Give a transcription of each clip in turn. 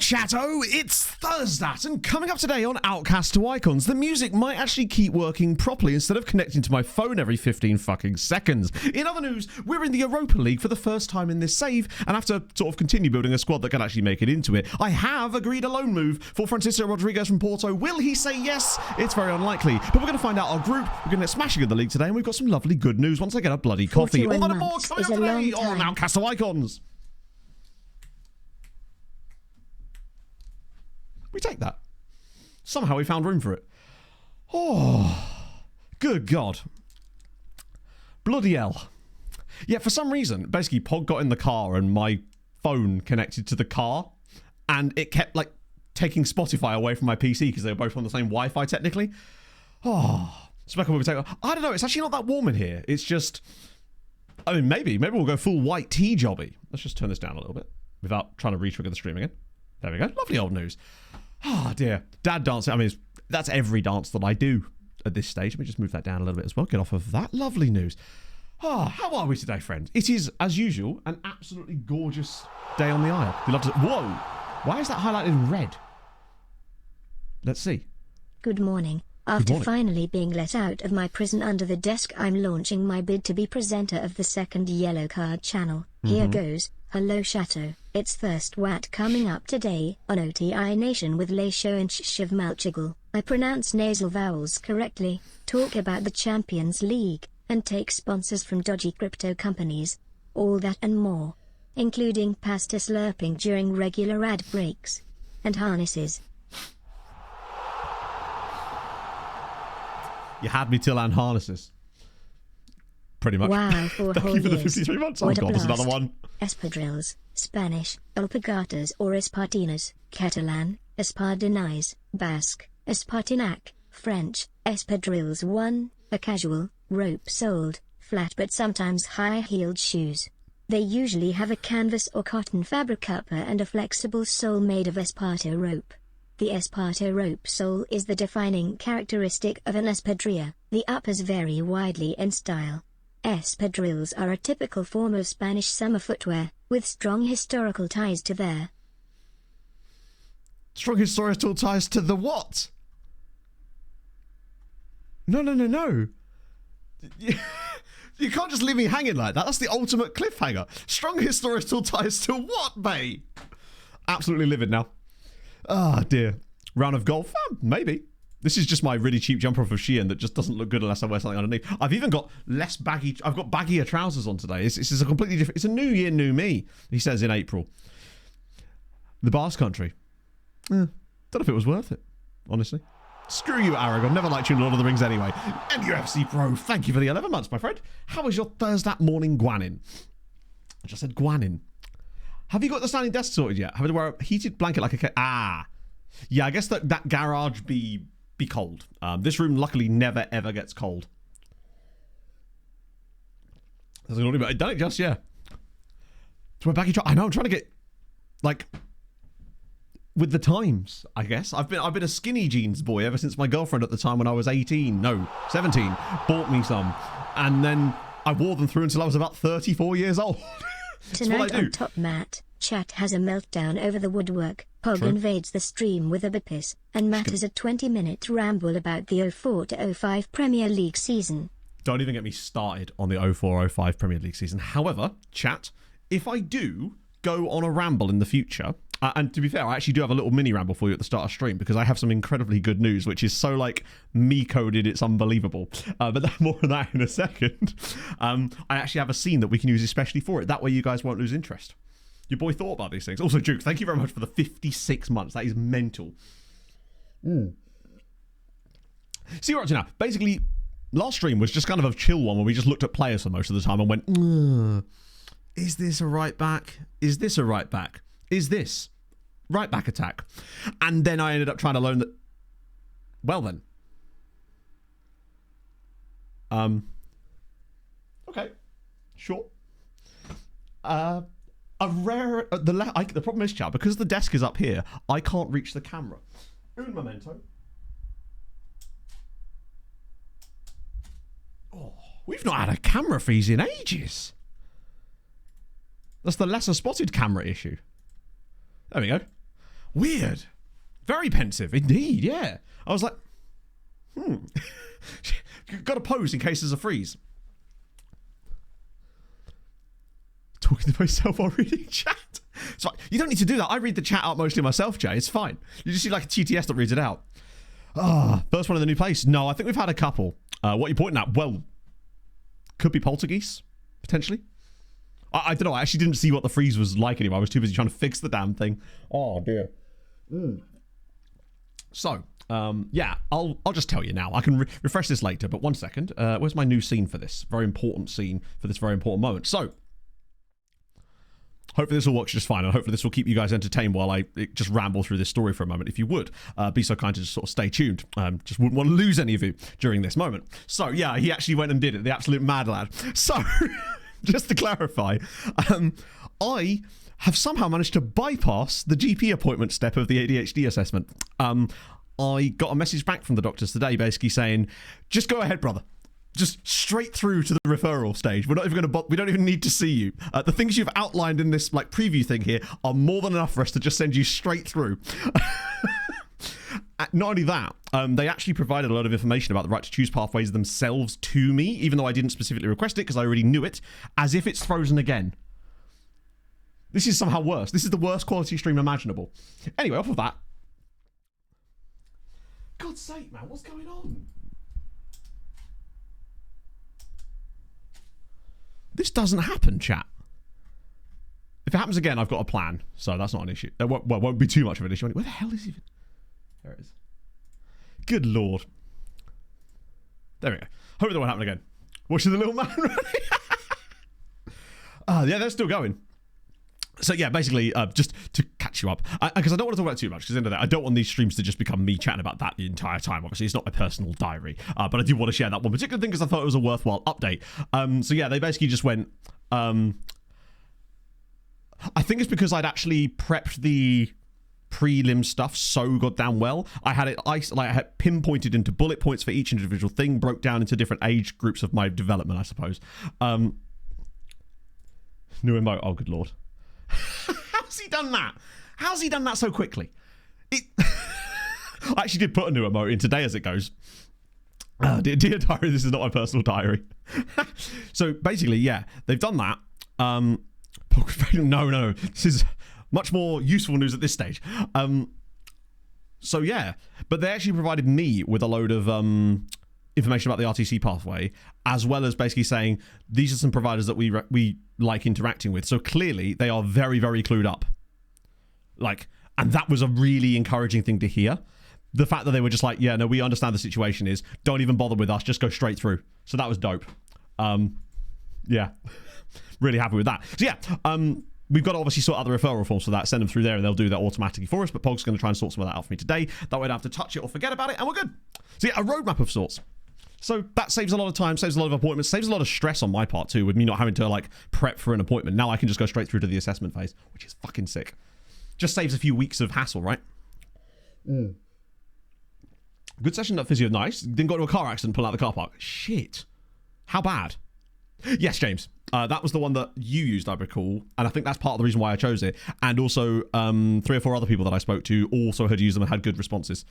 Chateau, it's Thursday, and coming up today on Outcasts to Icons, the music might actually keep working properly instead of connecting to my phone every 15 fucking seconds. In other news, we're in the Europa League for the first time in this save, and have to sort of continue building a squad that can actually make it into it. I have agreed a loan move for Francisco Rodriguez from Porto. Will he say yes? It's very unlikely, but we're going to find out our group. We're going to get smashing in the league today, and we've got some lovely good news once I get a bloody coffee. All that and more coming up today on Outcasts to Icons. We take that. Somehow we found room for it. Oh, good God. Bloody hell. Yeah, for some reason, basically, Pog got in the car and my phone connected to the car, and it kept, like, taking Spotify away from my PC because they were both on the same Wi-Fi, technically. Oh, I don't know. It's actually not that warm in here. It's just, I mean, maybe we'll go full white tea jobby. Let's just turn this down a little bit without trying to re-trigger the stream again. There we go. Lovely old news. Oh, dear. Dad dancing. I mean, that's every dance that I do at this stage. Let me just move that down a little bit as well. Get off of that. Lovely news. Oh, how are we today, friend? It is, as usual, an absolutely gorgeous day on the Isle. We love to... Whoa! Why is that highlighted in red? Let's see. Good morning. After finally being let out of my prison under the desk, I'm launching my bid to be presenter of the SecondYellowCard channel. Here goes. Hello Chateau, it's First Wat coming up today on OTI Nation with Leixões. I pronounce nasal vowels correctly, talk about the Champions League, and take sponsors from dodgy crypto companies. All that and more, including pasta slurping during regular ad breaks, and harnesses. You had me till and harnesses. Pretty much. Wow, for Thank whole you for the years. 53 months. What Oh God, there's another one. Espadrilles, Spanish, alpargatas or espartinas, Catalan, espardenais, Basque, espartinac, French, espadrilles 1, a casual, rope-soled, flat but sometimes high-heeled shoes. They usually have a canvas or cotton fabric upper and a flexible sole made of esparto rope. The esparto rope sole is the defining characteristic of an espadrilla. The uppers vary widely in style. Espadrilles are a typical form of Spanish summer footwear, with strong historical ties to their... Strong historical ties to the what? No. You can't just leave me hanging like that. That's the ultimate cliffhanger. Strong historical ties to what, mate? Absolutely livid now. Ah, dear. Round of golf? Maybe. This is just my really cheap jumper off of Shein that just doesn't look good unless I wear something underneath. I've even got less baggy... I've got baggier trousers on today. This is a completely different... It's a new year, new me, he says in April. The Basque Country. Don't know if it was worth it, honestly. Screw you, Aragorn. Never liked you in Lord of the Rings anyway. MUFC Pro, thank you for the 11 months, my friend. How was your Thursday morning guanin? I just said guanin. Have you got the standing desk sorted yet? Have to wear a heated blanket like a... Yeah, I guess that garage be cold. This room luckily never ever gets cold. Hasn't already done it just, yeah. To my baggy I know, I'm trying to get, like, with the times, I guess. I've been a skinny jeans boy ever since my girlfriend at the time when I was 17 bought me some. And then I wore them through until I was about 34 years old. Tonight on Top Matt, Chat has a meltdown over the woodwork. Pog invades the stream with a bipis, and Matt has a 20-minute ramble about the 04 to 05 Premier League season. Don't even get me started on the 04-05 Premier League season. However, Chat, if I do go on a ramble in the future, and to be fair, I actually do have a little mini ramble for you at the start of stream because I have some incredibly good news, which is so, like, me-coded, it's unbelievable. But more on that in a second. I actually have a scene that we can use especially for it. That way you guys won't lose interest. Your boy thought about these things. Also, Duke, thank you very much for the 56 months. That is mental. See what we're up to now. Basically, last stream was just kind of a chill one where we just looked at players for most of the time and went, is this a right back? Is this a right back? Is this right back attack? And then I ended up trying to learn that. Well then. Okay. Sure. The problem is, chat, because the desk is up here, I can't reach the camera. Un momento. Oh, we've not had a camera freeze in ages. That's the lesser spotted camera issue. There we go. Weird. Very pensive, indeed, yeah. I was like, got to pose in case there's a freeze. Talking to myself while reading chat. So you don't need to do that. I read the chat out mostly myself, Jay. It's fine. You just see like a TTS that reads it out. First one in the new place. No, I think we've had a couple. What are you pointing at? Well, could be poltergeist, potentially. I don't know. I actually didn't see what the freeze was like anymore. I was too busy trying to fix the damn thing. Oh, dear. So, yeah, I'll just tell you now. I can refresh this later, but 1 second. Where's my new scene for this? Very important scene for this very important moment. So, hopefully this all works just fine, and hopefully this will keep you guys entertained while I just ramble through this story for a moment. If you would, be so kind to just sort of stay tuned. Just wouldn't want to lose any of you during this moment. So, yeah, he actually went and did it. The absolute mad lad. So, just to clarify, I have somehow managed to bypass the GP appointment step of the ADHD assessment. I got a message back from the doctors today basically saying, just go ahead, brother. Just straight through to the referral stage. We're not even going to. We don't even need to see you. The things you've outlined in this like preview thing here are more than enough for us to just send you straight through. Not only that, they actually provided a lot of information about the right to choose pathways themselves to me, even though I didn't specifically request it because I already knew it, as if it's frozen again. This is somehow worse. This is the worst quality stream imaginable. Anyway, off of that. God's sake, man, what's going on? This doesn't happen, chat. If it happens again, I've got a plan, so that's not an issue. Well, won't be too much of an issue. Where the hell is he? There it is. Good lord. There we go. Hope that won't happen again. Watching the little man running. Yeah, they're still going. So yeah, basically, just to catch you up, because I don't want to talk about it too much, because at the end of the day, I don't want these streams to just become me chatting about that the entire time. Obviously, it's not my personal diary, but I do want to share that one particular thing because I thought it was a worthwhile update. So yeah, they basically just went, I think it's because I'd actually prepped the prelim stuff so goddamn well. I had it I had pinpointed into bullet points for each individual thing, broke down into different age groups of my development, I suppose. New emote, oh good lord. How's he done that? How's he done that so quickly? I actually did put a new emote in today as it goes. Dear diary, this is not my personal diary. So basically, yeah, they've done that. No, this is much more useful news at this stage. So yeah, but they actually provided me with a load of information about the RTC pathway, as well as basically saying these are some providers that we like interacting with. So clearly they are very, very clued up. And that was a really encouraging thing to hear. The fact that they were just like, yeah, no, we understand the situation is, don't even bother with us, just go straight through. So that was dope. Yeah, really happy with that. So yeah, we've got to obviously sort out the referral forms for that, send them through there and they'll do that automatically for us, but Pog's going to try and sort some of that out for me today. That way I don't have to touch it or forget about it, and we're good. So yeah, a roadmap of sorts. So that saves a lot of time, saves a lot of appointments, saves a lot of stress on my part too, with me not having to prep for an appointment. Now I can just go straight through to the assessment phase, which is fucking sick. Just saves a few weeks of hassle, right? Good session at physio, nice. Didn't go to a car accident, pull out the car park. Shit. How bad? Yes, James. That was the one that you used, I recall, and I think that's part of the reason why I chose it. And also, 3 or 4 other people that I spoke to also had used them and had good responses.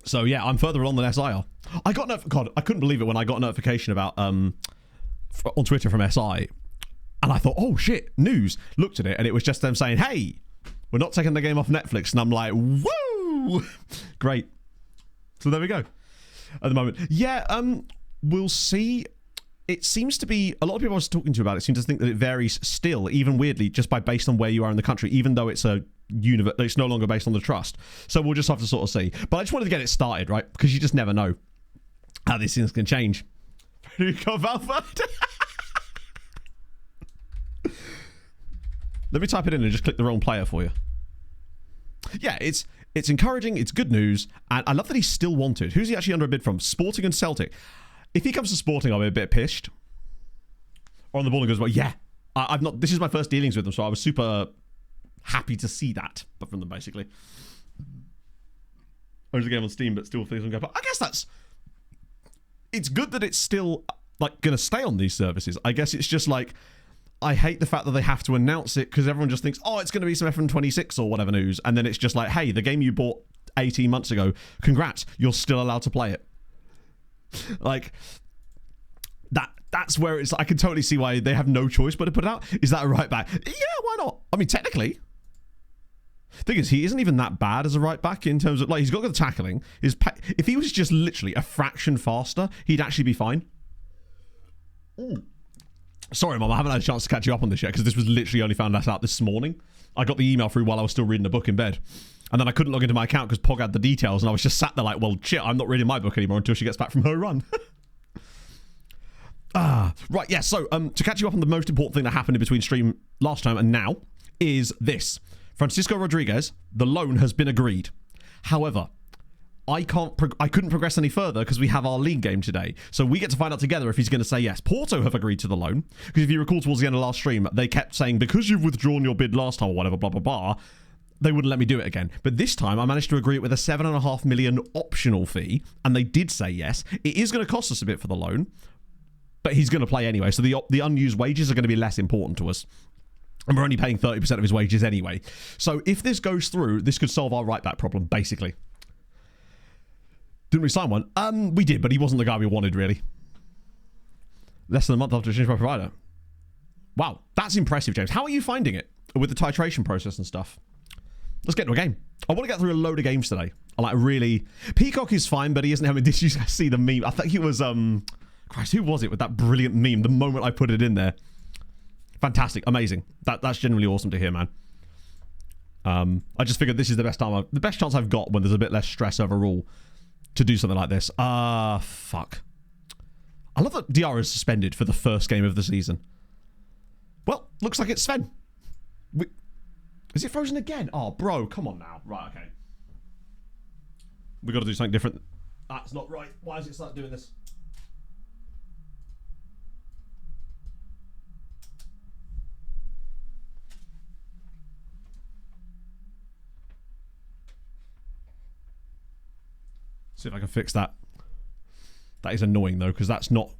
So yeah, I'm further along than SI are. I couldn't believe it when I got a notification about on Twitter from SI, and I thought, oh shit, news. Looked at it, and it was just them saying, hey, we're not taking the game off Netflix, and I'm like, woo, great. So there we go. At the moment, yeah, we'll see. It seems to be, a lot of people I was talking to about it seem to think that it varies still, even weirdly, just based on where you are in the country, even though it's it's no longer based on the trust. So we'll just have to sort of see. But I just wanted to get it started, right? Because you just never know how these things can change. Let me type it in and just click the wrong player for you. Yeah, it's encouraging, it's good news, and I love that he's still wanted. Who's he actually under a bid from? Sporting and Celtic. If he comes to Sporting, I'll be a bit pissed. Or on the ball and goes, well, yeah, I've not. This is my first dealings with them, so I was super happy to see that, but from them basically. Owns the game on Steam, but still things on Game Pass. I guess it's good that it's still going to stay on these services. I guess it's just I hate the fact that they have to announce it because everyone just thinks, oh, it's going to be some FM26 or whatever news. And then it's just like, hey, the game you bought 18 months ago, congrats, you're still allowed to play it. Like, that's where it's, I can totally see why they have no choice but to put it out. Is that a right back? Yeah, why not? I mean, technically. Thing is, he isn't even that bad as a right back in terms of, like, he's got good tackling. If he was just literally a fraction faster, he'd actually be fine. Ooh. Sorry, Mum, I haven't had a chance to catch you up on this yet because this was literally only found out this morning. I got the email through while I was still reading the book in bed. And then I couldn't log into my account because Pog had the details and I was just sat there like, well, shit, I'm not reading my book anymore until she gets back from her run. Right, yeah, so to catch you up on the most important thing that happened in between stream last time and now is this. Francisco Rodriguez, the loan has been agreed. However, I couldn't progress any further because we have our league game today. So we get to find out together if he's going to say yes. Porto have agreed to the loan. Because if you recall towards the end of last stream, they kept saying, because you've withdrawn your bid last time or whatever, blah, blah, blah, they wouldn't let me do it again. But this time I managed to agree it with a 7.5 million optional fee. And they did say yes. It is going to cost us a bit for the loan. But he's going to play anyway. So the unused wages are going to be less important to us. And we're only paying 30% of his wages anyway. So if this goes through, this could solve our right back problem, basically. Didn't we sign one? We did, but he wasn't the guy we wanted, really. Less than a month after changing my provider. Wow, that's impressive, James. How are you finding it with the titration process and stuff? Let's get to a game. I want to get through a load of games today. I like really... Peacock is fine, but he isn't having... Did you see the meme? I think it was... Christ, who was it with that brilliant meme the moment I put it in there? Fantastic. Amazing. That's genuinely awesome to hear, man. I just figured this is the best chance I've got when there's a bit less stress overall to do something like this. Fuck. I love that DR is suspended for the first game of the season. Well, looks like it's Sven. Is it frozen again? Oh, bro, come on now. Right, okay. We've got to do something different. That's not right. Why does it start doing this? See if I can fix that. That is annoying though, because that's not...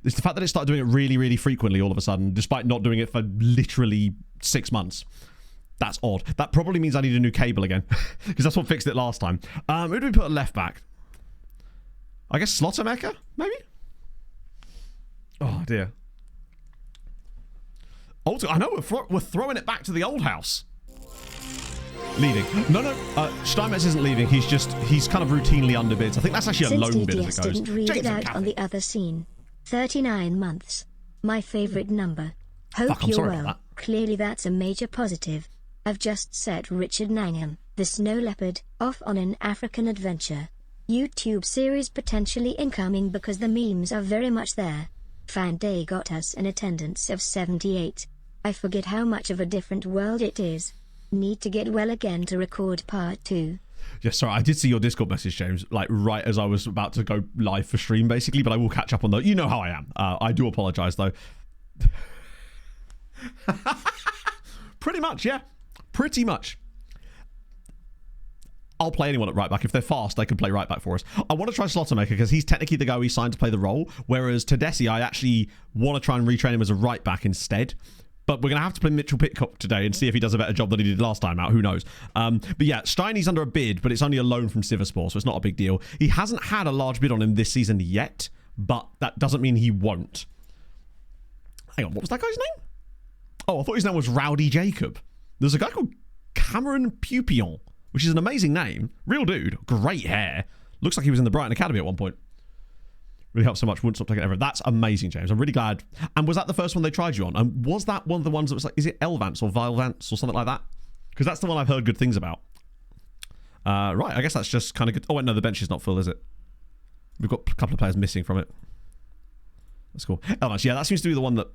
It's the fact that it started doing it really, really frequently all of a sudden, despite not doing it for literally 6 months. That's odd. That probably means I need a new cable again, because that's what fixed it last time. Who do we put at left back? I guess Slottermaker, maybe? Oh dear. I know, we're throwing it back to the old house. Leaving. No. Steinmetz isn't leaving. He's kind of routinely underbids. I think that's actually a loan bid as it goes. Didn't read it out on the other scene. 39 months. My favourite number. Hope you're well. Clearly that's a major positive. I've just set Richard Nangham, the snow leopard, off on an African adventure. YouTube series potentially incoming because the memes are very much there. Fan Day got us an attendance of 78. I forget how much of a different world it is. Need to get well again to record part 2. Yeah, sorry, I did see your Discord message, James, like right as I was about to go live for stream, basically, but I will catch up on that. You know how I am. I do apologise, though. Pretty much, yeah. Pretty much. I'll play anyone at right back. If they're fast, they can play right back for us. I want to try Slottermaker because he's technically the guy we signed to play the role, whereas Tedeschi, I actually want to try and retrain him as a right back instead. But we're going to have to play Mitchell Pitcock today and see if he does a better job than he did last time out. Who knows? But yeah, Steiny's under a bid, but it's only a loan from Sivasspor, so it's not a big deal. He hasn't had a large bid on him this season yet, but that doesn't mean he won't. Hang on, what was that guy's name? Oh, I thought his name was Rowdy Jacob. There's a guy called Cameron Pupillon, which is an amazing name. Real dude. Great hair. Looks like he was in the Brighton Academy at one point. Really helps so much. Wouldn't stop taking it ever. That's amazing, James. I'm really glad. And was that the first one they tried you on? And was that one of the ones that was like, is it Elvance or Vilevance or something like that? Because that's the one I've heard good things about. Right, I guess that's just kind of good. Oh, wait, no, the bench is not full, is it? We've got a couple of players missing from it. That's cool. Elvance, yeah, that seems to be the one that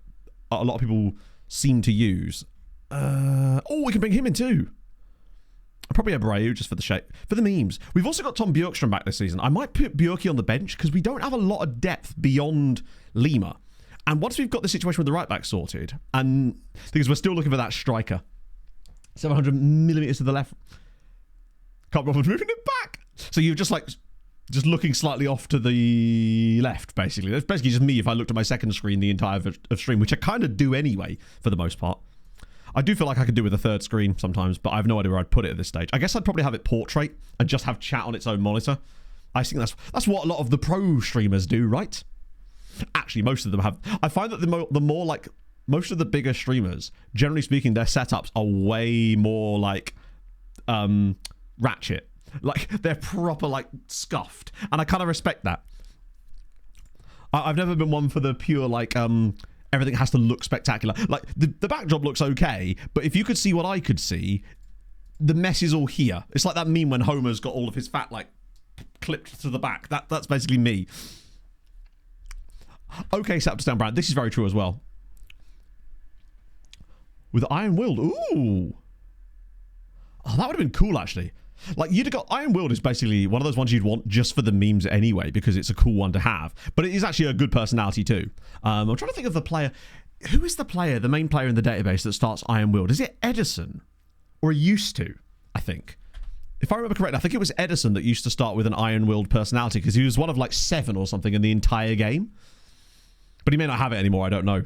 a lot of people seem to use. Oh, we can bring him in too. Probably Abreu just for the shape. For the memes. We've also got Tom Bjorkström back this season. I might put Bjorky on the bench because we don't have a lot of depth beyond Lima. And once we've got the situation with the right back sorted, and because we're still looking for that striker. 700 millimetres to the left. Can't bother moving it back. So you've just like just looking slightly off to the left, basically. That's basically just me if I looked at my second screen the entire of stream, which I kind of do anyway, for the most part. I do feel like I could do with a third screen sometimes, but I have no idea where I'd put it at this stage. I guess I'd probably have it portrait and just have chat on its own monitor. I think that's what a lot of the pro streamers do, right? Actually, most of them have. I find that the more like most of the bigger streamers, generally speaking, their setups are way more like ratchet. Like they're proper like scuffed, and I kind of respect that. I've never been one for the pure like everything has to look spectacular. Like the backdrop looks okay, but if you could see what I could see, the mess is all here. It's like that meme when Homer's got all of his fat like clipped to the back. That's basically me. Okay, Sapstown Brand. This is very true as well. With Iron Willed. Ooh. Oh, that would have been cool, actually. Like, you'd have got... Iron Willed is basically one of those ones you'd want just for the memes anyway, because it's a cool one to have. But it is actually a good personality, too. I'm trying to think of the player... Who is the player, the main player in the database that starts Iron Willed? Is it Edison? Or it used to, I think. If I remember correctly, I think it was Edison that used to start with an Iron Willed personality, because he was one of, like, 7 or something in the entire game. But he may not have it anymore, I don't know.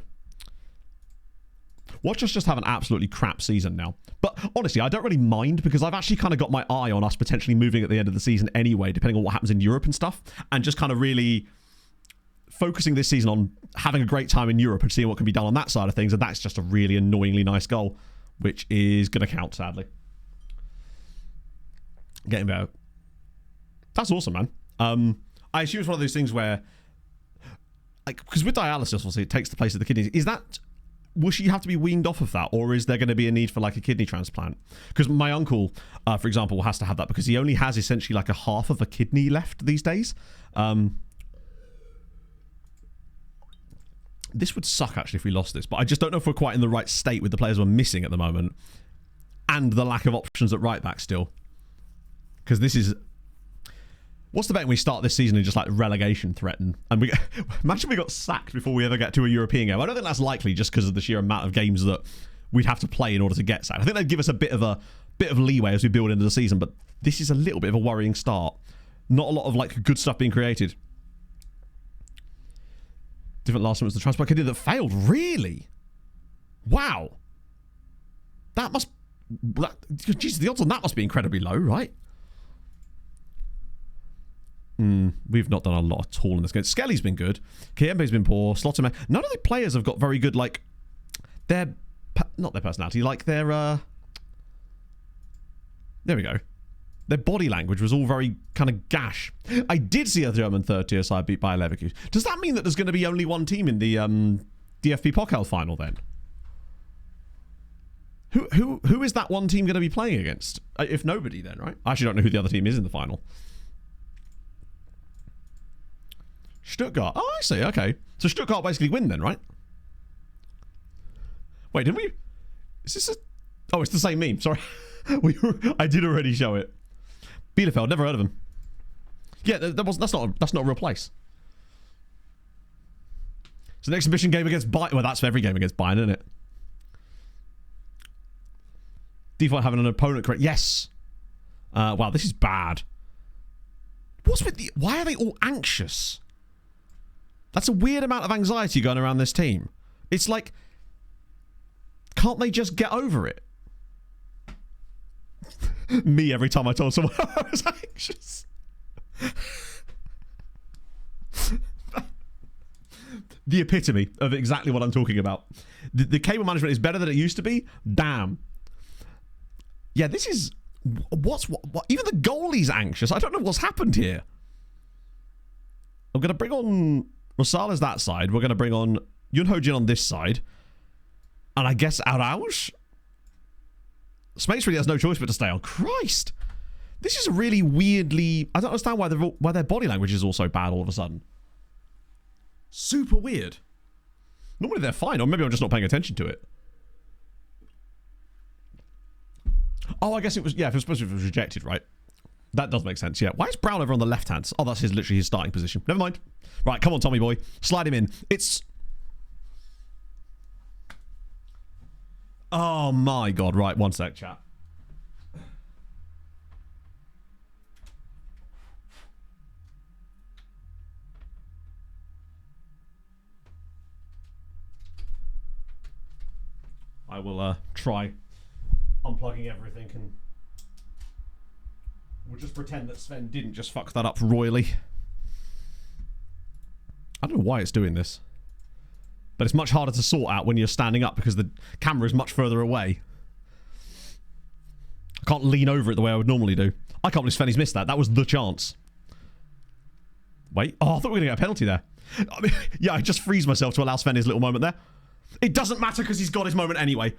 Watch us just have an absolutely crap season now. But honestly, I don't really mind because I've actually kind of got my eye on us potentially moving at the end of the season anyway, depending on what happens in Europe and stuff. And just kind of really focusing this season on having a great time in Europe and seeing what can be done on that side of things. And that's just a really annoyingly nice goal, which is going to count, sadly. Getting better. That's awesome, man. I assume it's one of those things where... because with dialysis, obviously, it takes the place of the kidneys. Is that... Will she have to be weaned off of that, or is there going to be a need for like a kidney transplant? Because my uncle, for example, has to have that because he only has essentially like a half of a kidney left these days. This would suck actually if we lost this, but I just don't know if we're quite in the right state with the players we're missing at the moment and the lack of options at right back still. Because this is... What's the bet when we start this season and just like relegation threaten? And we imagine we got sacked before we ever get to a European game. I don't think that's likely just because of the sheer amount of games that we'd have to play in order to get sacked. I think they'd give us a bit of leeway as we build into the season, but this is a little bit of a worrying start. Not a lot of like good stuff being created. Different last one was the transplant kidney that failed. Really? Wow. Jesus, the odds on that must be incredibly low, right? We've not done a lot at all in this game. Skelly's been good. Kiembe's been poor. Slotterman. None of the players have got very good, like, not their personality, like their, there we go. Their body language was all very kind of gash. I did see a German third tier side beat by Leverkusen. Does that mean that there's going to be only one team in the DFB Pokal final then? Who is that one team going to be playing against? If nobody then, right? I actually don't know who the other team is in the final. Stuttgart. Oh, I see. Okay. So Stuttgart basically win then, right? Wait, did we... Is this a... Oh, it's the same meme. Sorry. I did already show it. Bielefeld. Never heard of them. Yeah, that's not a real place. It's an exhibition game against Bayern. Well, that's for every game against Bayern, isn't it? Default having an opponent correct. Yes. Wow, this is bad. What's with the... Why are they all anxious? That's a weird amount of anxiety going around this team. It's like, can't they just get over it? Me every time I told someone I was anxious. The epitome of exactly what I'm talking about. The cable management is better than it used to be. Damn. Yeah, this is... What? Even the goalie's anxious. I don't know what's happened here. I'm going to bring on... Rosales that side. We're going to bring on Yun Ho Jin on this side. And I guess Arauj? Smates really has no choice but to stay on. Christ! This is really weirdly... I don't understand why their body language is all so bad all of a sudden. Super weird. Normally they're fine, or maybe I'm just not paying attention to it. Oh, I guess it was... Yeah, if it was supposed to be rejected, right? That does make sense, yeah. Why is Brown over on the left hand? Oh, that's literally his starting position. Never mind. Right, come on, Tommy boy. Slide him in. It's... Oh, my God. Right, one sec, chat. I will try unplugging everything and we'll just pretend that Sven didn't just fuck that up royally. I don't know why it's doing this. But it's much harder to sort out when you're standing up because the camera is much further away. I can't lean over it the way I would normally do. I can't believe Svenny's missed that. That was the chance. Wait. Oh, I thought we were going to get a penalty there. I mean, yeah, I just freeze myself to allow Sven his little moment there. It doesn't matter because he's got his moment anyway.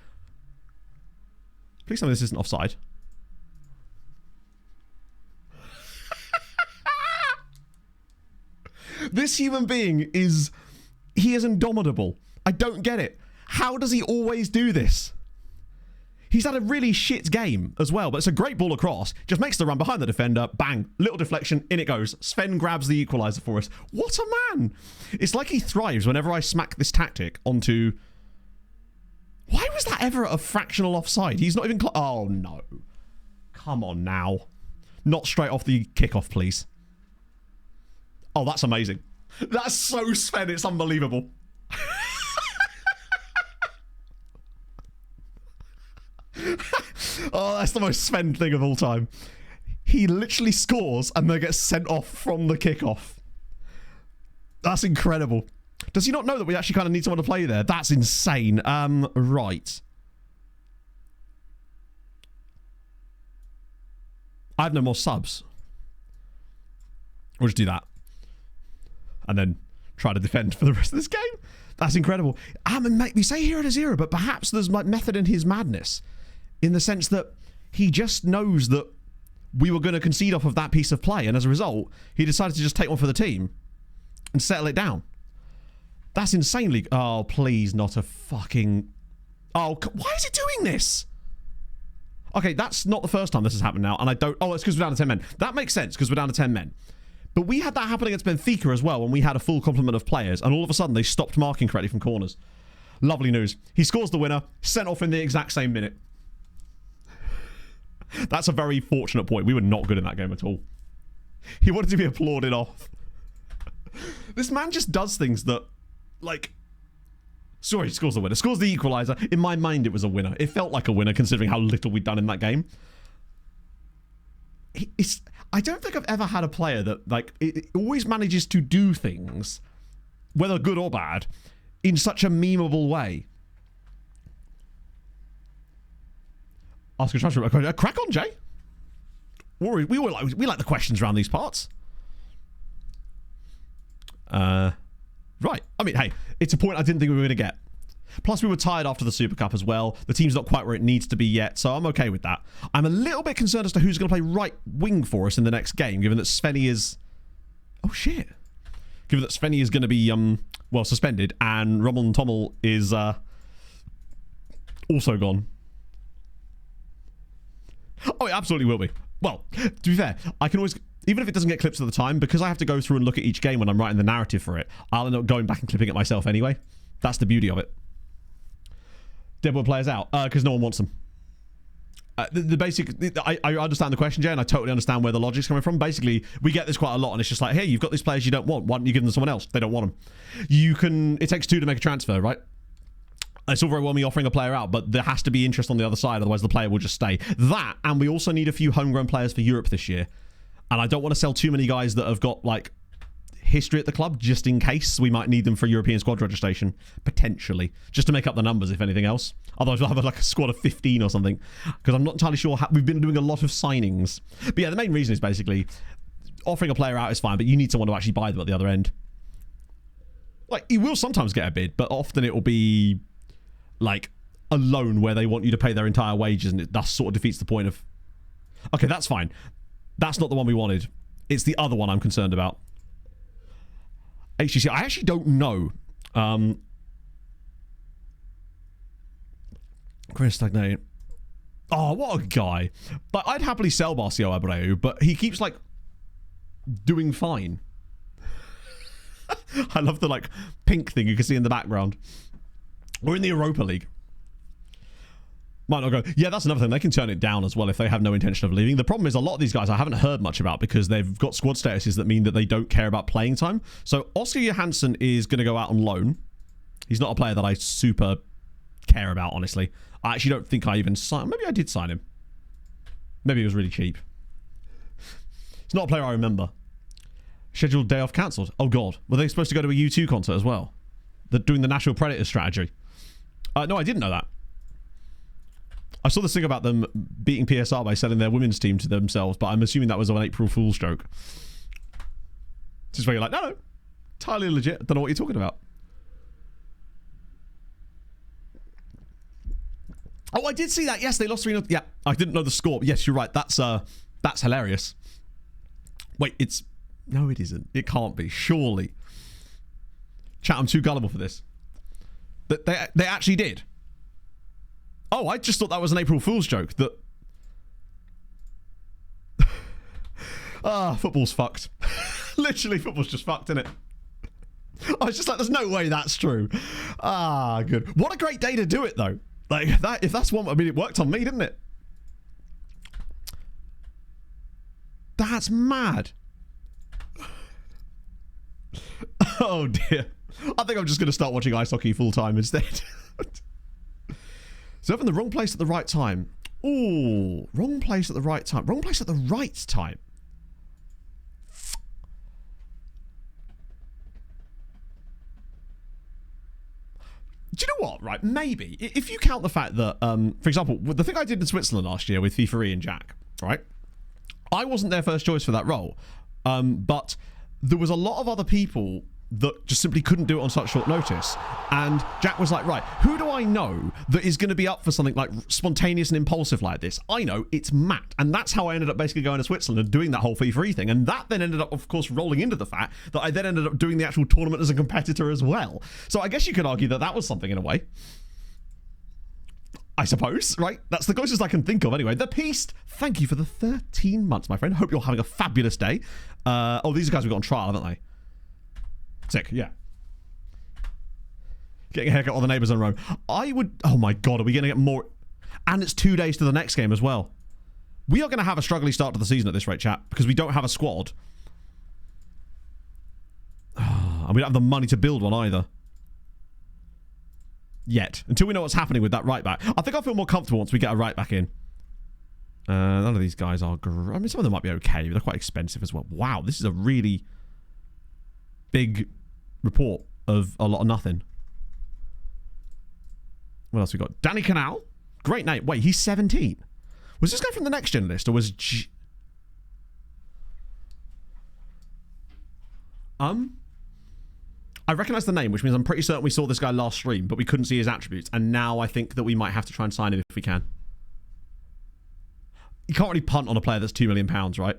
Please tell me this isn't offside. This human being is... He is indomitable. I don't get it. How does he always do this? He's had a really shit game as well, but it's a great ball across. Just makes the run behind the defender. Bang. Little deflection. In it goes. Sven grabs the equaliser for us. What a man. It's like he thrives whenever I smack this tactic onto... Why was that ever a fractional offside? He's not even... Oh, no. Come on now. Not straight off the kickoff, please. Oh, that's amazing. That's so Sven. It's unbelievable. Oh, that's the most Sven thing of all time. He literally scores and then gets sent off from the kickoff. That's incredible. Does he not know that we actually kind of need someone to play there? That's insane. Right. I have no more subs. We'll just do that. And then try to defend for the rest of this game. That's incredible. Mate, we say hero to zero, but perhaps there's like method in his madness. In the sense that he just knows that we were going to concede off of that piece of play. And as a result, he decided to just take one for the team and settle it down. That's insanely... Oh, please, not a fucking... Oh, why is it doing this? Okay, that's not the first time this has happened now. And I don't... Oh, it's because we're down to 10 men. That makes sense because we're down to 10 men. But we had that happen against Benfica as well when we had a full complement of players. And all of a sudden, they stopped marking correctly from corners. Lovely news. He scores the winner. Sent off in the exact same minute. That's a very fortunate point. We were not good in that game at all. He wanted to be applauded off. This man just does things that, like... Sorry, he scores the winner. Scores the equaliser. In my mind, it was a winner. It felt like a winner considering how little we'd done in that game. I don't think I've ever had a player that, like, it always manages to do things, whether good or bad, in such a memeable way. Ask a transfer. Crack on, Jay. We like the questions around these parts. Right. I mean, hey, it's a point I didn't think we were going to get. Plus, we were tired after the Super Cup as well. The team's not quite where it needs to be yet, so I'm okay with that. I'm a little bit concerned as to who's going to play right wing for us in the next game, given that Svenny is... Oh, shit. Given that Svenny is going to be, well, suspended, and Roman Tommel is also gone. Oh, it absolutely will be. Well, to be fair, I can always... Even if it doesn't get clips at the time, because I have to go through and look at each game when I'm writing the narrative for it, I'll end up going back and clipping it myself anyway. That's the beauty of it. Deadwood players out, because no one wants them. The basic... I understand the question, Jay, and I totally understand where the logic's coming from. Basically, we get this quite a lot, and it's just like, hey, you've got these players you don't want. Why don't you give them to someone else? They don't want them. You can... It takes two to make a transfer, right? It's all very well me offering a player out, but there has to be interest on the other side, otherwise the player will just stay. That, and we also need a few homegrown players for Europe this year. And I don't want to sell too many guys that have got, like, history at the club, just in case we might need them for European squad registration, potentially, just to make up the numbers, if anything else. Otherwise, we'll have, like, a squad of 15 or something, because I'm not entirely sure how... We've been doing a lot of signings. But yeah, the main reason is basically offering a player out is fine, but you need someone to actually buy them at the other end. Like, you will sometimes get a bid, but often it will be... like a loan where they want you to pay their entire wages, and it thus sort of defeats the point of... Okay, that's fine. That's not the one we wanted. It's the other one I'm concerned about. HTC, I actually don't know. Chris Stagnate. Oh, what a guy. But I'd happily sell Marcio Abreu, but he keeps, like, doing fine. I love the, like, pink thing you can see in the background. We're in the Europa League. Might not go. Yeah, that's another thing. They can turn it down as well if they have no intention of leaving. The problem is a lot of these guys I haven't heard much about because they've got squad statuses that mean that they don't care about playing time. So Oscar Johansson is going to go out on loan. He's not a player that I super care about, honestly. I actually don't think I even signed. Maybe I did sign him. Maybe it was really cheap. It's not a player I remember. Scheduled day off cancelled. Oh God, were they supposed to go to a U2 concert as well? They're doing the National Predators strategy. No, I didn't know that. I saw this thing about them beating PSR by selling their women's team to themselves, but I'm assuming that was an April Fool's joke. This is where you're like, no, entirely legit. Don't know what you're talking about. Oh, I did see that. Yes, they lost 3-0. Yeah, I didn't know the score. Yes, you're right. That's hilarious. Wait, it's... No, it isn't. It can't be. Surely. Chat, I'm too gullible for this. They actually did. Oh, I just thought that was an April Fool's joke. That... football's fucked. Literally, football's just fucked, isn't it? I was just like, there's no way that's true. Good. What a great day to do it, though. Like, that, if that's one... I mean, it worked on me, didn't it? That's mad. Oh, dear. I think I'm just going to start watching ice hockey full-time instead. So, in the wrong place at the right time. Ooh, wrong place at the right time. Wrong place at the right time. Do you know what, right? Maybe. If you count the fact that, for example, the thing I did in Switzerland last year with FIFA and Jack, right? I wasn't their first choice for that role. But there was a lot of other people that just simply couldn't do it on such short notice. And Jack was like, right, who do I know that is going to be up for something like spontaneous and impulsive like this? I know, it's Matt. And that's how I ended up basically going to Switzerland and doing that whole FIFA thing. And that then ended up, of course, rolling into the fact that I then ended up doing the actual tournament as a competitor as well. So I guess you could argue that that was something in a way. I suppose, right? That's the closest I can think of anyway. The Peast, thank you for the 13 months, my friend. Hope you're having a fabulous day. Oh, these are guys we got on trial, haven't they? Sick, yeah. Getting a haircut on the neighbours on Rome. I would... Oh my God, are we going to get more... And it's 2 days to the next game as well. We are going to have a struggling start to the season at this rate, chat, because we don't have a squad. And we don't have the money to build one either. Yet. Until we know what's happening with that right back. I think I'll feel more comfortable once we get a right back in. None of these guys are... I mean, some of them might be okay, but they're quite expensive as well. Wow, this is a really big report of a lot of nothing. What else we got? Danny Canal. Great name. Wait, he's 17. Was this guy from the next gen list, or was... I recognise the name, which means I'm pretty certain we saw this guy last stream, but we couldn't see his attributes. And now I think that we might have to try and sign him if we can. You can't really punt on a player that's £2 million, right?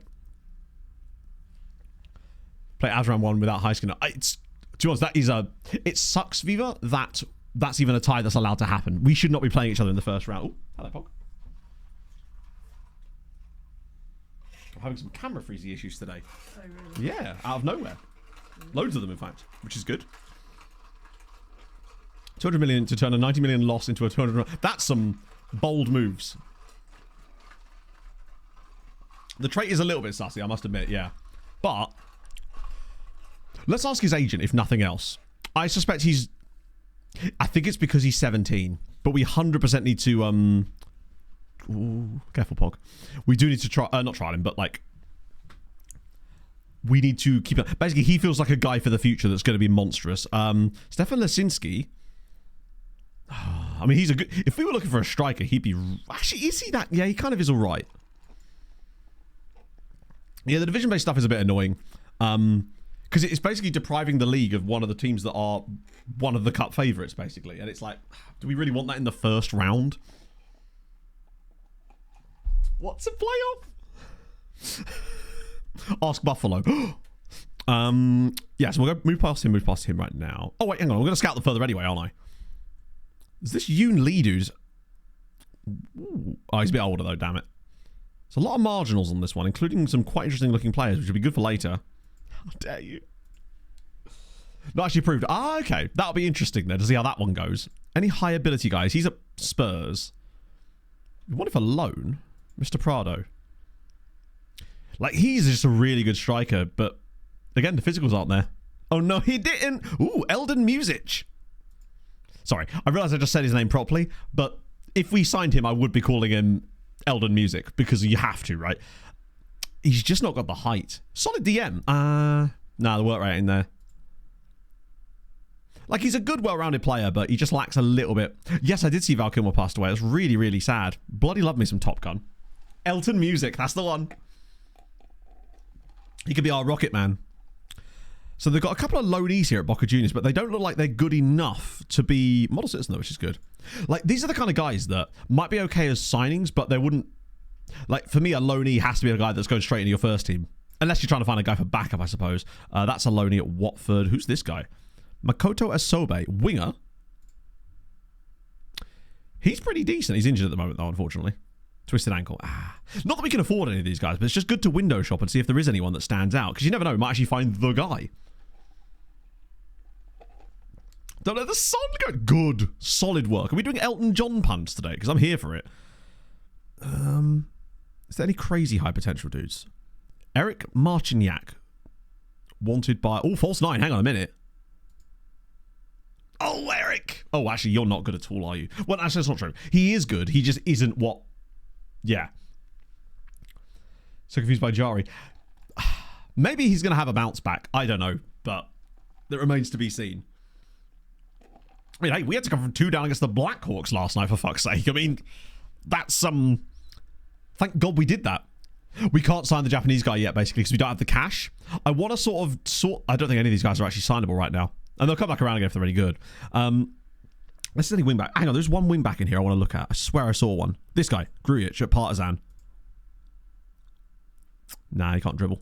Play Azran 1 without high skin. It's, to be honest, that is a... It sucks, Viva, that that's even a tie that's allowed to happen. We should not be playing each other in the first round. Oh, hello, Pog. I'm having some camera freezy issues today. Oh, really? Yeah, out of nowhere. Loads of them, in fact, which is good. 200 million to turn a 90 million loss into a 200 million. That's some bold moves. The trait is a little bit sussy, I must admit, yeah. But let's ask his agent, if nothing else. I suspect he's... I think it's because he's 17. But we 100% need to... Ooh, careful, Pog. We do need to try... not trial him, but, like... We need to keep... Basically, he feels like a guy for the future that's going to be monstrous. Stefan Lesinski... I mean, he's a good... If we were looking for a striker, he'd be... Actually, is he that... Yeah, he kind of is all right. Yeah, the division-based stuff is a bit annoying. Because it's basically depriving the league of one of the teams that are one of the cup favourites, basically. And it's like, do we really want that in the first round? What's a playoff? Ask Buffalo. Yeah, so we'll go move past him right now. Oh, wait, hang on. I'm going to scout them further anyway, aren't I? Is this Yoon Lee dude? Ooh. Oh, he's a bit older, though, damn it. There's a lot of marginals on this one, including some quite interesting looking players, which will be good for later. How dare you? Not actually approved. Ah, okay. That'll be interesting then to see how that one goes. Any high ability guys? He's at Spurs. What if a loan? Mr. Prado. Like, he's just a really good striker, but again, the physicals aren't there. Oh, no, he didn't. Ooh, Eldon Music. Sorry, I realised I just said his name properly, but if we signed him, I would be calling him Eldon Music because you have to, right? He's just not got the height. Solid DM. Nah, the work rate in there. Like, he's a good, well-rounded player, but he just lacks a little bit. Yes, I did see Val Kilmer passed away. That's really, really sad. Bloody love me some Top Gun. Elton Music, that's the one. He could be our Rocket Man. So they've got a couple of loanees here at Boca Juniors, but they don't look like they're good enough to be model citizen, though, which is good. Like, these are the kind of guys that might be okay as signings, but they wouldn't... Like, for me, a loanee has to be a guy that's going straight into your first team. Unless you're trying to find a guy for backup, I suppose. That's a loanee at Watford. Who's this guy? Makoto Asobe. Winger. He's pretty decent. He's injured at the moment, though, unfortunately. Twisted ankle. Not that we can afford any of these guys, but it's just good to window shop and see if there is anyone that stands out. Because you never know. We might actually find the guy. Don't let the sun go. Good. Solid work. Are we doing Elton John punts today? Because I'm here for it. Is there any crazy high potential dudes? Eric Marciniak. Wanted by... Oh, false 9. Hang on a minute. Oh, Eric. Oh, actually, you're not good at all, are you? Well, actually, that's not true. He is good. He just isn't what... Yeah. So confused by Jari. Maybe he's going to have a bounce back. I don't know, but that remains to be seen. I mean, hey, we had to come from 2 down against the Blackhawks last night, for fuck's sake. I mean, that's some... Thank God we did that. We can't sign the Japanese guy yet, basically, because we don't have the cash. I want to sort of... I don't think any of these guys are actually signable right now. And they'll come back around again if they're really good. Let's see any wingback. Hang on, there's one wingback in here I want to look at. I swear I saw one. This guy, Grujic at Partizan. Nah, he can't dribble.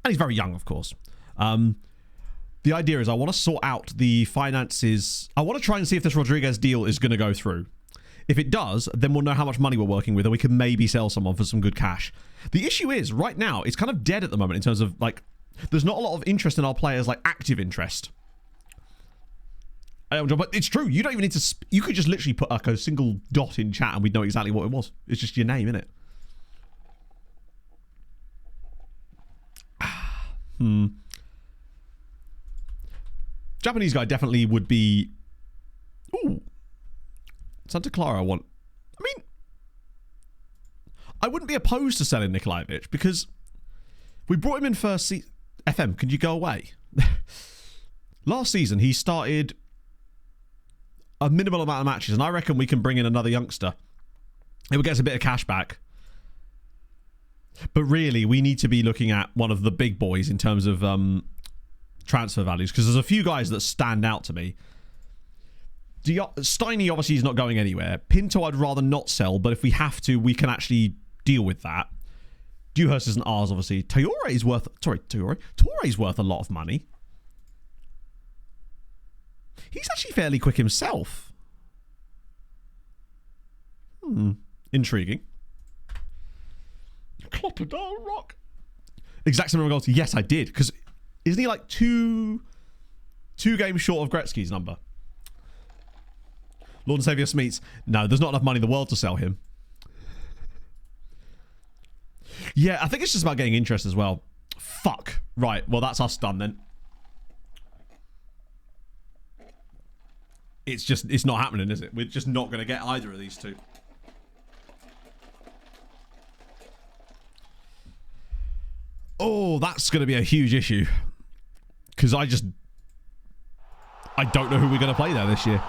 And he's very young, of course. The idea is I want to sort out the finances. I want to try and see if this Rodriguez deal is going to go through. If it does, then we'll know how much money we're working with and we can maybe sell someone for some good cash. The issue is, right now, it's kind of dead at the moment in terms of, like, there's not a lot of interest in our players, like, active interest. But it's true. You don't even need to... You could just literally put, like, a single dot in chat and we'd know exactly what it was. It's just your name, innit? Japanese guy definitely would be... Ooh. Santa Clara, I want... I mean... I wouldn't be opposed to selling Nikolaevich because we brought him in first season... FM, can you go away? Last season, he started a minimal amount of matches, and I reckon we can bring in another youngster. It would get us a bit of cash back. But really, we need to be looking at one of the big boys in terms of transfer values, because there's a few guys that stand out to me. Steiny obviously is not going anywhere. Pinto I'd rather not sell, but if we have to, we can actually deal with that. Dewhurst isn't ours, obviously. Torre is worth a lot of money. He's actually fairly quick himself. Intriguing. Clopidol Rock. Exact same goals. Yes, I did. Because isn't he like two games short of Gretzky's number? Lord and Saviour Smeets. No, there's not enough money in the world to sell him. Yeah, I think it's just about getting interest as well. Fuck. Right, well, that's us done then. It's not happening, is it? We're just not going to get either of these two. Oh, that's going to be a huge issue. Because I don't know who we're going to play there this year.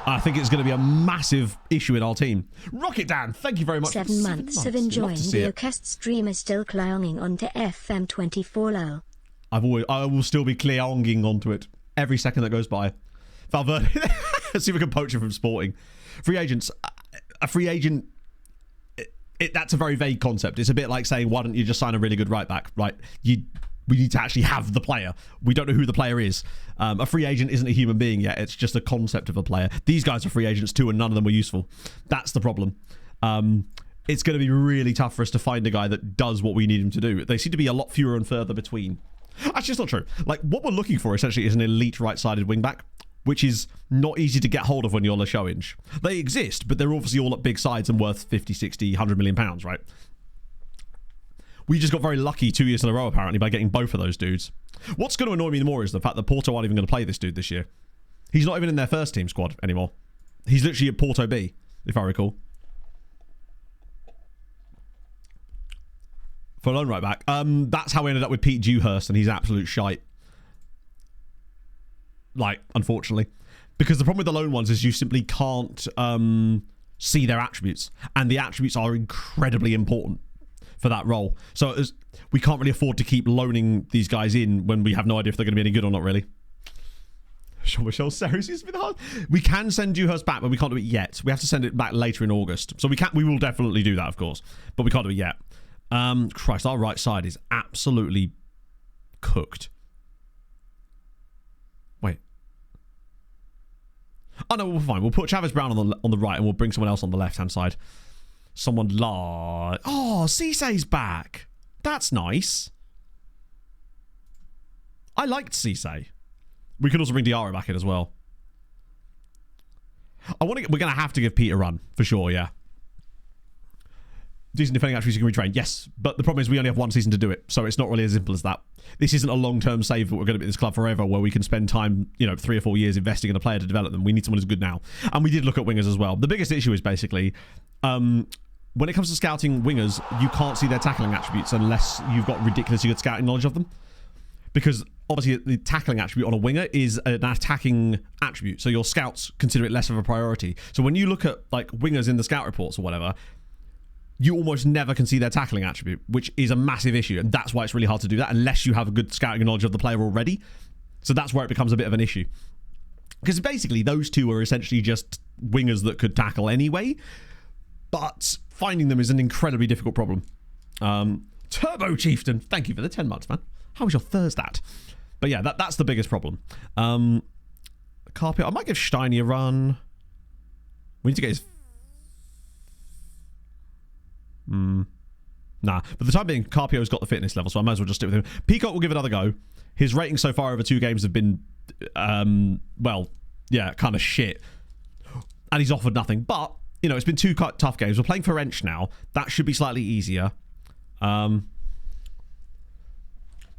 I think it's going to be a massive issue in our team. Rocket Dan, thank you very much. 7 months of enjoying the Outcasts stream is still clinging onto FM24 low. I will still be clinging onto it every second that goes by. Valverde, let's see if we can poach him from Sporting. Free agents, a free agent, that's a very vague concept. It's a bit like saying, why don't you just sign a really good right back, right? We need to actually have the player. We don't know who the player is. A free agent isn't a human being yet. It's just a concept of a player. These guys are free agents too, and none of them were useful. That's the problem. It's going to be really tough for us to find a guy that does what we need him to do. They seem to be a lot fewer and further between. Actually, it's not true. Like, what we're looking for essentially is an elite right-sided wing-back, which is not easy to get hold of when you're Leixões. They exist, but they're obviously all at big sides and worth 50, 60, 100 million pounds, right? We just got very lucky 2 years in a row, apparently, by getting both of those dudes. What's going to annoy me more is the fact that Porto aren't even going to play this dude this year. He's not even in their first team squad anymore. He's literally at Porto B, if I recall. For a lone right back. That's how we ended up with Pete Dewhurst, and he's absolute shite. Like, unfortunately. Because the problem with the lone ones is you simply can't see their attributes. And the attributes are incredibly important for that role. So we can't really afford to keep loaning these guys in when we have no idea if they're going to be any good or not, really. Jean-Michel Serres used to be the hard. We can send Dewhurst back, but we can't do it yet. We have to send it back later in August. So we will definitely do that, of course. But we can't do it yet. Christ, our right side is absolutely cooked. Wait. Oh, no, we're fine. We'll put Chavez Brown on the right and we'll bring someone else on the left-hand side. Someone large. Oh, Cisse's back. That's nice. I liked Cisse. We can also bring Diarra back in as well. We're going to have to give Pete a run, for sure, yeah. Decent defending attributes you can retrain, yes. But the problem is we only have one season to do it, so it's not really as simple as that. This isn't a long-term save that we're going to be at this club forever where we can spend time, 3 or 4 years investing in a player to develop them. We need someone who's good now. And we did look at wingers as well. The biggest issue is basically, when it comes to scouting wingers, you can't see their tackling attributes unless you've got ridiculously good scouting knowledge of them. Because obviously the tackling attribute on a winger is an attacking attribute, so your scouts consider it less of a priority. So when you look at like wingers in the scout reports or whatever, you almost never can see their tackling attribute, which is a massive issue, and that's why it's really hard to do that unless you have a good scouting knowledge of the player already. So that's where it becomes a bit of an issue. Because basically those two are essentially just wingers that could tackle anyway, but finding them is an incredibly difficult problem. Turbo Chieftain, thank you for the 10 months, man. How was your Thursday? But yeah, that's the biggest problem. Carpio, I might give Steiny a run. We need to get his... Nah, but the time being, Carpio's got the fitness level, so I might as well just stick with him. Peacock will give it another go. His ratings so far over 2 games have been, well, yeah, kind of shit. And he's offered nothing. But, it's been 2 tough games. We're playing for Wrench now. That should be slightly easier.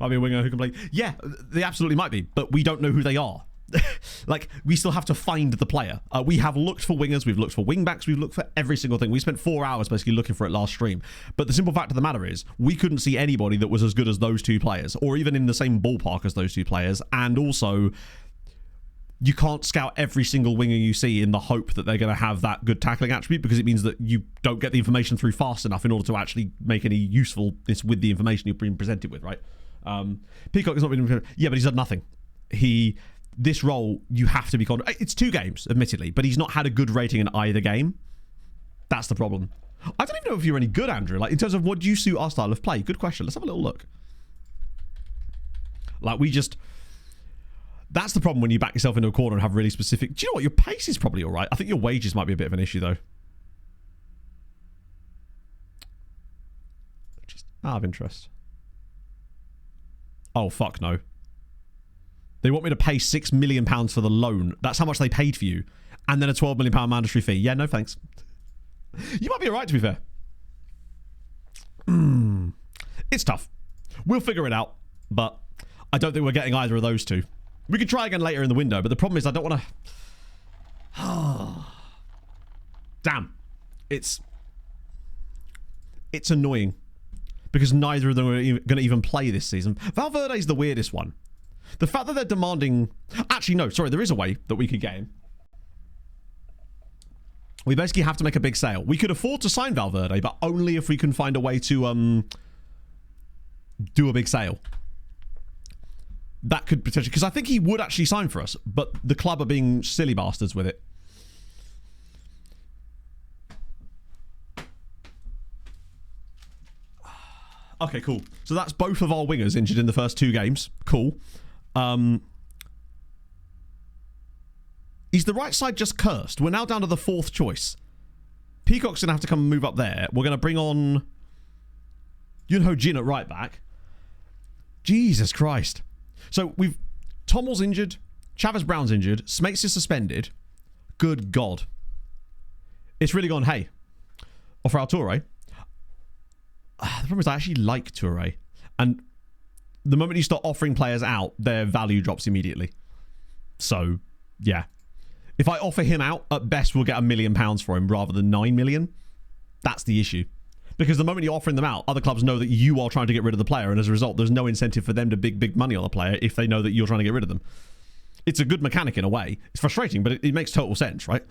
Might be a winger who can play. Yeah, they absolutely might be, but we don't know who they are. Like, we still have to find the player. We have looked for wingers, we've looked for wingbacks, we've looked for every single thing. We spent 4 hours basically looking for it last stream. But the simple fact of the matter is, we couldn't see anybody that was as good as those 2 players, or even in the same ballpark as those 2 players. And also, you can't scout every single winger you see in the hope that they're going to have that good tackling attribute, because it means that you don't get the information through fast enough in order to actually make any usefulness with the information you've been presented with, right? Peacock has not been... Yeah, but he's done nothing. This role, you have to be... It's 2 games, admittedly, but he's not had a good rating in either game. That's the problem. I don't even know if you're any good, Andrew. Like, in terms of what do you suit our style of play? Good question. Let's have a little look. Like, we just... That's the problem when you back yourself into a corner and have really specific... Do you know what? Your pace is probably all right. I think your wages might be a bit of an issue, though. Just out of interest. Oh, fuck no. They want me to pay £6 million for the loan. That's how much they paid for you. And then a £12 million mandatory fee. Yeah, no thanks. You might be alright, to be fair. It's tough. We'll figure it out. But I don't think we're getting either of those 2. We could try again later in the window, but the problem is I don't want to... Damn. It's annoying. Because neither of them are going to even play this season. Valverde's the weirdest one. The fact that they're demanding... Actually, no, sorry, there is a way that we could get him. We basically have to make a big sale. We could afford to sign Valverde, but only if we can find a way to do a big sale. That could potentially... Because I think he would actually sign for us, but the club are being silly bastards with it. Okay, cool. So that's both of our wingers injured in the first 2 games. Cool. Is the right side just cursed? We're now down to the 4th choice. Peacock's going to have to come and move up there. We're going to bring on Yunho Jin at right back. Jesus Christ. So we've... Tommel's injured. Chavez Brown's injured. Smates is suspended. Good God. It's really gone, hey. Offer our Toure. The problem is I actually like Toure. And the moment you start offering players out, their value drops immediately. So, yeah. If I offer him out, at best we'll get £1 million for him rather than 9 million. That's the issue. Because the moment you're offering them out, other clubs know that you are trying to get rid of the player, and as a result, there's no incentive for them to big money on the player if they know that you're trying to get rid of them. It's a good mechanic in a way. It's frustrating, but it makes total sense, right?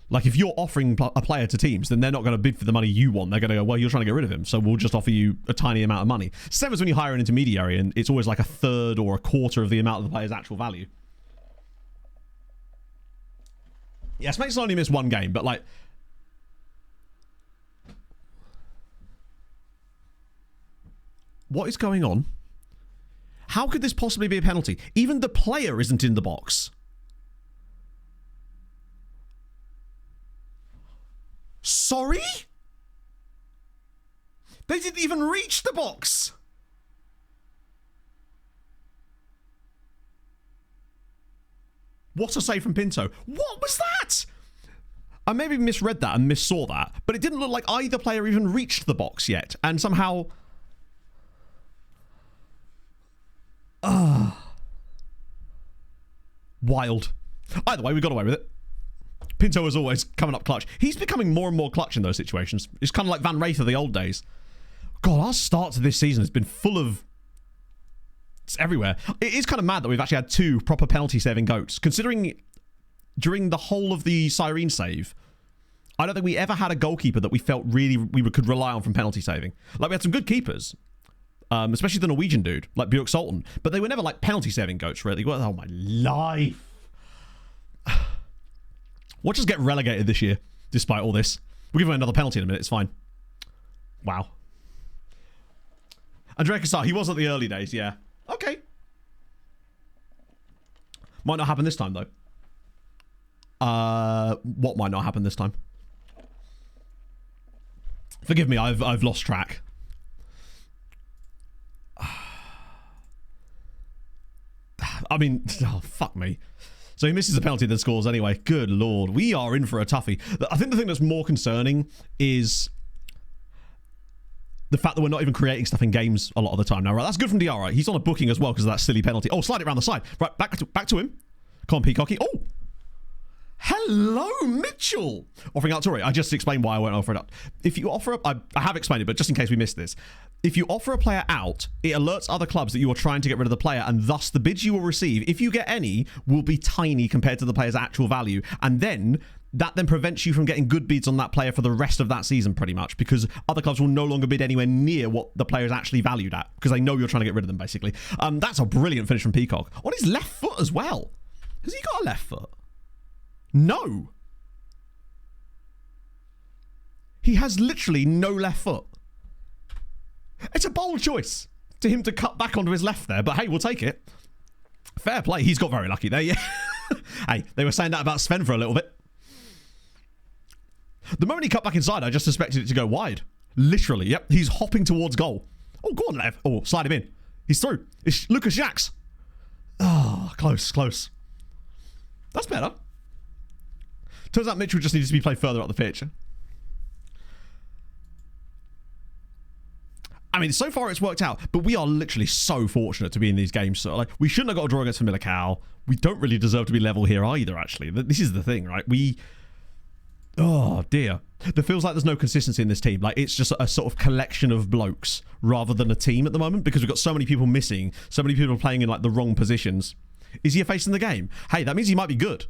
Like, if you're offering a player to teams, then they're not going to bid for the money you want. They're going to go, well, you're trying to get rid of him, so we'll just offer you a tiny amount of money. Same as when you hire an intermediary, and it's always like a third or a quarter of the amount of the player's actual value. Yes, Mason only missed one game, but like... What is going on? How could this possibly be a penalty? Even the player isn't in the box. Sorry? They didn't even reach the box. What a save from Pinto. What was that? I maybe misread that and missaw that, but it didn't look like either player even reached the box yet. And somehow... Wild. Either way, we got away with it. Pinto was always coming up clutch. He's becoming more and more clutch in those situations. It's kind of like Van Wraith of the old days. God, our start to this season has been full of... It's everywhere. It is kind of mad that we've actually had 2 proper penalty-saving goats. Considering during the whole of the Cyrene save, I don't think we ever had a goalkeeper that we felt really we could rely on from penalty saving. Like, we had some good keepers. Especially the Norwegian dude, like Björk Sultan. But they were never like penalty-saving goats, really. Oh, my life. Watch us get relegated this year, despite all this. We'll give him another penalty in a minute. It's fine. Wow. Andrea Cassar, he was at the early days, yeah. Okay. Might not happen this time, though. What might not happen this time? Forgive me, I've lost track. I mean, oh, fuck me. So he misses a penalty that scores anyway. Good lord. We are in for a toughie. I think the thing that's more concerning is the fact that we're not even creating stuff in games a lot of the time now. Right, that's good from DR, right? He's on a booking as well because of that silly penalty. Oh, slide it around the side. Right, back to him. Come on, Peacocky. Oh! Hello, Mitchell! Offering out Tory. I just explained why I won't offer it up. If you offer up... I have explained it, but just in case we missed this. If you offer a player out, it alerts other clubs that you are trying to get rid of the player, and thus the bids you will receive, if you get any, will be tiny compared to the player's actual value. And then that then prevents you from getting good bids on that player for the rest of that season, pretty much, because other clubs will no longer bid anywhere near what the player is actually valued at, because they know you're trying to get rid of them, basically. That's a brilliant finish from Peacock. On his left foot as well. Has he got a left foot? No. He has literally no left foot. It's a bold choice to him to cut back onto his left there, but hey, we'll take it. Fair play. He's got very lucky there, yeah. Hey, they were saying that about Sven for a little bit. The moment he cut back inside, I just suspected it to go wide. Literally, yep. He's hopping towards goal. Oh, go on, Lev. Oh, slide him in. He's through. It's Lucas Jacks. Oh, close. That's better. Turns out Mitchell just needs to be played further up the pitch. I mean, so far it's worked out, but we are literally so fortunate to be in these games. So, like, we shouldn't have got a draw against Famalicão. We don't really deserve to be level here either, actually. This is the thing, right? Oh, dear. There feels like there's no consistency in this team. Like, it's just a sort of collection of blokes rather than a team at the moment because we've got so many people missing, so many people playing in, like, the wrong positions. Is he a face in the game? Hey, that means he might be good.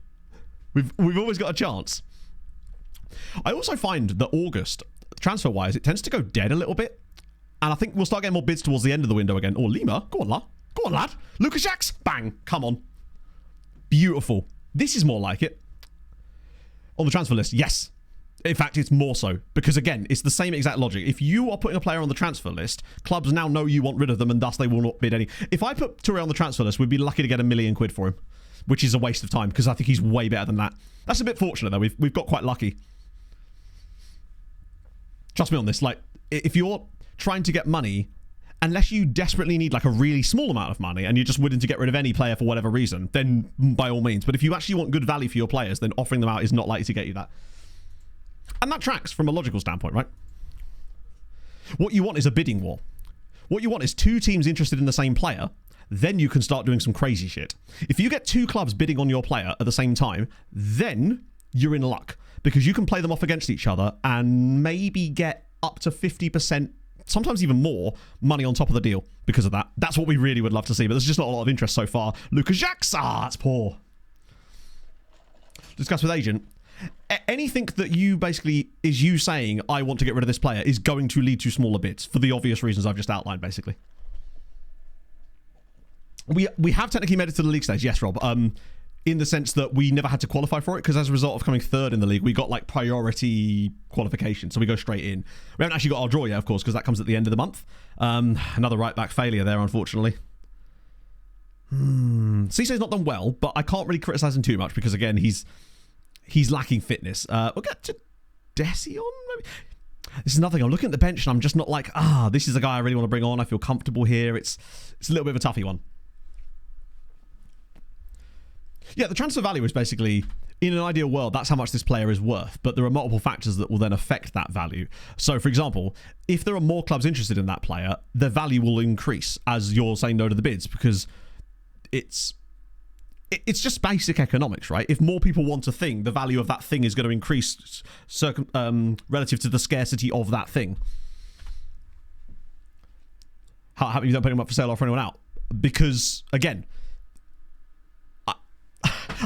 We've always got a chance. I also find that August, transfer-wise, it tends to go dead a little bit. And I think we'll start getting more bids towards the end of the window again. Or Lima. Go on, lad. Lucas Jacks. Bang. Come on. Beautiful. This is more like it. On the transfer list, yes. In fact, it's more so. Because, again, it's the same exact logic. If you are putting a player on the transfer list, clubs now know you want rid of them, and thus they will not bid any. If I put Touré on the transfer list, we'd be lucky to get £1 million for him. Which is a waste of time, because I think he's way better than that. That's a bit fortunate, though. We've got quite lucky. Trust me on this. Like, if you're trying to get money, unless you desperately need like a really small amount of money and you're just willing to get rid of any player for whatever reason, then by all means. But if you actually want good value for your players, then offering them out is not likely to get you that. And that tracks from a logical standpoint, right? What you want is a bidding war. What you want is 2 teams interested in the same player. then you can start doing some crazy shit. If you get 2 clubs bidding on your player at the same time, then you're in luck, because you can play them off against each other and maybe get up to 50%, sometimes even more, money on top of the deal because of that. That's what we really would love to see, but there's just not a lot of interest so far. Lucas Jacques, that's poor. Discuss with agent. Anything that you basically is you saying, I want to get rid of this player, is going to lead to smaller bids for the obvious reasons I've just outlined, basically. We have technically made it to the league stage, yes, Rob. In the sense that we never had to qualify for it, because as a result of coming 3rd in the league, we got like priority qualification, so we go straight in. We haven't actually got our draw yet, of course, because that comes at the end of the month. Another right back failure there, unfortunately. Cisse's not done well, but I can't really criticise him too much because, again, he's lacking fitness. We'll get to Desion, maybe. This is another thing. I'm looking at the bench and I'm just not like, this is a guy I really want to bring on. I feel comfortable here. It's a little bit of a toughy one. Yeah, the transfer value is basically, in an ideal world, that's how much this player is worth, but there are multiple factors that will then affect that value. So, for example, if there are more clubs interested in that player, their value will increase as you're saying no to the bids, because it's just basic economics, right? If more people want a thing, the value of that thing is going to increase relative to the scarcity of that thing. How happy you don't put him up for sale or for anyone out? Because, again,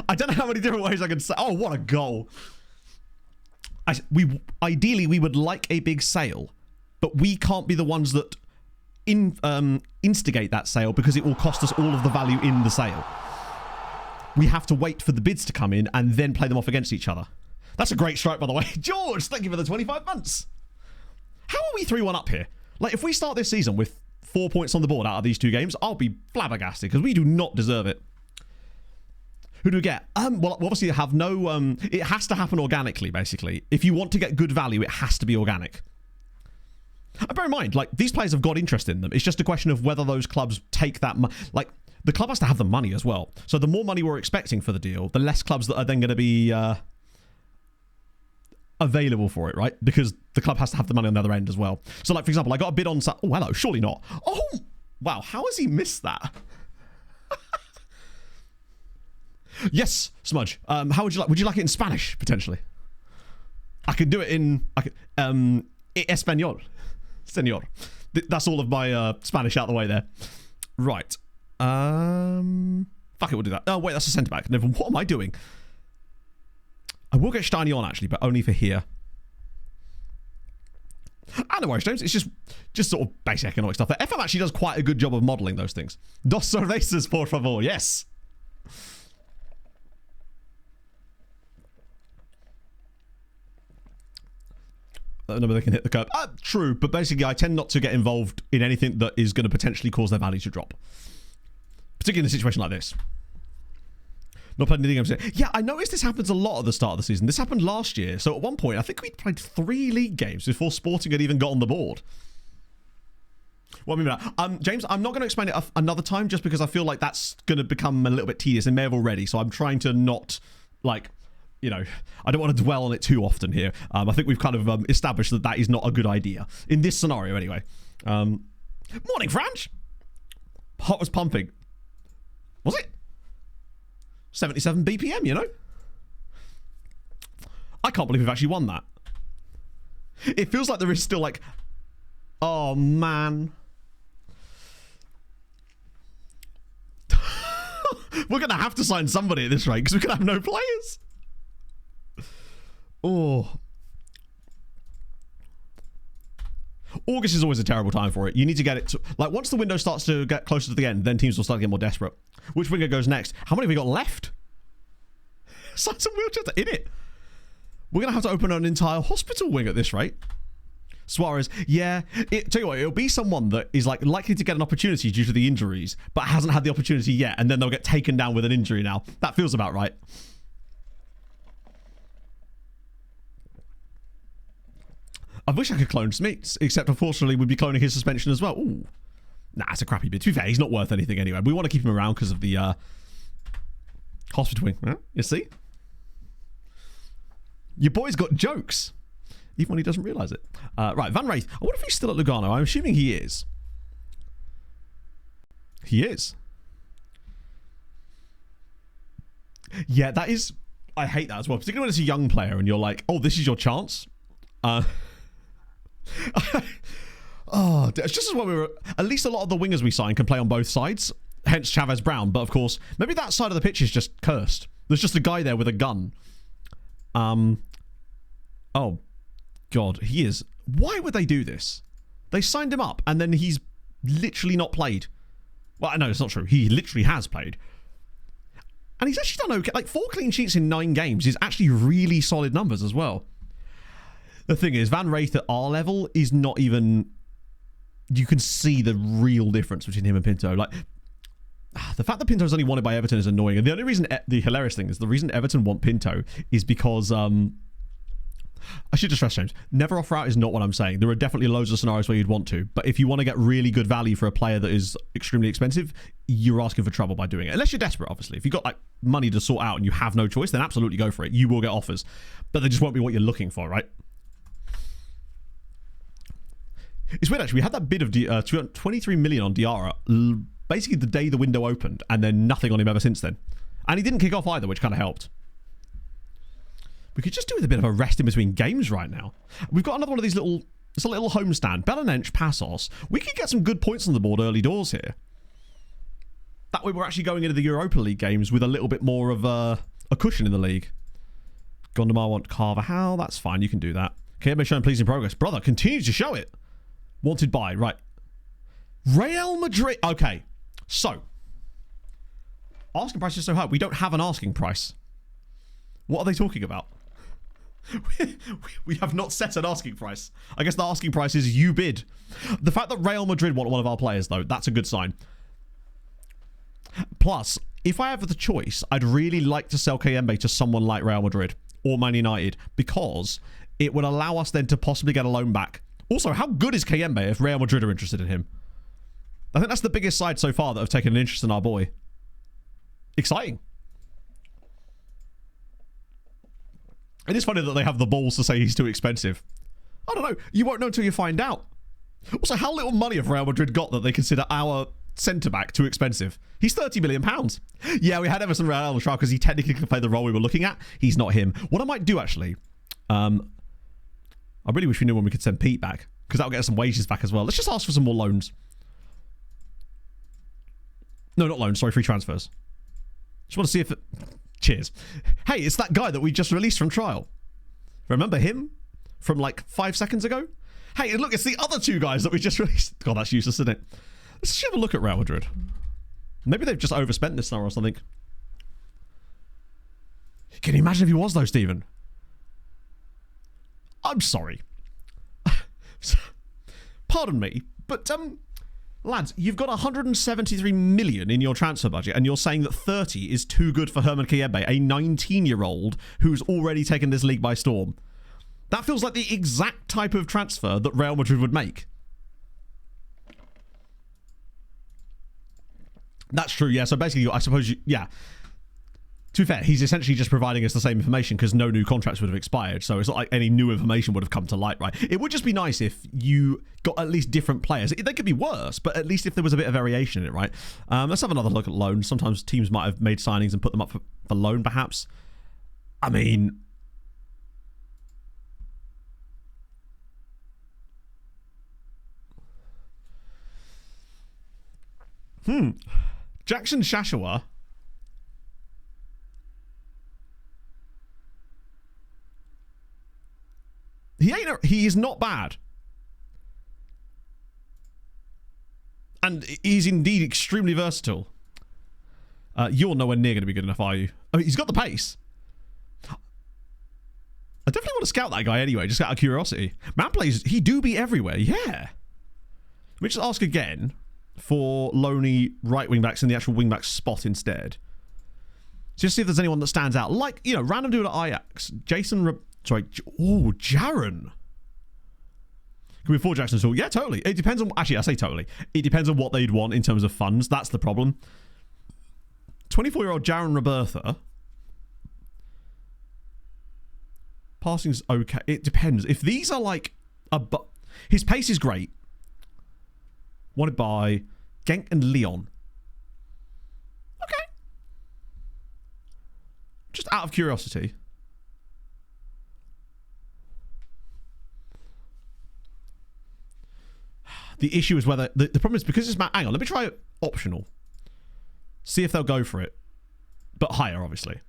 I don't know how many different ways I can say. Oh, what a goal. Ideally, we would like a big sale, but we can't be the ones that instigate that sale, because it will cost us all of the value in the sale. We have to wait for the bids to come in and then play them off against each other. That's a great strike, by the way. George, thank you for the 25 months. How are we 3-1 up here? Like, if we start this season with 4 points on the board out of these 2 games, I'll be flabbergasted, because we do not deserve it. Who do we get? Well, obviously have no... it has to happen organically, basically. If you want to get good value, it has to be organic. Bear in mind, like, these players have got interest in them. It's just a question of whether those clubs take that... Like, the club has to have the money as well. So the more money we're expecting for the deal, the less clubs that are then going to be available for it, right? Because the club has to have the money on the other end as well. So, like, for example, I got a bid on... Oh, hello, surely not. Oh, wow, how has he missed that? Yes, Smudge. How would you like? Would you like it in Spanish potentially? I can do it in Español, señor. That's all of my Spanish out the way there. Right. Fuck it, we'll do that. Oh wait, that's a centre back. Never. What am I doing? I will get Steiny on actually, but only for here. I know, James. It's just sort of basic economic stuff. The FM actually does quite a good job of modelling those things. Dos cervezas, por favor. Yes. Nobody can hit the curb. True, but basically I tend not to get involved in anything that is going to potentially cause their value to drop. Particularly in a situation like this. Not playing any games yet. Yeah, I noticed this happens a lot at the start of the season. This happened last year. So at one point, I think we played 3 league games before Sporting had even got on the board. What I mean by that? James, I'm not going to explain it another time just because I feel like that's going to become a little bit tedious and may have already. So I'm trying to not, like... You know, I don't want to dwell on it too often here. I think we've kind of established that that is not a good idea. In this scenario, anyway. Morning, Franch. Heart was pumping. Was it? 77 BPM, you know? I can't believe we've actually won that. It feels like there is still like... Oh, man. We're going to have to sign somebody at this rate because we're going to have no players. Oh. August is always a terrible time for it. You need to get it to, like, once the window starts to get closer to the end, then teams will start to get more desperate. Which winger goes next? How many have we got left? Sign some wheelchairs in it. We're going to have to open an entire hospital wing at this rate. Suarez, yeah. Tell you what, it'll be someone that is like likely to get an opportunity due to the injuries, but hasn't had the opportunity yet, and then they'll get taken down with an injury now. That feels about right. I wish I could clone Smits, except unfortunately we'd be cloning his suspension as well. Ooh. Nah, it's a crappy bit. To be fair, he's not worth anything anyway. We want to keep him around because of the hospital wing. Huh? You see? Your boy's got jokes. Even when he doesn't realise it. Right, Van Wraith. I wonder if he's still at Lugano. I'm assuming he is. He is. Yeah, that is... I hate that as well, particularly when it's a young player and you're like, oh, this is your chance. Oh, it's just as well we were... At least a lot of the wingers we sign can play on both sides, hence Chavez Brown. But of course, maybe that side of the pitch is just cursed. There's just a guy there with a gun. Oh, God, he is... Why would they do this? They signed him up and then he's literally not played. Well, no, it's not true. He literally has played. And he's actually done okay. Like, 4 clean sheets in 9 games is actually really solid numbers as well. The thing is, Van Wraith at our level is not even... You can see the real difference between him and Pinto. Like, the fact that Pinto's only wanted by Everton is annoying. And the only reason... The hilarious thing is the reason Everton want Pinto is because... I should just stress, James, never offer out is not what I'm saying. There are definitely loads of scenarios where you'd want to, but if you want to get really good value for a player that is extremely expensive, you're asking for trouble by doing it. Unless you're desperate, obviously. If you've got like money to sort out and you have no choice, then absolutely go for it. You will get offers, but they just won't be what you're looking for, right? It's weird, actually. We had that bid of 23 million on Diarra basically the day the window opened, and then nothing on him ever since then. And he didn't kick off either, which kind of helped. We could just do with a bit of a rest in between games right now. We've got another one of these little... It's a little homestand. Belenench, Passos. We could get some good points on the board early doors here. That way we're actually going into the Europa League games with a little bit more of a cushion in the league. Gondomar want Carvajal. That's fine. You can do that. KMA showing pleasing progress. Brother, continue to show it. Wanted by. Right. Real Madrid. Okay. So. Asking price is so high. We don't have an asking price. What are they talking about? We have not set an asking price. I guess the asking price is you bid. The fact that Real Madrid want one of our players, though, that's a good sign. Plus, if I have the choice, I'd really like to sell Kayembe to someone like Real Madrid or Man United, because it would allow us then to possibly get a loan back. Also, how good is Kayembe if Real Madrid are interested in him? I think that's the biggest side so far that have taken an interest in our boy. Exciting. It is funny that they have the balls to say he's too expensive. I don't know. You won't know until you find out. Also, how little money have Real Madrid got that they consider our centre-back too expensive? He's £30 million. Yeah, we had Emerson Real on the trial because he technically could play the role we were looking at. He's not him. What I might do, actually... I really wish we knew when we could send Pete back, because that'll get us some wages back as well. Let's just ask for some more loans. No, not loans. Sorry, free transfers. Just want to see if it... Cheers. Hey, it's that guy that we just released from trial. Remember him? From like 5 seconds ago? Hey, look, it's the other 2 guys that we just released. God, that's useless, isn't it? Let's just have a look at Real Madrid. Maybe they've just overspent this summer or something. Can you imagine if he was, though, Stephen? I'm sorry. Pardon me, but, lads, you've got 173 million in your transfer budget, and you're saying that 30 is too good for Herman Kayembe, a 19-year-old who's already taken this league by storm. That feels like the exact type of transfer that Real Madrid would make. That's true, yeah. So basically, I suppose, yeah. To be fair, he's essentially just providing us the same information because no new contracts would have expired. So it's not like any new information would have come to light, right? It would just be nice if you got at least different players. They could be worse, but at least if there was a bit of variation in it, right? Let's have another look at loans. Sometimes teams might have made signings and put them up for loan, perhaps. I mean... Jackson Shashawa... He is not bad. And he's indeed extremely versatile. You're nowhere near going to be good enough, are you? I mean, he's got the pace. I definitely want to scout that guy anyway, just out of curiosity. Man plays, he do be everywhere, yeah. Let me just ask again for Loney right wing backs in the actual wing back spot instead. Just see if there's anyone that stands out. Like, you know, random dude at Ajax. Jaron. Can we afford Jackson Hall? Yeah, totally. It depends on... Actually, I say totally. It depends on what they'd want in terms of funds. That's the problem. 24-year-old Jaron Robertha. Passing's okay. It depends. If these are like... his pace is great. Wanted by Genk and Leon. Okay. Just out of curiosity. The issue is whether... The problem is because it's... Hang on, let me try it optional. See if they'll go for it. But higher, obviously.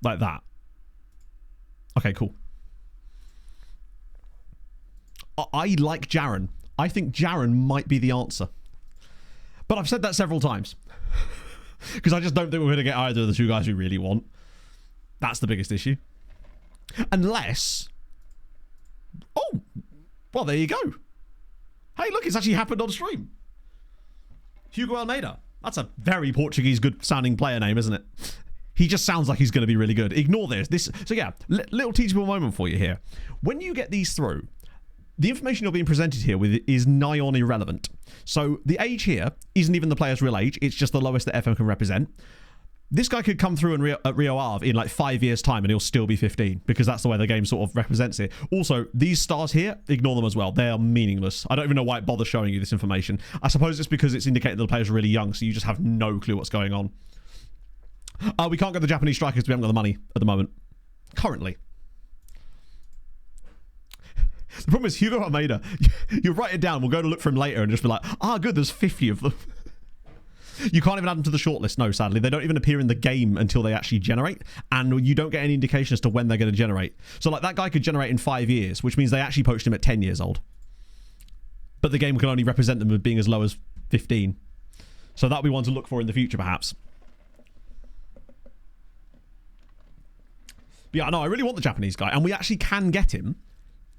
Like that. Okay, cool. I like Jaren. I think Jaren might be the answer. But I've said that several times. Because I just don't think we're going to get either of the two guys we really want. That's the biggest issue. Unless... Oh! Well, there you go. Hey, look, it's actually happened on stream. Hugo Almeida. That's a very Portuguese good-sounding player name, isn't it? He just sounds like he's going to be really good. Ignore this. So yeah, little teachable moment for you here. When you get these through, the information you're being presented here with is nigh on irrelevant. So the age here isn't even the player's real age. It's just the lowest that FM can represent. This guy could come through at Rio Ave in like 5 years' time and he'll still be 15 because that's the way the game sort of represents it. Also, these stars here, ignore them as well. They are meaningless. I don't even know why it bothers showing you this information. I suppose it's because it's indicating that the players are really young, so you just have no clue what's going on. We can't get the Japanese strikers because we haven't got the money at the moment. Currently. The problem is Hugo Almeida, you write it down, we'll go to look for him later and just be like, good, there's 50 of them. You can't even add them to the shortlist, no, sadly. They don't even appear in the game until they actually generate, and you don't get any indication as to when they're going to generate. So, like, that guy could generate in 5 years, which means they actually poached him at 10 years old. But the game can only represent them as being as low as 15. So that'll be one to look for in the future, perhaps. But yeah, no, I really want the Japanese guy, and we actually can get him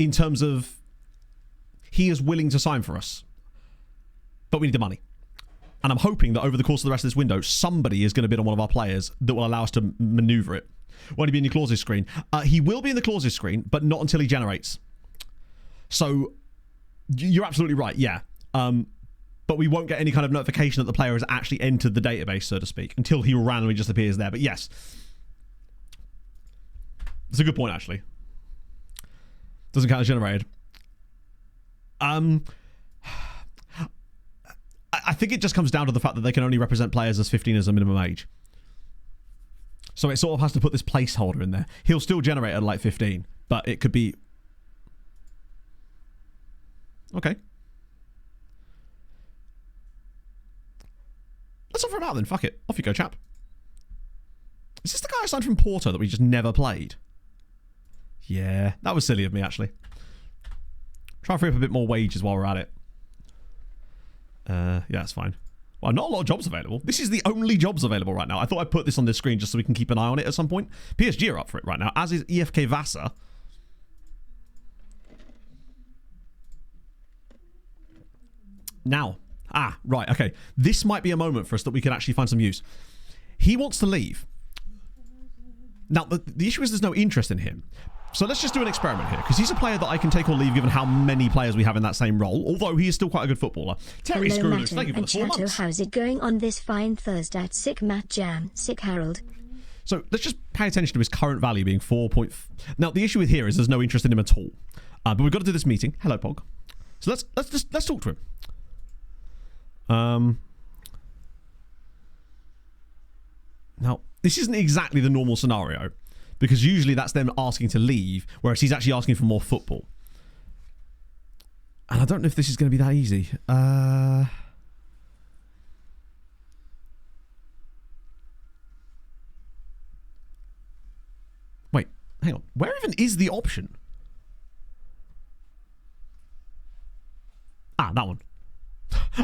in terms of he is willing to sign for us. But we need the money. And I'm hoping that over the course of the rest of this window, somebody is going to bid on one of our players that will allow us to maneuver it. Won't he be in your clauses screen? He will be in the clauses screen, but not until he generates. So, you're absolutely right, yeah. But we won't get any kind of notification that the player has actually entered the database, so to speak, until he randomly just appears there. But yes. It's a good point, actually. Doesn't count as generated. I think it just comes down to the fact that they can only represent players as 15 as a minimum age. So it sort of has to put this placeholder in there. He'll still generate at like 15, but it could be... Okay. Let's offer him out then. Fuck it. Off you go, chap. Is this the guy I signed from Porto that we just never played? Yeah, that was silly of me, actually. Try and free up a bit more wages while we're at it. Yeah, that's fine. Well, not a lot of jobs available. This is the only jobs available right now. I thought I'd put this on this screen just so we can keep an eye on it at some point. PSG are up for it right now, as is EFK Vasa. Now. Right, okay. This might be a moment for us that we can actually find some use. He wants to leave. Now, the issue is there's no interest in him. So let's just do an experiment here, because he's a player that I can take or leave given how many players we have in that same role, although he is still quite a good footballer. Terry Screwloose, thank you for the 4 months. How's it going on this fine Thursday at Sick Matt Jam, Sick Harold? So let's just pay attention to his current value being 4. Now, the issue with here is there's no interest in him at all. But we've got to do this meeting. Hello, Pog. So let's talk to him. Now, this isn't exactly the normal scenario, because usually that's them asking to leave, whereas he's actually asking for more football. And I don't know if this is going to be that easy. Wait, hang on. Where even is the option? That one.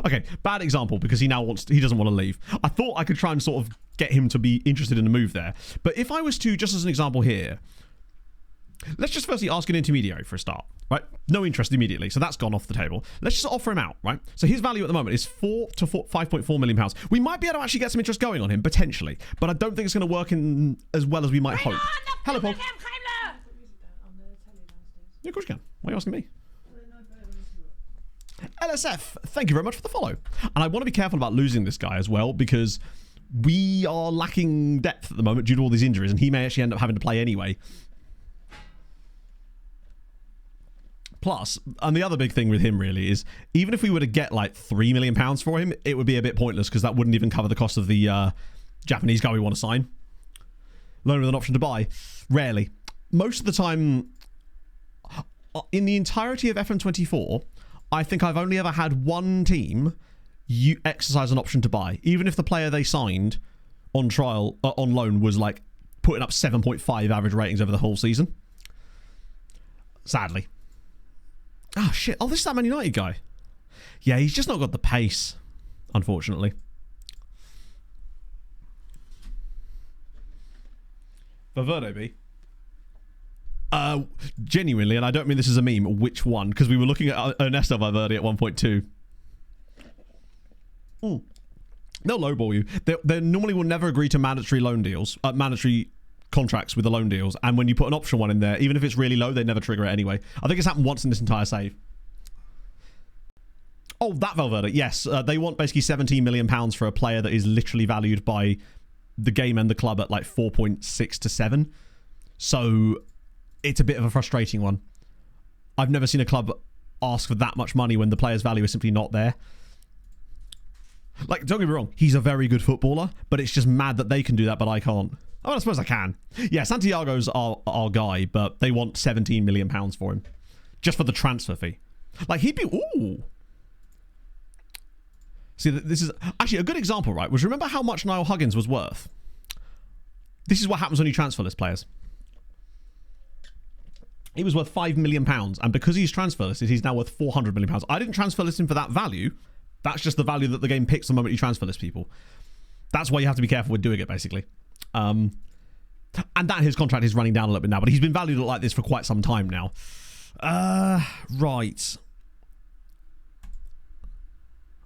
Okay, bad example because he doesn't want to leave. I thought I could try and sort of get him to be interested in a move there. But if I was to, just as an example here, let's just firstly ask an intermediary for a start, right? No interest immediately, so that's gone off the table. Let's just offer him out, right? So his value at the moment is 4 to 5.4 million pounds. We might be able to actually get some interest going on him, potentially, but I don't think it's going to work in as well as we might hope. Hello, Paul. Yeah, of course you can. Why are you asking me? LSF, thank you very much for the follow. And I want to be careful about losing this guy as well, because we are lacking depth at the moment due to all these injuries, and he may actually end up having to play anyway. Plus, and the other big thing with him really is, even if we were to get like £3 million for him, it would be a bit pointless because that wouldn't even cover the cost of the Japanese guy we want to sign. Loan with an option to buy? Rarely. Most of the time, in the entirety of FM24, I think I've only ever had one team exercise an option to buy, even if the player they signed on trial, on loan, was like putting up 7.5 average ratings over the whole season. Sadly. Oh, shit. Oh, this is that Man United guy. Yeah, he's just not got the pace, unfortunately. Valverde B. Genuinely, and I don't mean this as a meme, which one? Because we were looking at Ernesto Valverde at 1.2. They'll lowball you. They normally will never agree to mandatory loan deals, mandatory contracts with the loan deals, and when you put an option one in there, even if it's really low, they never trigger it anyway. I think it's happened once in this entire save. Oh, that Valverde, yes. They want basically £17 million for a player that is literally valued by the game and the club at like 4.6 to 7. So it's a bit of a frustrating one. I've never seen a club ask for that much money when the player's value is simply not there. Like, don't get me wrong, he's a very good footballer, but it's just mad that they can do that, but I can't. Oh, I suppose I can. Yeah, Santiago's our guy, but they want £17 million for him. Just for the transfer fee. Like, he'd be... Ooh. See, this is... Actually, a good example, right, was remember how much Niall Huggins was worth? This is what happens when you transfer list players. He was worth £5 million, and because he's transfer listed, he's now worth £400 million. I didn't transfer list him for that value. That's just the value that the game picks the moment you transfer list people. That's why you have to be careful with doing it, basically. And that his contract is running down a little bit now, but he's been valued like this for quite some time now. Right.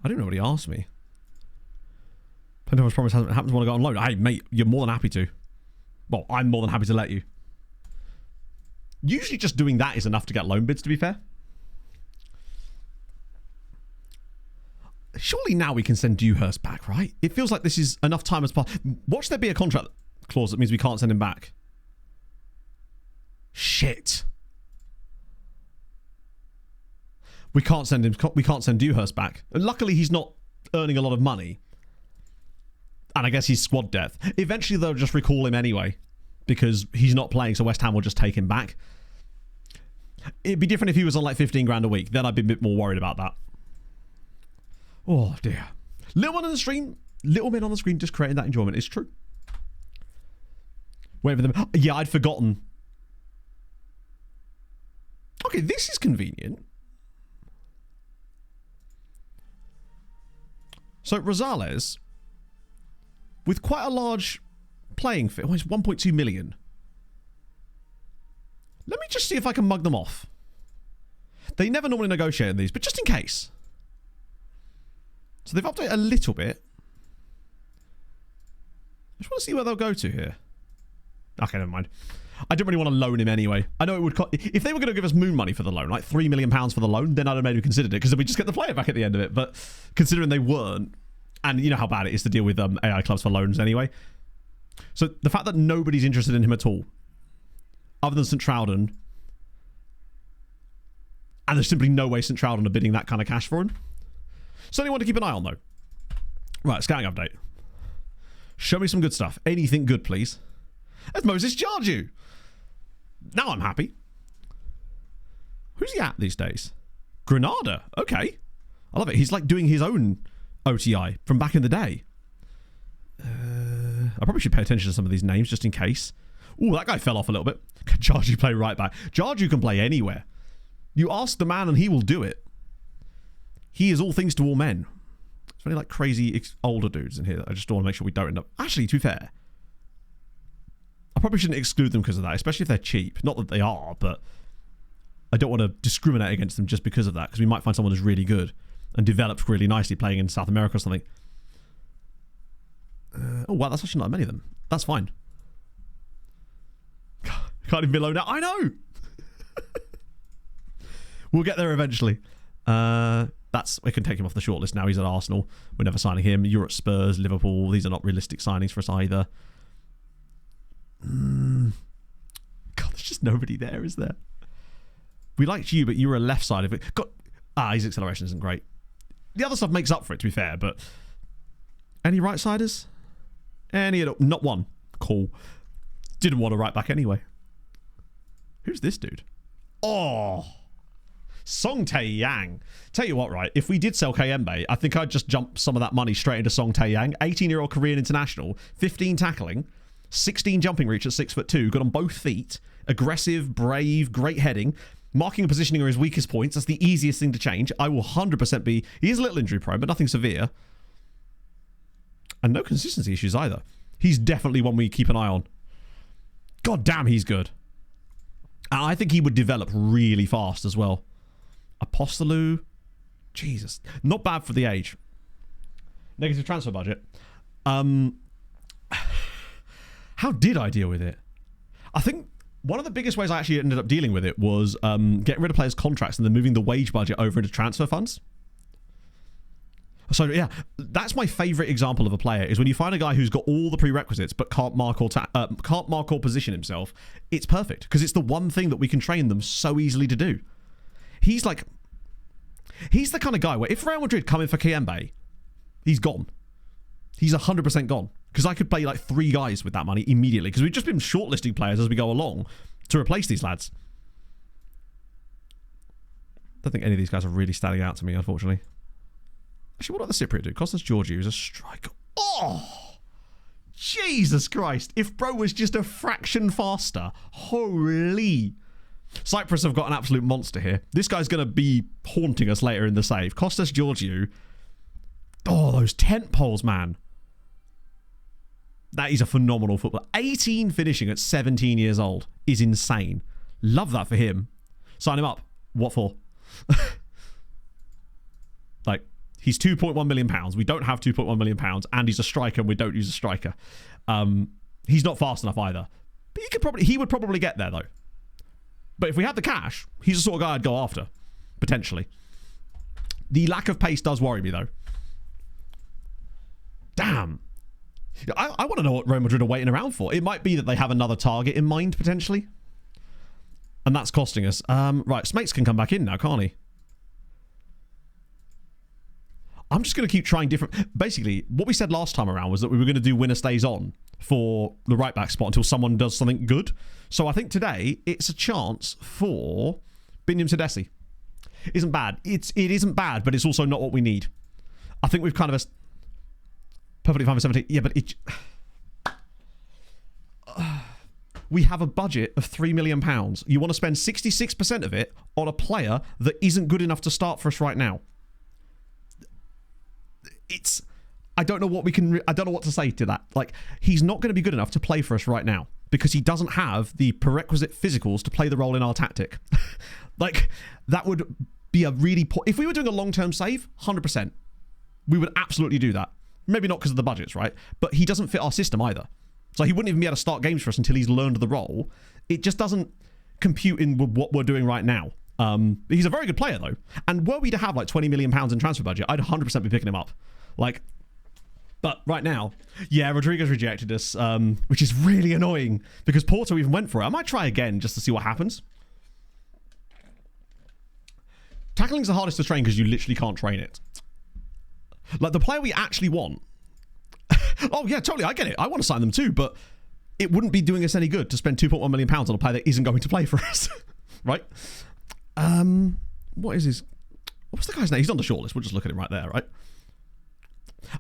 I don't know what he asked me. Pentover's promise hasn't happened to want to go on loan. Hey, mate, you're more than happy to. Well, I'm more than happy to let you. Usually just doing that is enough to get loan bids, to be fair. Surely now we can send Dewhurst back, right? It feels like this is enough time as part. Watch there be a contract clause that means we can't send him back. Shit. We can't send Dewhurst back. And luckily he's not earning a lot of money. And I guess he's squad depth. Eventually they'll just recall him anyway. Because he's not playing, so West Ham will just take him back. It'd be different if he was on like 15 grand a week. Then I'd be a bit more worried about that. Oh dear. Little men on the screen just creating that enjoyment. It's true. Wait for them. Yeah, I'd forgotten. Okay, this is convenient. So Rosales, with quite a large playing fee, it's 1.2 million. Let me just see if I can mug them off. They never normally negotiate in these, but just in case. So they've updated a little bit. I just want to see where they'll go to here. Okay, never mind. I don't really want to loan him anyway. I know it would cost... If they were going to give us moon money for the loan, like £3 million for the loan, then I'd have maybe considered it, because then we just get the player back at the end of it. But considering they weren't, and you know how bad it is to deal with AI clubs for loans anyway. So the fact that nobody's interested in him at all, other than St. Trowden, and there's simply no way St. Trowden are bidding that kind of cash for him. Certainly want to keep an eye on, though. Right, scouting update. Show me some good stuff. Anything good, please. That's Moses Jarju. Now I'm happy. Who's he at these days? Granada. Okay. I love it. He's like doing his own OTI from back in the day. I probably should pay attention to some of these names just in case. Ooh, that guy fell off a little bit. Can Jarju play right back? Jarju can play anywhere. You ask the man and he will do it. He is all things to all men. It's only like crazy older dudes in here. I just want to make sure we don't end up... Actually, to be fair, I probably shouldn't exclude them because of that, especially if they're cheap. Not that they are, but I don't want to discriminate against them just because of that, because we might find someone who's really good and developed really nicely playing in South America or something. Oh, wow, that's actually not many of them. That's fine. Can't even be low now. I know! We'll get there eventually. We can take him off the shortlist now. He's at Arsenal. We're never signing him. You're at Spurs, Liverpool. These are not realistic signings for us either. God, there's just nobody there, is there? We liked you, but you were a left side of it. God, his acceleration isn't great. The other stuff makes up for it, to be fair, but... Any right-siders? Not one. Cool. Didn't want to right back anyway. Who's this dude? Oh, Song Tae-yang. Tell you what, right? If we did sell Kayembe, I think I'd just jump some of that money straight into Song Tae-yang. 18-year-old Korean international, 15 tackling, 16 jumping reach at 6'2", good on both feet, aggressive, brave, great heading. Marking and positioning are his weakest points. That's the easiest thing to change. I will 100% be... He is a little injury prone, but nothing severe. And no consistency issues either. He's definitely one we keep an eye on. God damn, he's good. And I think he would develop really fast as well. Apostolou. Jesus. Not bad for the age. Negative transfer budget. How did I deal with it? I think one of the biggest ways I actually ended up dealing with it was getting rid of players' contracts and then moving the wage budget over into transfer funds. So yeah, that's my favourite example of a player, is when you find a guy who's got all the prerequisites but can't mark or position himself. It's perfect, because it's the one thing that we can train them so easily to do. He's the kind of guy where if Real Madrid come in for Kayembe, he's gone. He's 100% gone. Because I could play like 3 guys with that money immediately, because we've just been shortlisting players as we go along to replace these lads. Don't think any of these guys are really standing out to me, unfortunately. Actually, what about the Cypriot dude? Costas Georgiou is a striker. Oh! Jesus Christ. If bro was just a fraction faster. Holy. Cyprus have got an absolute monster here. This guy's going to be haunting us later in the save. Costas Georgiou. Oh, those tent poles, man. That is a phenomenal footballer. 18 finishing at 17 years old is insane. Love that for him. Sign him up. What for? Like, he's £2.1 million. We don't have £2.1 million, and he's a striker, and we don't use a striker. He's not fast enough either. But he would probably get there, though. But if we had the cash, he's the sort of guy I'd go after, potentially. The lack of pace does worry me, though. Damn. I want to know what Real Madrid are waiting around for. It might be that they have another target in mind, potentially. And that's costing us. Right, Smates can come back in now, can't he? I'm just going to keep trying different... Basically, what we said last time around was that we were going to do winner stays on for the right-back spot until someone does something good. So I think today, it's a chance for Binyam Tedeschi. Isn't bad. It isn't bad, but it's also not what we need. I think we've kind of... Perfectly fine for 17. Yeah, but it... We have a budget of £3 million. You want to spend 66% of it on a player that isn't good enough to start for us right now. It's... I don't know what we can... I don't know what to say to that. Like, he's not going to be good enough to play for us right now because he doesn't have the prerequisite physicals to play the role in our tactic. Like, that would be a really... If we were doing a long-term save, 100%. We would absolutely do that. Maybe not because of the budgets, right? But he doesn't fit our system either. So he wouldn't even be able to start games for us until he's learned the role. It just doesn't compute in with what we're doing right now. He's a very good player, though. And were we to have like £20 million in transfer budget, I'd 100% be picking him up. Like, but right now, yeah, Rodrigo's rejected us, which is really annoying because Porto even went for it. I might try again just to see what happens. Tackling's the hardest to train because you literally can't train it. Like, the player we actually want... Oh, yeah, totally, I get it. I want to sign them too, but it wouldn't be doing us any good to spend £2.1 million on a player that isn't going to play for us. Right? What is his... What's the guy's name? He's on the shortlist. We'll just look at him right there, right?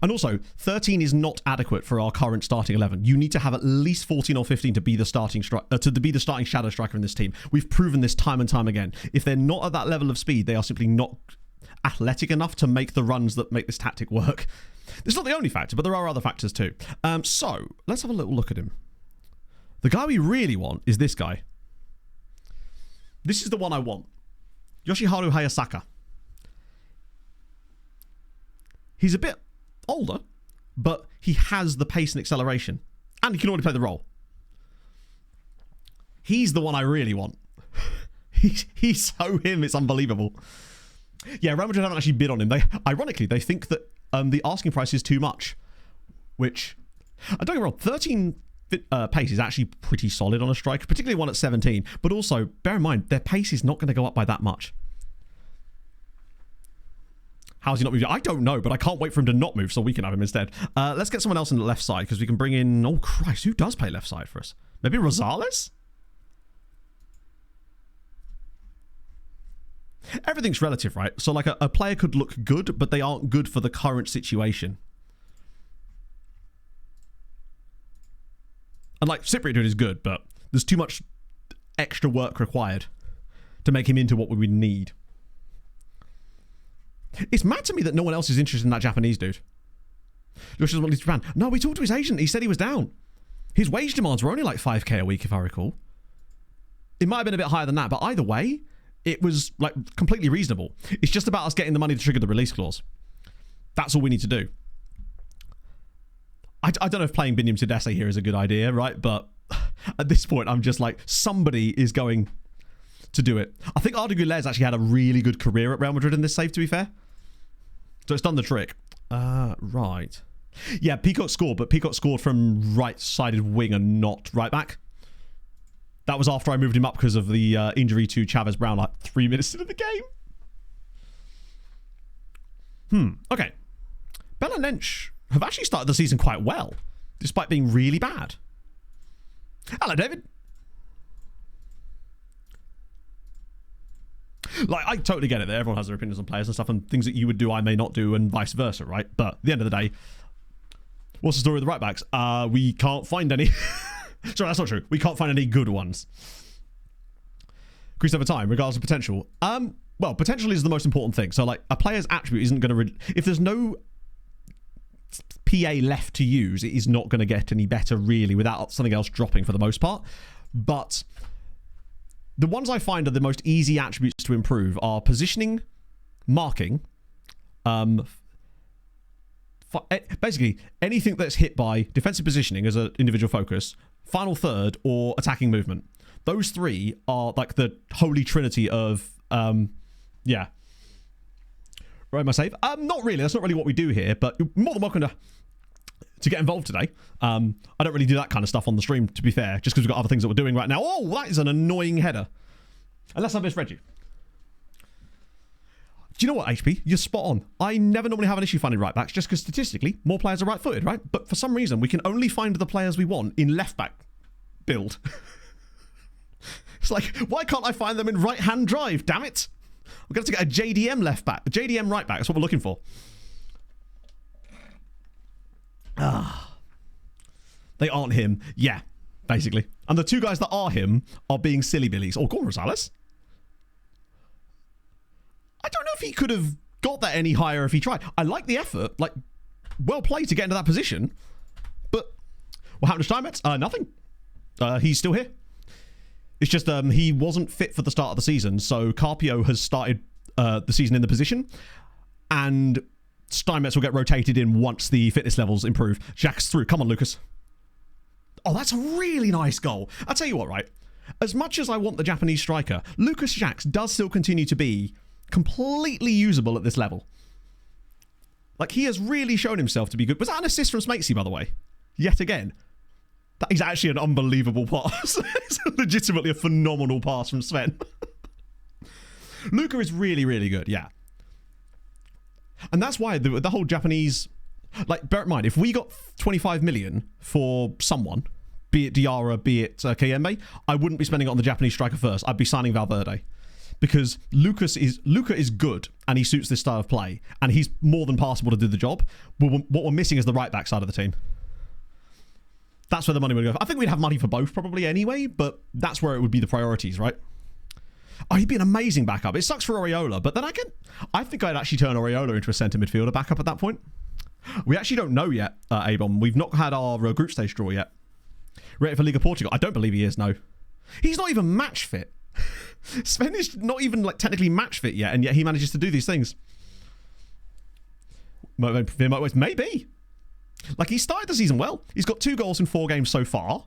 And also, 13 is not adequate for our current starting 11. You need to have at least 14 or 15 to be the starting shadow striker in this team. We've proven this time and time again. If they're not at that level of speed, they are simply not athletic enough to make the runs that make this tactic work. It's not the only factor, but there are other factors too. So, let's have a little look at him. The guy we really want is this guy. This is the one I want. Yoshiharu Hayasaka. He's a bit older, but he has the pace and acceleration. And he can already play the role. He's the one I really want. He's so him, it's unbelievable. Yeah, Real Madrid haven't actually bid on him. Ironically, they think that the asking price is too much. Which, don't get me wrong, 13 pace is actually pretty solid on a striker, particularly one at 17. But also, bear in mind, their pace is not going to go up by that much. How's he not moving? I don't know, but I can't wait for him to not move so we can have him instead. Let's get someone else on the left side because we can bring in... Oh, Christ. Who does play left side for us? Maybe Rosales? Everything's relative, right? So, like, a player could look good, but they aren't good for the current situation. And, like, Cypriot dude is good, but there's too much extra work required to make him into what we would need. It's mad to me that no one else is interested in that Japanese dude. Josh doesn't want to leave Japan. No, we talked to his agent. He said he was down. His wage demands were only like 5k a week, if I recall. It might have been a bit higher than that, but either way, it was like completely reasonable. It's just about us getting the money to trigger the release clause. That's all we need to do. I don't know if playing Binyam Tedesse here is a good idea, right? But at this point, I'm just like, somebody is going to do it. I think Arda Güler's actually had a really good career at Real Madrid in this save, to be fair. So it's done the trick. Right. Yeah, Peacock scored, but Peacock scored from right-sided wing and not right back. That was after I moved him up because of the injury to Chavez Brown like 3 minutes into the game. Okay. Bell and Nench have actually started the season quite well, despite being really bad. Hello, David. Like, I totally get it that everyone has their opinions on players and stuff, and things that you would do I may not do, and vice versa, right? But at the end of the day, what's the story with the right backs? We can't find any. Sorry, that's not true. We can't find any good ones. Increase over time, regardless of potential. Well, potential is the most important thing. So, like, a player's attribute isn't going to... if there's no PA left to use, it is not going to get any better, really, without something else dropping for the most part. But the ones I find are the most easy attributes to improve are positioning, marking, basically anything that's hit by defensive positioning as an individual focus, final third, or attacking movement. Those three are like the holy trinity of yeah. Right, my save? Not really. That's not really what we do here, but you're more than welcome to get involved today. I don't really do that kind of stuff on the stream, to be fair, just because we've got other things that we're doing right now. Oh, that is an annoying header. Unless I misread you. Do you know what, HP? You're spot on. I never normally have an issue finding right backs, just because statistically, more players are right-footed, right? But for some reason, we can only find the players we want in left-back build. It's like, why can't I find them in right-hand drive, damn it? We're going to get a JDM left-back, a JDM right-back. That's what we're looking for. They aren't him. Yeah, basically. And the two guys that are him are being silly billies. Oh, go on, Rosales. I don't know if he could have got that any higher if he tried. I like the effort. Like, well played to get into that position. But what happened to Steinmetz? Nothing. He's still here. It's just he wasn't fit for the start of the season. So Carpio has started the season in the position. And Steinmetz will get rotated in once the fitness levels improve. Jacques through. Come on, Lucas. Oh, that's a really nice goal. I'll tell you what, right? As much as I want the Japanese striker, Lucas Jacques does still continue to be completely usable at this level. Like, he has really shown himself to be good. Was that an assist from Smatesy, by the way? Yet again. That is actually an unbelievable pass. It's legitimately a phenomenal pass from Sven. Luca is really, really good, yeah. And that's why the whole Japanese... Like, bear in mind, if we got 25 million for someone, be it Diarra, be it Kayembe, I wouldn't be spending it on the Japanese striker first. I'd be signing Valverde. Because Luca is good, and he suits this style of play, and he's more than passable to do the job. But what we're missing is the right back side of the team. That's where the money would go. I think we'd have money for both probably anyway, but that's where it would be the priorities, right? Oh, he'd be an amazing backup. It sucks for Oriola, but then I think I'd actually turn Oriola into a centre midfielder backup at that point. We actually don't know yet, Abon. We've not had our group stage draw yet. Rated for Liga Portugal? I don't believe he is, no. He's not even match fit. Sven is not even like technically match fit yet, and yet he manages to do these things. Maybe. Like, he started the season well. He's got 2 goals in 4 games so far. Or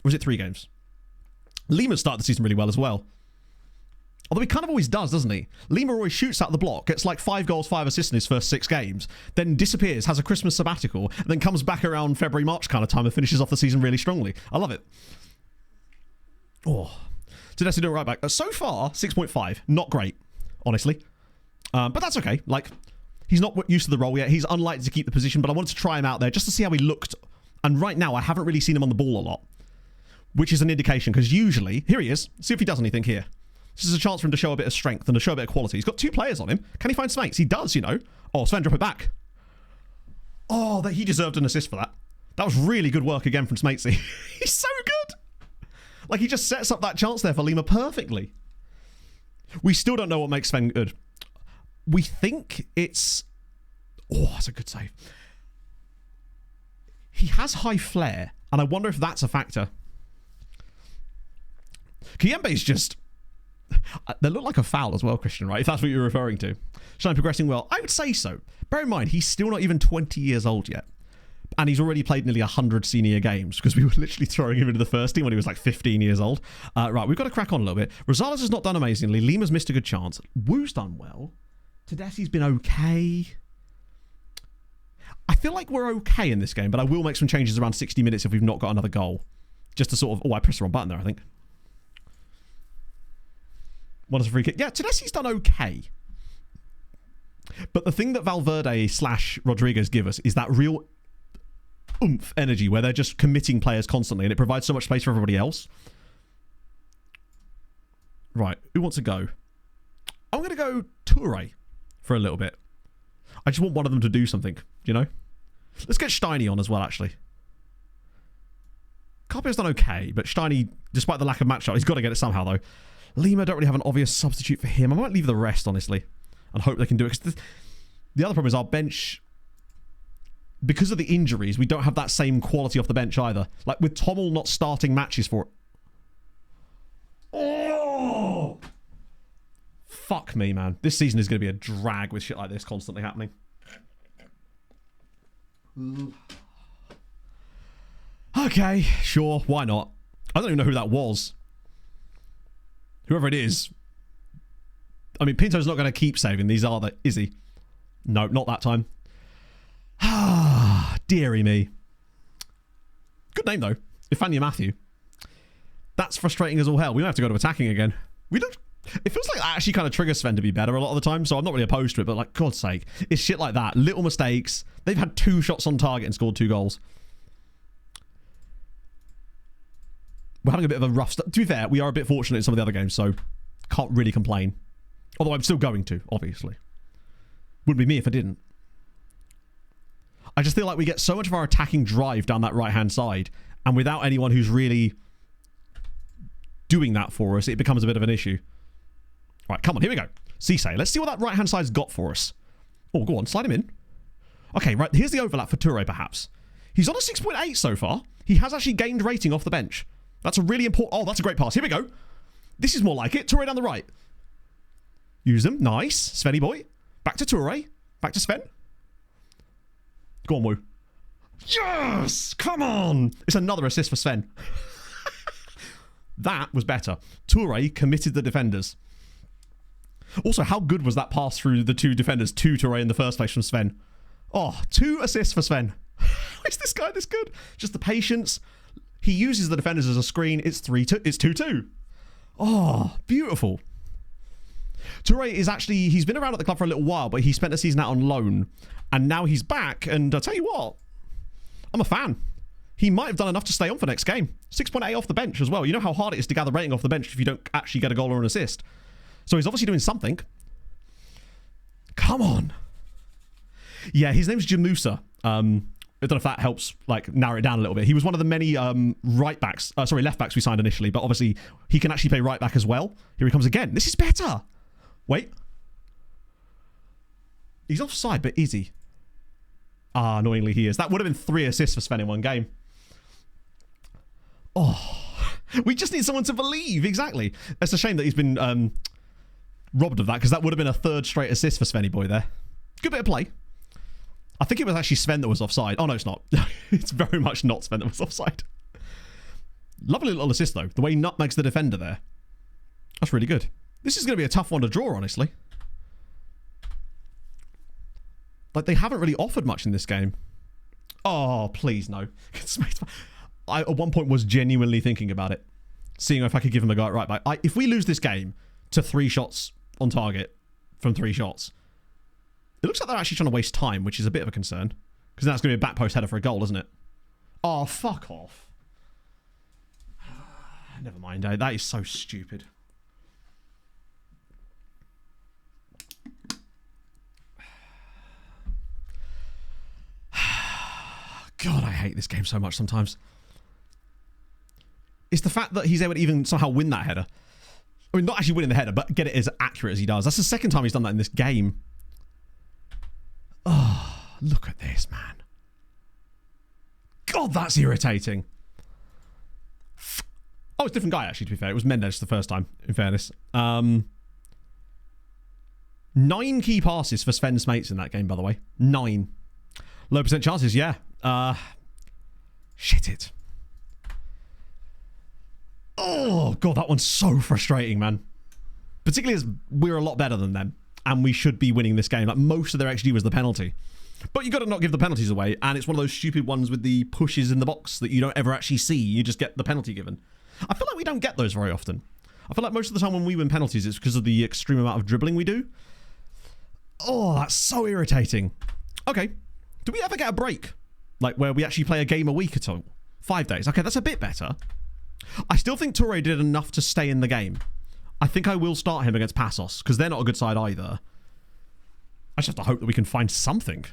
was it 3 games? Lima started the season really well as well. Although he kind of always does, doesn't he? Lima always shoots out the block, gets like 5 goals, 5 assists in his first 6 games, then disappears, has a Christmas sabbatical, and then comes back around February, March kind of time and finishes off the season really strongly. I love it. Oh. Tedesco doing right back. So far, 6.5. Not great, honestly. But that's okay. Like, He's not used to the role yet. He's unlikely to keep the position, but I wanted to try him out there just to see how he looked. And right now, I haven't really seen him on the ball a lot, which is an indication, because usually... Here he is. See if he does anything here. This is a chance for him to show a bit of strength and to show a bit of quality. He's got 2 players on him. Can he find some mates? He does, you know. Oh, Sven, drop it back. Oh, he deserved an assist for that. That was really good work again from Smatesy. He's so good. Like, he just sets up that chance there for Lima perfectly. We still don't know what makes Sven good. We think it's... Oh, that's a good save. He has high flair, and I wonder if that's a factor. Kiembe's just... They look like a foul as well, Christian, right? If that's what you're referring to. Shine progressing well? I would say so. Bear in mind, he's still not even 20 years old yet. And he's already played nearly 100 senior games, because we were literally throwing him into the first team when he was like 15 years old. Right, we've got to crack on a little bit. Rosales has not done amazingly. Lima's missed a good chance. Wu's done well. Tedesi's been okay. I feel like we're okay in this game, but I will make some changes around 60 minutes if we've not got another goal. Just to sort of... Oh, I pressed the wrong button there, I think. What is a free kick? Yeah, Tedesi's done okay. But the thing that Valverde / Rodriguez give us is that real oomph energy where they're just committing players constantly, and it provides so much space for everybody else. Right, who wants to go? I'm going to go Toure for a little bit. I just want one of them to do something, you know? Let's get Steiny on as well, actually. Carpio's done okay, but Steiny, despite the lack of match shot, he's got to get it somehow, though. Lima don't really have an obvious substitute for him. I might leave the rest, honestly, and hope they can do it. The other problem is our bench, because of the injuries, we don't have that same quality off the bench either. Like, with Tommel not starting matches for it. Oh! Fuck me, man. This season is going to be a drag with shit like this constantly happening. Okay, sure. Why not? I don't even know who that was. Whoever it is. I mean, Pinto's not going to keep saving these, are they? Is he? No, not that time. Ah, dearie me. Good name, though. Ifania Matthew. That's frustrating as all hell. We might have to go to attacking again. We don't... It feels like that actually kind of triggers Sven to be better a lot of the time, so I'm not really opposed to it, but like, God's sake. It's shit like that. Little mistakes. They've had 2 shots on target and scored 2 goals. We're having a bit of a rough start. To be fair, we are a bit fortunate in some of the other games, so can't really complain. Although I'm still going to, obviously. Wouldn't be me if I didn't. I just feel like we get so much of our attacking drive down that right-hand side, and without anyone who's really doing that for us, it becomes a bit of an issue. Right, come on, here we go. Cisse, let's see what that right-hand side's got for us. Oh, go on, slide him in. Okay, right, here's the overlap for Toure, perhaps. He's on a 6.8 so far. He has actually gained rating off the bench. That's a really important... Oh, that's a great pass. Here we go. This is more like it. Toure down the right. Use them. Nice. Svenny boy. Back to Toure. Back to Sven. Go on, Wu. Yes! Come on! It's another assist for Sven. That was better. Toure committed the defenders. Also, how good was that pass through the 2 defenders to Toure in the first place from Sven? Oh, 2 assists for Sven. Why is this guy this good? Just the patience... He uses the defenders as a screen. It's 3-2. It's 2-2. Oh, beautiful. Toure is actually... He's been around at the club for a little while, but he spent a season out on loan. And now he's back. And I'll tell you what. I'm a fan. He might have done enough to stay on for next game. 6.8 off the bench as well. You know how hard it is to gather rating off the bench if you don't actually get a goal or an assist. So he's obviously doing something. Come on. Yeah, his name's Jamusa. I don't know if that helps like narrow it down a little bit. He was one of the many left backs we signed initially, but obviously he can actually play right back as well. Here he comes again. This is better. Wait. He's offside, but is he? Ah, annoyingly he is. That would have been 3 assists for Sven in one game. Oh, we just need someone to believe. Exactly. It's a shame that he's been robbed of that, because that would have been a 3rd straight assist for Svenny boy there. Good bit of play. I think it was actually Sven that was offside. Oh, no, it's not. It's very much not Sven that was offside. Lovely little assist, though. The way he nutmegs the defender there. That's really good. This is going to be a tough one to draw, honestly. Like, they haven't really offered much in this game. Oh, please, no. I, at one point, was genuinely thinking about it. Seeing if I could give him a go at right back. If we lose this game to 3 shots on target from 3 shots... It looks like they're actually trying to waste time, which is a bit of a concern. Because that's going to be a back post header for a goal, isn't it? Oh, fuck off. Never mind, eh? That is so stupid. God, I hate this game so much sometimes. It's the fact that he's able to even somehow win that header. I mean, not actually winning the header, but get it as accurate as he does. That's the second time he's done that in this game. Oh, look at this, man. God, that's irritating. Oh, it's a different guy, actually, to be fair. It was Mendes the first time, in fairness. 9 key passes for Sven Smates in that game, by the way. 9. Low percent chances, yeah. Shit it. Oh, God, that one's so frustrating, man. Particularly as we're a lot better than them, and we should be winning this game. Like, most of their XG was the penalty. But you got to not give the penalties away, and it's one of those stupid ones with the pushes in the box that you don't ever actually see. You just get the penalty given. I feel like we don't get those very often. I feel like most of the time when we win penalties, it's because of the extreme amount of dribbling we do. Oh, that's so irritating. Okay. Do we ever get a break? Like, where we actually play a game a week at all? 5 days. Okay, that's a bit better. I still think Toure did enough to stay in the game. I think I will start him against Passos, because they're not a good side either. I just have to hope that we can find something.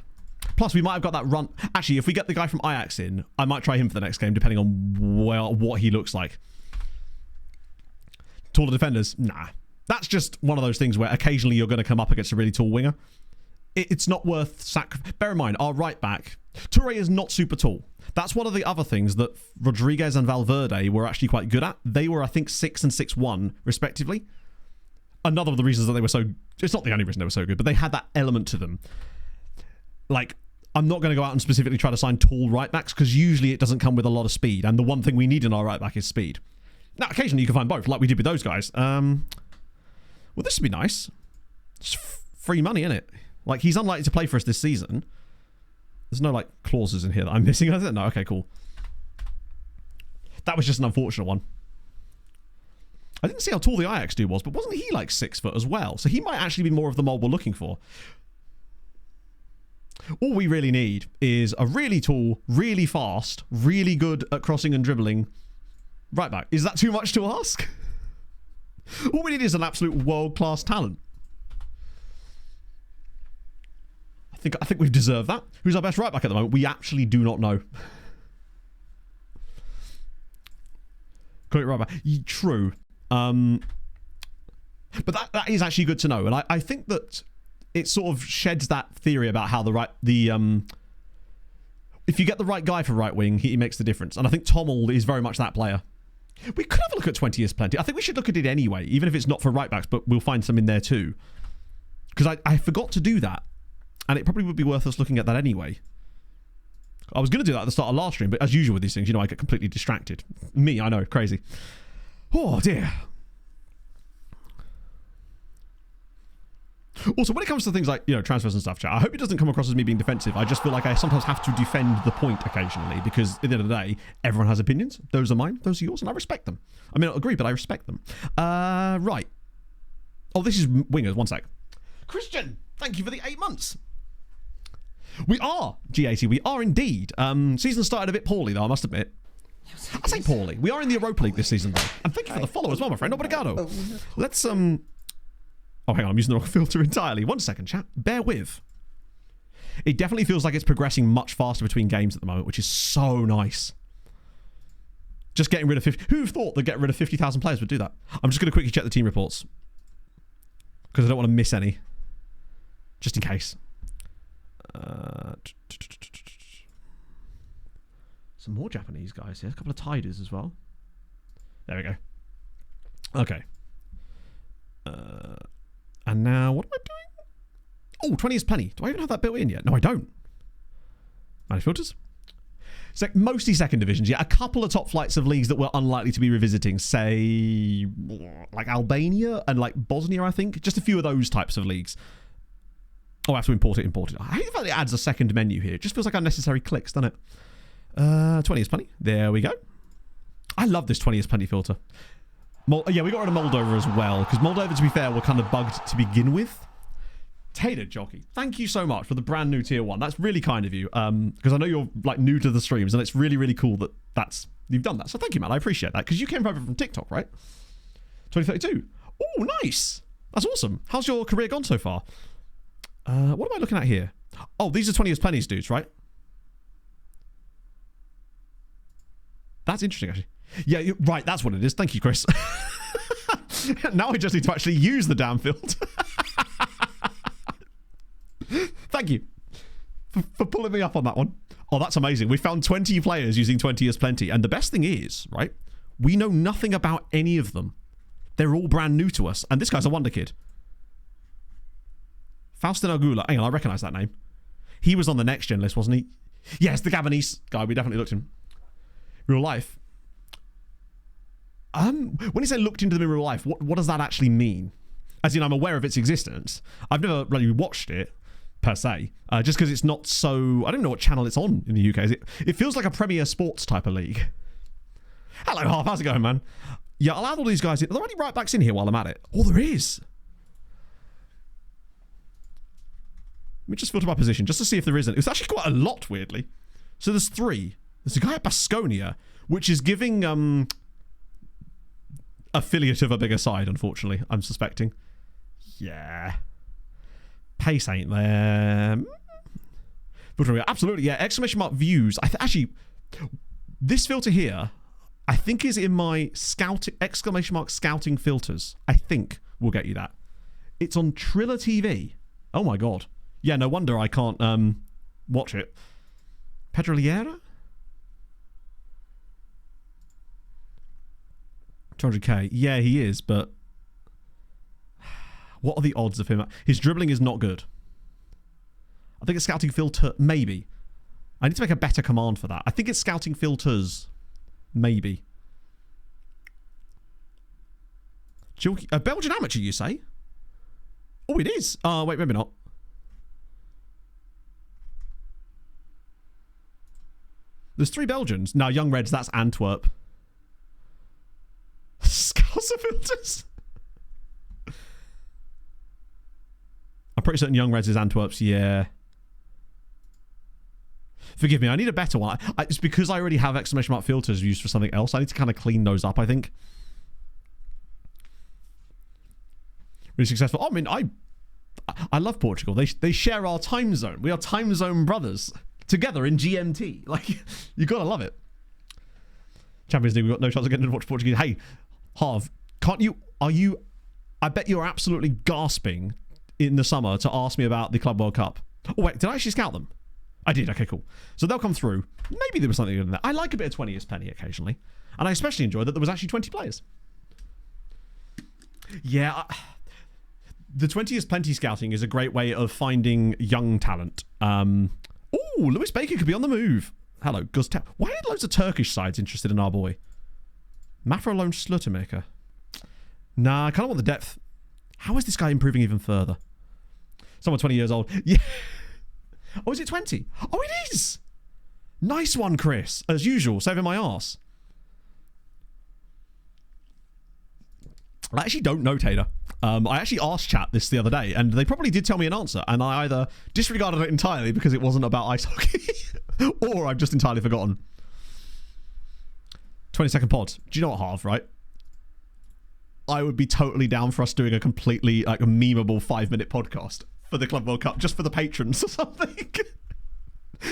Plus, we might have got that run. Actually, if we get the guy from Ajax in, I might try him for the next game, depending on what he looks like. Taller defenders? Nah. That's just one of those things where occasionally you're going to come up against a really tall winger. It's not worth sacrifice. Bear in mind, our right back, Toure is not super tall. That's one of the other things that Rodriguez and Valverde were actually quite good at. They were, I think, 6 and 6'1", respectively. Another of the reasons that they were so... It's not the only reason they were so good, but they had that element to them. Like, I'm not going to go out and specifically try to sign tall right backs, because usually it doesn't come with a lot of speed, and the one thing we need in our right back is speed. Now, occasionally you can find both, like we did with those guys. Well, this would be nice. It's free money, isn't it? Like, he's unlikely to play for us this season. There's no, like, clauses in here that I'm missing. No, okay, cool. That was just an unfortunate one. I didn't see how tall the Ajax dude was, but wasn't he, like, 6 foot as well? So he might actually be more of the mold we're looking for. All we really need is a really tall, really fast, really good at crossing and dribbling right back. Is that too much to ask? All we need is an absolute world-class talent. I think we've deserved that. Who's our best right back at the moment? We actually do not know. Correct right back. True. But that is actually good to know. And I think that it sort of sheds that theory about how if you get the right guy for right wing, he makes the difference. And I think Tommel is very much that player. We could have a look at 20 is plenty. I think we should look at it anyway, even if it's not for right backs, but we'll find some in there too. Because I forgot to do that. And it probably would be worth us looking at that anyway. I was going to do that at the start of last stream, but as usual with these things, I get completely distracted. Me, I know, crazy. Oh, dear. Also, when it comes to things like, transfers and stuff, chat, I hope it doesn't come across as me being defensive. I just feel like I sometimes have to defend the point occasionally, because at the end of the day, everyone has opinions. Those are mine, those are yours, and I respect them. I may not agree, but I respect them. Right. Oh, this is wingers. One sec. Christian, thank you for the 8 months. We are, G80, we are indeed. Season started a bit poorly, though, I must admit. I say poorly. We are in the Europa League this season, though. And thank you for the follow as well, my friend. Obrigado. Let's, Oh, hang on, I'm using the wrong filter entirely. 1 second, chat. Bear with. It definitely feels like it's progressing much faster between games at the moment, which is so nice. Just getting rid of 50... Who thought that getting rid of 50,000 players would do that? I'm just going to quickly check the team reports, because I don't want to miss any. Just in case. Some more Japanese guys here. A couple of Tiders as well. There we go. Okay. And now, what am I doing? Oh, 20 is plenty. Do I even have that built in yet? No, I don't. Manage filters. Mostly second divisions, yeah. A couple of top flights of leagues that we're unlikely to be revisiting. Say, like Albania and like Bosnia, I think. Just a few of those types of leagues. Oh, I have to import it. I hate the fact it adds a second menu here. It just feels like unnecessary clicks, doesn't it? 20 is plenty. There we go. I love this 20 is plenty filter. Yeah, we got rid of Moldova as well, because Moldova, to be fair, were kind of bugged to begin with. Tater Jockey, thank you so much for the brand new tier 1. That's really kind of you, because I know you're like new to the streams, and it's really, really cool that you've done that. So thank you, man. I appreciate that, because you came over from TikTok, right? 2032. Oh, nice. That's awesome. How's your career gone so far? What am I looking at here? Oh, these are 20 years plenty's dudes, right? That's interesting, actually. Yeah, right. That's what it is. Thank you, Chris. Now I just need to actually use the damn field. Thank you for pulling me up on that one. Oh, that's amazing. We found 20 players using 20 years plenty. And the best thing is, right, we know nothing about any of them. They're all brand new to us. And this guy's a wonder kid. Faustin Argula. Hang on, I recognise that name. He was on the next gen list, wasn't he? Yes, the Gabonese guy. We definitely looked at him. Real life. When you say looked into them in real life, what does that actually mean? As in, I'm aware of its existence. I've never really watched it, per se, just because it's not so... I don't know what channel it's on in the UK. It feels like a Premier Sports type of league. Hello, Harp. How's it going, man? Yeah, I'll add all these guys in. Are there any right backs in here while I'm at it? Oh, there is. Let me just filter my position just to see if there isn't. It's actually quite a lot, weirdly. So there's 3. There's a guy at Baskonia, which is giving affiliate of a bigger side, unfortunately, I'm suspecting. Yeah. Pace ain't there. Absolutely, yeah. Exclamation mark views. Actually, this filter here, I think is in my exclamation mark scouting filters. I think will get you that. It's on Triller TV. Oh my god. Yeah, no wonder I can't watch it. Pedro Liera? 200k. Yeah, he is, but what are the odds of him? His dribbling is not good. I think it's scouting filter, maybe. I need to make a better command for that. I think it's scouting filters, maybe. A Belgian amateur, you say? Oh, it is. Wait, maybe not. There's 3 Belgians. Now, Young Reds, that's Antwerp. Scouser filters? I'm pretty certain Young Reds is Antwerp's, yeah. Forgive me, I need a better one. It's because I already have exclamation mark filters used for something else. I need to kind of clean those up, I think. Really successful. I mean, I love Portugal. They share our time zone. We are time zone brothers. Together in GMT. Like, you gotta love it. Champions League, we've got no chance of getting to watch Portuguese. Hey, Harv, I bet you're absolutely gasping in the summer to ask me about the Club World Cup. Oh, wait, did I actually scout them? I did, okay, cool. So they'll come through. Maybe there was something in there. I like a bit of 20 years plenty occasionally. And I especially enjoyed that there was actually 20 players. Yeah, the 20 years plenty scouting is a great way of finding young talent. Oh, Lewis Baker could be on the move. Hello, Gustaf. Why are loads of Turkish sides interested in our boy? Mafra Lone Sluttermaker. Nah, I kind of want the depth. How is this guy improving even further? Someone 20 years old. Yeah. Oh, is it 20? Oh, it is. Nice one, Chris. As usual, saving my arse. I actually don't know, Tater. I actually asked chat this the other day, and they probably did tell me an answer, and I either disregarded it entirely because it wasn't about ice hockey, or I've just entirely forgotten. 20-second pod. Do you know what, Harv, right? I would be totally down for us doing a completely, like, a memeable 5-minute podcast for the Club World Cup, just for the patrons or something.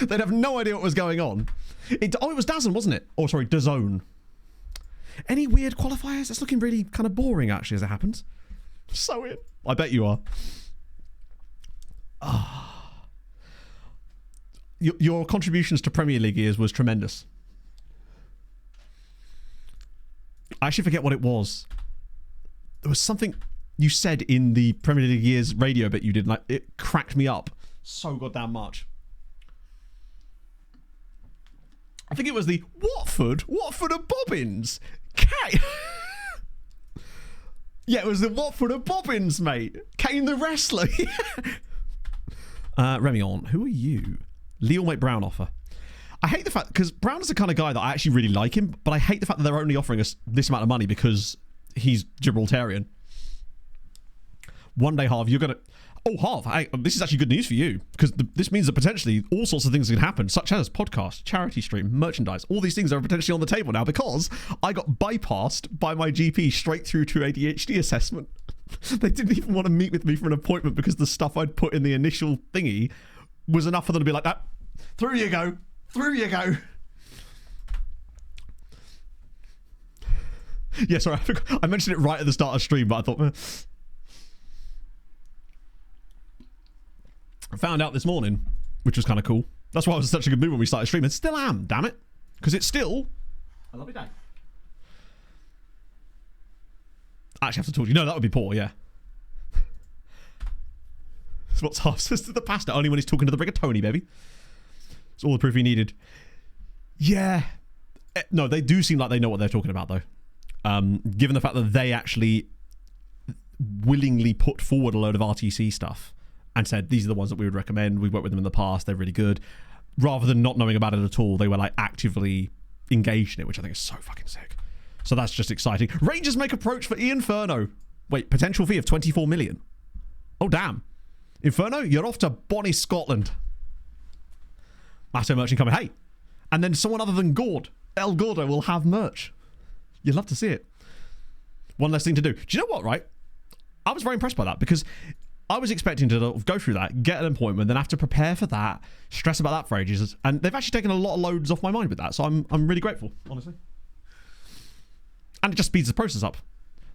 They'd have no idea what was going on. It was DAZN, wasn't it? Oh, sorry, DAZN. Any weird qualifiers? That's looking really kind of boring, actually, as it happens. So weird. I bet you are. Your contributions to Premier League years was tremendous. I actually forget what it was. There was something you said in the Premier League years radio bit you did, and it cracked me up so goddamn much. I think it was the Watford and Bobbins. Yeah, it was the Watford and Bobbins, mate. Kane the wrestler. Remion, who are you? Leo Mate Brown offer. I hate the fact, because Brown is the kind of guy that I actually really like him, but I hate the fact that they're only offering us this amount of money because he's Gibraltarian. One day, Harv, you're going to... Oh, Harv, this is actually good news for you, because this means that potentially all sorts of things can happen, such as podcast, charity stream, merchandise. All these things are potentially on the table now because I got bypassed by my GP straight through to ADHD assessment. They didn't even want to meet with me for an appointment because the stuff I'd put in the initial thingy was enough for them to be like, that. Through you go. Through you go. Yeah, sorry, I mentioned it right at the start of stream, but I thought... I found out this morning, which was kind of cool. That's why I was in such a good mood when we started streaming. Still am, damn it. Because it's still a lovely day. I actually have to talk to you. No, that would be poor, yeah. That's what's half says to the pastor, only when he's talking to the rigatoni, baby. It's all the proof he needed. Yeah. No, they do seem like they know what they're talking about, though. Given the fact that they actually willingly put forward a load of RTC stuff and said, these are the ones that we would recommend. We've worked with them in the past. They're really good. Rather than not knowing about it at all, they were like actively engaged in it, which I think is so fucking sick. So that's just exciting. Rangers make approach for Inferno. Wait, potential fee of 24 million. Oh, damn. Inferno, you're off to Bonnie, Scotland. Massive merch incoming. Hey. And then someone other than Gord, El Gordo, will have merch. You'd love to see it. One less thing to do. Do you know what, right? I was very impressed by that because I was expecting to go through that, get an appointment, then have to prepare for that, stress about that for ages. And they've actually taken a lot of loads off my mind with that. So I'm really grateful, honestly. And it just speeds the process up.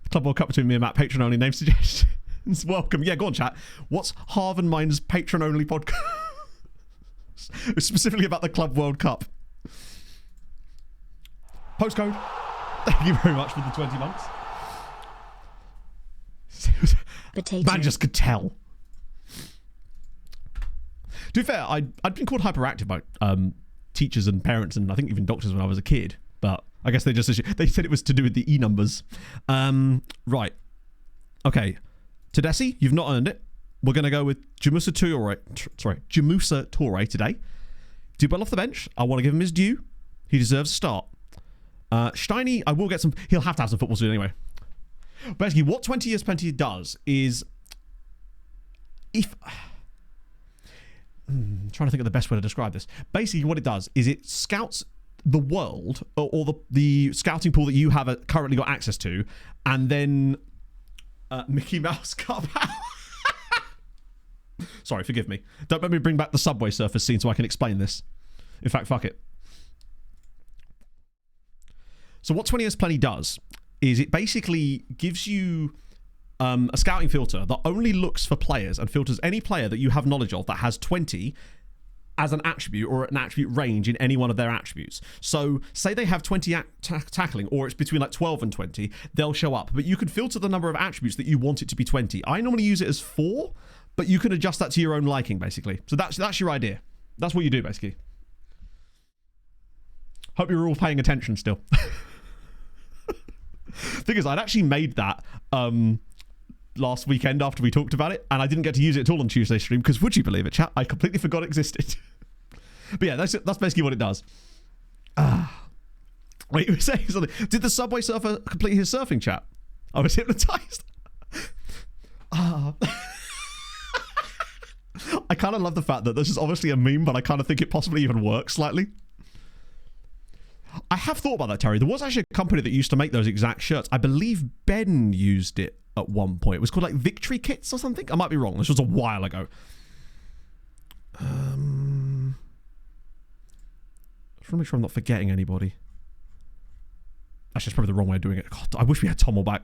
The Club World Cup between me and Matt, patron-only name suggestions. Welcome. Yeah, go on, chat. What's Harv and mine's patron-only podcast? Specifically about the Club World Cup. Postcode. Thank you very much for the 20 months. Potato. Man just could tell. To be fair, I'd been called hyperactive by teachers and parents and I think even doctors when I was a kid. But I guess they said it was to do with the E numbers. Right. Okay. Tedessi, you've not earned it. We're going to go with Jamusa Toure today. Do well off the bench. I want to give him his due. He deserves a start. Steiny, I will get some... He'll have to have some football soon anyway. Basically, what 20 Years Plenty does is... I'm trying to think of the best way to describe this. Basically, what it does is it scouts the world, or the scouting pool that you have currently got access to, and then... Mickey Mouse Cup. Sorry, forgive me. Don't let me bring back the Subway Surfers scene so I can explain this. In fact, fuck it. So what 20 Years Plenty does is it basically gives you a scouting filter that only looks for players and filters any player that you have knowledge of that has 20 as an attribute or an attribute range in any one of their attributes. So say they have 20 tackling or it's between like 12 and 20, they'll show up. But you can filter the number of attributes that you want it to be 20. I normally use it as 4, but you can adjust that to your own liking, basically. So that's your idea. That's what you do, basically. Hope you're all paying attention still. Thing is, I'd actually made that last weekend after we talked about it, and I didn't get to use it at all on Tuesday's stream because, would you believe it, chat? I completely forgot it existed. But yeah, that's basically what it does. Wait, you were saying something. Did the Subway Surfer complete his surfing, chat? I was hypnotized. I kind of love the fact that this is obviously a meme, but I kind of think it possibly even works slightly. I have thought about that, Terry. There was actually a company that used to make those exact shirts. I believe Ben used it at one point. It was called like Victory Kits or something. I might be wrong. This was a while ago. I just want to make sure I'm not forgetting anybody. Actually, that's probably the wrong way of doing it. God, I wish we had Tommel back.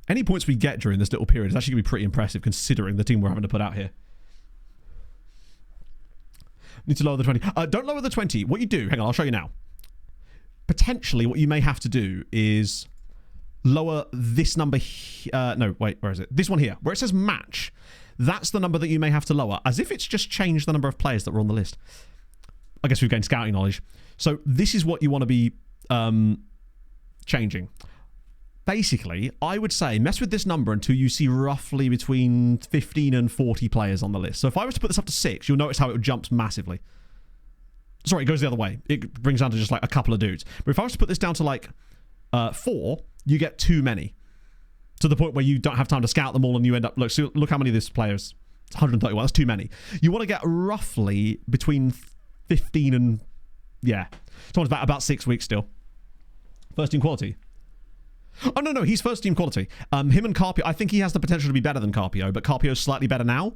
Any points we get during this little period is actually going to be pretty impressive considering the team we're having to put out here. Need to lower the 20. Don't lower the 20. What you do, hang on, I'll show you now. Potentially, what you may have to do is lower this number. No, wait, where is it? This one here, where it says match. That's the number that you may have to lower, as if it's just changed the number of players that were on the list. I guess we've gained scouting knowledge. So this is what you want to be changing. Basically, I would say mess with this number until you see roughly between 15 and 40 players on the list. So if I was to put this up to 6, you'll notice how it jumps massively. Sorry, it goes the other way. It brings down to just like a couple of dudes. But if I was to put this down to like 4, you get too many. to the point where you don't have time to scout them all and you end up, look how many of this players, it's 131, that's too many. You want to get roughly between 15 and, yeah, someone's about 6 weeks still. First team quality. Oh, no, he's first team quality. Him and Carpio, I think he has the potential to be better than Carpio, but Carpio's slightly better now.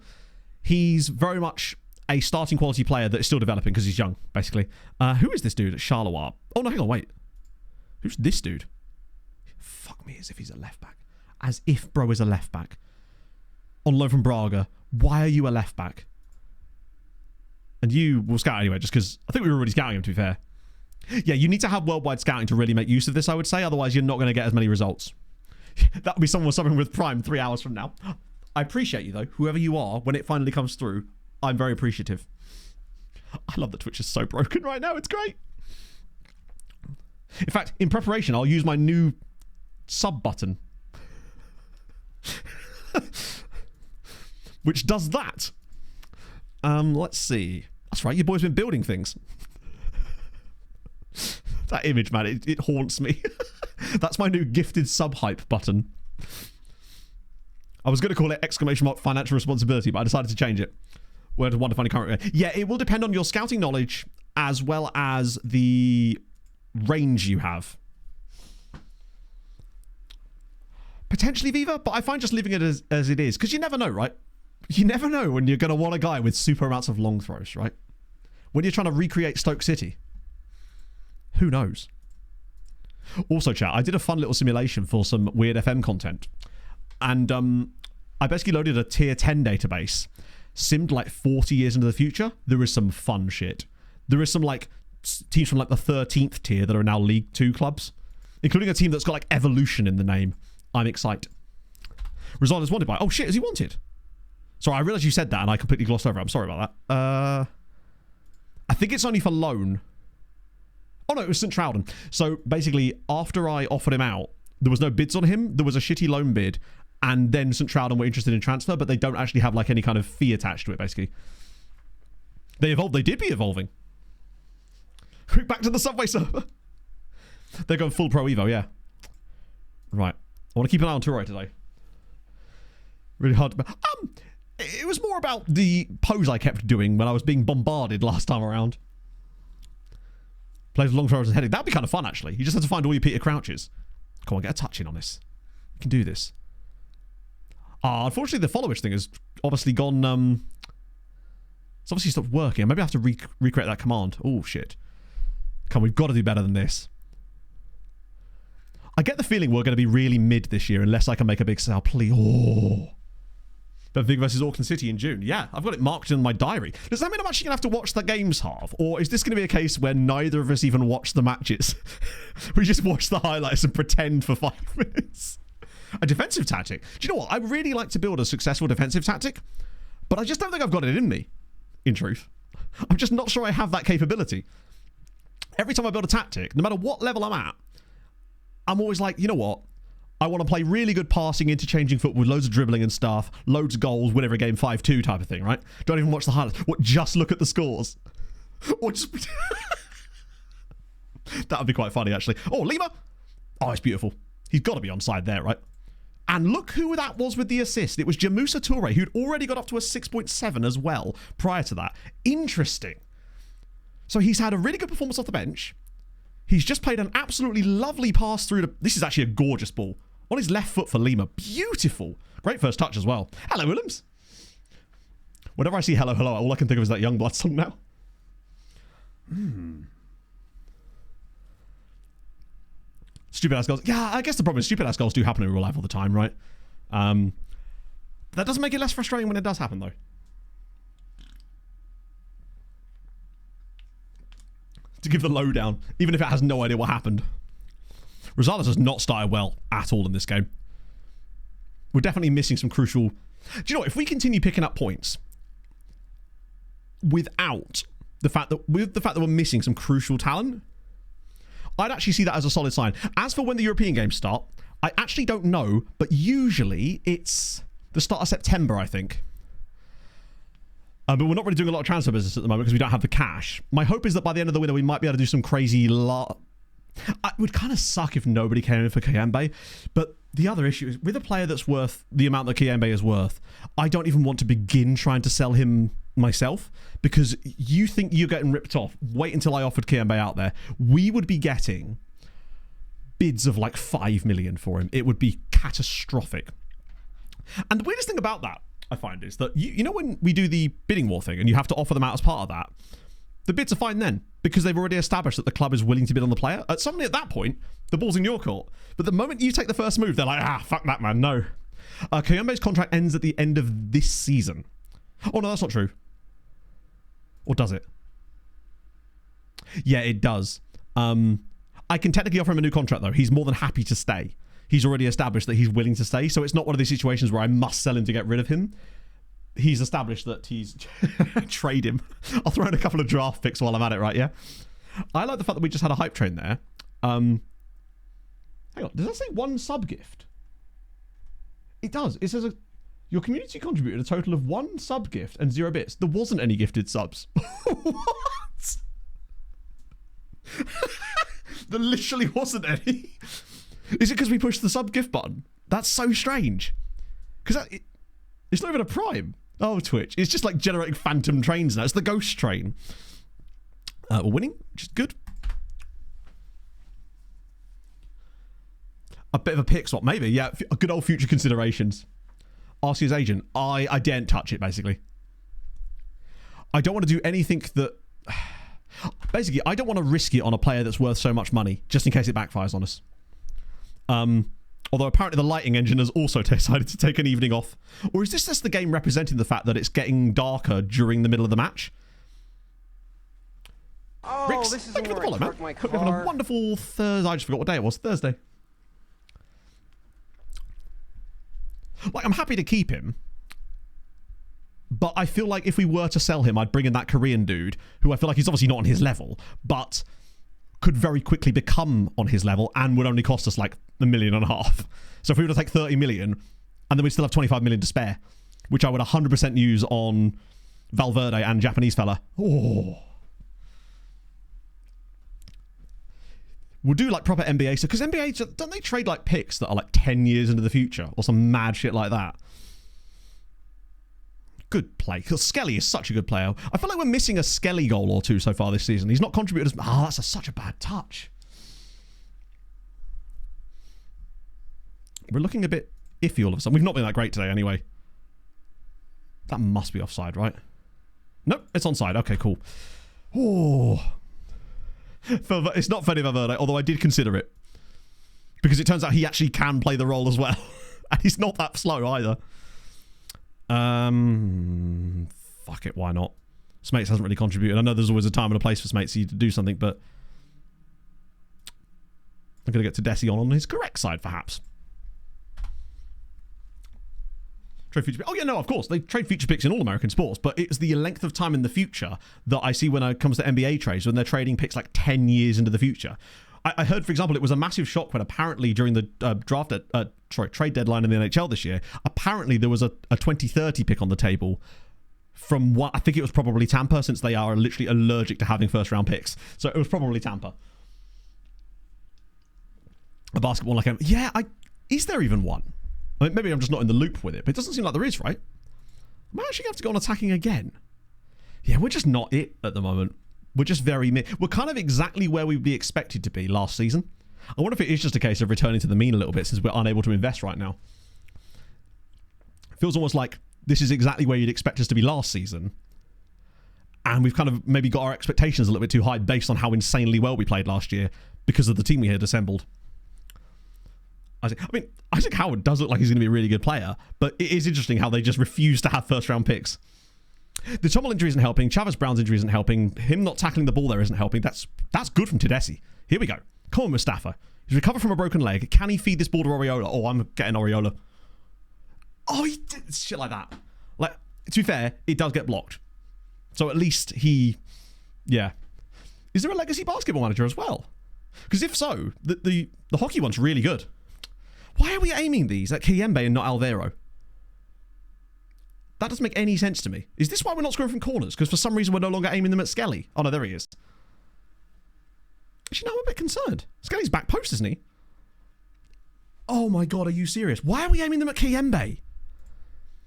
He's very much a starting quality player that is still developing because he's young, basically. Who is this dude at Charleroi? Oh, no, hang on, wait. Who's this dude? Fuck me, as if he's a left back. As if bro is a left back. On loan from Braga. Why are you a left back? And you will scout anyway, just because I think we were already scouting him, to be fair. Yeah, you need to have worldwide scouting to really make use of this, I would say. Otherwise, you're not going to get as many results. That would be someone with Prime 3 hours from now. I appreciate you, though. Whoever you are, when it finally comes through, I'm very appreciative. I love that Twitch is so broken right now. It's great. In fact, in preparation, I'll use my new sub button. Which does that. Let's see. That's right, your boy's been building things. That image, man, it haunts me. That's my new gifted sub-hype button. I was going to call it ! Financial responsibility, but I decided to change it. Word to one to find a current. Yeah, it will depend on your scouting knowledge as well as the range you have. Potentially Viva, but I find just leaving it as it is, because you never know, right? You never know when you're going to want a guy with super amounts of long throws, right? When you're trying to recreate Stoke City. Who knows? Also, chat, I did a fun little simulation for some weird FM content. And I basically loaded a tier 10 database, simmed like 40 years into the future. There is some fun shit. There is some like teams from like the 13th tier that are now League 2 clubs, including a team that's got like Evolution in the name. I'm excited. Rizal is wanted by... Oh shit, is he wanted? Sorry, I realised you said that and I completely glossed over it. I'm sorry about that. I think it's only for loan. Oh no, it was St. Trouden. So basically, after I offered him out, there was no bids on him. There was a shitty loan bid. And then St. Trouden were interested in transfer, but they don't actually have like any kind of fee attached to it, basically. They evolved. They did be evolving. Quick, back to the Subway server. They're going full Pro Evo, yeah. Right. I want to keep an eye on Toure today. Really hard to... It was more about the pose I kept doing when I was being bombarded last time around. Plays with long throws and heading. That'd be kind of fun, actually. You just have to find all your Peter Crouches. Come on, get a touch in on this. You can do this. Unfortunately, the followers thing has obviously gone... It's obviously stopped working. Maybe I have to recreate that command. Oh, shit. Come on, we've got to do better than this. I get the feeling we're going to be really mid this year unless I can make a big sale. Please. Oh. Benfica versus Auckland City in June. Yeah, I've got it marked in my diary. Does that mean I'm actually going to have to watch the games half? Or is this going to be a case where neither of us even watch the matches? We just watch the highlights and pretend for 5 minutes. A defensive tactic. Do you know what? I really like to build a successful defensive tactic, but I just don't think I've got it in me, in truth. I'm just not sure I have that capability. Every time I build a tactic, no matter what level I'm at, I'm always like, you know what? I want to play really good passing, interchanging football with loads of dribbling and stuff, loads of goals, win every game 5-2 type of thing, right? Don't even watch the highlights. What, just look at the scores? Or just... That would be quite funny, actually. Oh, Lima! Oh, it's beautiful. He's got to be onside there, right? And look who that was with the assist. It was Jamusa Toure, who'd already got up to a 6.7 as well prior to that. Interesting. So he's had a really good performance off the bench. He's just played an absolutely lovely pass through. This is actually a gorgeous ball. On his left foot for Lima. Beautiful. Great first touch as well. Hello, Williams. Whenever I see hello, hello, all I can think of is that Youngblood song now. Stupid ass goals. Yeah, I guess the problem is stupid ass goals do happen in real life all the time, right? That doesn't make it less frustrating when it does happen, though. To give the lowdown, even if it has no idea what happened. Rosales has not started well at all in this game. We're definitely missing some crucial... Do you know what? If we continue picking up points without the fact that we're missing some crucial talent, I'd actually see that as a solid sign. As for when the European games start, I actually don't know, but usually it's the start of September, I think. But we're not really doing a lot of transfer business at the moment because we don't have the cash. My hope is that by the end of the winter, we might be able to do some crazy... It would kind of suck if nobody came in for Kayembe, but the other issue is, with a player that's worth the amount that Kiembe is worth, I don't even want to begin trying to sell him myself, because you think you're getting ripped off. Wait until I offered Kiembe out there. We would be getting bids of like 5 million for him. It would be catastrophic. And the weirdest thing about that, I find, is that you know when we do the bidding war thing and you have to offer them out as part of that, the bids are fine then, because they've already established that the club is willing to bid on the player. Suddenly at that point, the ball's in your court. But the moment you take the first move, they're like, fuck that, man, no. Kayombe's contract ends at the end of this season. Oh, no, that's not true. Or does it? Yeah, it does. I can technically offer him a new contract, though. He's more than happy to stay. He's already established that he's willing to stay, so it's not one of these situations where I must sell him to get rid of him. He's established that he's... Trade him. I'll throw in a couple of draft picks while I'm at it, right, yeah? I like the fact that we just had a hype train there. Hang on, does that say one sub gift? It does. It says your community contributed a total of 1 sub gift and 0 bits. There wasn't any gifted subs. What? There literally wasn't any. Is it because we pushed the sub gift button? That's so strange. Because it's not even a prime. Oh, Twitch. It's just like generating phantom trains now. It's the ghost train. We're winning, which is good. A bit of a pick swap, maybe. Yeah, good old future considerations. RC's agent. I daren't touch it, basically. I don't want to do anything that... Basically, I don't want to risk it on a player that's worth so much money, just in case it backfires on us. Although apparently the lighting engine has also decided to take an evening off. Or is this just the game representing the fact that it's getting darker during the middle of the match? Oh, Rix, this is thank you for the follow, man. Hope you're having a wonderful Thursday. I just forgot what day it was. Thursday. Like, I'm happy to keep him. But I feel like if we were to sell him, I'd bring in that Korean dude, who I feel like he's obviously not on his level, but could very quickly become on his level and would only cost us like $1.5 million. So if we were to take 30 million, and then we'd still have 25 million to spare, which I would 100% use on Valverde and Japanese fella. Oh. We'll do like proper NBA stuff, because NBA, don't they trade like picks that are like 10 years into the future or some mad shit like that? Good play. Because Skelly is such a good player. I feel like we're missing a Skelly goal or two so far this season. He's not contributed as... Oh, that's such a bad touch. We're looking a bit iffy all of a sudden. We've not been that great today anyway. That must be offside, right? Nope, it's onside. Okay, cool. Oh. It's not Fede Valverde, although I did consider it. Because it turns out he actually can play the role as well. And he's not that slow either. Fuck it, why not? Smates hasn't really contributed. I know there's always a time and a place for Smatesy to do something, but I'm going to get to Desi on his correct side, perhaps. Trade future picks. Oh, yeah, no, of course. They trade future picks in all American sports, but it's the length of time in the future that I see when it comes to NBA trades, when they're trading picks like 10 years into the future. I heard, for example, it was a massive shock when apparently during the trade deadline in the NHL this year, apparently there was a 2030 pick on the table from what I think it was probably Tampa, since they are literally allergic to having first round picks. So it was probably Tampa. A basketball like yeah, is there even one? I mean, maybe I'm just not in the loop with it, but it doesn't seem like there is, right? Am I actually going to have to go on attacking again? Yeah, we're just not it at the moment. We're just we're kind of exactly where we'd be expected to be last season. I wonder if it is just a case of returning to the mean a little bit, since we're unable to invest right now. It feels almost like this is exactly where you'd expect us to be last season. And we've kind of maybe got our expectations a little bit too high based on how insanely well we played last year because of the team we had assembled. Isaac Howard does look like he's going to be a really good player, but it is interesting how they just refuse to have first round picks. The Tommel injury isn't helping. Chavez Brown's injury isn't helping. Him not tackling the ball there isn't helping. That's good from Tedeschi. Here we go. Come on, Mustafa. He's recovered from a broken leg. Can he feed this ball to Oriola? Oh, I'm getting Oriola. Oh, he did shit like that. Like, to be fair, it does get blocked. So at least yeah. Is there a legacy basketball manager as well? Because if so, the hockey one's really good. Why are we aiming these at Kiembe and not Alvaro? That doesn't make any sense to me. Is this why we're not scoring from corners? Because for some reason we're no longer aiming them at Skelly. Oh no, there he is. Actually, no, I'm a bit concerned. Skelly's back post, isn't he? Oh my God, are you serious? Why are we aiming them at Kiembe?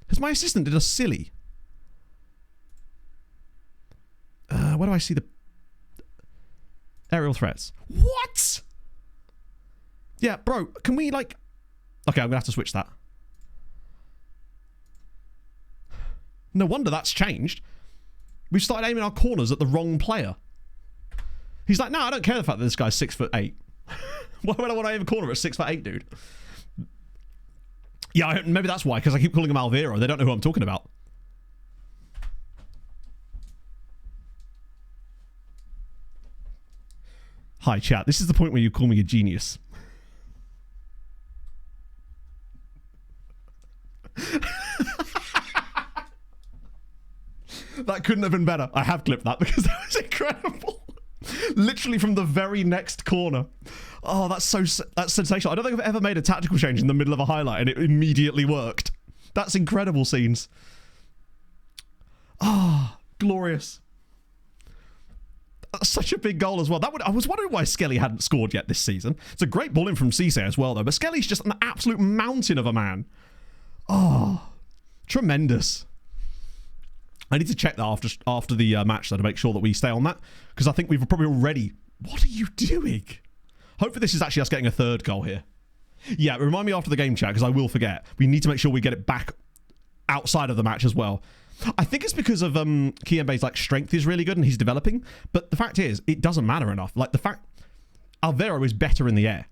Has my assistant did us silly? Where do I see the aerial threats? What? Yeah, bro, can we like... Okay, I'm going to have to switch that. No wonder that's changed. We've started aiming our corners at the wrong player. He's like, no, I don't care the fact that this guy's 6'8". Why would I want to aim a corner at 6'8", dude? Yeah, maybe that's why, because I keep calling him Alvira. They don't know who I'm talking about. Hi, chat. This is the point where you call me a genius. That couldn't have been better. I have clipped that because that was incredible. Literally from the very next corner. Oh, that's sensational. I don't think I've ever made a tactical change in the middle of a highlight and it immediately worked. That's incredible scenes. Ah, oh, glorious. That's such a big goal as well. I was wondering why Skelly hadn't scored yet this season. It's a great ball in from Cisse as well, though. But Skelly's just an absolute mountain of a man. Oh, tremendous. I need to check that after the match, though, to make sure that we stay on that. Because I think we've probably already... What are you doing? Hopefully this is actually us getting a third goal here. Yeah, remind me after the game, chat, because I will forget. We need to make sure we get it back outside of the match as well. I think it's because of Kiembe's like strength is really good and he's developing. But the fact is, it doesn't matter enough. Like the fact... Alvaro is better in the air.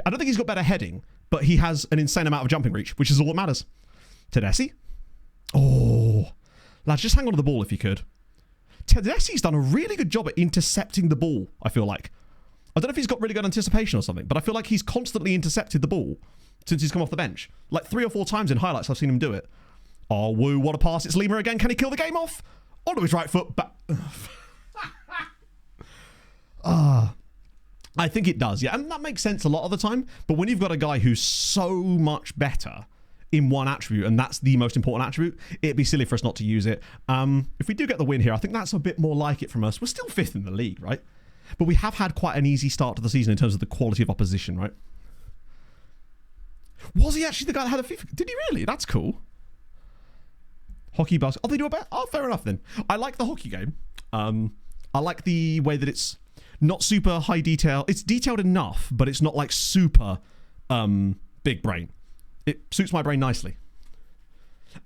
I don't think he's got better heading, but he has an insane amount of jumping reach, which is all that matters. Tedeschi? Oh... Lads, just hang on to the ball if you could. Tedeschi's done a really good job at intercepting the ball, I feel like. I don't know if he's got really good anticipation or something, but I feel like he's constantly intercepted the ball since he's come off the bench. Like 3 or 4 times in highlights I've seen him do it. Oh, woo, what a pass. It's Lima again. Can he kill the game off? Onto his right foot. I think it does, yeah. And that makes sense a lot of the time. But when you've got a guy who's so much better in one attribute, and that's the most important attribute, it'd be silly for us not to use it. If we do get the win here, I think that's a bit more like it from us. We're still 5th in the league, right? But we have had quite an easy start to the season in terms of the quality of opposition, right? Was he actually the guy that had a FIFA? Did he really? That's cool. Hockey, basketball. Oh, they do a bet? Oh, fair enough then. I like the hockey game. I like the way that it's not super high detail. It's detailed enough, but it's not like super big brain. It suits my brain nicely.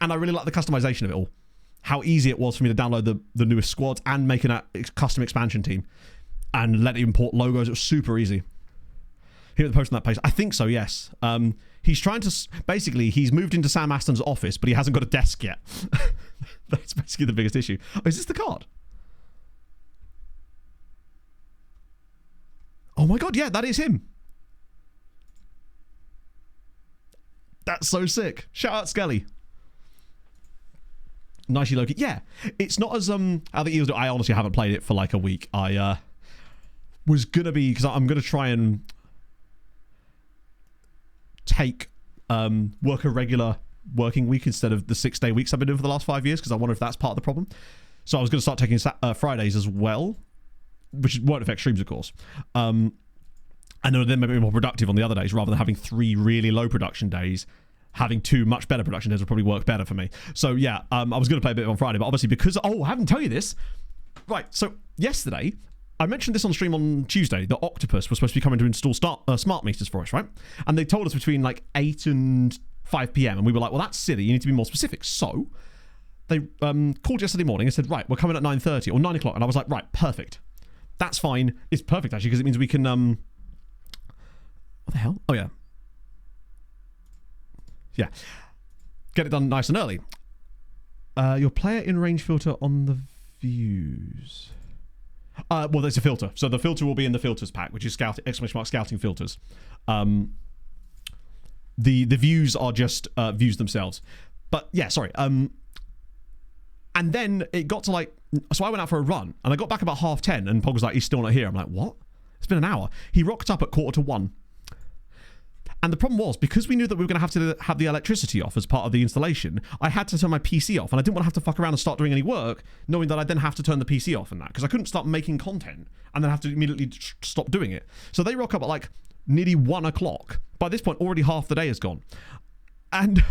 And I really like the customization of it all. How easy it was for me to download the newest squads and make a custom expansion team. And let it import logos. It was super easy. Here at the post on that page. I think so, yes. He's trying to... Basically, he's moved into Sam Aston's office, but he hasn't got a desk yet. That's basically the biggest issue. Oh, is this the card? Oh my God, yeah, that is him. That's so sick. Shout out Skelly. Nicey Loki. Yeah, it's not as I think I honestly haven't played it for like a week. I was gonna be, because I'm gonna try and take work a regular working week instead of the 6-day weeks I've been doing for the last 5 years, because I wonder if that's part of the problem. So I was gonna start taking Fridays as well, which won't affect streams, of course. And then maybe more productive on the other days, rather than having 3 really low production days. Having 2 much better production days would probably work better for me. So yeah, I was going to play a bit on Friday, but obviously because... Oh, I haven't told you this. Right, so yesterday, I mentioned this on stream on Tuesday, that Octopus was supposed to be coming to install smart meters for us, right? And they told us between like 8 and 5 p.m. And we were like, well, that's silly. You need to be more specific. So they called yesterday morning and said, right, we're coming at 9:30 or 9 o'clock. And I was like, right, perfect. That's fine. It's perfect, actually, because it means we can... What the hell? Oh, yeah. Yeah. Get it done nice and early. Your player in range filter on the views. Well, there's a filter. So the filter will be in the filters pack, which is scouting filters. The views are just views themselves. But yeah, sorry. And then it got to like... So I went out for a run, and I got back about 10:30, and Pog was like, he's still not here. I'm like, what? It's been an hour. He rocked up at 1:45. And the problem was, because we knew that we were going to have the electricity off as part of the installation, I had to turn my PC off, and I didn't want to have to fuck around and start doing any work, knowing that I'd then have to turn the PC off and that, because I couldn't start making content and then have to immediately stop doing it. So they rock up at like nearly 1 o'clock. By this point, already half the day has gone. And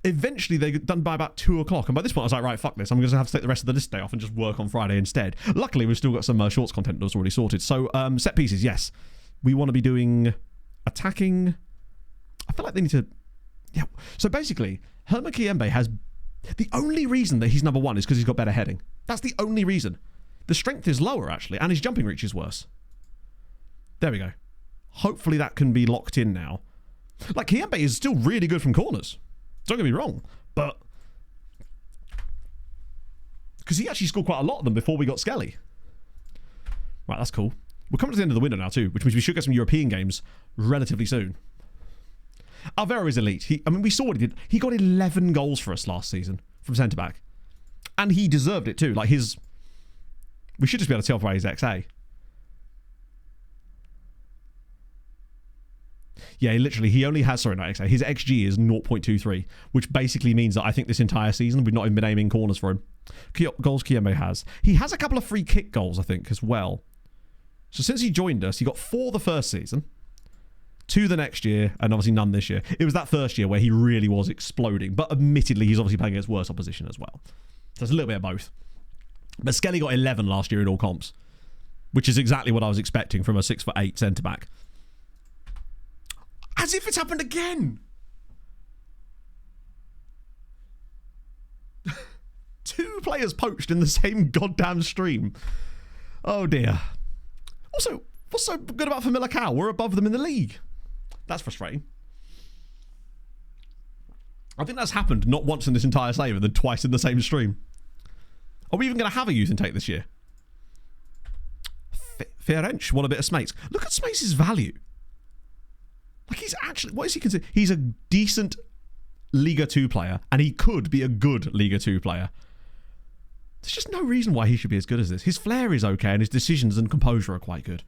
eventually they got done by about 2 o'clock. And by this point, I was like, right, fuck this. I'm going to have to take the rest of the list day off and just work on Friday instead. Luckily, we've still got some shorts content that's already sorted. So set pieces, yes. We want to be doing attacking. I feel like they need to... Yeah. So basically, Herman Kiembe has... The only reason that he's number 1 is because he's got better heading. That's the only reason. The strength is lower, actually, and his jumping reach is worse. There we go. Hopefully that can be locked in now. Like, Kiembe is still really good from corners. Don't get me wrong, but... Because he actually scored quite a lot of them before we got Skelly. Right, that's cool. We're coming to the end of the window now too, which means we should get some European games relatively soon. Alvaro is elite. We saw what he did. He got 11 goals for us last season from centre-back. And he deserved it too. Like, his... We should just be able to tell by his XA. Yeah, he only has... Sorry, not XA. His XG is 0.23, which basically means that I think this entire season we've not even been aiming corners for him. Goals Kiembe has. He has a couple of free kick goals, I think, as well. So since he joined us, he got 4 the first season, 2 the next year, and obviously none this year. It was that first year where he really was exploding, but admittedly, he's obviously playing against worse opposition as well. So it's a little bit of both. But Skelly got 11 last year in all comps, which is exactly what I was expecting from a 6'8" centre-back. As if it's happened again! 2 players poached in the same goddamn stream. Oh dear. Also, what's so good about Famalicão? We're above them in the league. That's frustrating. I think that's happened not once in this entire save and then twice in the same stream. Are we even going to have a youth intake this year? Ferenc won a bit of Smates. Look at Smates' value. Like, he's actually... What is he considered? He's a decent Liga 2 player, and he could be a good Liga 2 player. There's just no reason why he should be as good as this. His flair is okay, and his decisions and composure are quite good.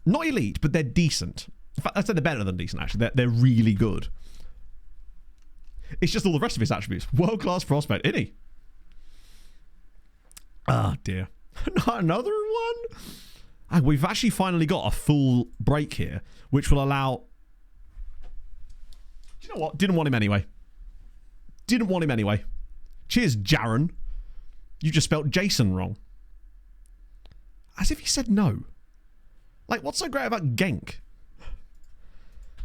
Not elite, but they're decent. In fact, I'd say they're better than decent, actually. They're really good. It's just all the rest of his attributes. World-class prospect, isn't he? Ah, dear. Not another one? And we've actually finally got a full break here, which will allow... Do you know what? Didn't want him anyway. Didn't want him anyway. Cheers, Jaron. You just spelt Jason wrong. As if he said no. Like, what's so great about Genk?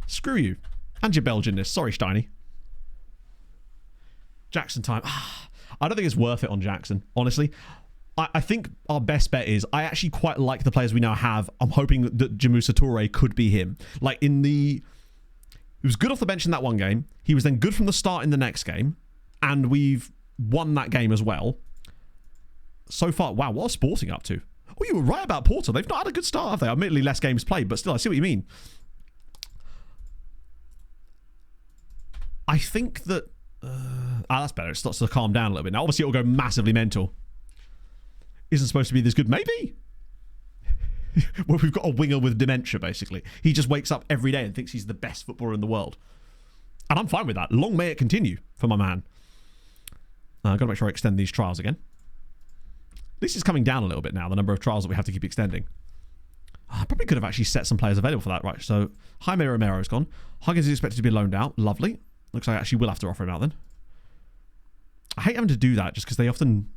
Screw you. And your Belgianness. Sorry, Steiny. Jackson time. I don't think it's worth it on Jackson, honestly. I think our best bet is, I actually quite like the players we now have. I'm hoping that Jamusa Toure could be him. Like, he was good off the bench in that one game. He was then good from the start in the next game. And we've won that game as well. So far, wow, what are Sporting up to? Oh, you were right about Porto. They've not had a good start, have they? Admittedly, less games played, but still, I see what you mean. I think that... that's better. It starts to calm down a little bit. Now, obviously, it'll go massively mental. Isn't supposed to be this good. Maybe. Well, we've got a winger with dementia, basically. He just wakes up every day and thinks he's the best footballer in the world. And I'm fine with that. Long may it continue for my man. I've got to make sure I extend these trials again. This is coming down a little bit now, the number of trials that we have to keep extending. I probably could have actually set some players available for that. Right, so Jaime Romero's gone. Huggins is expected to be loaned out. Lovely. Looks like I actually will have to offer him out then. I hate having to do that just because they often...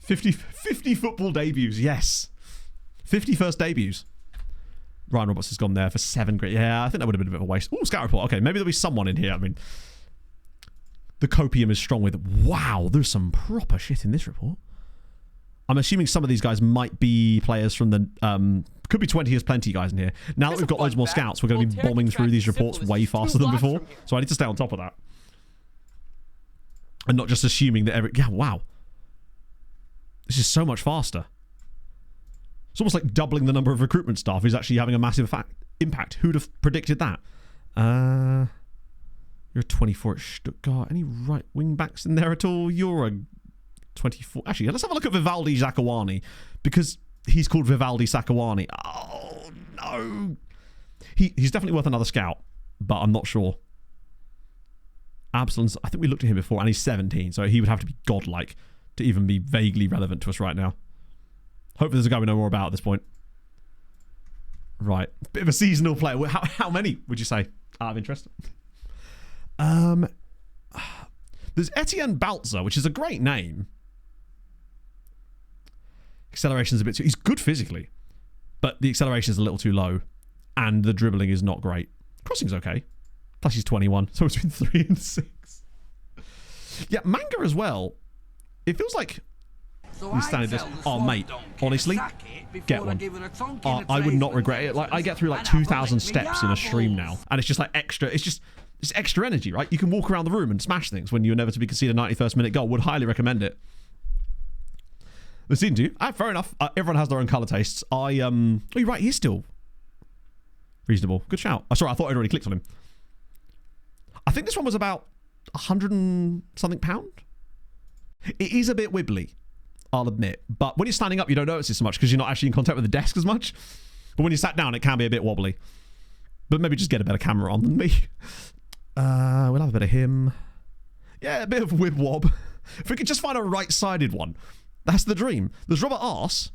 50 football debuts, yes. 50 first debuts. Ryan Roberts has gone there for 7 great. Yeah, I think that would have been a bit of a waste. Oh, scout report. Okay, maybe there'll be someone in here. I mean, the copium is strong with... Wow, there's some proper shit in this report. I'm assuming some of these guys might be players from the... could be 20 as plenty guys in here. Now that we've got loads more scouts, we're going to be bombing through these reports way faster than before. So I need to stay on top of that. And not just assuming that every... Yeah, wow. This is so much faster. It's almost like doubling the number of recruitment staff is actually having a massive impact. Who'd have predicted that? You're a 24 at Stuttgart. Any right wing backs in there at all? You're a 24. Actually, let's have a look at Vivaldi Zakawani, because he's called Vivaldi Zakawani. Oh, no. He's definitely worth another scout, but I'm not sure. Absalon's, I think we looked at him before, and he's 17, so he would have to be godlike to even be vaguely relevant to us right now. Hopefully there's a guy we know more about at this point. Right. Bit of a seasonal player. How many would you say, out of interest? There's Etienne Balzer, which is a great name. Acceleration's a bit too... He's good physically, but the acceleration is a little too low, and the dribbling is not great. Crossing's okay. Plus he's 21, so between 3 and 6. Yeah, Manga as well. It feels like... I'm standing this. Oh, mate, honestly, get one. I would not regret it. Like, I get through like 2,000 steps in a stream now, and it's just like extra... It's extra energy, right? You can walk around the room and smash things when you inevitably concede a 91st minute goal. Would highly recommend it. The season 2. Fair enough. Everyone has their own colour tastes. Oh, you're right. He is still reasonable. Good shout. Sorry, I thought I'd already clicked on him. I think this one was about 100 and something pound. It is a bit wibbly, I'll admit. But when you're standing up, you don't notice it so much because you're not actually in contact with the desk as much. But when you're sat down, it can be a bit wobbly. But maybe just get a better camera on than me. We'll have a bit of him. Yeah, a bit of wib wob. If we could just find a right-sided one. That's the dream. There's Robert Arse.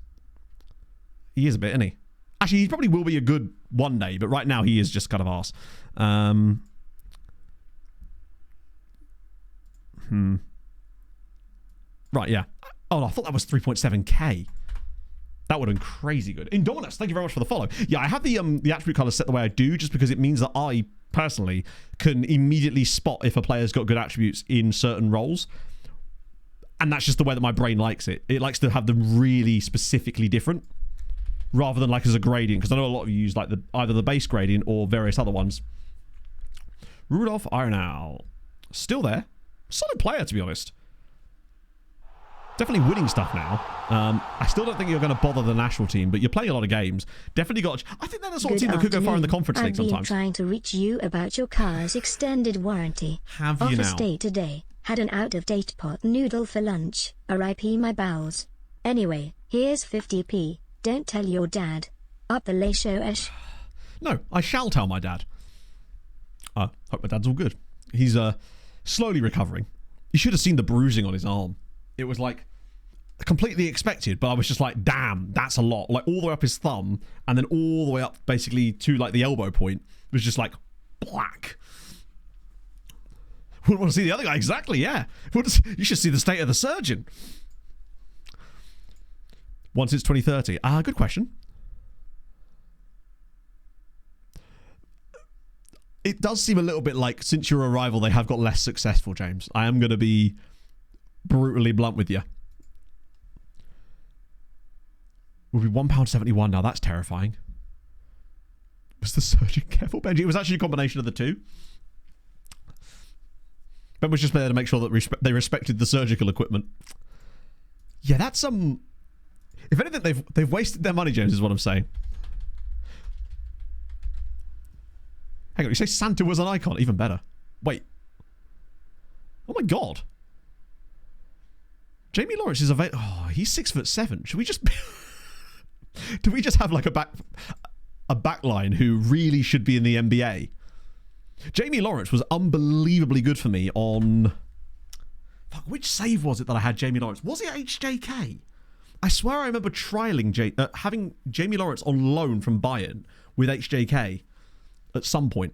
He is a bit, isn't he? Actually, he probably will be a good one day, but right now he is just kind of arse. Right, yeah. Oh, no, I thought that was 3.7k. That would have been crazy good. Indominus, thank you very much for the follow. Yeah, I have the attribute colors set the way I do just because it means that I, personally, can immediately spot if a player's got good attributes in certain roles. And that's just the way that my brain likes it. It likes to have them really specifically different rather than like as a gradient, because I know a lot of you use like either the base gradient or various other ones. Rudolph Ironow. Still there. Solid player, to be honest. Definitely winning stuff now. I still don't think you're going to bother the national team, but you're playing a lot of games. Definitely got... I think they're the sort of team that could go far in the Conference League sometimes. I've been trying to reach you about your car's extended warranty. Have you now? Office day today. Had an out-of-date pot noodle for lunch. R.I.P. my bowels. Anyway, here's 50p. Don't tell your dad. Up the Leixões. No, I shall tell my dad. Hope my dad's all good. He's slowly recovering. You should have seen the bruising on his arm. It was like completely expected, but I was just like, damn, that's a lot. Like all the way up his thumb and then all the way up basically to like the elbow point. It was just like black. Wouldn't want to see the other guy. Exactly, yeah. You should see the state of the surgeon. Once it's 2030. Good question. It does seem a little bit like since your arrival, they have got less successful, James. I am going to be brutally blunt with you. Will be £1.71 now. That's terrifying. Was the surgeon careful, Benji? It was actually a combination of the two. Ben was just there to make sure that they respected the surgical equipment. Yeah, that's if anything, they've wasted their money, James, is what I'm saying. Hang on, you say Santa was an icon? Even better. Wait. Oh my god. Jamie Lawrence is available. Oh, he's 6'7". Should we just... Do we just have like a backline who really should be in the NBA? Jamie Lawrence was unbelievably good for me on... Fuck, which save was it that I had Jamie Lawrence? Was it HJK? I swear I remember trialing having Jamie Lawrence on loan from Bayern with HJK at some point.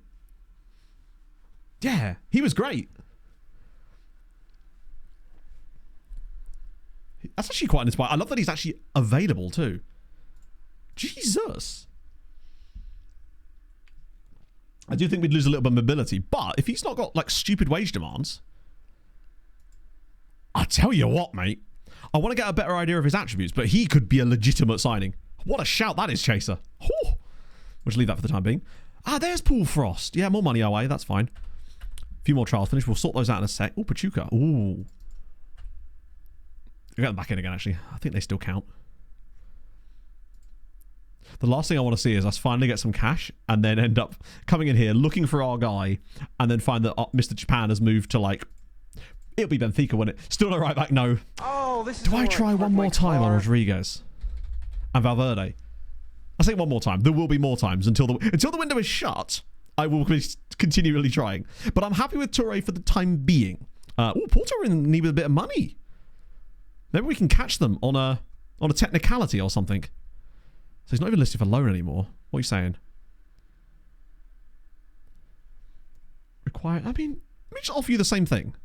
Yeah, he was great. That's actually quite inspiring. I love that he's actually available too. Jesus. I do think we'd lose a little bit of mobility, but if he's not got like stupid wage demands, I'll tell you what, mate. I want to get a better idea of his attributes, but he could be a legitimate signing. What a shout that is, Chaser. Whew. We'll just leave that for the time being. There's Paul Frost. Yeah, more money away. That's fine. A few more trials finished. We'll sort those out in a sec. Oh, Pachuca. Ooh. We'll get them back in again, actually. I think they still count. The last thing I want to see is us finally get some cash and then end up coming in here looking for our guy and then find that Mr. Japan has moved to like... It'll be Benfica, won't it? Still no right back, no. Oh, this is Do I try one more time on Rodriguez and Valverde? I'll say one more time. There will be more times until the window is shut. I will be continually trying. But I'm happy with Toure for the time being. Porto are in need of a bit of money. Maybe we can catch them on a technicality or something. So he's not even listed for loan anymore. What are you saying? Require... I mean, let me just offer you the same thing.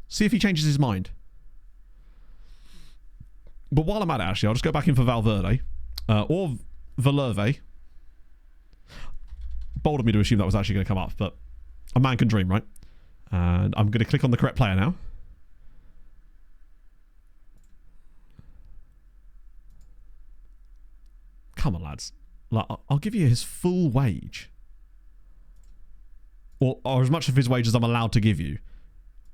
See if he changes his mind. But while I'm at it, actually, I'll just go back in for Valverde. Or Valverde. Bold of me to assume that was actually going to come up, but a man can dream, right? And I'm going to click on the correct player now. Come on, lads. Like, I'll give you his full wage. Or as much of his wage as I'm allowed to give you.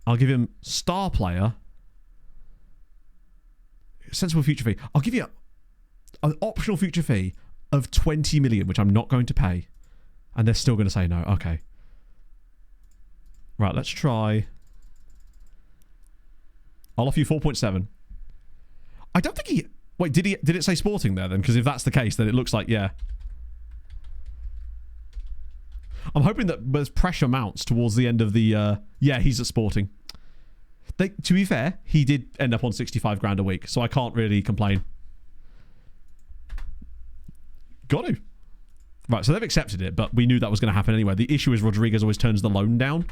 I'll give him star player. Sensible future fee. I'll give you an optional future fee of 20 million, which I'm not going to pay. And they're still going to say no. Okay. Right, let's try. I'll offer you 4.7. I don't think he... Wait, did it say Sporting there then? Because if that's the case, then it looks like, yeah. I'm hoping that as pressure mounts towards the end of the... yeah, he's at Sporting. To be fair, he did end up on 65 grand a week, so I can't really complain. Got to. Right, so they've accepted it, but we knew that was going to happen anyway. The issue is Rodriguez always turns the loan down.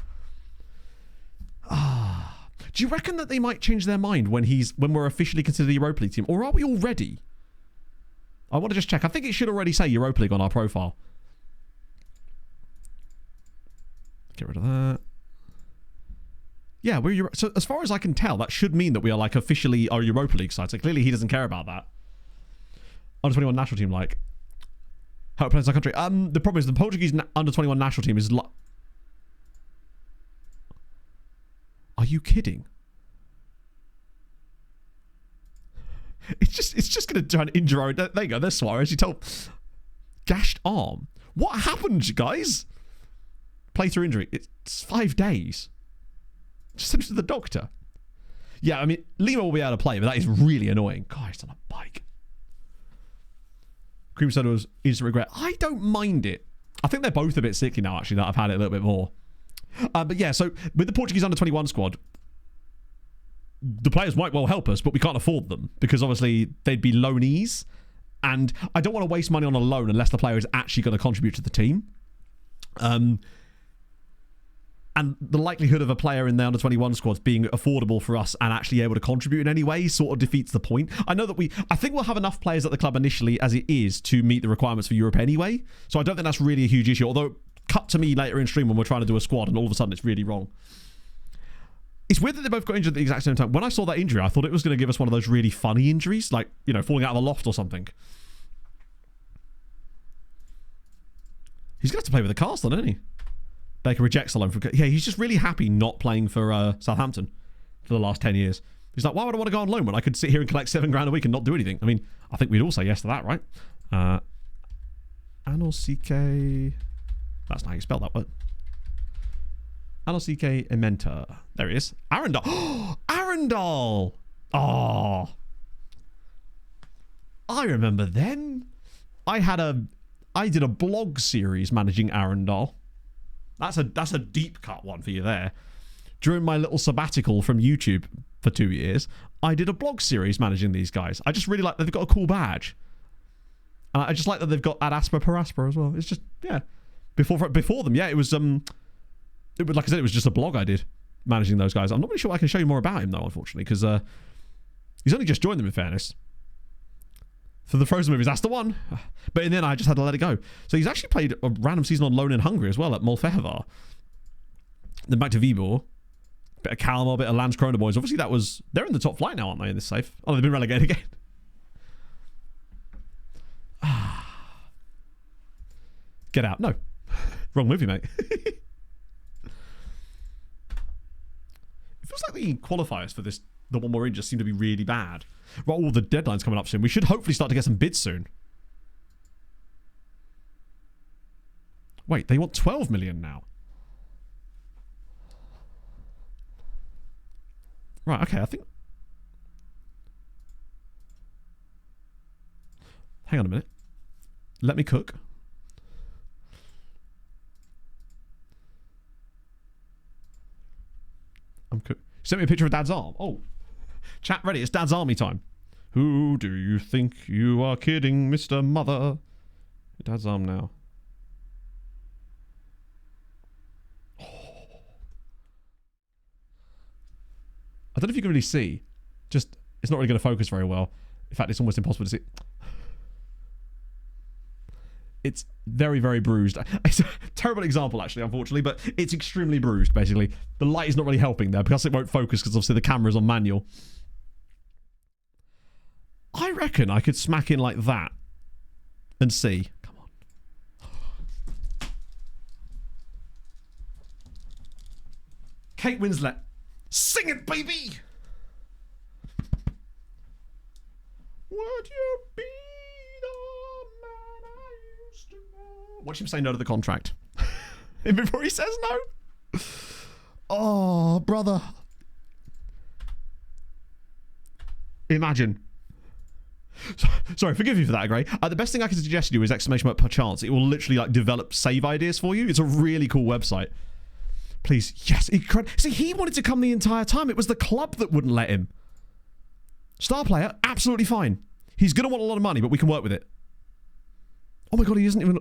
Do you reckon that they might change their mind when we're officially considered the Europa League team? Or are we already? I want to just check. I think it should already say Europa League on our profile. Get rid of that. Yeah, so as far as I can tell, that should mean that we are like officially our Europa League side. So clearly he doesn't care about that. Under 21 national team, like how it plays our country. The problem is the Portuguese under 21 national team is. Are you kidding? It's just going to try and injure our... There you go. There's Suarez. You told... Gashed arm. What happened, guys? Play through injury. It's 5 days. Just send it to the doctor. Yeah, I mean, Lima will be able to play, but that is really annoying. God, he's on a bike. Cream soda was instant regret. I don't mind it. I think they're both a bit sickly now, actually, that I've had it a little bit more. But yeah, so with the Portuguese under-21 squad, the players might well help us, but we can't afford them because obviously they'd be loanees. And I don't want to waste money on a loan unless the player is actually going to contribute to the team. And the likelihood of a player in the under-21 squads being affordable for us and actually able to contribute in any way sort of defeats the point. I know that I think we'll have enough players at the club initially as it is to meet the requirements for Europe anyway. So I don't think that's really a huge issue. Although, cut to me later in stream when we're trying to do a squad and all of a sudden it's really wrong. It's weird that they both got injured at the exact same time. When I saw that injury, I thought it was going to give us one of those really funny injuries, like, you know, falling out of a loft or something. He's going to have to play with a cast on, isn't he? Baker rejects the loan from... Yeah, he's just really happy not playing for Southampton for the last 10 years. He's like, why would I want to go on loan when I could sit here and collect $7 grand a week and not do anything? I mean, I think we'd all say yes to that, right? syc... That's not how you spell that word. syc.mgmt. There he is. Arundel. Oh, Arundel! Oh. I remember then. I did a blog series managing Arundel. That's a deep cut one for you there. During my little sabbatical from YouTube for 2 years, I did a blog series managing these guys. I just really like that they've got a cool badge. And I just like that they've got Ad Asper per Asper as well. It's just, yeah. Before them, yeah, it was like I said, it was just a blog I did managing those guys. I'm not really sure I can show you more about him though, unfortunately, because he's only just joined them in fairness. For the Frozen movies, that's the one. But then I just had to let it go. So he's actually played a random season on loan in Hungary as well at Molfehovar. Then back to Viborg. Bit of Kalmar, bit of Landskrona boys. Obviously they're in the top flight now, aren't they, in this safe? Oh, they've been relegated again. Get out. No. Wrong movie, mate. It feels like the qualifiers for this, the one we're in, just seem to be really bad. Right, all the deadline's coming up soon. We should hopefully start to get some bids soon. Wait, they want 12 million now. Right, okay, I think... Hang on a minute. Let me cook. Sent me a picture of Dad's arm. Oh. Chat ready. It's Dad's army time. Who do you think you are kidding, Mr. Mother? Your dad's arm now. I don't know if you can really see. Just, it's not really going to focus very well. In fact, it's almost impossible to see. It's very, very bruised. It's a terrible example, actually, unfortunately, but it's extremely bruised, basically. The light is not really helping there because it won't focus because obviously the camera's on manual. I reckon I could smack in like that and see. Come on. Kate Winslet. Sing it, baby! Would you be the man I used to know? Watch him say no to the contract. Before he says no. Oh, brother. Imagine. Sorry, forgive me for that, Gray. The best thing I can suggest to you is ! Perchance. It will literally like develop save ideas for you. It's a really cool website. Please, yes. See, he wanted to come the entire time. It was the club that wouldn't let him. Star player, absolutely fine. He's going to want a lot of money, but we can work with it. Oh my god, he isn't even...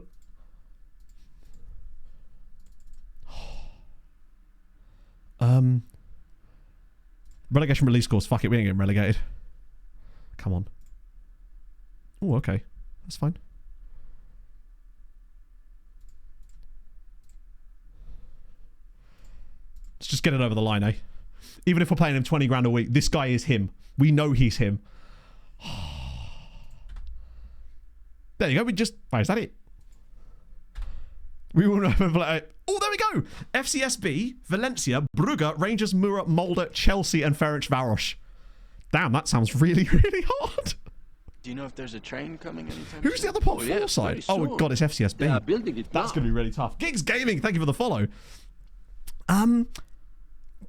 Relegation release course. Fuck it, we ain't getting relegated. Come on. Oh, okay. That's fine. Let's just get it over the line, eh? Even if we're paying him 20 grand a week, this guy is him. We know he's him. There you go. We just... Wait, is that it? We will never play... Oh, there we go. FCSB, Valencia, Brugge, Rangers, Mura, Molde, Chelsea, and Ferencvaros. Damn, that sounds really, really hard. Do you know if there's a train coming anytime Who's the other pot 4 side? Oh, God, it's FCSB. They are building it. That's going to be really tough. Gigs Gaming, thank you for the follow.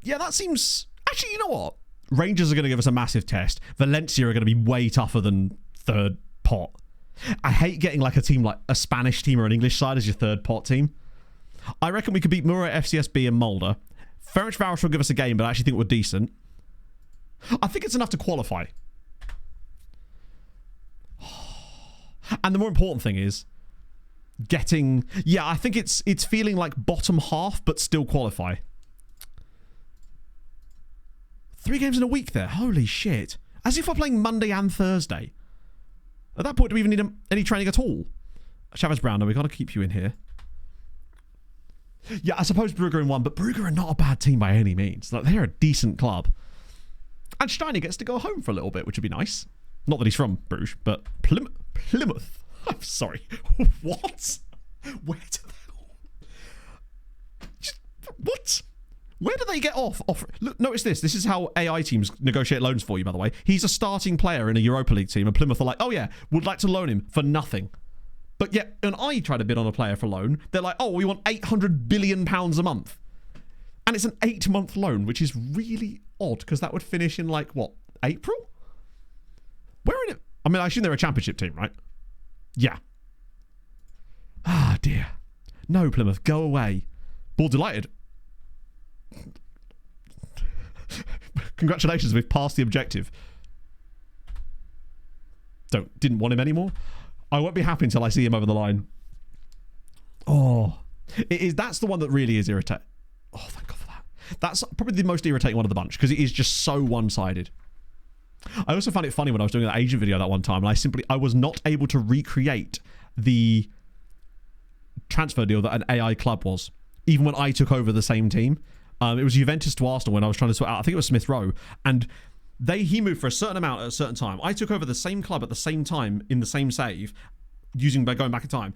Yeah, that seems... Actually, you know what? Rangers are going to give us a massive test. Valencia are going to be way tougher than third pot. I hate getting like a team like a Spanish team or an English side as your third pot team. I reckon we could beat Mura, FCSB, and Molde. Ferencvaros will give us a game, but I actually think we're decent. I think it's enough to qualify. And the more important thing is getting... Yeah, I think it's feeling like bottom half, but still qualify. 3 games in a week there. Holy shit. As if we're playing Monday and Thursday. At that point, do we even need any training at all? Chavez Brown, we got to keep you in here. Yeah, I suppose Brugge in 1, but Brugge are not a bad team by any means. Like, they're a decent club. And Steiner gets to go home for a little bit, which would be nice. Not that he's from Bruges, but Plymouth. I'm sorry. What? Where do they... What? Where do they get off? Look, notice this. This is how AI teams negotiate loans for you, by the way. He's a starting player in a Europa League team, and Plymouth are like, oh yeah, would like to loan him for nothing. But yet, when I try to bid on a player for loan, they're like, oh, we want £800 billion a month. And it's an 8-month loan, which is really odd, because that would finish in, like, what, April? Where in it? I mean, I assume they're a championship team, right? Yeah. Ah, dear. No, Plymouth, go away. Ball delighted. Congratulations, we've passed the objective. Didn't want him anymore. I won't be happy until I see him over the line. Oh, that's the one that really is irritating. Oh, thank God for that. That's probably the most irritating one of the bunch because it is just so one-sided. I also found it funny when I was doing that agent video that one time, and I was not able to recreate the transfer deal that an AI club was, even when I took over the same team. It was Juventus to Arsenal when I was trying to sort out. I think it was Smith Rowe, and he moved for a certain amount at a certain time. I took over the same club at the same time in the same save, by going back in time,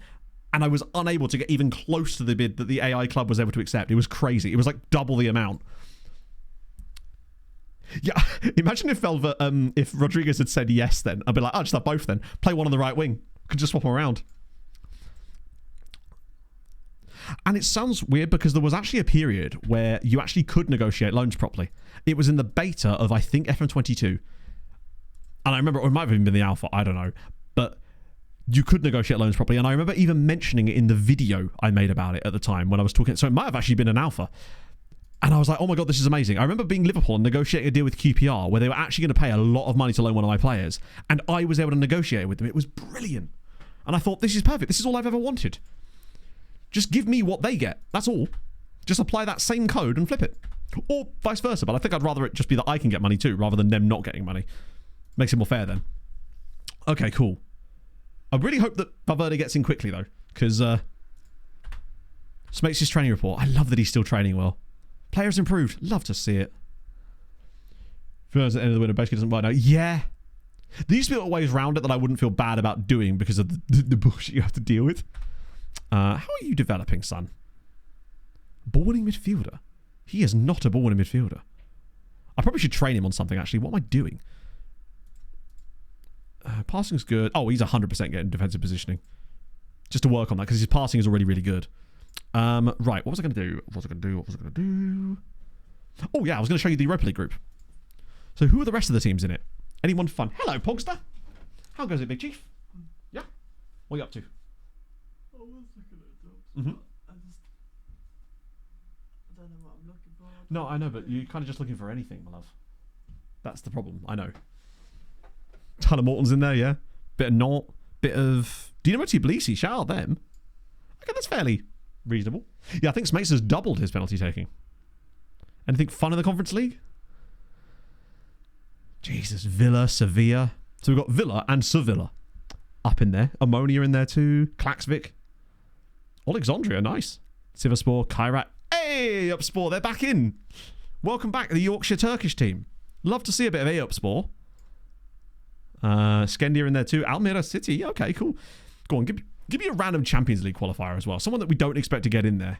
and I was unable to get even close to the bid that the AI club was able to accept. It was crazy. It was like double the amount. Yeah, imagine if Rodriguez had said yes then. I'd be like, oh, just have both then. Play one on the right wing. Could just swap them around. And it sounds weird because there was actually a period where you actually could negotiate loans properly. It was in the beta of, I think, FM22. And I remember, or it might have even been the alpha, I don't know. But you could negotiate loans properly. And I remember even mentioning it in the video I made about it at the time when I was talking. So it might have actually been an alpha. And I was like, oh my God, this is amazing. I remember being Liverpool and negotiating a deal with QPR where they were actually going to pay a lot of money to loan one of my players. And I was able to negotiate with them. It was brilliant. And I thought, this is perfect. This is all I've ever wanted. Just give me what they get. That's all. Just apply that same code and flip it. Or vice versa. But I think I'd rather it just be that I can get money too, rather than them not getting money. Makes it more fair then. Okay, cool. I really hope that Valverde gets in quickly though. Because makes his training report. I love that he's still training well. Players improved. Love to see it. First at the end of the window basically doesn't work now. Yeah. There used to be little ways around it that I wouldn't feel bad about doing because of the bullshit you have to deal with. How are you developing, son? Ball-winning midfielder. He is not a ball-winning midfielder. I probably should train him on something, actually. What am I doing? Passing's good. Oh, he's 100% getting defensive positioning. Just to work on that, because his passing is already really good. Right, what was I going to do? What was I going to do? Oh, yeah, I was going to show you the Europa League group. So who are the rest of the teams in it? Anyone fun? Hello, Pogster. How goes it, Big Chief? Yeah? What are you up to? I was looking at jobs. Mm-hmm. I don't know what I'm looking for. No, I know, but you're kind of just looking for anything, my love. That's the problem, I know. Ton of Mortons in there, yeah? Bit of Nort, bit of... Do you know Tbilisi? Shout out them. Okay, that's fairly reasonable. Yeah, I think Smates has doubled his penalty taking. Anything fun in the Conference League? Jesus, Villa, Sevilla. So we've got Villa and Sevilla up in there. Ammonia in there too. Klaxvik. Alexandria, nice. Sivasspor, Kairat. Hey, Upspor, they're back in. Welcome back, the Yorkshire Turkish team. Love to see a bit of A Upspor. Skendia in there too. Almira City. Okay, cool. Go on, give me a random Champions League qualifier as well. Someone that we don't expect to get in there.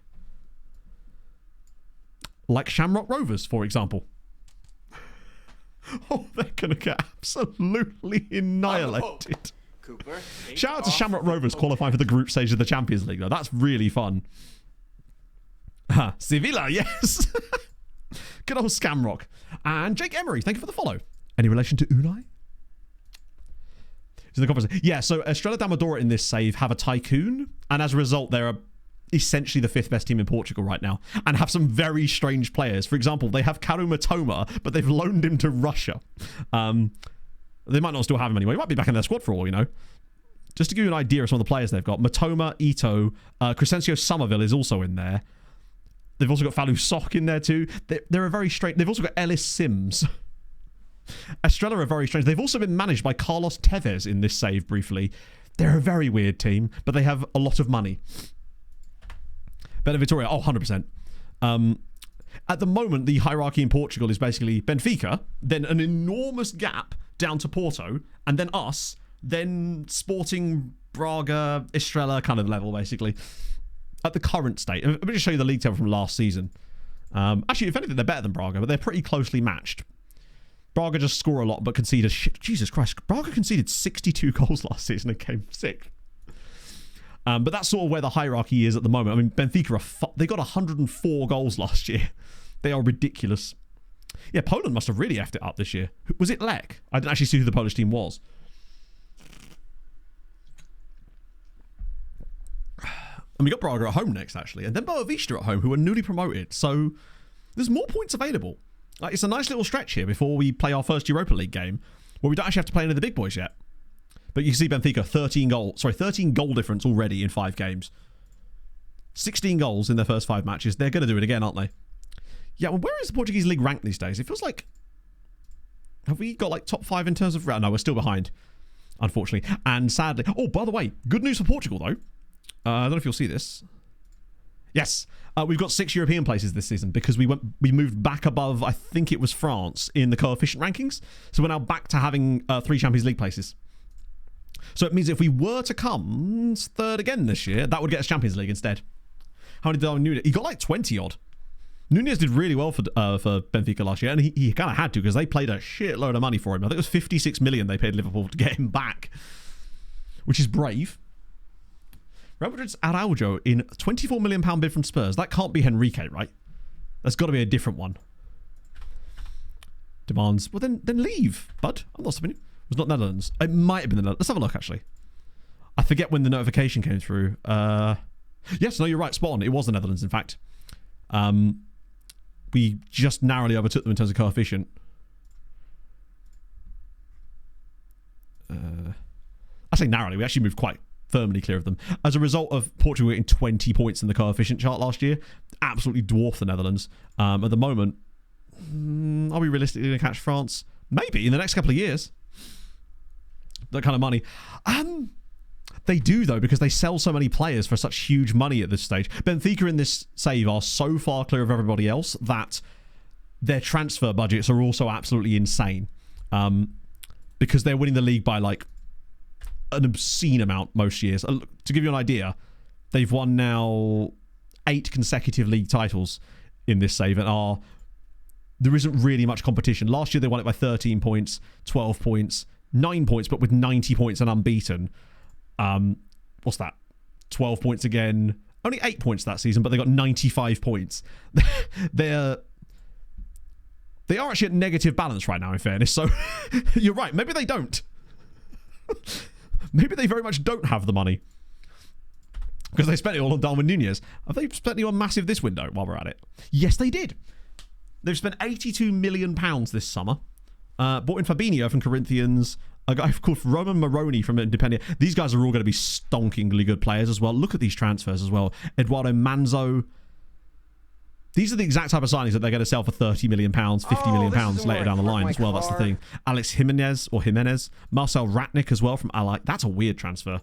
Like Shamrock Rovers, for example. Oh, they're going to get absolutely annihilated. Cooper. Shout out to Shamrock Rovers qualifying for the group stage of the Champions League, though. That's really fun. Sevilla, yes. Good old Scamrock. And Jake Emery, thank you for the follow. Any relation to Unai? In the conference. Yeah, so Estrela Damadora in this save have a tycoon, and as a result, they're essentially the 5th best team in Portugal right now, and have some very strange players. For example, they have Karu Matoma, but they've loaned him to Russia. They might not still have him anyway. He might be back in their squad for all you know. Just to give you an idea of some of the players they've got, Matoma, Ito, Crescencio Somerville is also in there. They've also got Falu Sok in there too. They're a very strange... They've also got Ellis Sims. Estrella are very strange. They've also been managed by Carlos Tevez in this save briefly. They're a very weird team, but they have a lot of money. Better Vitoria, 100%. At the moment, the hierarchy in Portugal is basically Benfica, then an enormous gap down to Porto, and then us, then Sporting, Braga, Estrella kind of level, basically. At the current state. Let me just show you the league table from last season. Actually, if anything, they're better than Braga, but they're pretty closely matched. Braga just score a lot, but conceded... Jesus Christ. Braga conceded 62 goals last season and came 6th. But that's sort of where the hierarchy is at the moment. I mean, Benfica, they got 104 goals last year. They are ridiculous. Yeah, Poland must have really effed it up this year. Was it Lech? I didn't actually see who the Polish team was. And we got Braga at home next, actually. And then Boa Vista at home, who are newly promoted. So there's more points available. Like, it's a nice little stretch here before we play our first Europa League game, where we don't actually have to play any of the big boys yet. But you can see Benfica, 13 goal difference already in 5 games. 16 goals in their first 5 matches. They're going to do it again, aren't they? Yeah, well, where is the Portuguese league ranked these days? It feels like... Have we got, like, top 5 in terms of... No, we're still behind, unfortunately. And sadly... Oh, by the way, good news for Portugal, though. I don't know if you'll see this. Yes, we've got 6 European places this season because we moved back above, I think it was France, in the coefficient rankings. So we're now back to having 3 Champions League places. So it means if we were to come 3rd again this year, that would get us Champions League instead. How many did Darwin Núñez? He got like 20 odd. Núñez did really well for Benfica last year, and he kind of had to because they paid a shitload of money for him. I think it was 56 million they paid Liverpool to get him back, which is brave. Real Madrid's Araujo in £24 million bid from Spurs. That can't be Henrique, right? That's got to be a different one. Demands. Well, then leave, bud. I'm not stopping you. It was not Netherlands. It might have been the Netherlands. Let's have a look, actually. I forget when the notification came through. Yes, no, you're right. Spot on. It was the Netherlands, in fact. we just narrowly overtook them in terms of coefficient. I say narrowly, we actually moved quite firmly clear of them. As a result of Portugal getting 20 points in the coefficient chart last year, absolutely dwarfed the Netherlands. At the moment, are we realistically going to catch France? Maybe in the next couple of years. That kind of money. They do, though, because they sell so many players for such huge money at this stage. Benfica in this save are so far clear of everybody else that their transfer budgets are also absolutely insane. Because they're winning the league by, like, an obscene amount most years. To give you an idea, they've won now 8 consecutive league titles in this save and there isn't really much competition. Last year they won it by 13 points, 12 points, 9 points, but with 90 points and unbeaten. What's that? 12 points again. Only 8 points that season, but they got 95 points. They are actually at negative balance right now, in fairness. So you're right. Maybe they don't. Maybe they very much don't have the money. Because they spent it all on Darwin Nunez. Have they spent it on massive this window while we're at it? Yes, they did. They've spent £82 million this summer. Bought in Fabinho from Corinthians. A guy called Roman Moroni from Independiente. These guys are all going to be stonkingly good players as well. Look at these transfers as well. Eduardo Manzo. These are the exact type of signings that they're going to sell for £30 million, £50 million later down the line as well. That's the thing. Alex Jimenez. Marcel Ratnick as well from Ally. That's a weird transfer.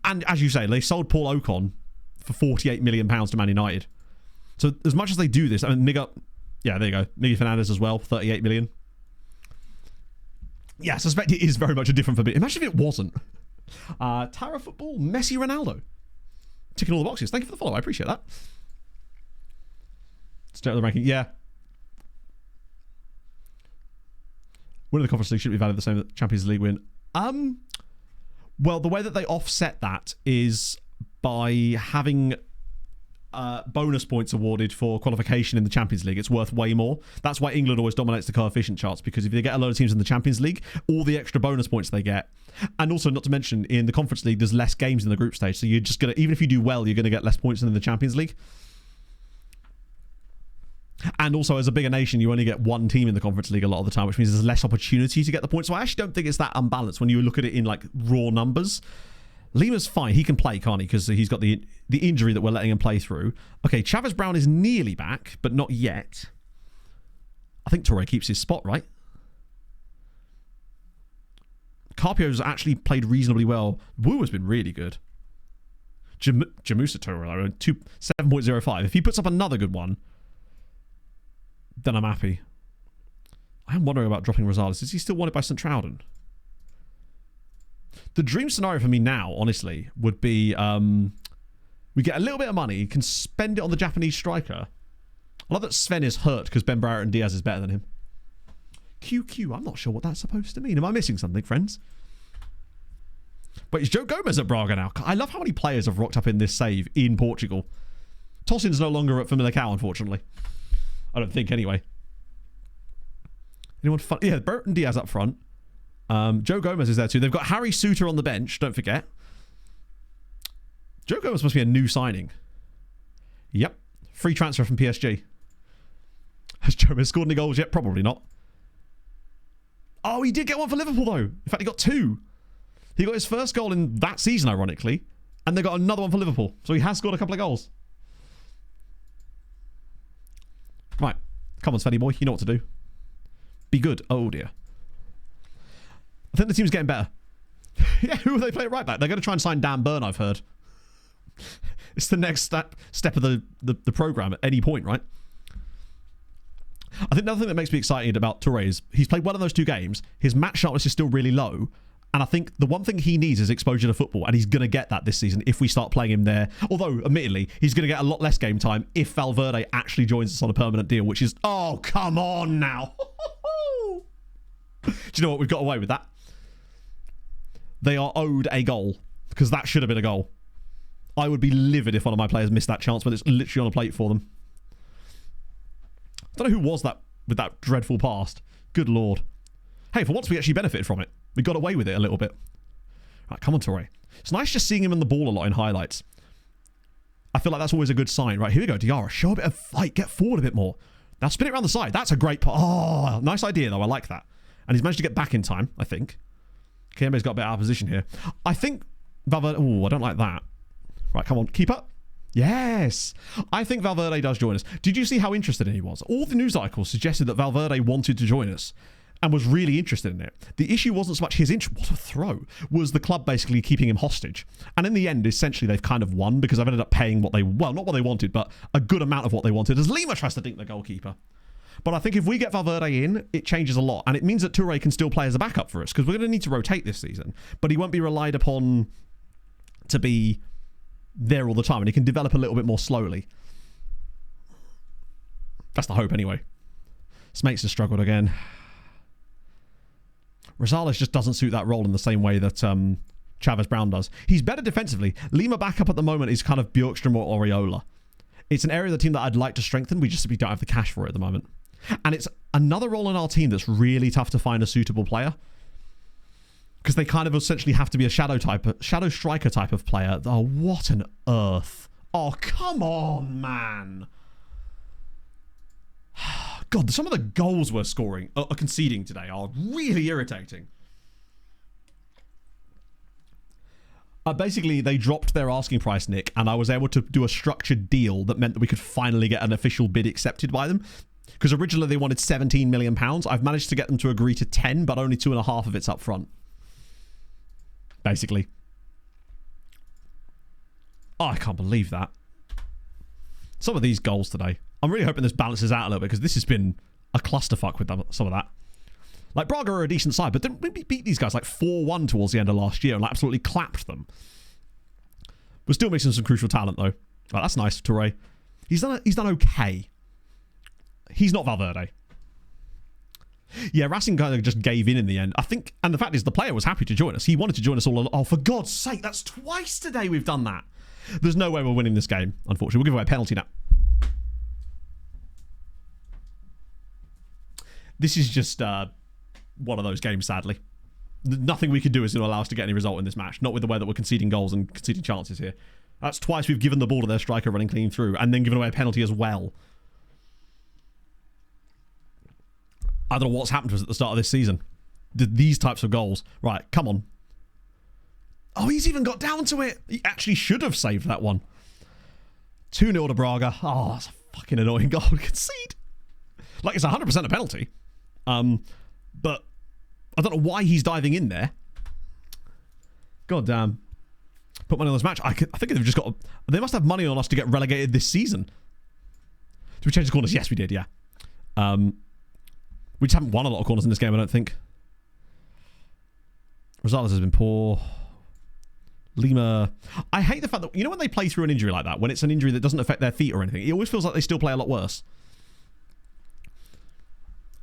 And as you say, they sold Paul Ocon for £48 million to Man United. So as much as they do this, I mean, there you go. Miguel Fernandez as well, $38 million. Yeah, I suspect it is very much a different forbidden. Imagine if it wasn't. Tara Football, Messi, Ronaldo. Ticking all the boxes. Thank you for the follow. I appreciate that. Straight up the ranking. Yeah. Winning the Conference League should be valid the same as the Champions League win. Well, the way that they offset that is by having bonus points awarded for qualification in the Champions League. It's worth way more. That's why England always dominates the coefficient charts, because if they get a load of teams in the Champions League, all the extra bonus points they get, and also not to mention in the Conference League there's less games in the group stage, so you're just gonna, even if you do well, you're gonna get less points than in the Champions League. And also, as a bigger nation, you only get one team in the Conference League a lot of the time, which means there's less opportunity to get the points. So I actually don't think it's that unbalanced when you look at it in like raw numbers. Lima's fine. He can play, can't he? Because he's got the injury that we're letting him play through. Okay, Chavez Brown is nearly back, but not yet. I think Torre keeps his spot, right? Carpio's actually played reasonably well. Wu has been really good. Jamusa Torre, 7.05. If he puts up another good one, then I'm happy. I am wondering about dropping Rosales. Is he still wanted by St. Trowden? The dream scenario for me now, honestly, would be we get a little bit of money, can spend it on the Japanese striker. I love that Sven is hurt because Ben Browett and Diaz is better than him. QQ, I'm not sure what that's supposed to mean. Am I missing something, friends? Wait, is Joe Gomez at Braga now? I love how many players have rocked up in this save in Portugal. Tossin's no longer at Famalicão, unfortunately. I don't think, anyway. Anyone fun? Yeah, Burton Diaz up front. Joe Gomez is there too. They've got Harry Suter on the bench, don't forget. Joe Gomez must be a new signing. Yep. Free transfer from PSG. Has Joe Gomez scored any goals yet? Probably not. Oh, he did get one for Liverpool, though. In fact, he got 2. He got his first goal in that season, ironically. And they got another one for Liverpool. So he has scored a couple of goals. Right. Come on, Svenny boy. You know what to do. Be good. Oh, dear. I think the team's getting better. Yeah, who will they play right back? They're going to try and sign Dan Burn, I've heard. It's the next step of the programme at any point, right? I think the other thing that makes me excited about Touré is he's played well in those 2 games. His match sharpness is still really low. And I think the one thing he needs is exposure to football. And he's going to get that this season if we start playing him there. Although, admittedly, he's going to get a lot less game time if Valverde actually joins us on a permanent deal, which is... Oh, come on now. Do you know what? We've got away with that. They are owed a goal because that should have been a goal. I would be livid if one of my players missed that chance when it's literally on a plate for them. I don't know who was that with that dreadful pass. Good lord. Hey, for once we actually benefited from it. We got away with it a little bit. Right, come on, Torre. It's nice just seeing him on the ball a lot in highlights. I feel like that's always a good sign. Right, here we go. Diarra, show a bit of fight. Get forward a bit more. Now spin it around the side. That's a great... Oh, nice idea, though. I like that. And he's managed to get back in time, I think. Kembe's got a bit out of position here. I think Valverde... Oh, I don't like that. Right, come on. Keep up. Yes. I think Valverde does join us. Did you see how interested he was? All the news articles suggested that Valverde wanted to join us and was really interested in it. The issue wasn't so much his interest, what a throw, was the club basically keeping him hostage. And in the end, essentially, they've kind of won because I've ended up paying what they, well, not what they wanted, but a good amount of what they wanted as Lima tries to dink the goalkeeper. But I think if we get Valverde in, it changes a lot. And it means that Toure can still play as a backup for us because we're going to need to rotate this season. But he won't be relied upon to be there all the time. And he can develop a little bit more slowly. That's the hope anyway. Smates has struggled again. Rosales just doesn't suit that role in the same way that Chavez Brown does. He's better defensively. Lima backup at the moment is kind of Bjorkström or Oriola. It's an area of the team that I'd like to strengthen. We don't have the cash for it at the moment. And it's another role in our team that's really tough to find a suitable player. Because they kind of essentially have to be a shadow striker type of player. Oh, what on earth. Oh, come on, man. God, some of the goals we're scoring, or conceding today are really irritating. Basically, they dropped their asking price, Nick, and I was able to do a structured deal that meant that we could finally get an official bid accepted by them. Because originally they wanted £17 million. I've managed to get them to agree to 10, but only 2.5 of it's up front. Basically. Oh, I can't believe that. Some of these goals today. I'm really hoping this balances out a little bit because this has been a clusterfuck with some of that. Like, Braga are a decent side, but didn't we beat these guys like 4-1 towards the end of last year and like, absolutely clapped them? We're still missing some crucial talent, though. Right, that's nice, Toure. He's done okay. He's not Valverde. Yeah, Racing kind of just gave in the end. I think, and the fact is, the player was happy to join us. He wanted to join us all along. Oh, for God's sake, that's twice today we've done that. There's no way we're winning this game, unfortunately. We'll give away a penalty now. This is just one of those games, sadly. Nothing we can do is going to allow us to get any result in this match. Not with the way that we're conceding goals and conceding chances here. That's twice we've given the ball to their striker running clean through and then given away a penalty as well. I don't know what's happened to us at the start of this season. These types of goals. Right, come on. Oh, he's even got down to it. He actually should have saved that one. 2-0 to Braga. Oh, that's a fucking annoying goal to concede. Like, it's 100% a penalty. But I don't know why he's diving in there. God damn. Put money on this match. I think they've just got... They must have money on us to get relegated this season. Did we change the corners? Yes, we did, yeah. We just haven't won a lot of corners in this game, I don't think. Rosales has been poor. Lima... I hate the fact that... You know when they play through an injury like that? When it's an injury that doesn't affect their feet or anything? It always feels like they still play a lot worse.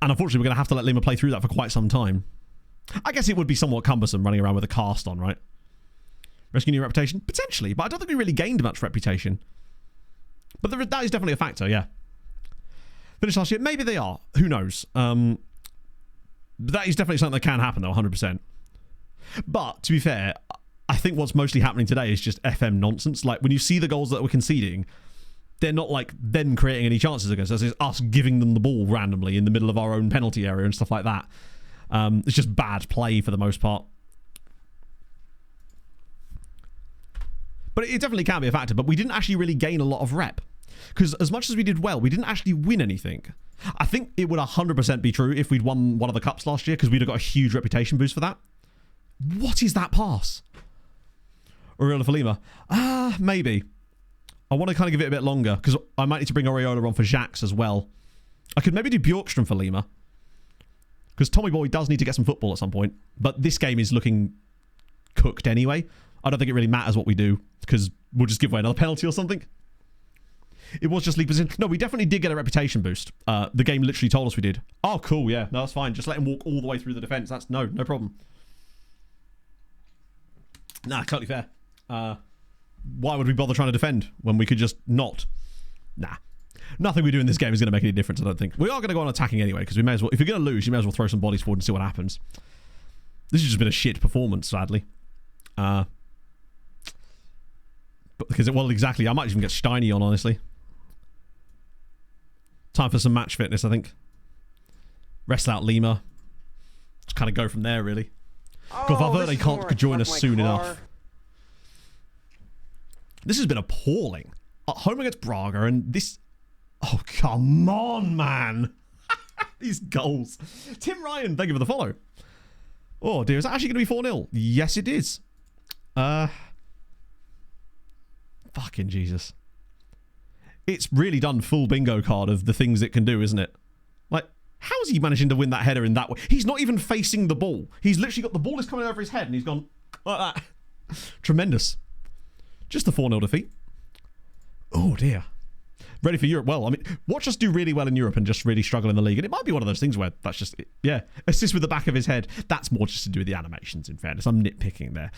And unfortunately, we're going to have to let Lima play through that for quite some time. I guess it would be somewhat cumbersome running around with a cast on, right? Rescuing your reputation? Potentially, but I don't think we really gained much reputation. But that is definitely a factor, yeah. Finished last year? Maybe they are. Who knows? That is definitely something that can happen, though, 100%. But, to be fair, I think what's mostly happening today is just FM nonsense. Like, when you see the goals that we're conceding, they're not, like, them creating any chances against us. It's us giving them the ball randomly in the middle of our own penalty area and stuff like that. It's just bad play for the most part. But it definitely can be a factor. But we didn't actually really gain a lot of rep. Because as much as we did well, we didn't actually win anything. I think it would 100% be true if we'd won one of the cups last year, because we'd have got a huge reputation boost for that. What is that pass? Oriola for Lima? Maybe. I want to kind of give it a bit longer, because I might need to bring Oriola on for Jacques as well. I could maybe do Bjorkström for Lima, because Tommy Boy does need to get some football at some point. But this game is looking cooked anyway. I don't think it really matters what we do, because we'll just give away another penalty or something. It was just league position. No, we definitely did get a reputation boost. The game literally told us we did. Oh, cool, yeah. No, that's fine. Just let him walk all the way through the defence. That's no problem. Nah, totally fair. Why would we bother trying to defend when we could just not? Nah. Nothing we do in this game is going to make any difference, I don't think. We are going to go on attacking anyway, because we may as well... If you're going to lose, you may as well throw some bodies forward and see what happens. This has just been a shit performance, sadly. Because, well, exactly. I might even get Steiny on, honestly. Time for some match fitness, I think. Wrestle out Lima. Just kind of go from there, really. God, Valverde could join us soon enough. This has been appalling. Home against Braga, and this... Oh, come on, man. These goals. Tim Ryan, thank you for the follow. Oh, dear. Is that actually going to be 4-0? Yes, it is. Fucking Jesus. It's really done full bingo card of the things it can do, isn't it? Like, how is he managing to win that header in that way? He's not even facing the ball. He's literally got the ball is coming over his head and he's gone like that. Tremendous. Just a 4-0 defeat. Oh, dear. Ready for Europe. Well, I mean, watch us do really well in Europe and just really struggle in the league. And it might be one of those things where that's just, yeah, assist with the back of his head. That's more just to do with the animations, in fairness. I'm nitpicking there.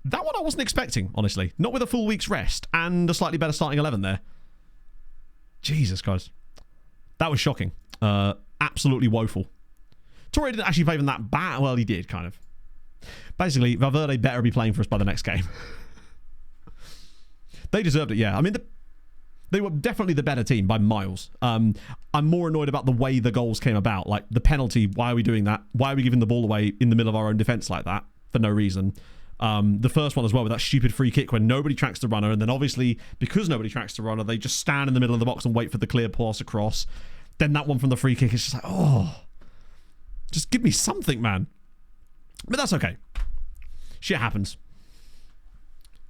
That one I wasn't expecting, honestly. Not with a full week's rest and a slightly better starting 11 there. Jesus Christ. That was shocking. Absolutely woeful. Torre didn't actually play even that bad. Well, he did, kind of. Basically, Valverde better be playing for us by the next game. They deserved it, yeah. I mean, they were definitely the better team by miles. I'm more annoyed about the way the goals came about. Like, the penalty, why are we doing that? Why are we giving the ball away in the middle of our own defence like that? For no reason. The first one as well with that stupid free kick when nobody tracks the runner, and then obviously because nobody tracks the runner, they just stand in the middle of the box and wait for the clear pass across. Then that one from the free kick is just like, oh, just give me something, man. But that's okay. Shit happens.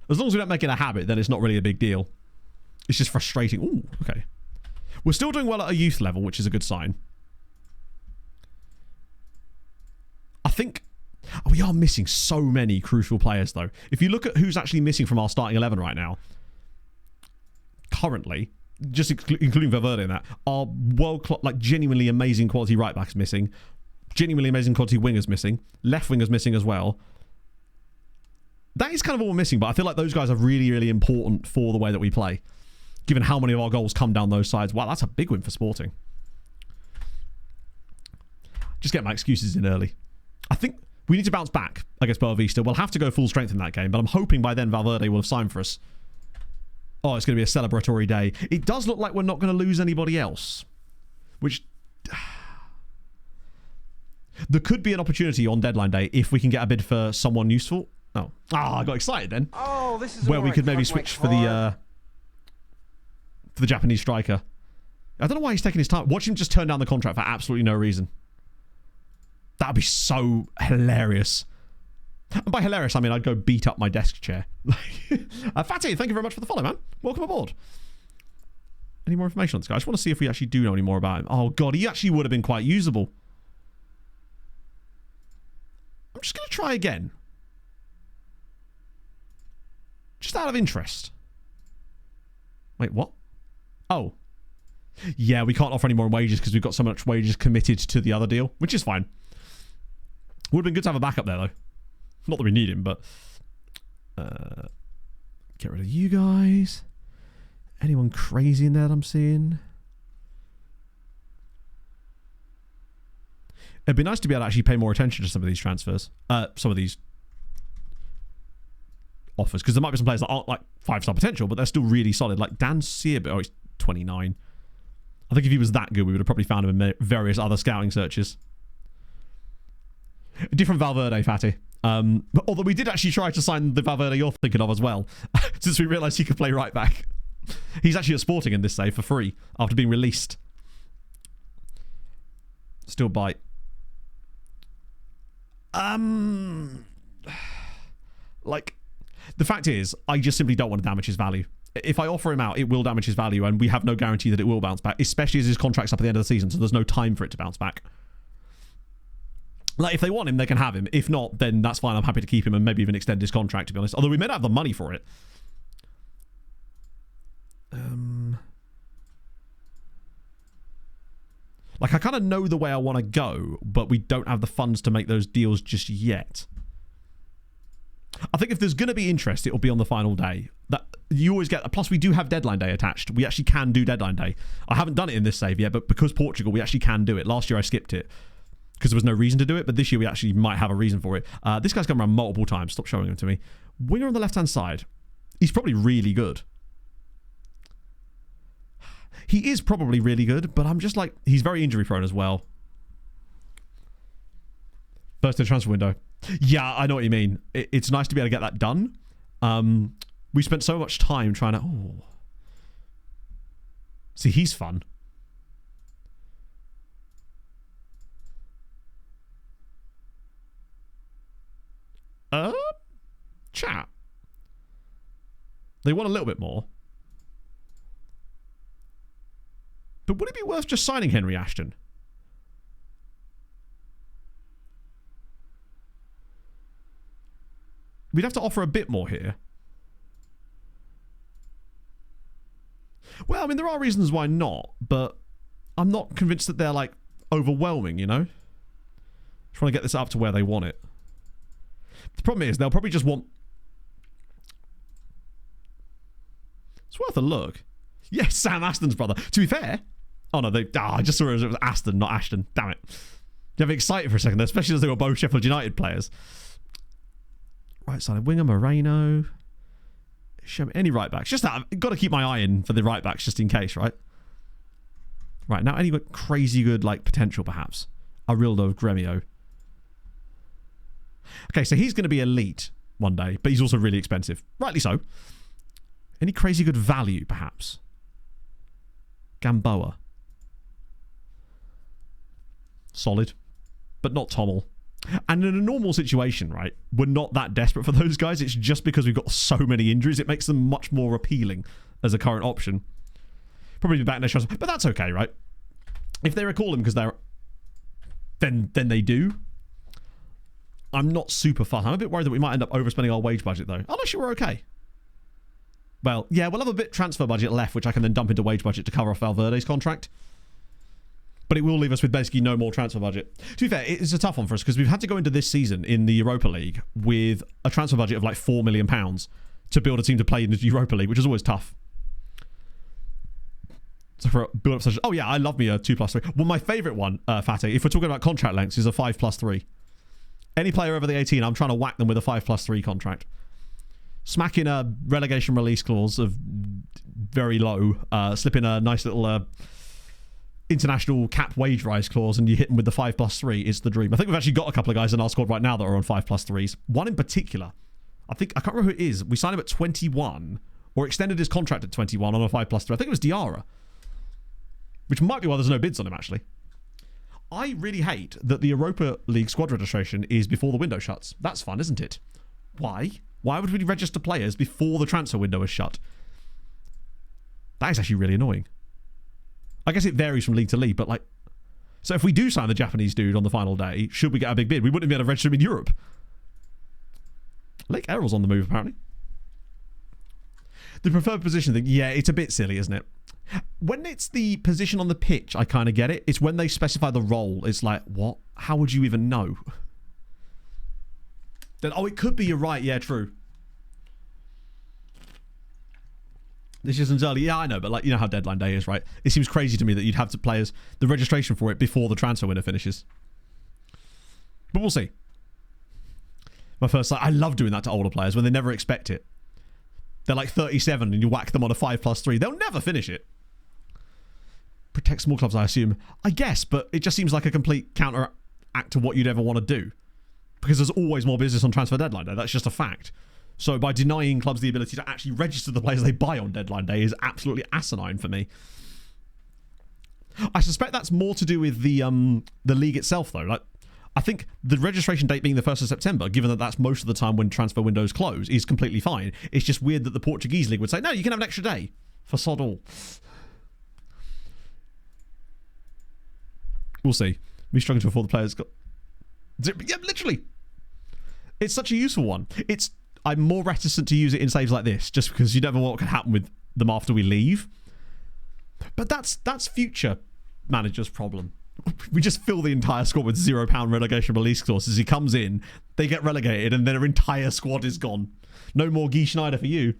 As long as we don't make it a habit, then it's not really a big deal. It's just frustrating. Ooh, okay. We're still doing well at a youth level, which is a good sign. I think we are missing so many crucial players, though. If you look at who's actually missing from our starting 11 right now, currently, just including Valverde in that, our world-class, like genuinely amazing quality right-backs missing, genuinely amazing quality wingers missing, left wingers missing as well. That is kind of all we're missing, but I feel like those guys are really, really important for the way that we play, given how many of our goals come down those sides. Wow, that's a big win for Sporting. Just get my excuses in early. I think we need to bounce back against Boavista. We'll have to go full strength in that game, but I'm hoping by then Valverde will have signed for us. Oh, it's going to be a celebratory day. It does look like we're not going to lose anybody else, which... There could be an opportunity on deadline day if we can get a bid for someone useful. Oh, I got excited then. Oh, this is where we could maybe switch for the Japanese striker. I don't know why he's taking his time. Watch him just turn down the contract for absolutely no reason. That'd be so hilarious. And by hilarious, I mean I'd go beat up my desk chair. Fatty, thank you very much for the follow, man. Welcome aboard. Any more information on this guy? I just want to see if we actually do know any more about him. Oh, God, he actually would have been quite usable. I'm just going to try again. Just out of interest. Wait, what? Oh. Yeah, we can't offer any more wages because we've got so much wages committed to the other deal, which is fine. Would have been good to have a backup there, though. Not that we need him, but... get rid of you guys. Anyone crazy in there that I'm seeing? It'd be nice to be able to actually pay more attention to some of these transfers. Some of these offers. Because there might be some players that aren't like 5-star potential, but they're still really solid. Like Dan Searby. Oh, he's 29. I think if he was that good, we would have probably found him in various other scouting searches. A different Valverde, Fatty. But although we did actually try to sign the Valverde you're thinking of as well, since we realised he could play right back. He's actually at Sporting in this save for free after being released. Still bite. Like, the fact is, I just simply don't want to damage his value. If I offer him out, it will damage his value, and we have no guarantee that it will bounce back, especially as his contract's up at the end of the season, so there's no time for it to bounce back. Like, if they want him, they can have him. If not, then that's fine. I'm happy to keep him and maybe even extend his contract, to be honest. Although we may not have the money for it. Like, I kind of know the way I want to go, but we don't have the funds to make those deals just yet. I think if there's going to be interest, it will be on the final day. That you always get. Plus, we do have deadline day attached. We actually can do deadline day. I haven't done it in this save yet, but because Portugal, we actually can do it. Last year, I skipped it because there was no reason to do it, but this year we actually might have a reason for it. This guy's come around multiple times. Stop showing him to me. Winger on the left-hand side. He's probably really good. He is probably really good, but I'm just like, he's very injury prone as well. First in transfer window. Yeah, I know what you mean. It's nice to be able to get that done. We spent so much time trying to... Oh. See, he's fun. Chat. They want a little bit more. But would it be worth just signing Henry Ashton? We'd have to offer a bit more here. Well, I mean, there are reasons why not, but I'm not convinced that they're, like, overwhelming, you know? Just want to get this up to where they want it. The problem is, they'll probably just want... It's worth a look. Yes, Sam Aston's brother. To be fair... Oh, no, I just saw it was Aston, not Ashton. Damn it. You have me excited for a second there, especially as they were both Sheffield United players. Right side of winger, Moreno. Show me any right backs. Just that, I've got to keep my eye in for the right backs just in case, right? Right, now any crazy good, like, potential, perhaps. Arildo of Gremio. Okay, so he's going to be elite one day, but he's also really expensive. Rightly so. Any crazy good value, perhaps? Gamboa. Solid, but not Tommel. And in a normal situation, right, we're not that desperate for those guys. It's just because we've got so many injuries, it makes them much more appealing as a current option. Probably be back next year, but that's okay, right? If they recall him because they're... Then they do. I'm not super fun. I'm a bit worried that we might end up overspending our wage budget, though. Unless you were okay. Well, yeah, we'll have a bit transfer budget left, which I can then dump into wage budget to cover off Valverde's contract. But it will leave us with basically no more transfer budget. To be fair, it's a tough one for us because we've had to go into this season in the Europa League with a transfer budget of like £4 million to build a team to play in the Europa League, which is always tough. So for a build up such... Oh yeah, I love me a 2+3. Well, my favourite one, Fatty, if we're talking about contract lengths, is a 5+3. Any player over the 18, I'm trying to whack them with a 5+3 contract. Smack in a relegation release clause of very low. Slip in a nice little... international cap wage rise clause and you hit them with the 5+3 is the dream. I think we've actually got a couple of guys in our squad right now that are on 5+3s. One in particular, I can't remember who it is. We signed him at 21 or extended his contract at 21 on a 5+3. I think it was Diarra, which might be why there's no bids on him actually. I really hate that the Europa League squad registration is before the window shuts. That's fun, isn't it? Why? Why would we register players before the transfer window is shut? That is actually really annoying. I guess it varies from league to league, but like... So if we do sign the Japanese dude on the final day, should we get a big bid? We wouldn't be able to register him in Europe. Lake Errol's on the move, apparently. The preferred position thing, yeah, it's a bit silly, isn't it? When it's the position on the pitch, I kind of get it. It's when they specify the role, it's like, what? How would you even know? Then, oh, it could be, you're right, yeah, true. This isn't early. Yeah, I know, but like, you know how deadline day is, right? It seems crazy to me that you'd have to players the registration for it before the transfer window finishes. But we'll see. My first, like, I love doing that to older players when they never expect it. They're like 37 and you whack them on a 5+3. They'll never finish it. Protect small clubs, I assume. I guess, but it just seems like a complete counteract to what you'd ever want to do. Because there's always more business on transfer deadline day. That's just a fact. So by denying clubs the ability to actually register the players they buy on deadline day is absolutely asinine for me. I suspect that's more to do with the league itself, though. Like, I think the registration date being the 1st of September, given that that's most of the time when transfer windows close, is completely fine. It's just weird that the Portuguese league would say, no, you can have an extra day for sod all. We'll see. Me struggling to afford the players got... Yeah, literally. It's such a useful one. I'm more reticent to use it in saves like this, just because you never know what can happen with them after we leave. But that's future managers' problem. We just fill the entire squad with £0 relegation release clauses. He comes in, they get relegated, and their entire squad is gone. No more Guy Schneider for you.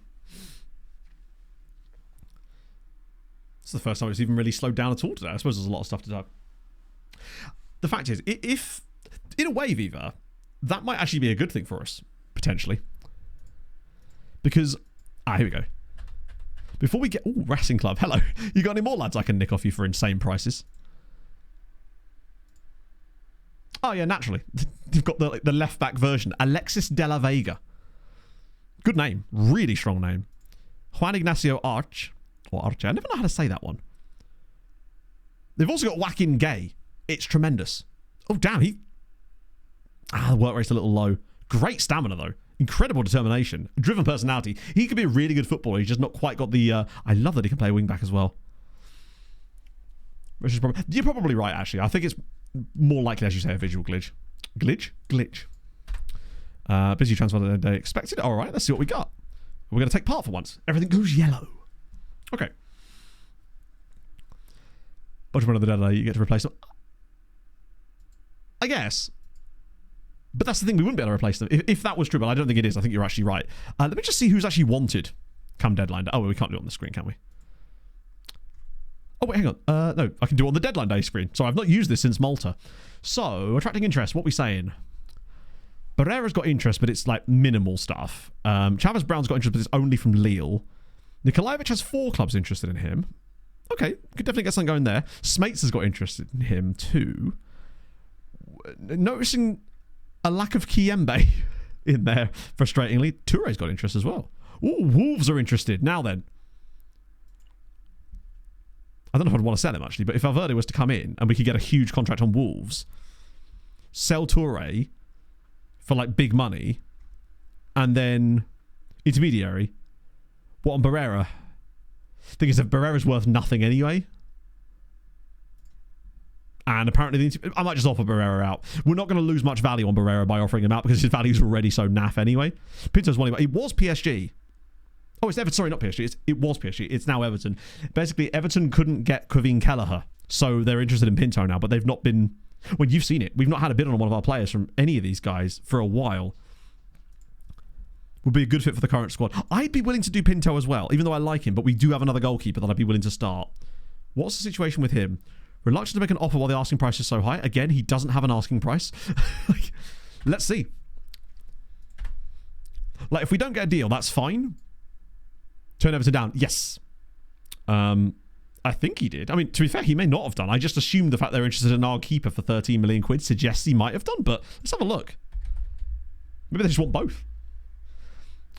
It's the first time it's even really slowed down at all today. I suppose there's a lot of stuff to do. The fact is, if in a way, Viva, that might actually be a good thing for us, potentially. Because Here we go. Before we get... Ooh, Racing Club. Hello. You got any more lads I can nick off you for insane prices? Oh, yeah, naturally. You've got the left-back version. Alexis de la Vega. Good name. Really strong name. Juan Ignacio Arch. Or Arche. I never know how to say that one. They've also got Joaquin Gay. It's tremendous. Oh, damn. The work rate's a little low. Great stamina, though. Incredible determination. Driven personality. He could be a really good footballer. He's just not quite got the... I love that he can play wing back as well. You're probably right, actually. I think it's more likely, as you say, a visual glitch. Glitch. Busy transfer than they expected. All right, let's see what we got. We're going to take part for once. Everything goes yellow. Okay. Bunch of run of the dead, you get to replace them. I guess. But that's the thing, we wouldn't be able to replace them. If that was true, but I don't think it is. I think you're actually right. Let me just see who's actually wanted come deadline day. Oh, we can't do it on the screen, can we? Oh, wait, hang on. No, I can do it on the deadline day screen. Sorry, I've not used this since Malta. So, attracting interest, what are we saying? Barrera's got interest, but it's like minimal stuff. Chavez Brown's got interest, but it's only from Lille. Nikolaevich has 4 clubs interested in him. Okay, could definitely get something going there. Smates has got interest in him too. Noticing a lack of Kiembe in there, frustratingly. Touré's got interest as well. Ooh, Wolves are interested. Now then. I don't know if I'd want to sell him, actually, but if Valverde was to come in and we could get a huge contract on Wolves, sell Touré for, like, big money, and then intermediary. What on Barrera? Thing is that Barrera's worth nothing anyway. And apparently, I might just offer Barrera out. We're not going to lose much value on Barrera by offering him out because his value's already so naff anyway. Pinto's one. It was PSG. Oh, it's Everton. Sorry, not PSG. It was PSG. It's now Everton. Basically, Everton couldn't get Kevin Kelleher, so they're interested in Pinto now, but they've not been... Well, you've seen it. We've not had a bid on one of our players from any of these guys for a while. Would be a good fit for the current squad. I'd be willing to do Pinto as well, even though I like him, but we do have another goalkeeper that I'd be willing to start. What's the situation with him? Reluctant to make an offer while the asking price is so high. Again, he doesn't have an asking price. Let's see. Like, if we don't get a deal, that's fine. Turn Everton down. Yes. I think he did. I mean, to be fair, he may not have done. I just assumed the fact they're interested in our keeper for 13 million quid suggests he might have done, but let's have a look. Maybe they just want both.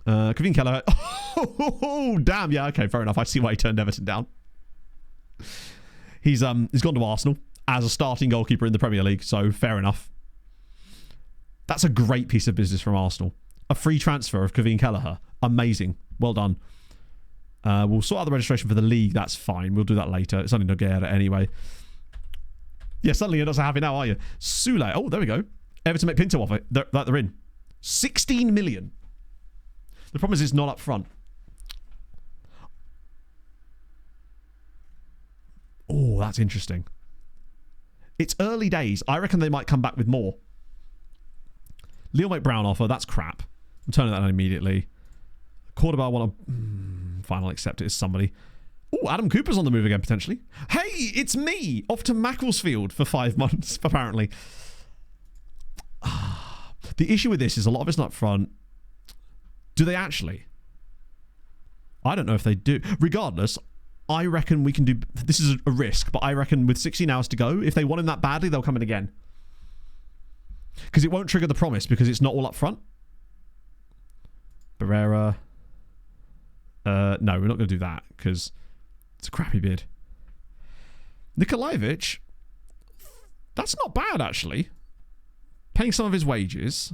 Kevin Kelleher. Oh, damn. Yeah, okay, fair enough. I see why he turned Everton down. He's gone to Arsenal as a starting goalkeeper in the Premier League, so fair enough. That's a great piece of business from Arsenal. A free transfer of Kevin Kelleher. Amazing. Well done. We'll sort out the registration for the league. That's fine. We'll do that later. It's only Nogueira anyway. Yeah, suddenly you're not so happy now, are you? Sule. Oh, there we go. Everton make Pinto offer. They're in. 16 million. The problem is it's not up front. Oh, that's interesting. It's early days. I reckon they might come back with more. Leo make Brown offer. That's crap. I'm turning that down immediately. Cordoba want to... Fine, I'll accept it as somebody. Oh, Adam Cooper's on the move again, potentially. Hey, it's me! Off to Macclesfield for 5 months, apparently. The issue with this is a lot of it's not up front. Do they actually? I don't know if they do. Regardless, I reckon we can do... This is a risk, but I reckon with 16 hours to go, if they want him that badly, they'll come in again. Because it won't trigger the promise, because it's not all up front. Barrera... no, we're not going to do that because it's a crappy bid. Nikolaevich, that's not bad actually. Paying some of his wages,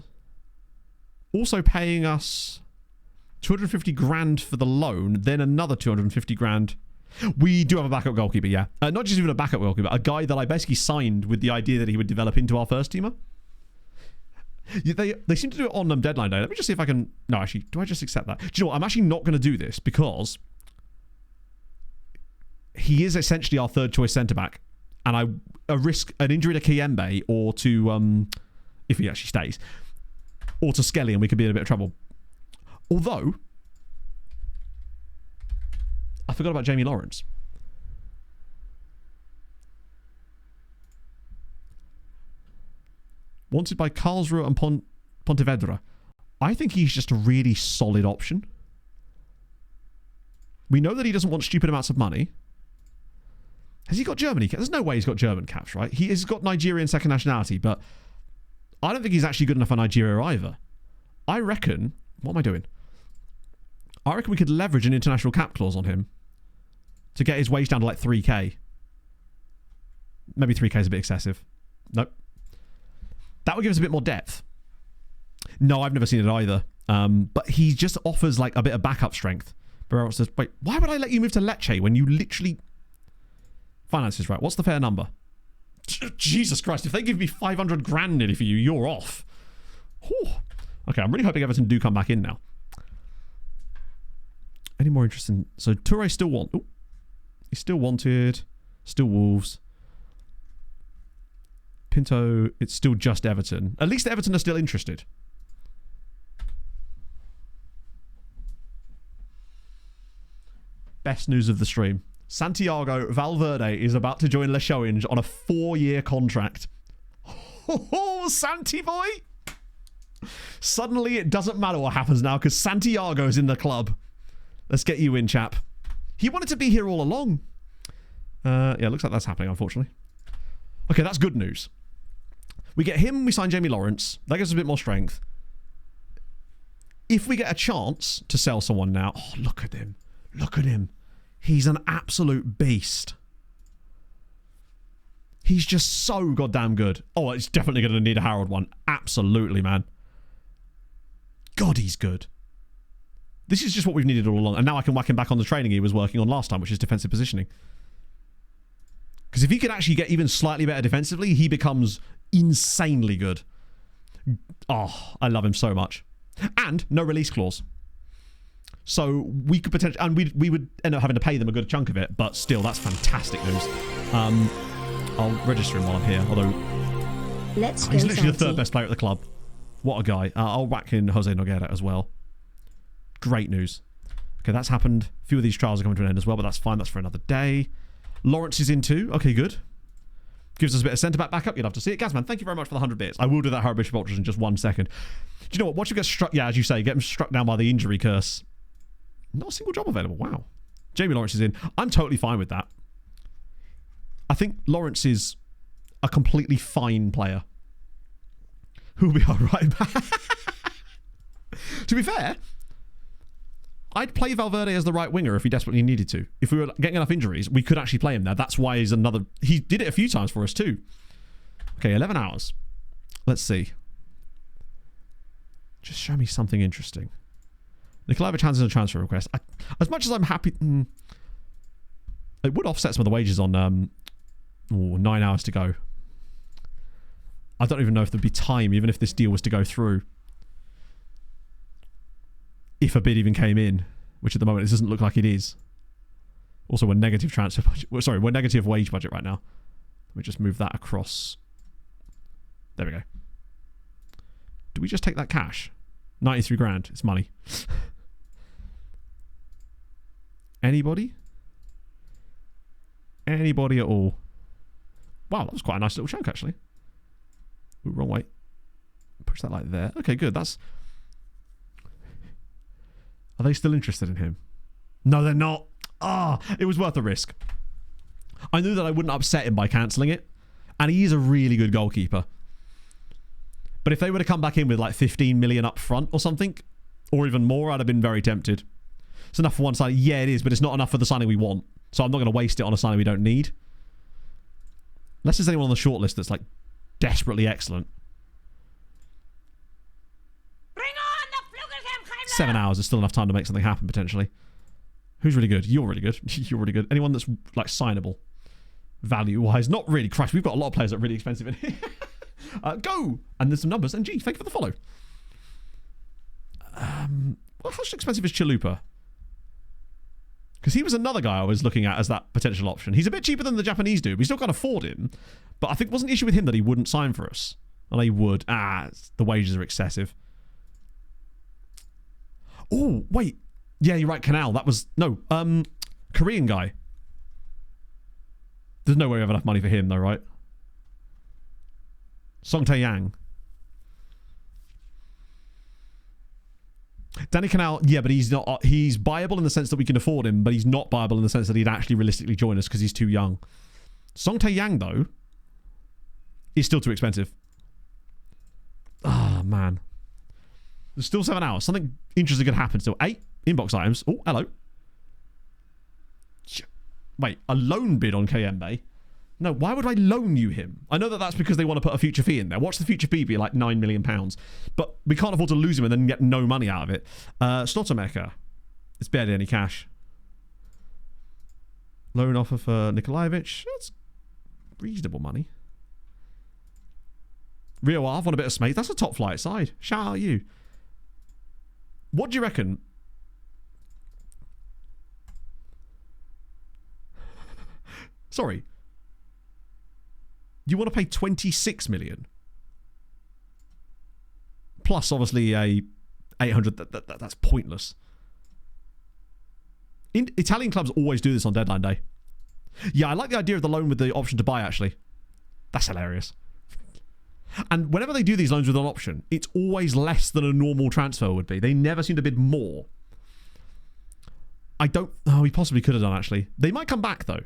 also paying us 250 grand for the loan, then another 250 grand. We do have a backup goalkeeper, yeah. Not just even a backup goalkeeper, a guy that I basically signed with the idea that he would develop into our first teamer. They seem to do it on deadline day. Let me just see if I can... No, actually, do I just accept that? Do you know what? I'm actually not going to do this because he is essentially our third choice centre-back. And I risk an injury to Kiembe or to... if he actually stays. Or to Skelly and we could be in a bit of trouble. Although... I forgot about Jamie Lawrence. Wanted by Karlsruhe and Pontevedra. I think he's just a really solid option. We know that he doesn't want stupid amounts of money. Has he got Germany? There's no way he's got German caps, right? He has got Nigerian second nationality, but I don't think he's actually good enough for Nigeria either. I reckon... What am I doing? I reckon we could leverage an international cap clause on him to get his wage down to like 3k. Maybe 3k is a bit excessive. Nope. That would give us a bit more depth. No, I've never seen it either. But he just offers like a bit of backup strength. Barrero says, wait, why would I let you move to Lecce when you literally... Finances, right. What's the fair number? Jesus Christ, if they give me 500 grand nearly for you, you're off. Whew. Okay, I'm really hoping Everton do come back in now. Any more interesting? So Toure still he's still wanted. Still Wolves. Pinto, it's still just Everton. At least Everton are still interested. Best news of the stream. Santiago Valverde is about to join Leixões on a 4-year contract. Oh, Santi boy! Suddenly it doesn't matter what happens now because Santiago's in the club. Let's get you in, chap. He wanted to be here all along. Yeah, looks like that's happening, unfortunately. Okay, that's good news. We get him, we sign Jamie Lawrence. That gives us a bit more strength. If we get a chance to sell someone now... Oh, look at him. Look at him. He's an absolute beast. He's just so goddamn good. Oh, it's definitely going to need a Harold one. Absolutely, man. God, he's good. This is just what we've needed all along. And now I can whack him back on the training he was working on last time, which is defensive positioning. Because if he can actually get even slightly better defensively, he becomes insanely good. Oh, I love him so much. And no release clause. So we could potentially... And we would end up having to pay them a good chunk of it, but still, that's fantastic news. I'll register him while I'm here, although... he's literally the third best player at the club. What a guy. I'll whack in Jose Nogueira as well. Great news. Okay, that's happened. A few of these trials are coming to an end as well, but that's fine. That's for another day. Lawrence is in too. Okay, good. Gives us a bit of centre-back backup. You'd love to see it. Gazman, thank you very much for the 100 bits. I will do that Harrow Bishop Ultras in just 1 second. Do you know what? Once you get struck... Yeah, as you say, get him struck down by the injury curse. Not a single job available. Wow. Jamie Lawrence is in. I'm totally fine with that. I think Lawrence is a completely fine player. Who'll be our right back? To be fair, I'd play Valverde as the right winger if he desperately needed to. If we were getting enough injuries, we could actually play him there. That's why he's another... He did it a few times for us too. Okay, 11 hours. Let's see. Just show me something interesting. Nikolaevich hands in a transfer request. As much as I'm happy... it would offset some of the wages on 9 hours to go. I don't even know if there'd be time, even if this deal was to go through. If a bid even came in, which at the moment it doesn't look like it is. Also, we're negative transfer budget. Well, sorry, we're negative wage budget right now. Let me just move that across. There we go. Do we just take that cash? 93 grand. It's money. Anybody? Anybody at all? Wow, that was quite a nice little chunk, actually. Ooh, wrong way. Push that like there. Okay, good. That's... Are they still interested in him? No, they're not. Ah, it was worth the risk. I knew that I wouldn't upset him by cancelling it. And he is a really good goalkeeper. But if they were to come back in with like 15 million up front or something, or even more, I'd have been very tempted. It's enough for one signing. Yeah, it is, but it's not enough for the signing we want. So I'm not going to waste it on a signing we don't need. Unless there's anyone on the shortlist that's like desperately excellent. 7 hours is still enough time to make something happen, potentially. Who's really good? You're really good. You're really good. Anyone that's, like, signable? Value-wise? Not really. Christ, we've got a lot of players that are really expensive in here. Go! And there's some numbers. And G, thank you for the follow. Well, how expensive is Chalupa? Because he was another guy I was looking at as that potential option. He's a bit cheaper than the Japanese dude. We still can't afford him. But I think wasn't the issue with him that he wouldn't sign for us? I know he would. The wages are excessive. Oh, wait. Yeah, you're right. Canal. That was... No. Korean guy. There's no way we have enough money for him, though, right? Song Tae-yang. Danny Canal, yeah, but he's not. He's buyable in the sense that we can afford him, but he's not buyable in the sense that he'd actually realistically join us because he's too young. Song Tae Yang, though, is still too expensive. Ah, man. There's still 7 hours. Something interesting could happen still. 8 inbox items. Oh, hello. Wait, a loan bid on KMB? No, why would I loan you him? I know that that's because they want to put a future fee in there. Watch the future fee be like £9 million. But we can't afford to lose him and then get no money out of it. Slotomeka. It's barely any cash. Loan offer for Nikolaevich. That's reasonable money. Rio Arv on a bit of Smate. That's a top flight side. Shout out you. What do you reckon? Sorry. You want to pay 26 million? Plus, obviously, a 800. That's pointless. Italian clubs always do this on deadline day. Yeah, I like the idea of the loan with the option to buy, actually. That's hilarious. And whenever they do these loans with an option, it's always less than a normal transfer would be. They never seem to bid more. I don't... Oh, he possibly could have done, actually. They might come back, though.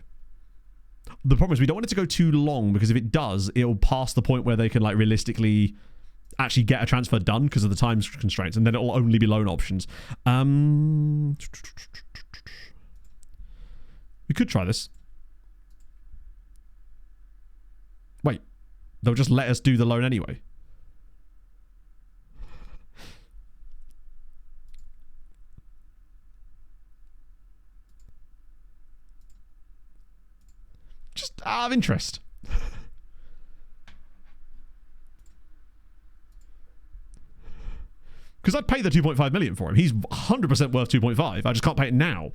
The problem is we don't want it to go too long, because if it does, it'll pass the point where they can, like, realistically actually get a transfer done because of the time constraints, and then it'll only be loan options. We could try this. Wait. They'll just let us do the loan anyway. Just out of interest. Because I'd pay the 2.5 million for him. He's 100% worth 2.5. I just can't pay it now.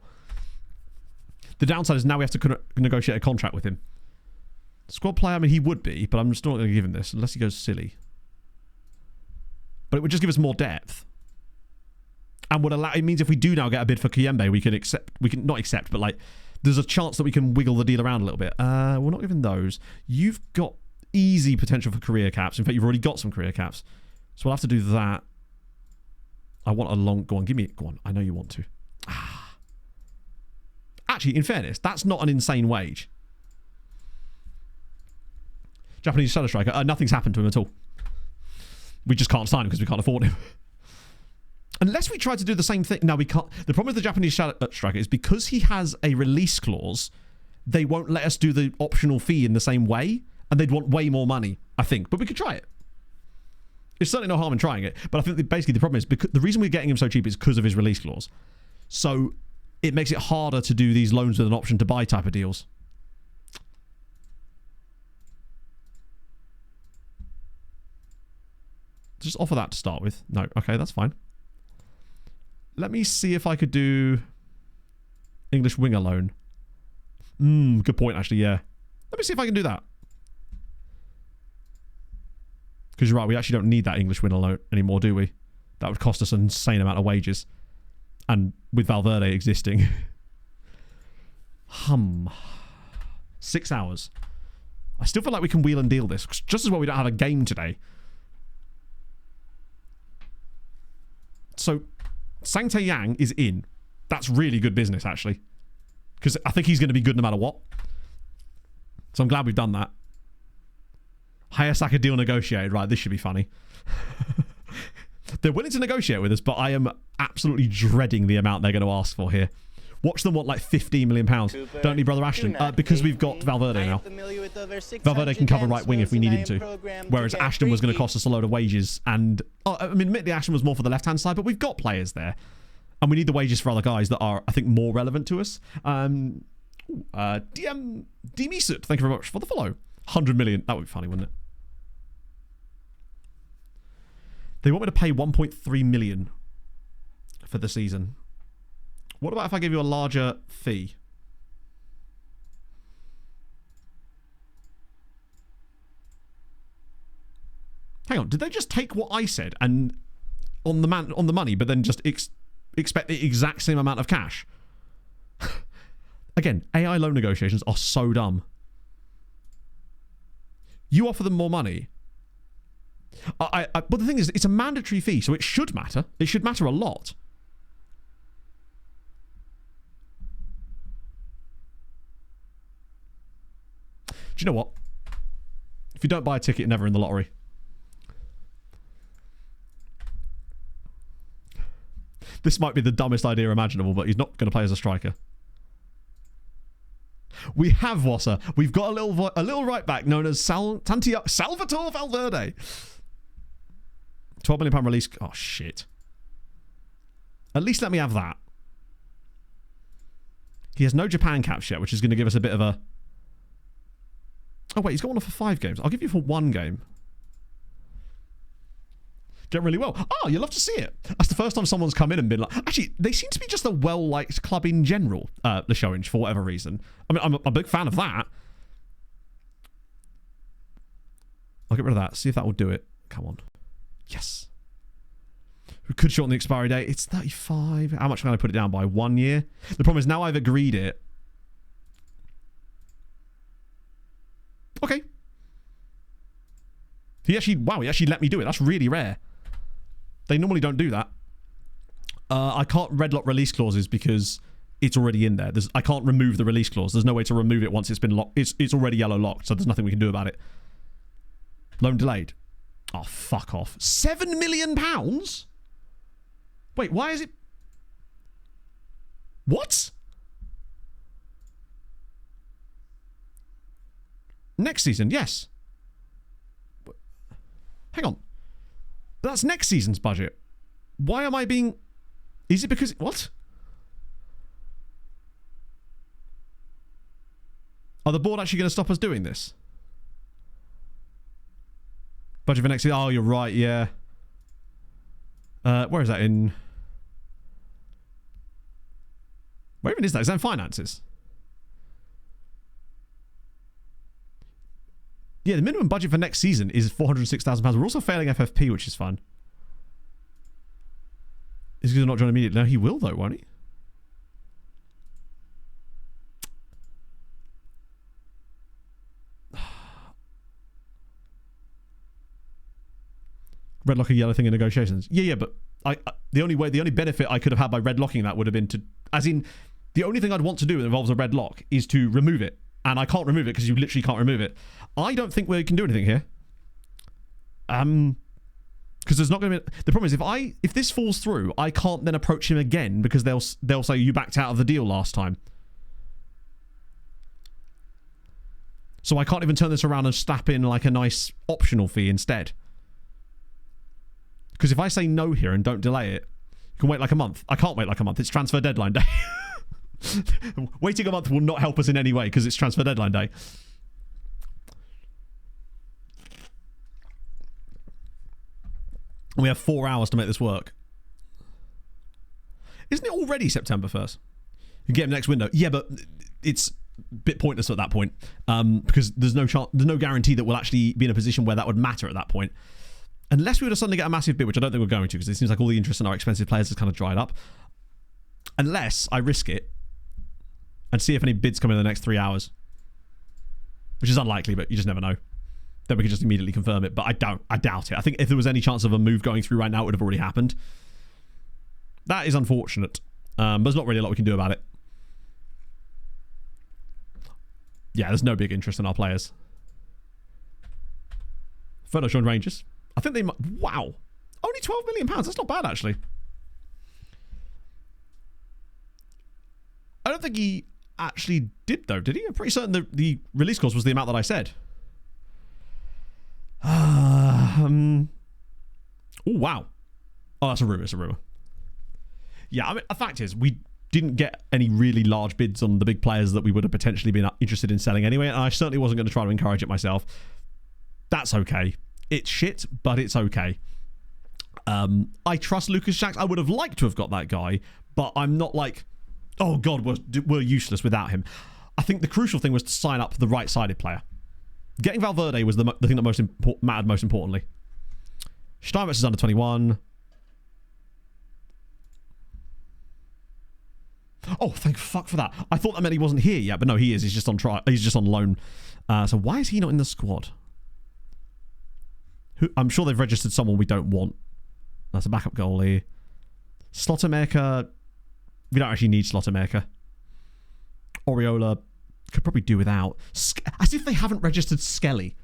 The downside is now we have to negotiate a contract with him. Squad player, I mean, he would be, but I'm just not going to give him this unless he goes silly. But it would just give us more depth. And would allow, it means if we do now get a bid for Kiembe, we can not accept, but like, there's a chance that we can wiggle the deal around a little bit. We're not giving those. You've got easy potential for career caps. In fact, you've already got some career caps. So we'll have to do that. I want a long... Go on, give me... Go on, I know you want to. Actually, in fairness, that's not an insane wage. Japanese Shadow Striker. Nothing's happened to him at all. We just can't sign him because we can't afford him. Unless we try to do the same thing. No, we can't. The problem with the Japanese Shadow Striker is because he has a release clause, they won't let us do the optional fee in the same way, and they'd want way more money, I think. But we could try it. There's certainly no harm in trying it. But I think that basically the problem is because the reason we're getting him so cheap is because of his release clause. So it makes it harder to do these loans with an option to buy type of deals. Just offer that to start with. No, okay, that's fine. Let me see if I could do English winger loan. Good point, actually, yeah. Let me see if I can do that. Because you're right, we actually don't need that English winger loan anymore, do we? That would cost us an insane amount of wages. And with Valverde existing. 6 hours. I still feel like we can wheel and deal this. Just as well we don't have a game today. So, Sang Tae Yang is in. That's really good business, actually. Because I think he's going to be good no matter what. So I'm glad we've done that. Hayasaka deal negotiated. Right, this should be funny. They're willing to negotiate with us, but I am absolutely dreading the amount they're going to ask for here. Watch them want like £15 million. Cooper, don't need Brother Ashton. Because we've got Valverde now. Valverde can cover right wing if we need him to. Whereas Ashton was going to cost us a load of wages. And, I mean, admittedly, Ashton was more for the left-hand side, but we've got players there. And we need the wages for other guys that are, I think, more relevant to us. DM Demisut, thank you very much for the follow. 100 million. That would be funny, wouldn't it? They want me to pay 1.3 million for the season. What about if I give you a larger fee? Hang on, did they just take what I said and on the money, but then just expect the exact same amount of cash? Again, AI loan negotiations are so dumb. You offer them more money. But the thing is, it's a mandatory fee, so it should matter. It should matter a lot. Do you know what? If you don't buy a ticket, you're never in the lottery. This might be the dumbest idea imaginable, but he's not going to play as a striker. We have Wasser. We've got a little right back known as Salvatore Valverde. £12 million release. Oh, shit. At least let me have that. He has no Japan caps yet, which is going to give us a bit of a... Oh, wait, he's got one for 5 games. I'll give you for 1 game. Get really well. Oh, you love to see it. That's the first time someone's come in and been like... Actually, they seem to be just a well-liked club in general, Leixões, for whatever reason. I mean, I'm a big fan of that. I'll get rid of that. See if that will do it. Come on. Yes. We could shorten the expiry date. It's 35. How much can I put it down by? 1 year? The problem is now I've agreed it. Okay. He actually let me do it. That's really rare. They normally don't do that. I can't red lock release clauses because it's already in there. I can't remove the release clause. There's no way to remove it once it's been locked. It's already yellow locked, so there's nothing we can do about it. Loan delayed. Oh, fuck off. £7 million? Wait, why is it... What? Next season, yes. Hang on. That's next season's budget. Why am I being... Is it because... What? Are the board actually going to stop us doing this? Budget for next season. Oh, you're right, yeah. Where is that in... Where even is that? Is that in finances? Yeah, the minimum budget for next season is £406,000. We're also failing FFP, which is fun. Is he going to not join immediately? No, he will, though, won't he? Red lock a yellow thing in negotiations. Yeah, but the only benefit I could have had by red locking that would have been to... As in, the only thing I'd want to do that involves a red lock is to remove it. And I can't remove it because you literally can't remove it. I don't think we can do anything here. Because there's not going to be... The problem is, if this falls through, I can't then approach him again because they'll say you backed out of the deal last time. So I can't even turn this around and slap in like a nice optional fee instead. Because if I say no here and don't delay it, you can wait like a month. I can't wait like a month. It's transfer deadline day. Waiting a month will not help us in any way because it's transfer deadline day. We have 4 hours to make this work. Isn't it already September 1st? You get him next window. Yeah, but it's a bit pointless at that point because there's no guarantee that we'll actually be in a position where that would matter at that point. Unless we were to suddenly get a massive bid, which I don't think we're going to because it seems like all the interest in our expensive players has kind of dried up. Unless I risk it and see if any bids come in the next 3 hours. Which is unlikely, but you just never know. Then we can just immediately confirm it. But I doubt it. I think if there was any chance of a move going through right now, it would have already happened. That is unfortunate. But there's not really a lot we can do about it. Yeah, there's no big interest in our players. Photo showing Rangers. I think they might... Wow. Only £12 million. That's not bad, actually. I don't think he actually did, though, did he? I'm pretty certain the release clause was the amount that I said. Oh, wow. Oh, that's a rumour. It's a rumour. Yeah, I mean, the fact is, we didn't get any really large bids on the big players that we would have potentially been interested in selling anyway, and I certainly wasn't going to try to encourage it myself. That's okay. It's shit, but it's okay. I trust Lucas Shax. I would have liked to have got that guy, but I'm not like, oh God, we're useless without him. I think the crucial thing was to sign up the right-sided player. Getting Valverde was the thing that mattered most importantly. Steinmetz is under 21. Oh, thank fuck for that. I thought that meant he wasn't here yet, but no, he is. He's just on trial. He's just on loan. So why is he not in the squad? I'm sure they've registered someone we don't want. That's a backup goalie. Slottermaker. We don't actually need Slottermaker. Oriola. Could probably do without. As if they haven't registered Skelly.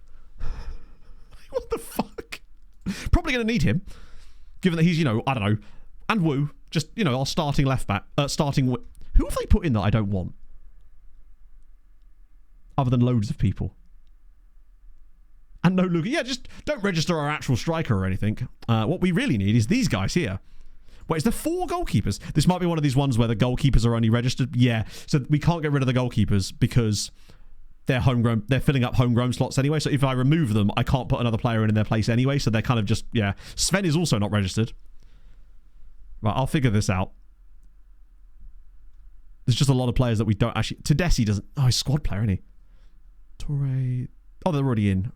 What the fuck? Probably going to need him, given that he's, you know, I don't know, and Wu, just, you know, our starting left back, who have they put in that I don't want? Other than loads of people. And no Luka. Yeah, just don't register our actual striker or anything. What we really need is these guys here. Wait, is there 4 goalkeepers? This might be one of these ones where the goalkeepers are only registered. Yeah, so we can't get rid of the goalkeepers because they're homegrown. They're filling up homegrown slots anyway. So if I remove them, I can't put another player in their place anyway. So they're kind of just, yeah. Sven is also not registered. Right, I'll figure this out. There's just a lot of players that we don't actually... Tedeschi doesn't... Oh, he's squad player, isn't he? Torre... Oh, they're already in.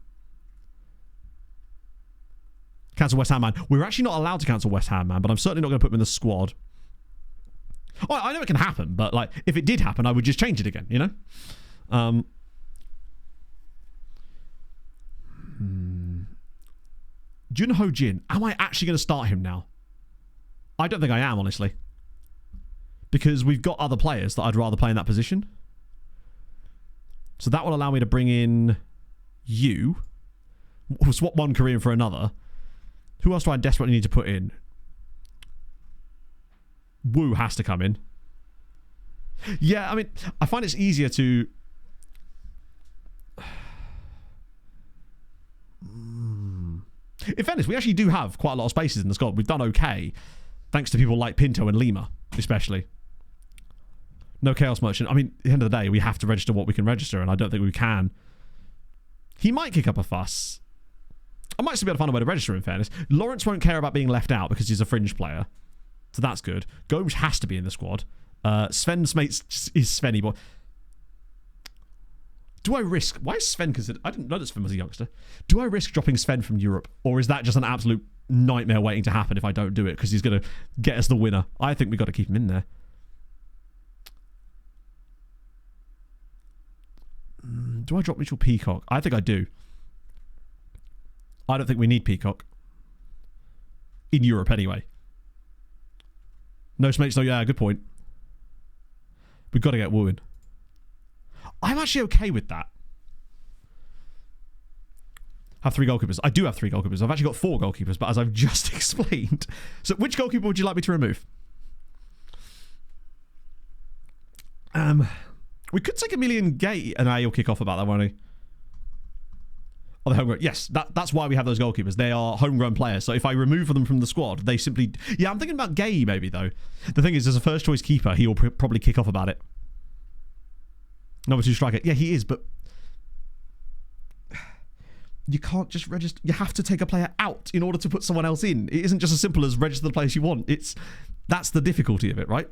Cancel West Ham Man. We're actually not allowed to cancel West Ham Man, but I'm certainly not going to put him in the squad. Oh, I know it can happen, but like if it did happen, I would just change it again, you know? Jun Ho Jin. Am I actually going to start him now? I don't think I am, honestly. Because we've got other players that I'd rather play in that position. So that will allow me to bring in you. We'll swap one Korean for another. Who else do I desperately need to put in? Wu has to come in. Yeah, I mean, I find it's easier to... In fairness, we actually do have quite a lot of spaces in the squad. We've done okay, thanks to people like Pinto and Lima, especially. No Chaos Merchant. I mean, at the end of the day, we have to register what we can register, and I don't think we can. He might kick up a fuss. I might still be able to find a way to register, in fairness. Lawrence won't care about being left out because he's a fringe player. So that's good. Gomes has to be in the squad. Sven's mate is Svenny boy. Do I risk... Why is Sven considered... I didn't know that Sven was a youngster. Do I risk dropping Sven from Europe? Or is that just an absolute nightmare waiting to happen if I don't do it? Because he's going to get us the winner. I think we've got to keep him in there. Do I drop Mitchell Peacock? I think I do. I don't think we need Peacock. In Europe, anyway. No Smates, no, yeah, good point. We've got to get Wu in. I'm actually okay with that. Have 3 goalkeepers. I do have 3 goalkeepers. I've actually got 4 goalkeepers, but as I've just explained. So which goalkeeper would you like me to remove? We could take Emilian Gay, and he'll kick off about that, won't he? Oh, the homegrown. Yes, that's why we have those goalkeepers. They are homegrown players. So if I remove them from the squad, they simply... Yeah, I'm thinking about Gay maybe, though. The thing is, as a first-choice keeper, he will probably kick off about it. Number 2 striker. Yeah, he is, but... You can't just register... You have to take a player out in order to put someone else in. It isn't just as simple as register the players you want. That's the difficulty of it, right?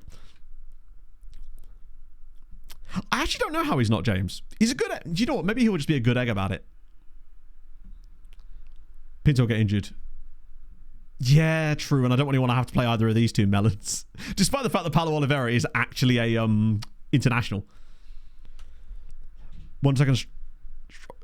I actually don't know how he's not James. He's a good... Do you know what? Maybe he'll just be a good egg about it. Pinto get injured. Yeah, true. And I don't really want to have to play either of these 2 melons. Despite the fact that Paulo Oliveira is actually a international. 1 second.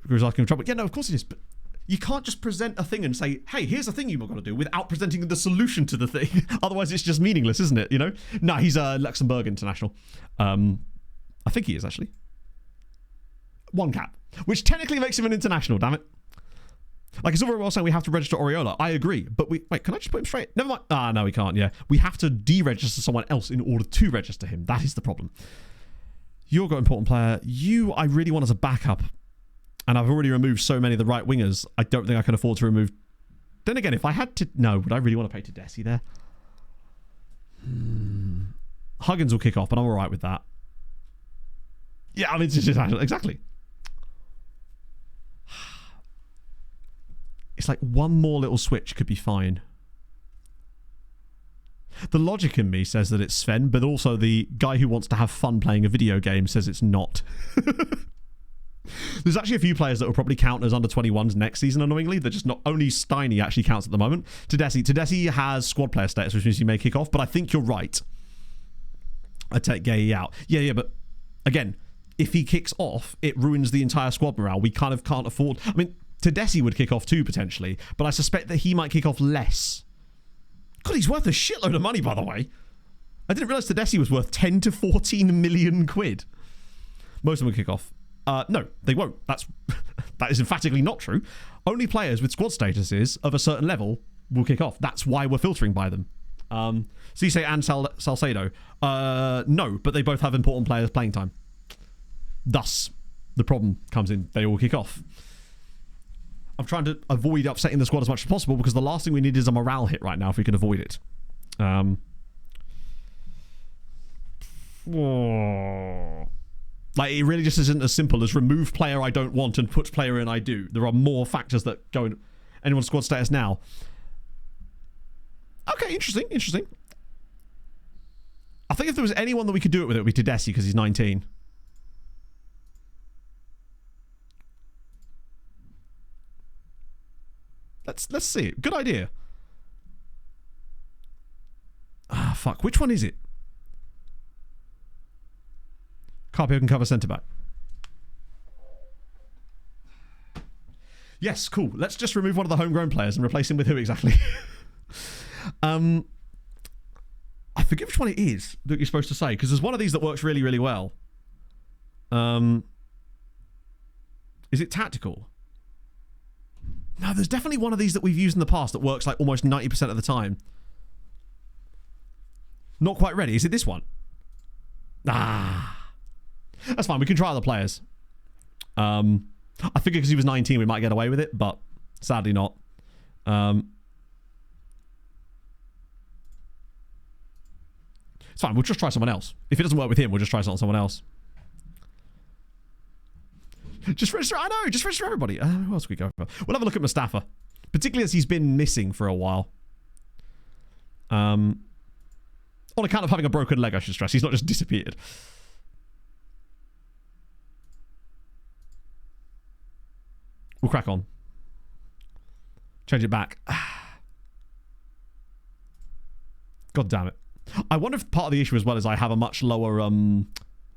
Who's asking trouble? Yeah, no, of course it is. But you can't just present a thing and say, hey, here's the thing you've got to do without presenting the solution to the thing. Otherwise, it's just meaningless, isn't it? You know? No, he's a Luxembourg international. I think he is, actually. 1 cap. Which technically makes him an international, damn it. Like, it's all very well saying we have to register Oriola. I agree. But wait, can I just put him straight? Never mind. Ah, no, we can't, yeah. We have to deregister someone else in order to register him. That is the problem. You're got important player. You, I really want as a backup. And I've already removed so many of the right wingers. I don't think I can afford to remove... Then again, if I had to... No, would I really want to pay Tedeschi there? Huggins will kick off, but I'm all right with that. Yeah, I mean, it's just... Exactly. It's like one more little switch could be fine. The logic in me says that it's Sven, but also the guy who wants to have fun playing a video game says it's not. There's actually a few players that will probably count as under 21s next season, annoyingly. They're just not... Only Steiny actually counts at the moment. Tedeschi has squad player status, which means he may kick off, but I think you're right. I take Gay out. Yeah, but again, if he kicks off, it ruins the entire squad morale. We kind of can't afford... I mean... Tedeschi would kick off too, potentially, but I suspect that he might kick off less. God, he's worth a shitload of money, by the way. I didn't realise Tedeschi was worth 10 to 14 million quid. Most of them will kick off. No, they won't. That is emphatically not true. Only players with squad statuses of a certain level will kick off. That's why we're filtering by them. Cisse and Salcedo. No, but they both have important players playing time. Thus, the problem comes in. They all kick off. I'm trying to avoid upsetting the squad as much as possible because the last thing we need is a morale hit right now if we can avoid it. Like, it really just isn't as simple as remove player I don't want and put player in I do. There are more factors that go in anyone's squad status now. Okay, interesting. I think if there was anyone that we could do it with, it would be Tedeschi because he's 19. Let's see it. Good idea. Ah, fuck. Which one is it? Carpio can cover centre back. Yes, cool. Let's just remove one of the homegrown players and replace him with who exactly? I forget which one it is that you're supposed to say, because there's one of these that works really, really well. Is it tactical? No, there's definitely one of these that we've used in the past that works like almost 90% of the time. Not quite ready. Is it this one? Ah. That's fine. We can try other players. I figured because he was 19 we might get away with it, but sadly not. It's fine. We'll just try someone else. If it doesn't work with him, we'll just try someone else. Just register. I know. Just register everybody. Who else can we go for? We'll have a look at Mustafa, particularly as he's been missing for a while. On account of having a broken leg, I should stress. He's not just disappeared. We'll crack on. Change it back. God damn it. I wonder if part of the issue as well is I have a much lower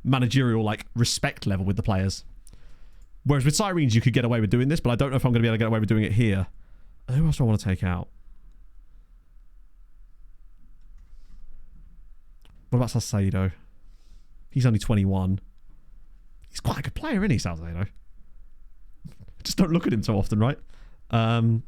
managerial like respect level with the players. Whereas with Sirens you could get away with doing this, but I don't know if I'm going to be able to get away with doing it here. Who else do I want to take out? What about Salcedo? He's only 21. He's quite a good player, isn't he, Salcedo? Just don't look at him so often, right? Oh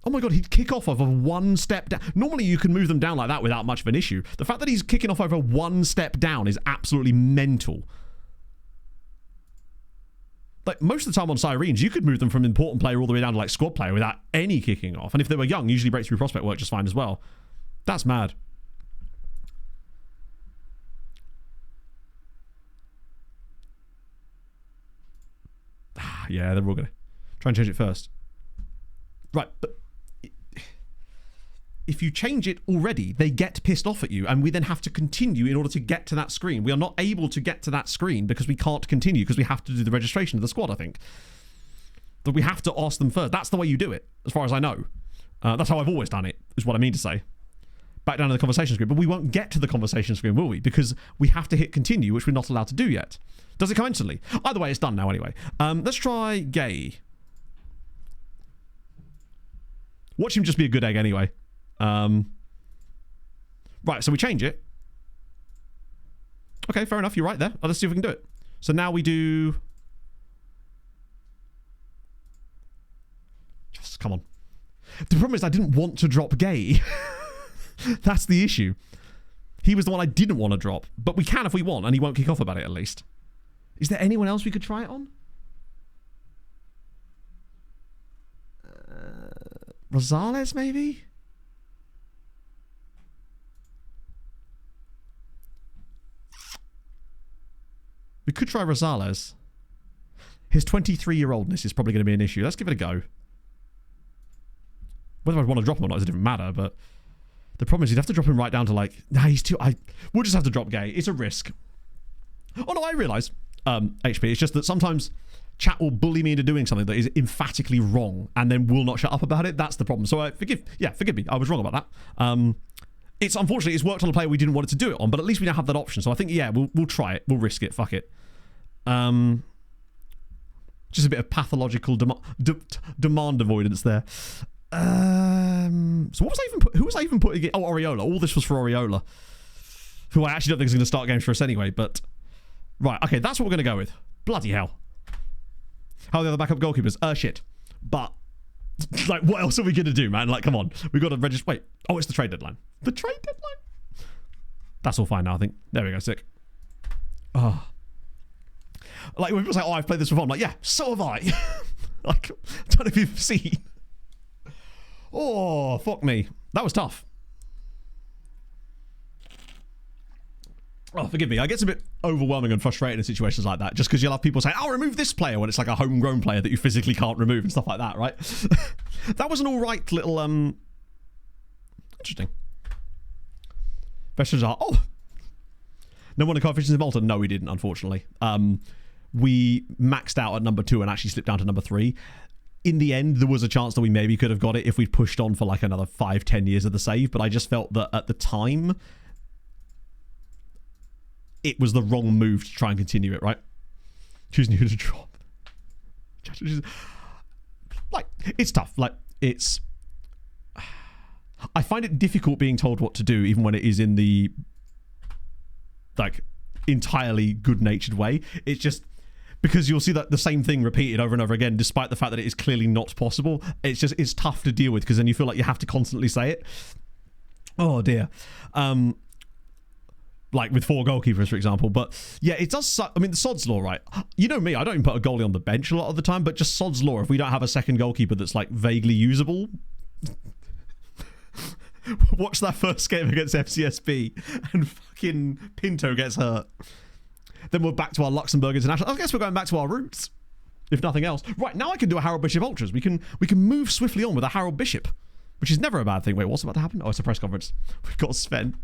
my god, he'd kick off over one step down. Normally you can move them down like that without much of an issue. The fact that he's kicking off over one step down is absolutely mental. Like, most of the time on Sirens, you could move them from important player all the way down to, like, squad player without any kicking off. And if they were young, usually breakthrough prospect work just fine as well. That's mad. Yeah, they're all going to try and change it first. Right, but if you change it already, they get pissed off at you, and we then have to continue in order to get to that screen. We are not able to get to that screen because we can't continue, because we have to do the registration of the squad, I think. But we have to ask them first. That's the way you do it, as far as I know. That's how I've always done it, is what I mean to say. Back down to the conversation screen. But we won't get to the conversation screen, will we? Because we have to hit continue, which we're not allowed to do yet. Does it come instantly? Either way, it's done now anyway. Let's try Gay. Watch him just be a good egg anyway. Right, so we change it. Okay, fair enough. You're right there. Let's see if we can do it. So now we do... Just, come on. The problem is I didn't want to drop Gay. That's the issue. He was the one I didn't want to drop. But we can if we want, and he won't kick off about it at least. Is there anyone else we could try it on? Rosales, maybe? We could try Rosales. His 23-year-oldness is probably going to be an issue. Let's give it a go. Whether I'd want to drop him or not is a different matter, but the problem is you'd have to drop him right down to like... Nah, he's too... We'll just have to drop Gay. It's a risk. Oh, no, I realise, HP, it's just that sometimes chat will bully me into doing something that is emphatically wrong and then will not shut up about it. That's the problem. So forgive me. I was wrong about that. It's unfortunately, it's worked on a player we didn't want it to do it on, but at least we now have that option. So I think, yeah, we'll try it. We'll risk it. Fuck it. Just a bit of pathological demand avoidance there. So what was I even who was I even putting it? Oh, Oriola. All this was for Oriola, who I actually don't think is going to start games for us anyway. But right, okay, that's what we're going to go with. Bloody hell. How are the other backup goalkeepers? Shit. But like, what else are we going to do, man? Like, come on, we got to register. Wait, oh, it's the trade deadline. The trade deadline. That's all fine now, I think. There we go. Sick. Oh. Like when people say, "Oh, I've played this before," I'm like, "Yeah, so have I." Like, I don't know if you've seen. Oh, fuck me. That was tough. Oh, forgive me. I get a bit overwhelming and frustrated in situations like that, just because you'll have people say, "I'll remove this player," when it's like a homegrown player that you physically can't remove and stuff like that, right? That was an alright little, interesting. Questions are, oh, no one in coefficients in Malta? No, we didn't, unfortunately. We maxed out at number 2 and actually slipped down to number 3. In the end, there was a chance that we maybe could have got it if we'd pushed on for like another 5-10 years of the save, but I just felt that at the time, it was the wrong move to try and continue it, right? Choosing who to drop. Like, it's tough. Like, it's... I find it difficult being told what to do, even when it is in the, like, entirely good-natured way. It's just... because you'll see that the same thing repeated over and over again, despite the fact that it is clearly not possible. It's tough to deal with, because then you feel like you have to constantly say it. Oh dear. Like with 4 goalkeepers, for example. But yeah, it does suck. I mean, the sod's law, right? You know me, I don't even put a goalie on the bench a lot of the time, but just sod's law. If we don't have a second goalkeeper that's like vaguely usable, watch that first game against FCSB and fucking Pinto gets hurt. Then we're back to our Luxembourg International. I guess we're going back to our roots, if nothing else. Right, now I can do a Harold Bishop Ultras. We can move swiftly on with a Harold Bishop, which is never a bad thing. Wait, what's about to happen? Oh, it's a press conference. We've got Sven.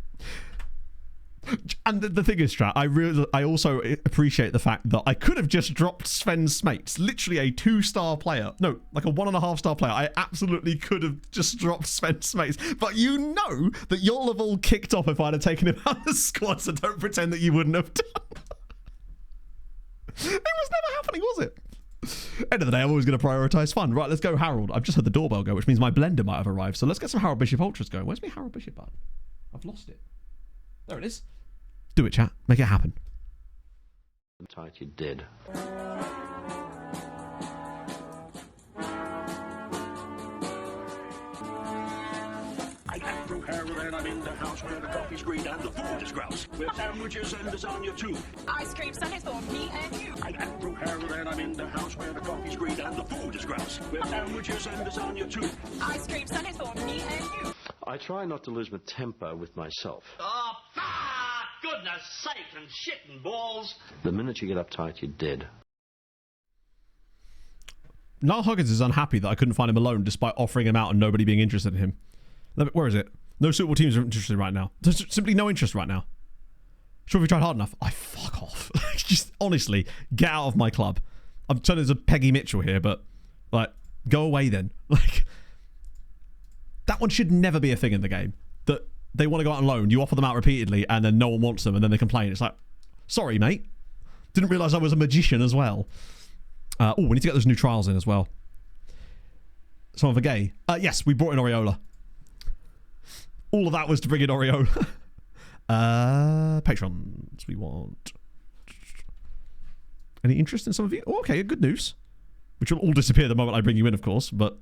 And the thing is, Strat, I also appreciate the fact that I could have just dropped Sven Smates, literally a 2-star player. No, like a 1.5-star player. I absolutely could have just dropped Sven Smates. But you know that you'll have all kicked off if I'd have taken him out of the squad, so don't pretend that you wouldn't have done. It was never happening, was it? End of the day, I'm always going to prioritise fun. Right, let's go Harold. I've just heard the doorbell go, which means my blender might have arrived. So let's get some Harold Bishop Ultras going. Where's my Harold Bishop button? I've lost it. There it is. Do it, chat. Make it happen. Tight, you did. I got through Harold and I'm in the house where the coffee's green and the food is grouse. With sandwiches and lasagna too. Ice cream sundaes for me and you. I got through Harold and I'm in the house where the coffee's green and the food is grouse. With sandwiches and lasagna too. Ice cream sundaes for me and you. I try not to lose my temper with myself. Oh, goodness sake and shit and balls. The minute you get uptight, you're dead. Niall Huggins is unhappy that I couldn't find him alone despite offering him out and nobody being interested in him. Where is it? No suitable teams are interested right now. There's simply no interest right now. Sure, if we tried hard enough. I fuck off. Just honestly, get out of my club. I'm turning into Peggy Mitchell here, but like, go away then. Like, that one should never be a thing in the game. That they want to go out on loan, you offer them out repeatedly, and then no one wants them, and then they complain. It's like, sorry, mate. Didn't realise I was a magician as well. Oh, we need to get those new trials in as well. Some of a gay. Yes, we brought in Oriola. All of that was to bring in Oriola. Patrons we want. Any interest in some of you? Oh, okay, good news. Which will all disappear the moment I bring you in, of course, but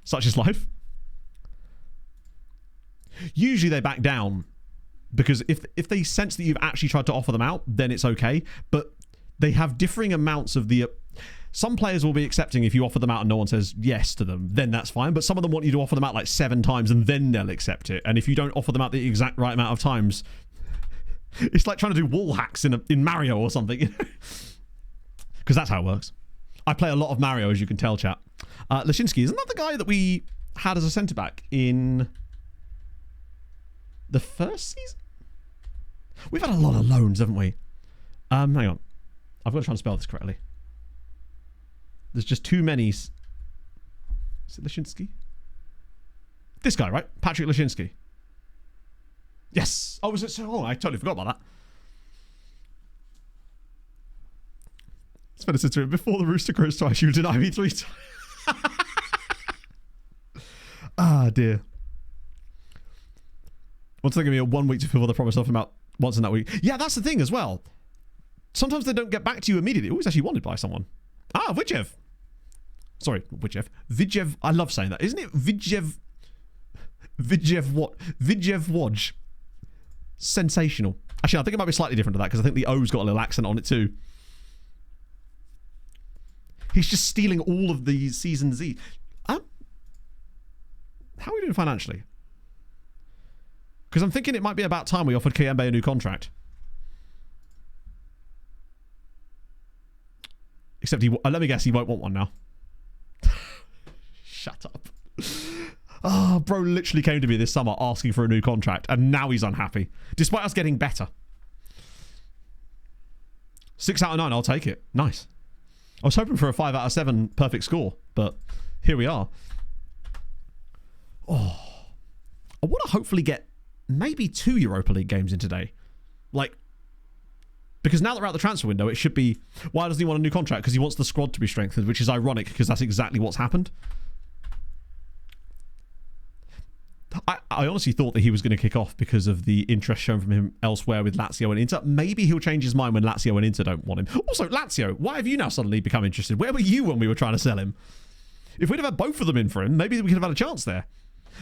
such is life. Usually they back down, because if they sense that you've actually tried to offer them out, then it's okay. But they have differing amounts of the... Some players will be accepting if you offer them out and no one says yes to them, then that's fine. But some of them want you to offer them out like 7 times and then they'll accept it. And if you don't offer them out the exact right amount of times, it's like trying to do wall hacks in Mario or something. Because that's how it works. I play a lot of Mario, as you can tell, chat. Leszczynski, isn't that the guy that we had as a centre-back in the first season? We've had a lot of loans, haven't we? Hang on. I've got to try and spell this correctly. There's just too many. Is it Leszczynski? This guy, right? Patrick Leszczynski. Yes. Oh, was it so long? I totally forgot about that. Spencer said to him, before the rooster crows twice, you'll deny me 3 times. dear. Once they give me a 1 week to fulfill the promise of about once in that week. Yeah, that's the thing as well. Sometimes they don't get back to you immediately. Always actually wanted by someone. Ah, Vidjev. Sorry, Vidjev. Vidjev. I love saying that. Isn't it Vidjev? Vidjev what? Vidjev Wodge. Sensational. Actually, I think it might be slightly different to that because I think the O's got a little accent on it too. He's just stealing all of the Season Z. How are we doing financially? Because I'm thinking it might be about time we offered Kiembe a new contract. Except let me guess, he won't want one now. Shut up. Oh, bro literally came to me this summer asking for a new contract, and now he's unhappy. Despite us getting better. 6 out of 9, I'll take it. Nice. I was hoping for a 5 out of 7 perfect score, but here we are. Oh, I want to hopefully get maybe 2 Europa League games in today. Like, because now that we're out the transfer window, it should be... Why doesn't he want a new contract? Because he wants the squad to be strengthened, which is ironic because that's exactly what's happened. I honestly thought that he was going to kick off because of the interest shown from him elsewhere with Lazio and Inter. Maybe he'll change his mind when Lazio and Inter don't want him. Also, Lazio, why have you now suddenly become interested? Where were you when we were trying to sell him? If we'd have had both of them in for him, maybe we could have had a chance there.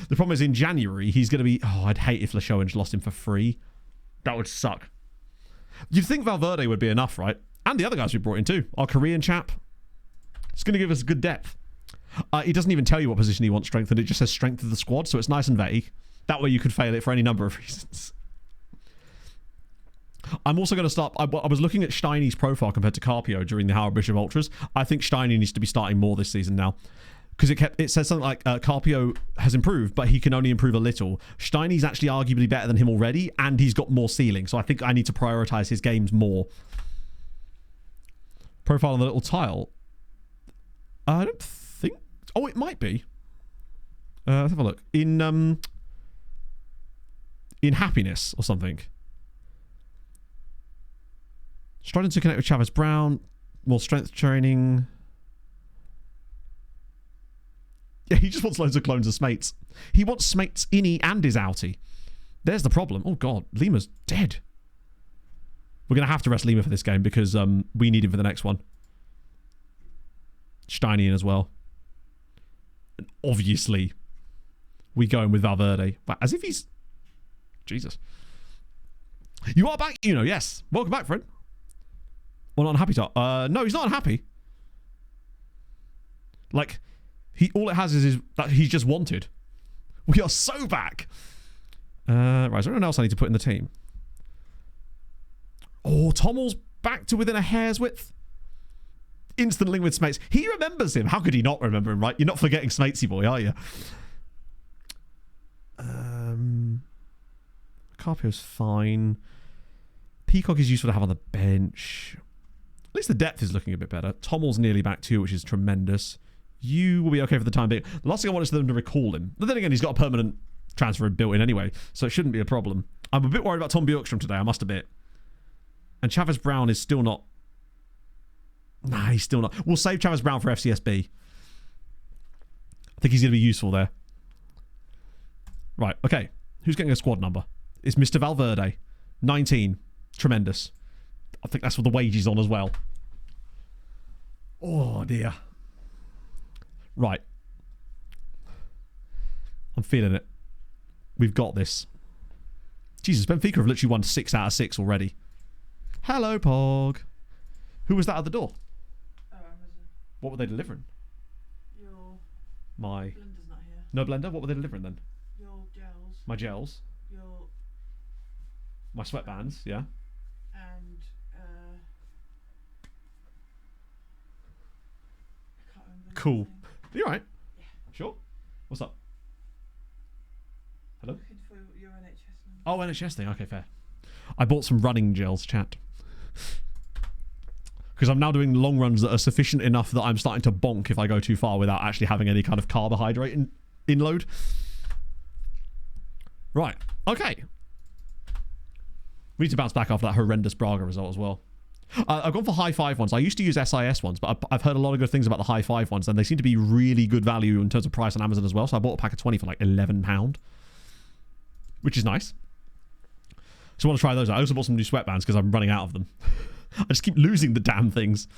The problem is in January, he's going to be... Oh, I'd hate if Leixões lost him for free. That would suck. You'd think Valverde would be enough, right? And the other guys we brought in too. Our Korean chap. It's going to give us good depth. He doesn't even tell you what position he wants strengthened. It just says strength of the squad, so it's nice and vague. That way you could fail it for any number of reasons. I'm also going to start... I was looking at Steiny's profile compared to Carpio during the Howard Bishop Ultras. I think Steiny needs to be starting more this season now. Because it says something like Carpio has improved, but he can only improve a little. Steiny's actually arguably better than him already, and he's got more ceiling. So I think I need to prioritize his games more. Profile on the little tile. I don't think... Oh, it might be. Let's have a look. In happiness or something. Struggling to connect with Chavez Brown. More strength training. Yeah, he just wants loads of clones of Smates. He wants Smates Innie and his outie. There's the problem. Oh, God. Lima's dead. We're going to have to rest Lima for this game because we need him for the next one. Steiny in as well. And obviously, we go in with Valverde. But as if he's... Jesus. You are back, you know, yes. Welcome back, friend. Well, not unhappy, Tot. No, he's not unhappy. Like... all it has is that he's just wanted. We are so back. Right, is there anyone else I need to put in the team? Oh, Tommel's back to within a hair's width. Instant link with Smates. He remembers him. How could he not remember him, right? You're not forgetting Smatesy boy, are you? Carpio's fine. Peacock is useful to have on the bench. At least the depth is looking a bit better. Tommel's nearly back too, which is tremendous. You will be okay for the time being. The last thing I want is for them to recall him. But then again, he's got a permanent transfer built in anyway, so it shouldn't be a problem. I'm a bit worried about Tom Bjorkstrom today, I must admit. And Chavez Brown is still not... Nah, he's still not. We'll save Chavez Brown for FCSB. I think he's going to be useful there. Right, okay. Who's getting a squad number? It's Mr. Valverde. 19. Tremendous. I think that's with the wages on as well. Oh, dear. Right. I'm feeling it. We've got this. Jesus, Benfica have literally won 6 out of 6 already. Hello, Pog. Who was that at the door? Oh, Amazon. What were they delivering? Your My... blender's not here. No blender? What were they delivering then? Your gels. My gels. Your... My sweatbands, yeah. And, I can't remember. the Cool. name. You alright? Yeah. Sure? What's up? Hello? Looking for your NHS number. Oh, NHS thing. Okay, fair. I bought some running gels, chat. Because I'm now doing long runs that are sufficient enough that I'm starting to bonk if I go too far without actually having any kind of carbohydrate in load. Right. Okay. We need to bounce back after that horrendous Braga result as well. I've gone for high five ones. I used to use SIS ones, but I've heard a lot of good things about the high five ones, and they seem to be really good value in terms of price on Amazon as well. So I bought a pack of 20 for like £11, which is nice. So I want to try those out. I also bought some new sweatbands because I'm running out of them. I just keep losing the damn things.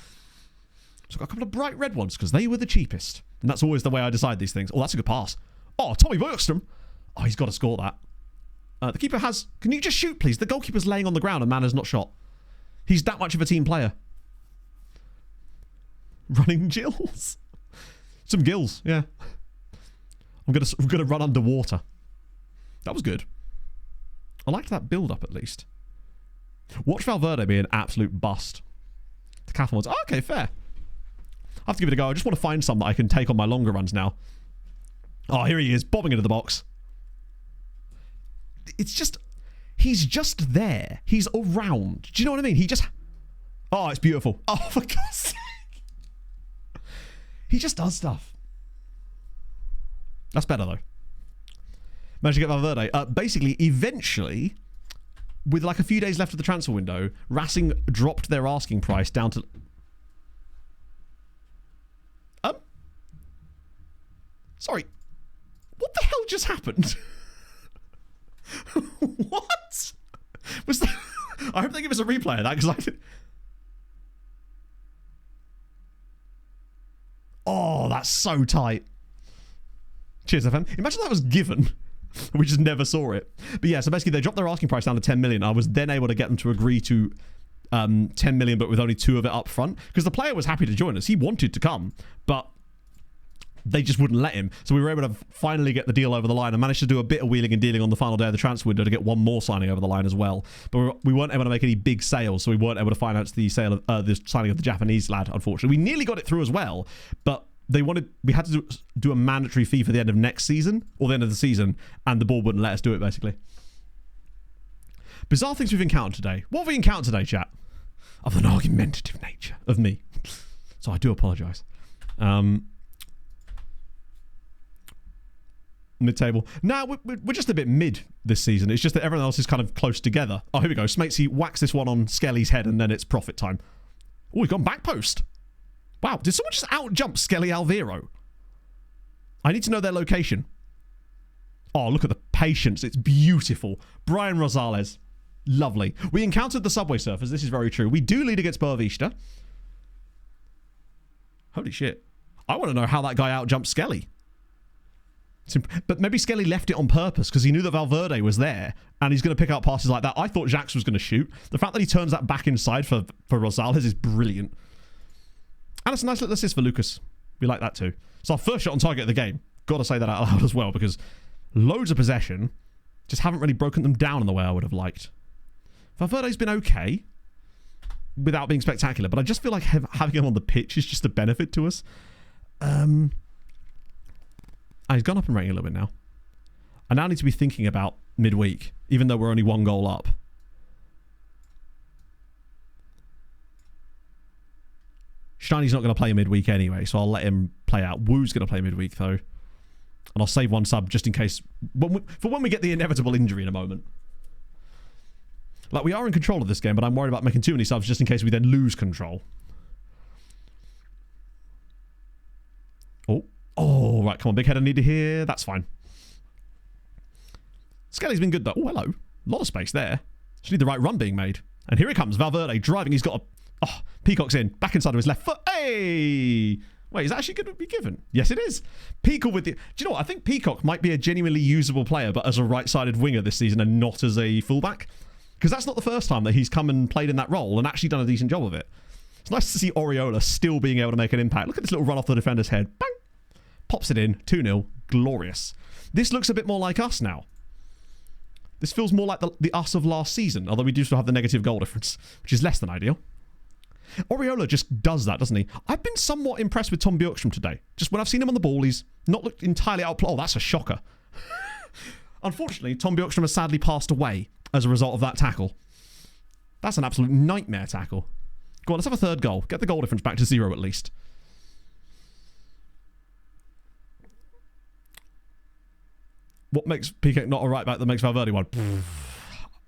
So I got a couple of bright red ones because they were the cheapest. And that's always the way I decide these things. Oh, that's a good pass. Oh, Tommy Bergstrom. Oh, he's got to score that. The keeper has... Can you just shoot, please? The goalkeeper's laying on the ground and man has not shot. He's that much of a team player. Running gills. Some gills, yeah. I'm gonna run underwater. That was good. I liked that build-up, at least. Watch Valverde be an absolute bust. The Catherine ones. Oh, okay, fair. I have to give it a go. I just want to find some that I can take on my longer runs now. Oh, here he is, bobbing into the box. It's just... He's just there. He's around. Do you know what I mean? He just... Oh, it's beautiful. Oh, for God's sake. He just does stuff. That's better, though. Managed to get Valverde. Basically, eventually, with like a few days left of the transfer window, Racing dropped their asking price down to... Sorry. What the hell just happened? What? Was that... I hope they give us a replay of that, because I did... Oh, that's so tight. Cheers, FM. Imagine that was given. We just never saw it. But yeah, so basically they dropped their asking price down to 10 million. I was then able to get them to agree to 10 million, but with only 2 of it up front. Because the player was happy to join us. He wanted to come, but they just wouldn't let him. So we were able to finally get the deal over the line and managed to do a bit of wheeling and dealing on the final day of the transfer window to get one more signing over the line as well. But we weren't able to make any big sales, so we weren't able to finance the sale of the signing of the Japanese lad, unfortunately. We nearly got it through as well, but we had to do a mandatory fee for the end of next season, or the end of the season, and the board wouldn't let us do it, basically. Bizarre things we've encountered today. What have we encountered today, chat? Of an argumentative nature of me. So I do apologise. Mid-table. Nah, we're just a bit mid this season. It's just that everyone else is kind of close together. Oh, here we go. Smatesy whacks this one on Skelly's head, and then it's profit time. Oh, we've gone back post. Wow, did someone just out-jump Skelly Alviro? I need to know their location. Oh, look at the patience. It's beautiful. Brian Rosales. Lovely. We encountered the Subway Surfers. This is very true. We do lead against Boavista. Holy shit. I want to know how that guy out-jumped Skelly. But maybe Skelly left it on purpose because he knew that Valverde was there and he's going to pick out passes like that. I thought Jacques was going to shoot. The fact that he turns that back inside for Rosales is brilliant. And it's a nice little assist for Lucas. We like that too. It's our first shot on target of the game. Got to say that out loud as well because loads of possession. Just haven't really broken them down in the way I would have liked. Valverde's been okay without being spectacular, but I just feel like having him on the pitch is just a benefit to us. He's gone up in rating a little bit now. I now need to be thinking about midweek, even though we're only 1 goal up. Shiny's not going to play midweek anyway, so I'll let him play out. Wu's going to play midweek, though. And I'll save 1 sub just in case... for when we get the inevitable injury in a moment. Like, we are in control of this game, but I'm worried about making too many subs just in case we then lose control. Oh, right, come on, big header needed here. That's fine. Skelly's been good, though. Oh, hello. A lot of space there. Just need the right run being made. And here he comes, Valverde, driving. He's got a... Oh, Peacock's in. Back inside of his left foot. Hey! Wait, is that actually going to be given? Yes, it is. Peacock with the... Do you know what? I think Peacock might be a genuinely usable player, but as a right-sided winger this season and not as a fullback. Because that's not the first time that he's come and played in that role and actually done a decent job of it. It's nice to see Oriola still being able to make an impact. Look at this little run off the defender's head. Bang! Pops it in. 2-0. Glorious. This looks a bit more like us now. This feels more like the us of last season, although we do still have the negative goal difference, which is less than ideal. Oriola just does that, doesn't he? I've been somewhat impressed with Tom Bjorkstrom today. Just when I've seen him on the ball, he's not looked entirely out. Oh, that's a shocker. Unfortunately, Tom Bjorkstrom has sadly passed away as a result of that tackle. That's an absolute nightmare tackle. Go on, let's have a third goal. Get the goal difference back to 0 at least. What makes Piquet not a right back that makes Valverde one?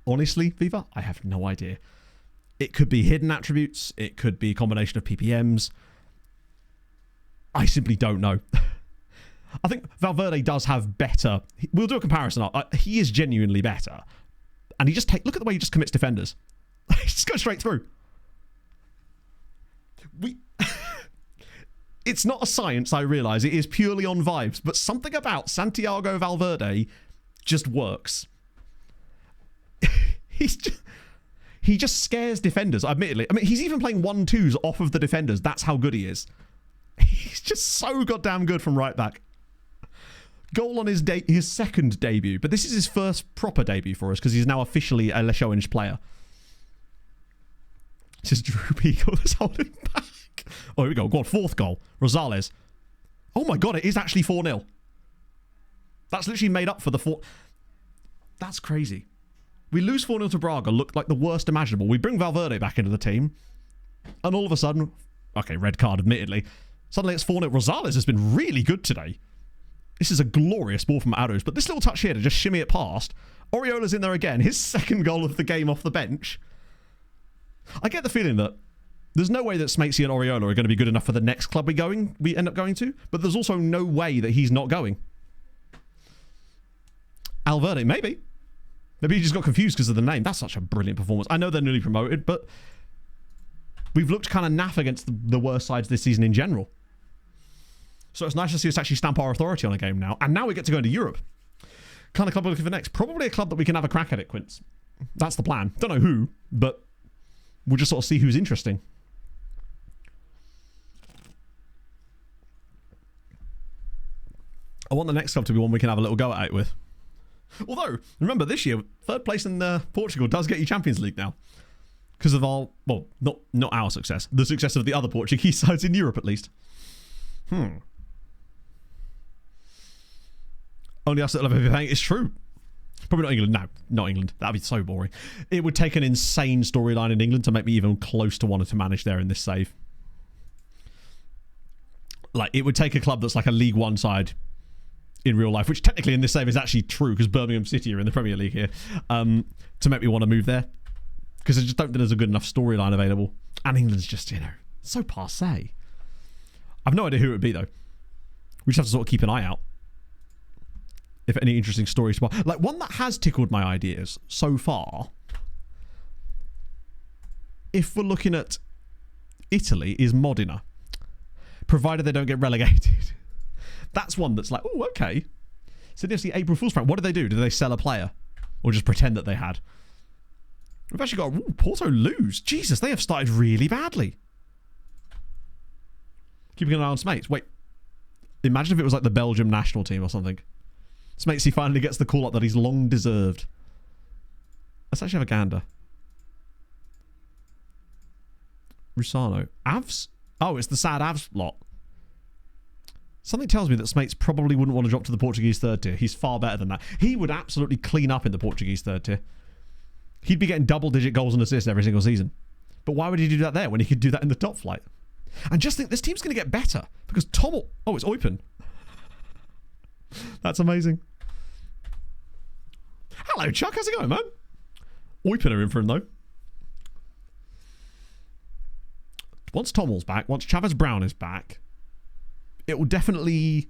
Honestly, Viva, I have no idea. It could be hidden attributes. It could be a combination of PPMs. I simply don't know. I think Valverde does have better. We'll do a comparison. He is genuinely better. And he just look at the way he just commits defenders. He just goes straight through. It's not a science, I realise. It is purely on vibes. But something about Santiago Valverde just works. He just scares defenders, admittedly. I mean, he's even playing 1-2s off of the defenders. That's how good he is. He's just so goddamn good from right back. Goal on his second debut. But this is his first proper debut for us because he's now officially a Leixões player. This is Drew Peacock that's holding back. Oh, here we go. Go on, fourth goal. Rosales. Oh my god, it is actually 4-0. That's literally made up for the 4... That's crazy. We lose 4-0 to Braga, looked like the worst imaginable. We bring Valverde back into the team, and all of a sudden... Okay, red card, admittedly. Suddenly it's 4-0. Rosales has been really good today. This is a glorious ball from Arus, but this little touch here to just shimmy it past. Oriola's in there again. His second goal of the game off the bench. I get the feeling that there's no way that Smatesy and Oriola are going to be good enough for the next club we end up going to, but there's also no way that he's not going. Alverde, maybe. Maybe he just got confused because of the name. That's such a brilliant performance. I know they're newly promoted, but we've looked kind of naff against the worst sides this season in general. So it's nice to see us actually stamp our authority on a game now. And now we get to go into Europe. Kind of club we're looking for next. Probably a club that we can have a crack at it, Quince. That's the plan. Don't know who, but we'll just sort of see who's interesting. I want the next club to be one we can have a little go at it with. Although, remember, this year, third place in Portugal does get you Champions League now. Because of our, well, not our success. The success of the other Portuguese sides in Europe, at least. Only us that'll ever be paying. It's true. Probably not England. No, not England. That'd be so boring. It would take an insane storyline in England to make me even close to wanting to manage there in this save. Like, it would take a club that's like a League One side in real life, which technically in this save is actually true because Birmingham City are in the Premier League here, to make me want to move there. Because I just don't think there's a good enough storyline available. And England's just, so passé. I've no idea who it would be, though. We just have to sort of keep an eye out. If any interesting stories... Like, one that has tickled my ideas so far, if we're looking at Italy, is Modena. Provided they don't get relegated. That's one that's like, oh, okay. So there's the April Fool's prank. What did they do? Did they sell a player? Or just pretend that they had? We've actually got... Ooh, Porto lose. Jesus, they have started really badly. Keeping an eye on Smates. Wait. Imagine if it was like the Belgium national team or something. Smatesy finally gets the call up that he's long deserved. Let's actually have a gander. Rusano. Avs? Oh, it's the sad Avs lot. Something tells me that Smates probably wouldn't want to drop to the Portuguese third tier. He's far better than that. He would absolutely clean up in the Portuguese third tier. He'd be getting double-digit goals and assists every single season. But why would he do that there when he could do that in the top flight? And just think, this team's going to get better. Because Tommel... Oh, it's Eupen. That's amazing. Hello, Chuck. How's it going, man? Eupen are in for him, though. Once Tommel's back, once Chavez Brown is back, it will definitely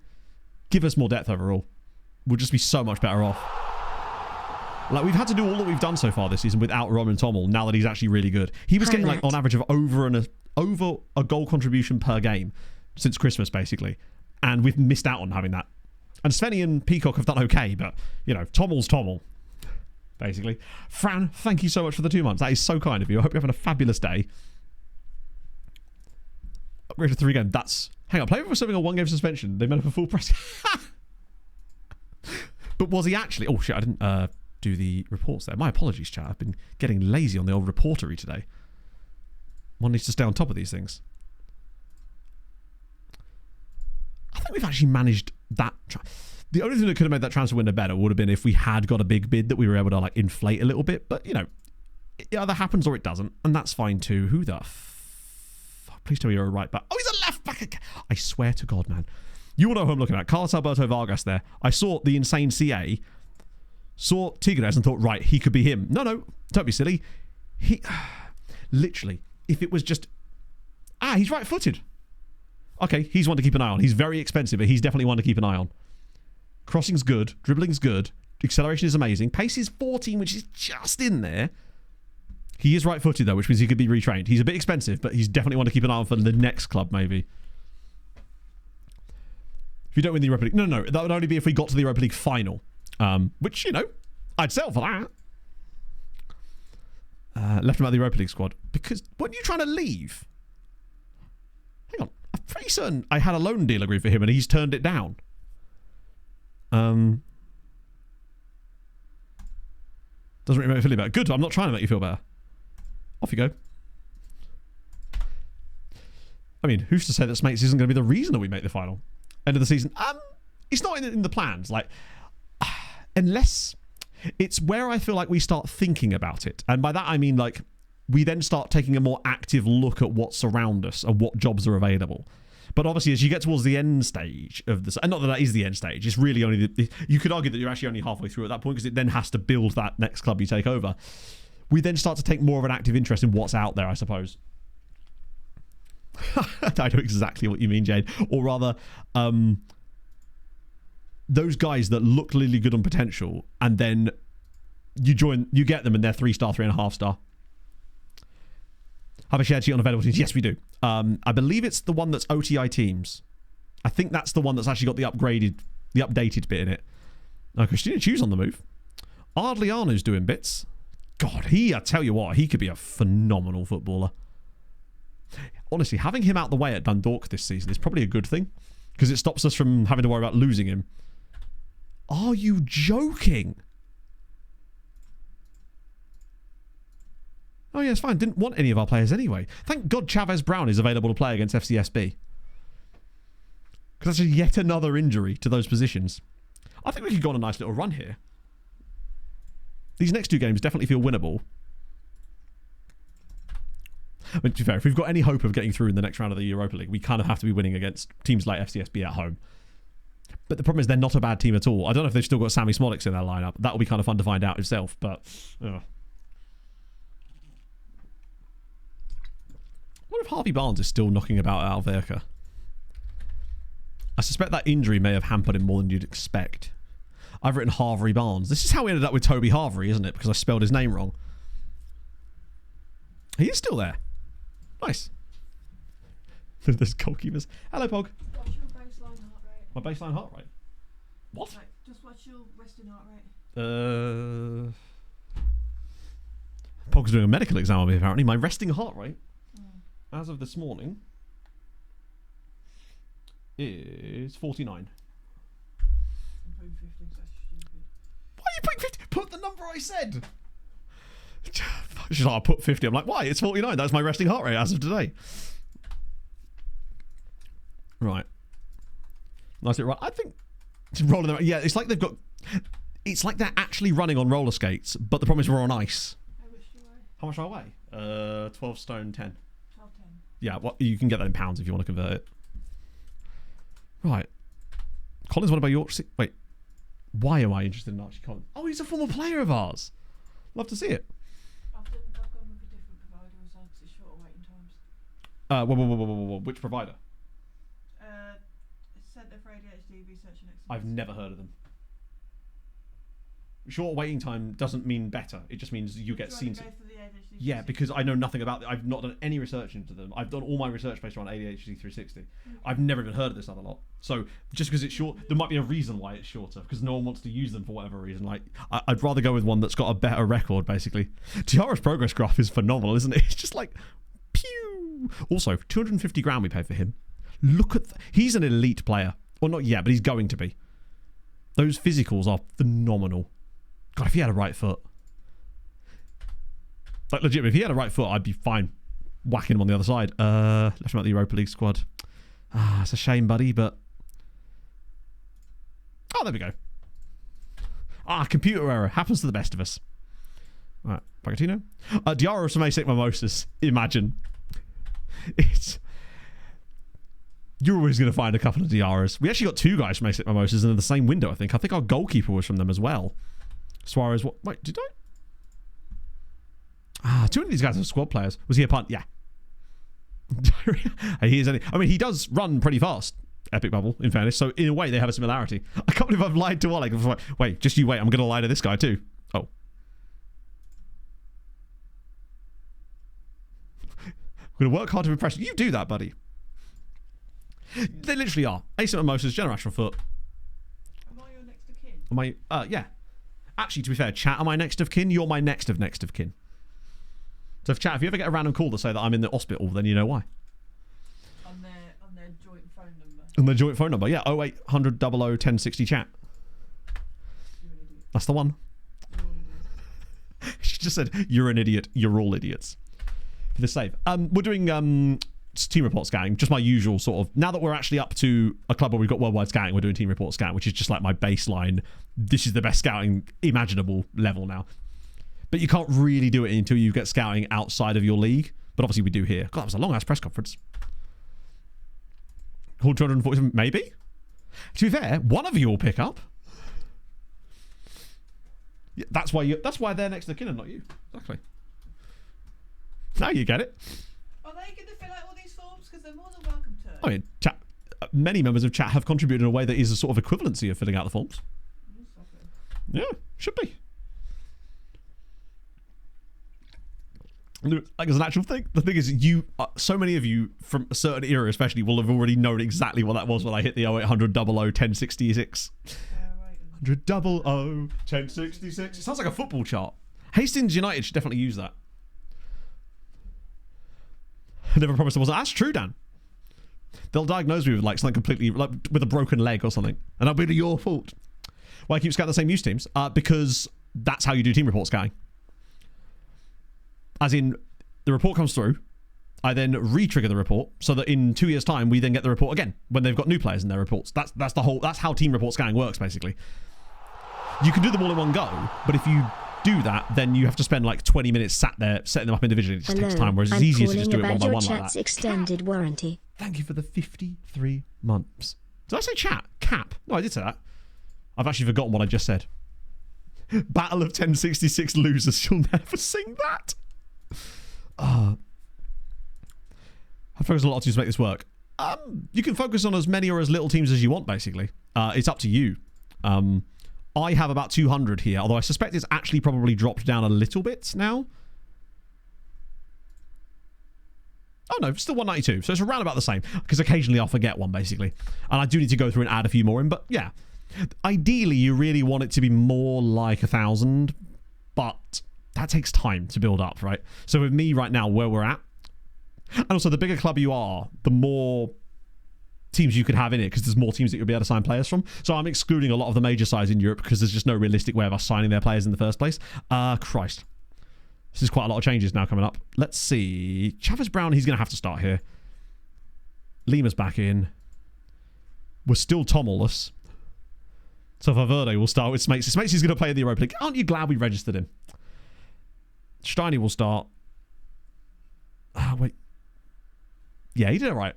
give us more depth overall. We'll just be so much better off. Like, we've had to do all that we've done so far this season without Roman Tommel, now that he's actually really good. He was getting, like, on average of over a goal contribution per game since Christmas, basically. And we've missed out on having that. And Svenny and Peacock have done okay, but, Tommel's Tommel, basically. Fran, thank you so much for the 2 months. That is so kind of you. I hope you're having a fabulous day. Upgrade to 3 games. That's... Hang on, player for serving a 1-game suspension. They made up a full press. But was he actually... Oh, shit, I didn't do the reports there. My apologies, chat. I've been getting lazy on the old reportery today. One needs to stay on top of these things. I think we've actually managed that... The only thing that could have made that transfer window better would have been if we had got a big bid that we were able to, like, inflate a little bit. But, it either happens or it doesn't. And that's fine, too. Who the... Please tell me you're a right back. Oh, he's a left back again. I swear to God, man. You all know who I'm looking at. Carlos Alberto Vargas there. I saw the insane CA, saw Tigres and thought, right, he could be him. No, don't be silly. Literally, if it was just... he's right-footed. Okay, he's one to keep an eye on. He's very expensive, but he's definitely one to keep an eye on. Crossing's good. Dribbling's good. Acceleration is amazing. Pace is 14, which is just in there. He is right-footed, though, which means he could be retrained. He's a bit expensive, but he's definitely one to keep an eye on for the next club, maybe. If you don't win the Europa League... No, that would only be if we got to the Europa League final. Which, you know, I'd settle for that. Left him out of the Europa League squad. Because, weren't you trying to leave? Hang on. I'm pretty certain I had a loan deal agreed for him and he's turned it down. Doesn't really make me feel better. Good, I'm not trying to make you feel better. Off you go. I mean, who's to say that Smates isn't going to be the reason that we make the final? End of the season. It's not in the plans. Like, unless it's where I feel like we start thinking about it. And by that, I mean, like, we then start taking a more active look at what's around us and what jobs are available. But obviously, as you get towards the end stage of this, and not that is the end stage, it's really only you could argue that you're actually only halfway through at that point because it then has to build that next club you take over. We then start to take more of an active interest in what's out there, I suppose. I know exactly what you mean, Jade. Or rather, those guys that look really good on potential, and then you get them, and they're 3-star, 3.5-star. Have a shared sheet on available teams? Yes, we do. I believe it's the one that's OTI teams. I think that's the one that's actually got the updated bit in it. Christina Chu's on the move. Ardliano's doing bits. God, I tell you what, he could be a phenomenal footballer. Honestly, having him out the way at Dundalk this season is probably a good thing because it stops us from having to worry about losing him. Are you joking? Oh yeah, it's fine. Didn't want any of our players anyway. Thank God Chavez Brown is available to play against FCSB. Because that's yet another injury to those positions. I think we could go on a nice little run here. These next two games definitely feel winnable. I mean, to be fair, if we've got any hope of getting through in the next round of the Europa League, we kind of have to be winning against teams like FCSB at home. But the problem is they're not a bad team at all. I don't know if they've still got Sammy Smolix in their lineup. That will be kind of fun to find out itself, but... What if Harvey Barnes is still knocking about at Alverca? I suspect that injury may have hampered him more than you'd expect. I've written Harvey Barnes. This is how we ended up with Toby Harvey, isn't it? Because I spelled his name wrong. He is still there. Nice. There's goalkeepers. Hello, Pog. What's your baseline heart rate? My baseline heart rate? What? Like, just what's your resting heart rate? Pog's doing a medical exam on me, apparently. My resting heart rate, as of this morning, is 49. I'm putting 50, so that's stupid. Why are you putting 50? Put the number I said. She's like, I put 50. I'm like, why? It's 49. That's my resting heart rate as of today. Right. Nice little run. I think rolling them. Yeah, it's like they've got. It's like they're actually running on roller skates, but the problem is we're on ice. How much do you weigh? How much do I weigh? 12 stone 10. 12, 10. Yeah, well, you can get that in pounds if you want to convert it. Right. Collins, what about your... Wait. Why am I interested in Archie Collins? Oh, he's a former player of ours. Love to see it. I've gone with a different provider as well because it's shorter waiting times. Whoa. Which provider? Centre for ADHD Research and Excellence. I've never heard of them. Short waiting time doesn't mean better. It just means you get seen. Yeah, because I know nothing about it. I've not done any research into them. I've done all my research based around ADHD 360. I've never even heard of this other lot. So just because it's short, there might be a reason why it's shorter, because no one wants to use them for whatever reason. Like, I'd rather go with one that's got a better record, basically. Tiara's progress graph is phenomenal, isn't it? It's just like, pew! Also, 250 grand we paid for him. Look at... He's an elite player. Well, not yet, but he's going to be. Those physicals are phenomenal. God, if he had a right foot... Like, legit, if he had a right foot, I'd be fine whacking him on the other side. Left him out the Europa League squad. It's a shame, buddy, but... Oh, there we go. Computer error. Happens to the best of us. Right, Pochettino. Diarra from Asic Mimosas. Imagine. It's... You're always going to find a couple of Diarras. We actually got two guys from Asic Mimosas in the same window, I think. I think our goalkeeper was from them as well. Suarez, what? Wait, did I? Two of these guys are squad players. Was he a punt? Yeah. He is. I mean, he does run pretty fast. Epic Bubble, in fairness. So in a way, they have a similarity. I can't believe I've lied to Oleg. Wait, just you wait. I'm going to lie to this guy too. Oh. I'm going to work hard to impress you. You do that, buddy. They literally are. Asymmetric Moses, generational foot. Am I your next of kin? Am I? Yeah. Actually, to be fair, chat, am I next of kin? You're my next of kin. So if chat, if you ever get a random call to say that I'm in the hospital, then you know why. On their joint phone number. On the joint phone number, yeah, 0800 00 1060 chat. That's the one. She just said, "You're an idiot. You're all idiots." For the save. We're doing team report scouting, just my usual sort of. Now that we're actually up to a club where we've got worldwide scouting, we're doing team report scouting, which is just like my baseline. This is the best scouting imaginable level now. But you can't really do it until you get scouting outside of your league. But obviously we do here. God, that was a long ass press conference. Call 247, maybe. To be fair, one of you will pick up. Yeah, that's why they're next to the kin and not you. Exactly. Now you get it. Are they going to fill out all these forms? Because they're more than welcome to. I mean, chat, many members of chat have contributed in a way that is a sort of equivalency of filling out the forms. Yeah, should be. Like, as an actual thing, the thing is, so many of you from a certain era especially will have already known exactly what that was when I hit the 0800 00 1066. 100 00 1066. It sounds like a football chart. Hastings United should definitely use that. I never promised I wasn't. That's true, Dan. They'll diagnose me with like something completely, like with a broken leg or something, and that'll be your fault. Why I keep scouting the same youth teams? Because that's how you do team report scouting. As in, the report comes through, I then re-trigger the report, so that in 2 years' time we then get the report again when they've got new players in their reports. That's how team report scouting works, basically. You can do them all in one go, but if you do that, then you have to spend like 20 minutes sat there setting them up individually. It just takes time, whereas it's easier to just do it one by one like that. Extended warranty. Thank you for the 53 months. Did I say chat? Cap? No, I did say that. I've actually forgotten what I just said. Battle of 1066 losers. You'll never sing that. I focus a lot to make this work. You can focus on as many or as little teams as you want, basically. It's up to you. I have about 200 here, although I suspect it's actually probably dropped down a little bit now. Oh no, still 192. So it's around about the same, because occasionally I'll forget one, basically. And I do need to go through and add a few more in, but yeah. Ideally, you really want it to be more like 1,000, but that takes time to build up, right? So with me right now, where we're at, and also the bigger club you are, the more teams you could have in it, because there's more teams that you'll be able to sign players from. So I'm excluding a lot of the major sides in Europe because there's just no realistic way of us signing their players in the first place. Christ. This is quite a lot of changes now coming up. Let's see. Chavez Brown, he's going to have to start here. Lima's back in. We're still Tomless. So Valverde will start with Smates. Smates is going to play in the Europa League. Aren't you glad we registered him? Steiny will start. Wait. Yeah, he did it right.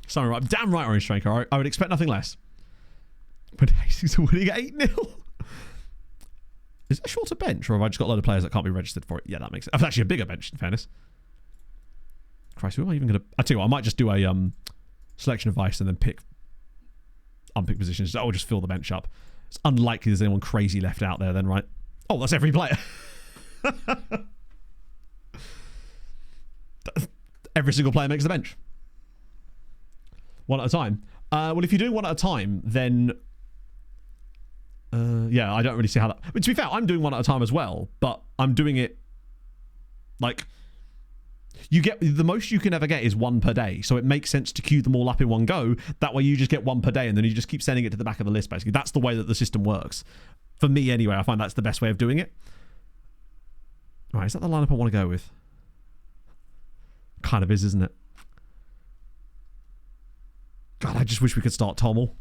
Sorry, right. Damn right, Orange Striker. I would expect nothing less. But Hastings are winning 8-0. Is it a shorter bench, or have I just got a load of players that can't be registered for it? Yeah, that makes sense. It's actually a bigger bench, in fairness. Christ, who am I even going to... I tell you what, I might just do a selection of vice and then pick unpick positions. I'll just fill the bench up. It's unlikely there's anyone crazy left out there then, right? Oh, that's every player. Every single player makes the bench. One at a time. Well, if you're doing one at a time, then... yeah, I don't really see how that... I mean, to be fair, I'm doing one at a time as well, but I'm doing it... Like... You get... The most you can ever get is one per day, so it makes sense to queue them all up in one go. That way you just get one per day, and then you just keep sending it to the back of the list, basically. That's the way that the system works. For me, anyway, I find that's the best way of doing it. Right, is that the lineup I want to go with? Kind of is, isn't it? God, I just wish we could start Tommel.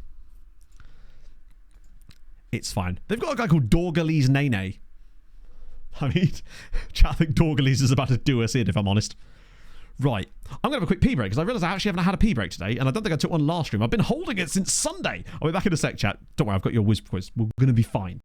It's fine. They've got a guy called Dorgalese Nene. I mean, I think Dorgalese is about to do us in, if I'm honest. Right. I'm going to have a quick pee break, because I realise I actually haven't had a pee break today, and I don't think I took one last stream. I've been holding it since Sunday. I'll be back in a sec, chat. Don't worry, I've got your whiz quiz. We're going to be fine.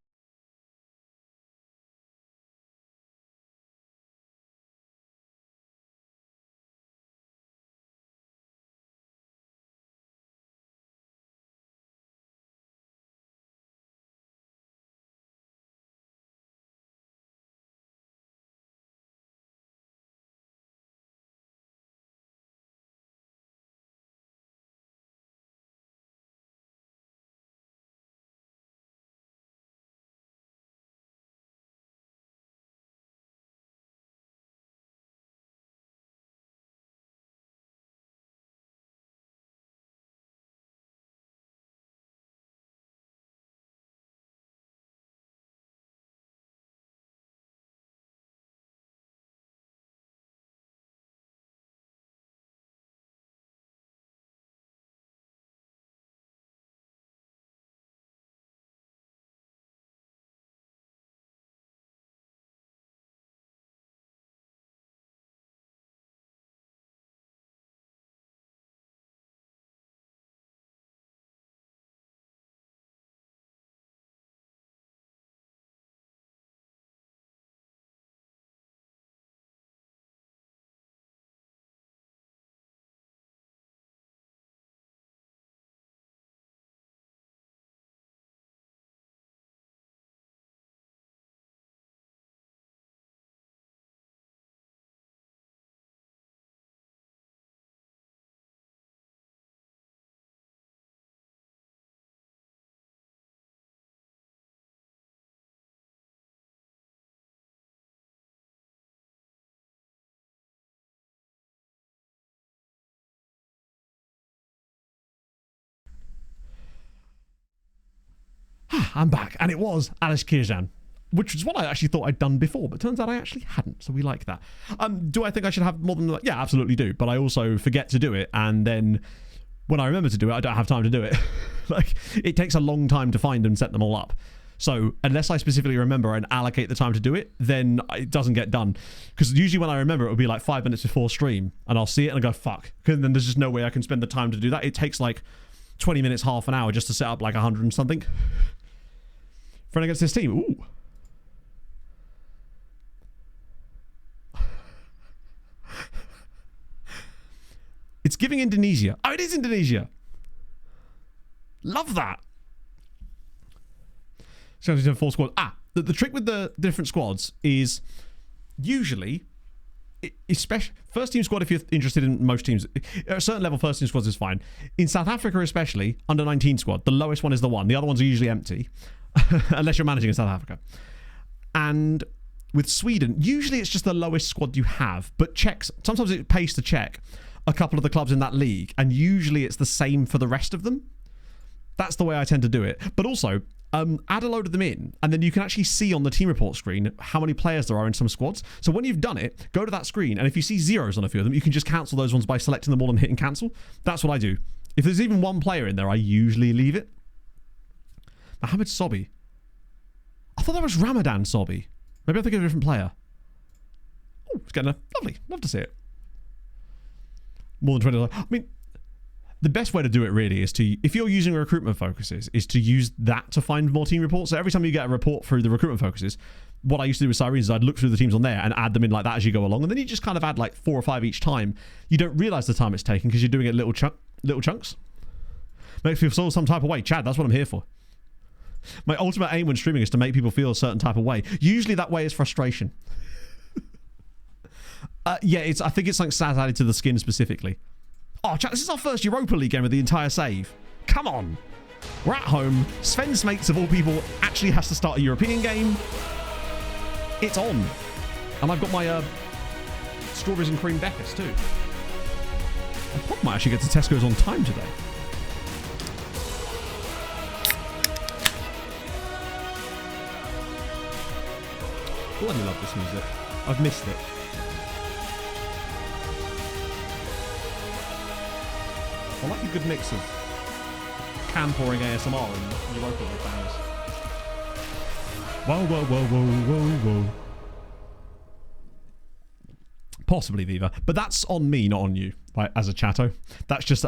I'm back. And it was Alice Kirjan, which was what I actually thought I'd done before, but turns out I actually hadn't, so we like that. Do I think I should have more than that? Yeah, absolutely do, but I also forget to do it, and then when I remember to do it, I don't have time to do it. Like, it takes a long time to find and set them all up. So unless I specifically remember and allocate the time to do it, then it doesn't get done. Because usually when I remember, it will be like 5 minutes before stream, and I'll see it and I go, fuck. Because then there's just no way I can spend the time to do that. It takes like 20 minutes, half an hour just to set up like 100 and something. Friend against this team. Ooh. It's giving Indonesia. Oh, it is Indonesia. Love that. So 4 squads. The trick with the different squads is usually, especially first team squad, if you're interested in most teams, at a certain level, first team squads is fine. In South Africa especially, under 19 squad, the lowest one is the 1. The other ones are usually empty, unless you're managing in South Africa. And with Sweden, usually it's just the lowest squad you have, but checks, sometimes it pays to check a couple of the clubs in that league, and usually it's the same for the rest of them. That's the way I tend to do it. But also, add a load of them in, and then you can actually see on the team report screen how many players there are in some squads. So when you've done it, go to that screen, and if you see zeros on a few of them, you can just cancel those ones by selecting them all and hitting cancel. That's what I do. If there's even one player in there, I usually leave it. Mohamed Sobi. I thought that was Ramadan Sobi. Maybe I think of a different player. Oh, it's getting lovely. Love to see it. More than 20. I mean, the best way to do it really is to, if you're using recruitment focuses, is to use that to find more team reports. So every time you get a report through the recruitment focuses, what I used to do with Sirens is I'd look through the teams on there and add them in like that as you go along. And then you just kind of add like 4 or 5 each time. You don't realize the time it's taking because you're doing it little chunks. Makes people feel some type of way. Chad, that's what I'm here for. My ultimate aim when streaming is to make people feel a certain type of way. Usually that way is frustration. Yeah, I think it's like Saz added to the skin specifically. Oh, chat, this is our first Europa League game with the entire save. Come on. We're at home. Sven's mates of all people actually has to start a European game. It's on. And I've got my strawberries and cream Beckers too. I probably might actually get to Tesco's on time today. Bloody love this music. I've missed it. I like a good mix of can pouring ASMR and Europa League bangers. Whoa, whoa, whoa, whoa, whoa, whoa. Possibly Viva, but that's on me, not on you, right, as a chatto. That's just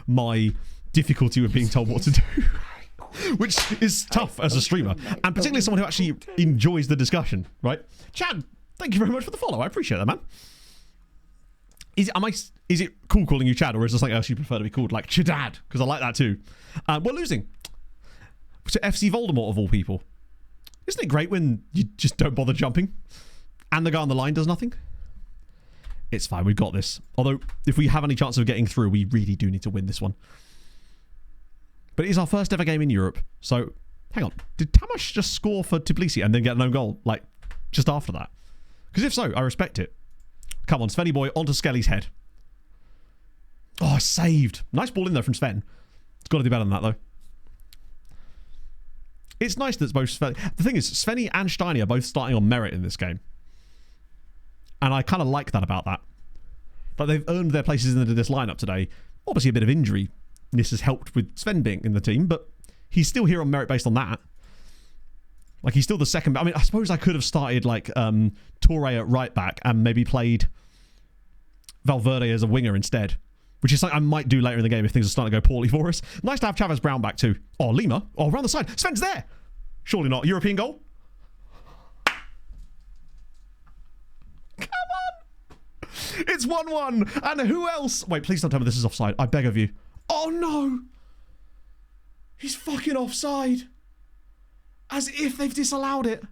my difficulty with being told what to do. Which is tough as a streamer, and particularly someone who actually enjoys the discussion, right? Chad, thank you very much for the follow. I appreciate that, man. Is it cool calling you Chad, or is there something else you prefer to be called, like Chadad? Because I like that too. We're losing to FC Voldemort of all people. Isn't it great when you just don't bother jumping, and the guy on the line does nothing? It's fine. We've got this. Although, if we have any chance of getting through, we really do need to win this one. But it is our first ever game in Europe. So, hang on. Did Tamash just score for Tbilisi and then get no goal, like, just after that? Because if so, I respect it. Come on, Svenny boy, onto Skelly's head. Oh, saved. Nice ball in there from Sven. It's got to do better than that, though. It's nice that both Sven... The thing is, Svenny and Steiny are both starting on merit in this game. And I kind of like that about that. But they've earned their places into this lineup today. Obviously, a bit of injury. This has helped with Sven being in the team, but he's still here on merit based on that. Like, he's still the second... I mean, I suppose I could have started, like, Torre at right back and maybe played Valverde as a winger instead, which is something I might do later in the game if things are starting to go poorly for us. Nice to have Chavez Brown back too. Oh, Lima. Oh, around the side. Sven's there. Surely not. European goal? Come on. It's 1-1. And who else? Wait, please don't tell me this is offside. I beg of you. Oh, no. He's fucking offside. As if they've disallowed it.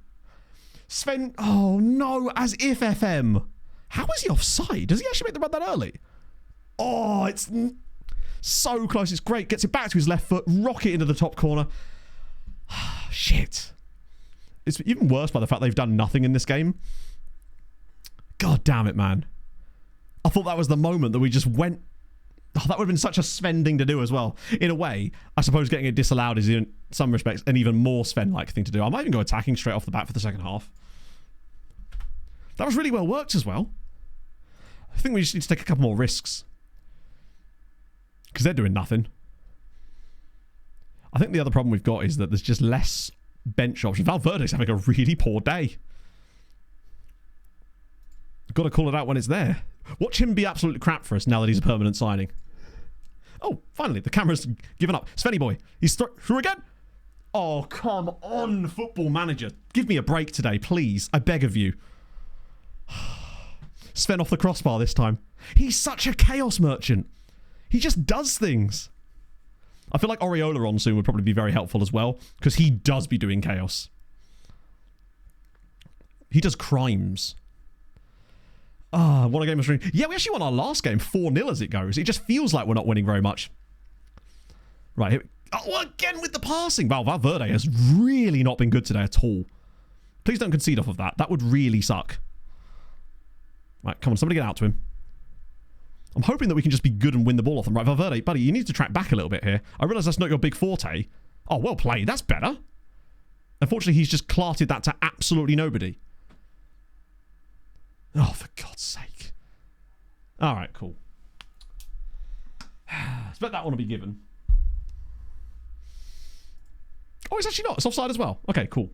Sven... Oh, no. As if FM. How is he offside? Does he actually make the run that early? Oh, it's so close. It's great. Gets it back to his left foot. Rocket into the top corner. Shit. It's even worse by the fact they've done nothing in this game. God damn it, man. I thought that was the moment that we just went Oh, that would have been such a Sven thing to do as well. In a way, I suppose getting it disallowed is in some respects an even more Sven-like thing to do. I might even go attacking straight off the bat for the second half. That was really well worked as well. I think we just need to take a couple more risks. Because they're doing nothing. I think the other problem we've got is that there's just less bench options. Valverde's having a really poor day. Got to call it out when it's there. Watch him be absolutely crap for us now that he's a permanent signing. Oh, finally, the camera's given up. Svenny boy, he's through again. Oh, come on, Football Manager. Give me a break today, please. I beg of you. Sven off the crossbar this time. He's such a chaos merchant. He just does things. I feel like Oriola on soon would probably be very helpful as well, because he does be doing chaos. He does crimes. Ah, won a game of stream. Yeah, we actually won our last game 4-0 as it goes. It just feels like we're not winning very much. Right, here. Oh, again with the passing. Wow, Valverde has really not been good today at all. Please don't concede off of that. That would really suck. Right, come on, somebody get out to him. I'm hoping that we can just be good and win the ball off them. Right, Valverde, buddy, you need to track back a little bit here. I realise that's not your big forte. Oh, well played. That's better. Unfortunately, he's just clarted that to absolutely nobody. Oh, for God's sake. All right, cool. Expect that one to be given. Oh, it's actually not. It's offside as well. Okay, cool.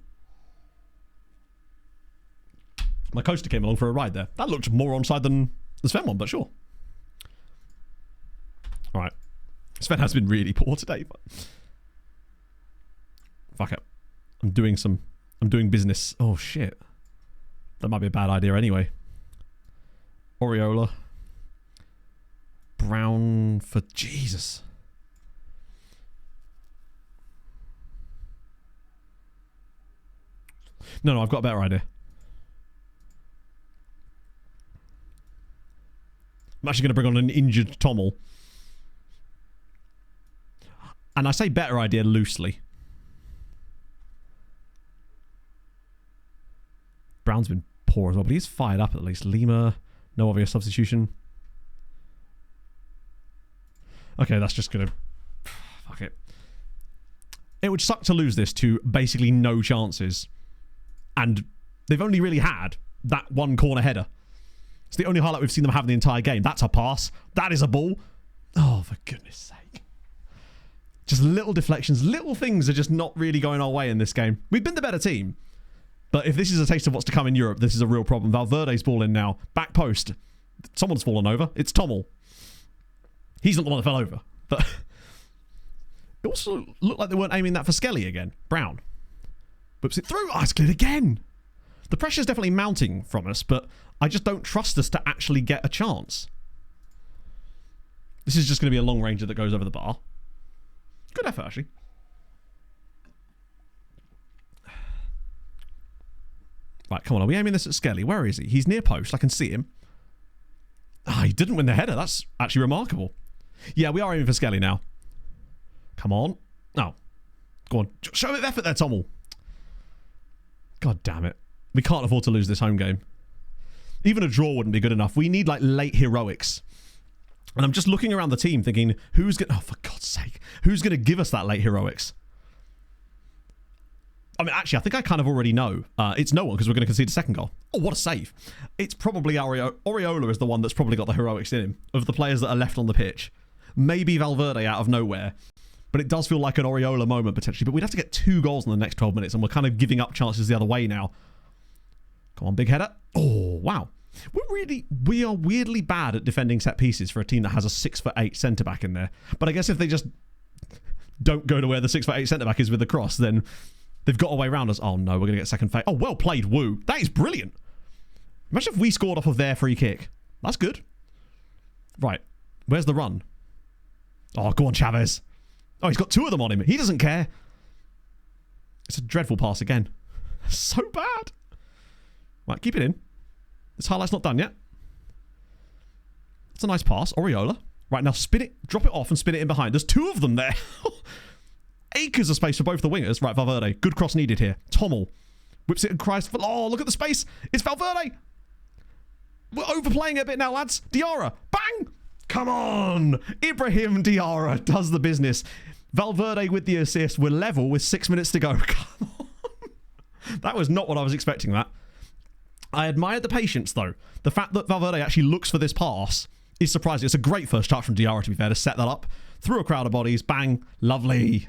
My coaster came along for a ride there. That looked more onside than the Sven one, but sure. All right. Sven has been really poor today, but fuck it. I'm doing business. Oh, shit. That might be a bad idea anyway. Oriola. Brown for Jesus. No, I've got a better idea. I'm actually going to bring on an injured Tommel. And I say better idea loosely. Brown's been poor as well, but he's fired up at least. Lima, no obvious substitution. Okay, that's just going to... Fuck it. It would suck to lose this to basically no chances. And they've only really had that one corner header. It's the only highlight we've seen them have in the entire game. That's a pass. That is a ball. Oh, for goodness sake. Just little deflections. Little things are just not really going our way in this game. We've been the better team. But if this is a taste of what's to come in Europe, this is a real problem. Valverde's ball in now. Back post. Someone's fallen over. It's Tommel. He's not the one that fell over. But it also looked like they weren't aiming that for Skelly again. Brown. Whips it through. Oh, it's cleared again. The pressure's definitely mounting from us, but I just don't trust us to actually get a chance. This is just going to be a long ranger that goes over the bar. Good effort, actually. Right, come on. Are we aiming this at Skelly? Where is he? He's near post. I can see him. Ah, he didn't win the header. That's actually remarkable. Yeah, we are aiming for Skelly now. Come on. No. Go on. Show a bit of effort there, Tommel. God damn it. We can't afford to lose this home game. Even a draw wouldn't be good enough. We need, like, late heroics. And I'm just looking around the team thinking, who's going to... Oh, for God's sake. Who's going to give us that late heroics? I mean, actually, I think I kind of already know. It's no one, because we're going to concede a second goal. Oh, what a save. It's probably Oriola is the one that's probably got the heroics in him, of the players that are left on the pitch. Maybe Valverde out of nowhere. But it does feel like an Oriola moment, potentially. But we'd have to get 2 goals in the next 12 minutes, and we're kind of giving up chances the other way now. Come on, big header. Oh, wow. We are weirdly bad at defending set pieces for a team that has a 6'8" centre-back in there. But I guess if they just don't go to where the 6'8" centre-back is with the cross, then they've got a way around us. Oh, no, we're going to get second phase. Oh, well played, Wu. That is brilliant. Imagine if we scored off of their free kick. That's good. Right. Where's the run? Oh, go on, Chavez. Oh, he's got 2 of them on him. He doesn't care. It's a dreadful pass again. So bad. Right, keep it in. This highlight's not done yet. It's a nice pass. Oriola. Right, now spin it, drop it off and spin it in behind. There's 2 of them there. Acres of space for both the wingers. Right, Valverde. Good cross needed here. Tommel. Whips it and cries for... Oh, look at the space. It's Valverde. We're overplaying it a bit now, lads. Diarra. Bang! come on! Ibrahim Diarra does the business. Valverde with the assist. We're level with 6 minutes to go. Come on. That was not what I was expecting, that. I admired the patience, though. The fact that Valverde actually looks for this pass is surprising. It's a great first touch from Diarra, to be fair, to set that up. Through a crowd of bodies. Bang. Lovely.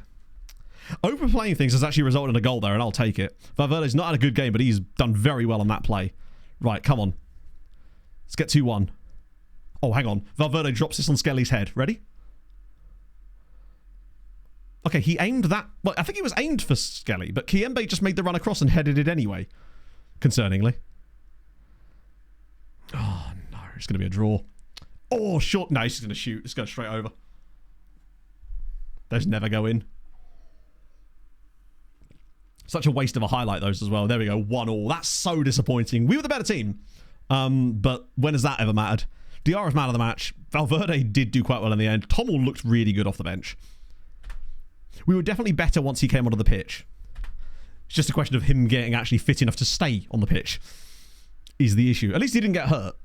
Overplaying things has actually resulted in a goal there, and I'll take it. Valverde's not had a good game, but he's done very well on that play. Right, come on. Let's get 2-1. Oh, hang on. Valverde drops this on Skelly's head. Ready? Okay, he aimed that... Well, I think it was aimed for Skelly, but Kiembe just made the run across and headed it anyway. Concerningly. Oh, no. It's going to be a draw. Oh, short. No, he's just going to shoot. It's going straight over. Those never go in. Such a waste of a highlight, those as well. There we go. 1-1. That's so disappointing. We were the better team. But when has that ever mattered? Diarra's man of the match. Valverde did do quite well in the end. Tommel looked really good off the bench. We were definitely better once he came onto the pitch. It's just a question of him getting actually fit enough to stay on the pitch is the issue. At least he didn't get hurt.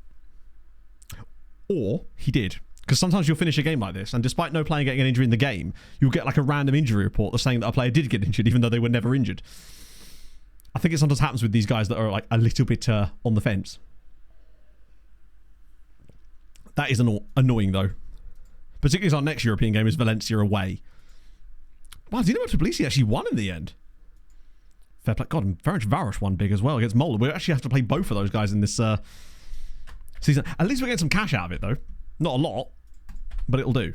Or he did. Because sometimes you'll finish a game like this, and despite no player getting an injury in the game, you'll get like a random injury report that's saying that a player did get injured, even though they were never injured. I think it sometimes happens with these guys that are like a little bit on the fence. That is annoying, though. Particularly as our next European game is Valencia away. Wow, do you know what Tbilisi actually won in the end? Fair play. God, and Ferencvaros won big as well against Molde. We actually have to play both of those guys in this season. At least we're getting some cash out of it, though. Not a lot, but it'll do.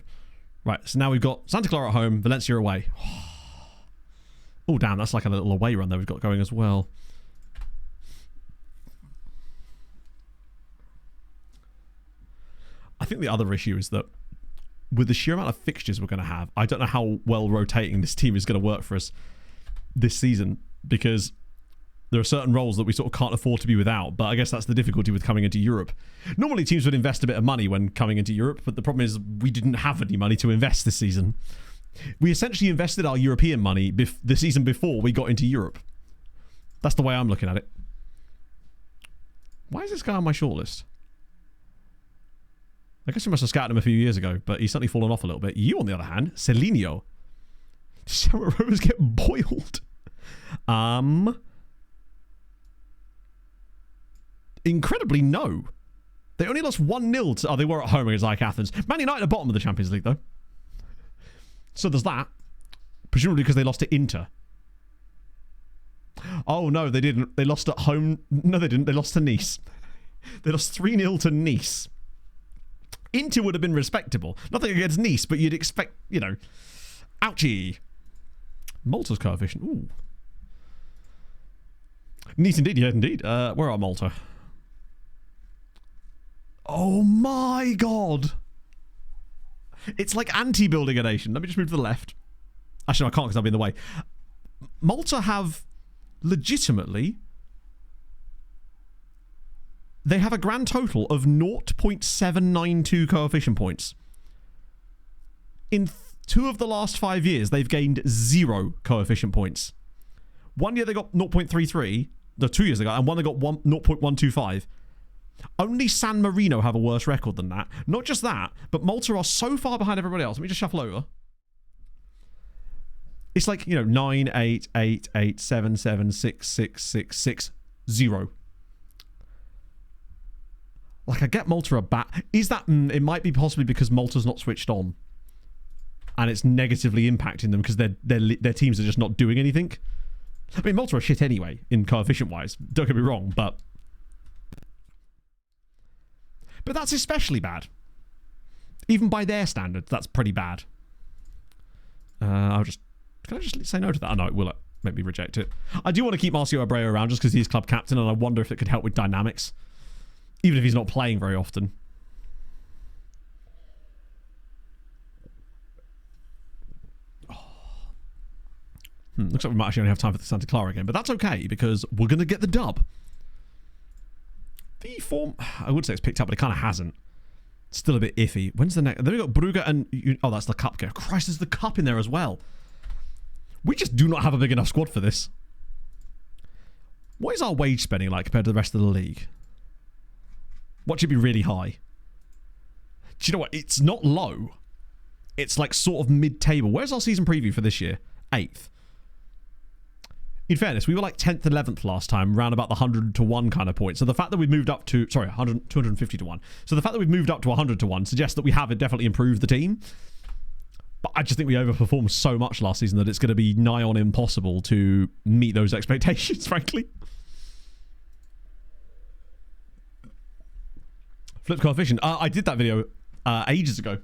Right, so now we've got Santa Clara at home, Valencia away. Oh, damn, that's like a little away run there we've got going as well. I think the other issue is that with the sheer amount of fixtures we're going to have, I don't know how well rotating this team is going to work for us this season, because there are certain roles that we sort of can't afford to be without, but I guess that's the difficulty with coming into Europe. Normally teams would invest a bit of money when coming into Europe, but the problem is we didn't have any money to invest this season. We essentially invested our European money the season before we got into Europe. That's the way I'm looking at it. Why is this guy on my shortlist? I guess we must have scouted him a few years ago, but he's certainly fallen off a little bit. You, on the other hand, Celinho. Sarah Rose get boiled. Incredibly, no. They only lost 1-0 to... Oh, they were at home against AEK Athens. Man United at bottom of the Champions League, though. So there's that. Presumably because they lost to Inter. Oh, no, they didn't. They lost at home. No, they didn't. They lost to Nice. They lost 3-0 to Nice. Inter would have been respectable. Nothing against Nice, but you'd expect, you know... Ouchie. Malta's coefficient. Ooh. Nice indeed. Yeah, indeed. Where are Malta? Oh my god. It's like anti-building a nation. Let me just move to the left. Actually, no, I can't because I'll be in the way. Malta have legitimately... They have a grand total of 0.792 coefficient points. In 2 of the last 5 years, they've gained 0 coefficient points. 1 year they got 0.33. The 2 years ago, and one they got 0.125. Only San Marino have a worse record than that. Not just that, but Malta are so far behind everybody else. Let me just shuffle over. It's like, you know, 9, 8, 8, 8, 7, 7, 6, 6, 6, 6, 0. Like, I get Malta a bat. Is that... it might be possibly because Malta's not switched on. And it's negatively impacting them because their teams are just not doing anything. I mean, Malta are shit anyway, in coefficient-wise. Don't get me wrong, but that's especially bad. Even by their standards, that's pretty bad. Can I just say no to that? Oh, no, it will make me reject it. I do want to keep Marcio Abreu around just because he's club captain, and I wonder if it could help with dynamics. Even if he's not playing very often. Looks like we might actually only have time for the Santa Clara game, but that's okay because we're going to get the dub. The form, I would say it's picked up, but it kind of hasn't. It's still a bit iffy. When's the next? Then we've got Brugge and... Oh, that's the cup game. Christ, there's the cup in there as well. We just do not have a big enough squad for this. What is our wage spending like compared to the rest of the league? What should be really high? you know what? It's not low. It's like sort of mid-table. Where's our season preview for this year? 8th. In fairness, we were like 10th and 11th last time, around about the 100 to 1 kind of point. So the fact that we've moved up to, 250 to 1. So the fact that we've moved up to 100 to 1 suggests that we have definitely improved the team. But I just think we overperformed so much last season that it's going to be nigh on impossible to meet those expectations, frankly. Flip coefficient. I did that video ages ago.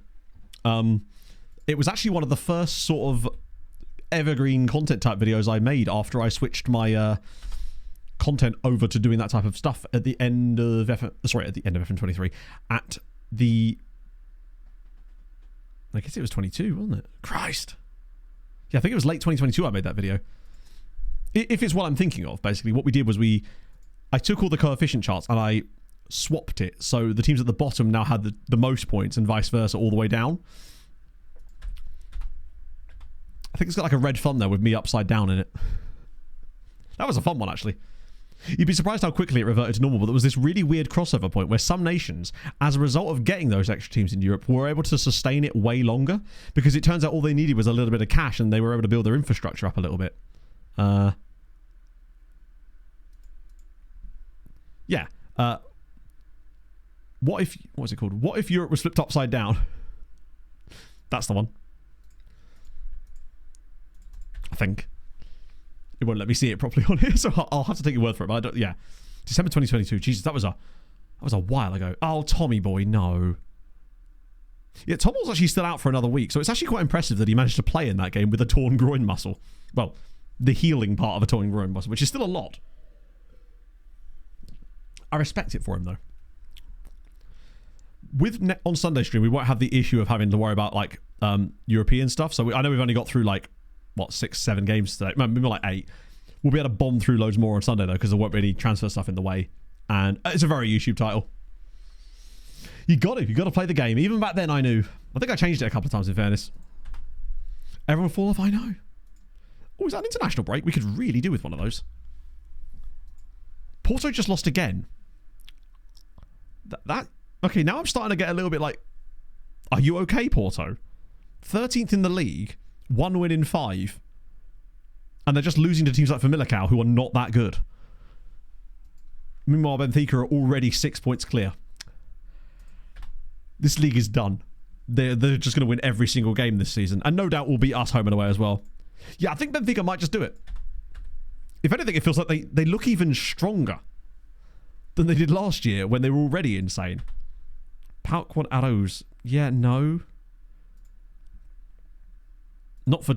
It was actually one of the first sort of evergreen content type videos I made after I switched my content over to doing that type of stuff at the end of FM23. At the, I guess it was 22, wasn't it? Christ. Yeah, I think it was late 2022 I made that video. If it's what I'm thinking of, basically, what we did was I took all the coefficient charts and I swapped it. So the teams at the bottom now had the most points and vice versa all the way down. I think it's got like a red thumb there with me upside down in it. That was a fun one, actually. You'd be surprised how quickly it reverted to normal, but there was this really weird crossover point where some nations, as a result of getting those extra teams in Europe, were able to sustain it way longer, because it turns out all they needed was a little bit of cash and they were able to build their infrastructure up a little bit. Yeah. What's it called? What if Europe was flipped upside down? That's the one. I think. It won't let me see it properly on here, so I'll have to take your word for it. But I don't. Yeah, December 2022. Jesus, that was a while ago. Oh, Tommy boy, no. Yeah, Tom was actually still out for another week, so it's actually quite impressive that he managed to play in that game with a torn groin muscle. Well, the healing part of a torn groin muscle, which is still a lot. I respect it for him though. On Sunday stream, we won't have the issue of having to worry about like European stuff. So I know we've only got through like 6-7 games today, maybe like 8. We'll be able to bomb through loads more on Sunday though, because there won't be any transfer stuff in the way, and it's a very YouTube title. You got to play the game. Even back then, I think I changed it a couple of times. In fairness, everyone fall off. I know. Oh, is that an international break? We could really do with one of those. Porto just lost again. That okay? Now I'm starting to get a little bit like, are you okay, Porto? 13th in the league. 1 win in 5, and they're just losing to teams like Famalicão, who are not that good. Meanwhile, Benfica are already 6 points clear. This league is done. They're just going to win every single game this season, and no doubt will beat us home and away as well. Yeah, I think Benfica might just do it. If anything, it feels like they look even stronger than they did last year when they were already insane. Pauk want arrows. Yeah, no. Not for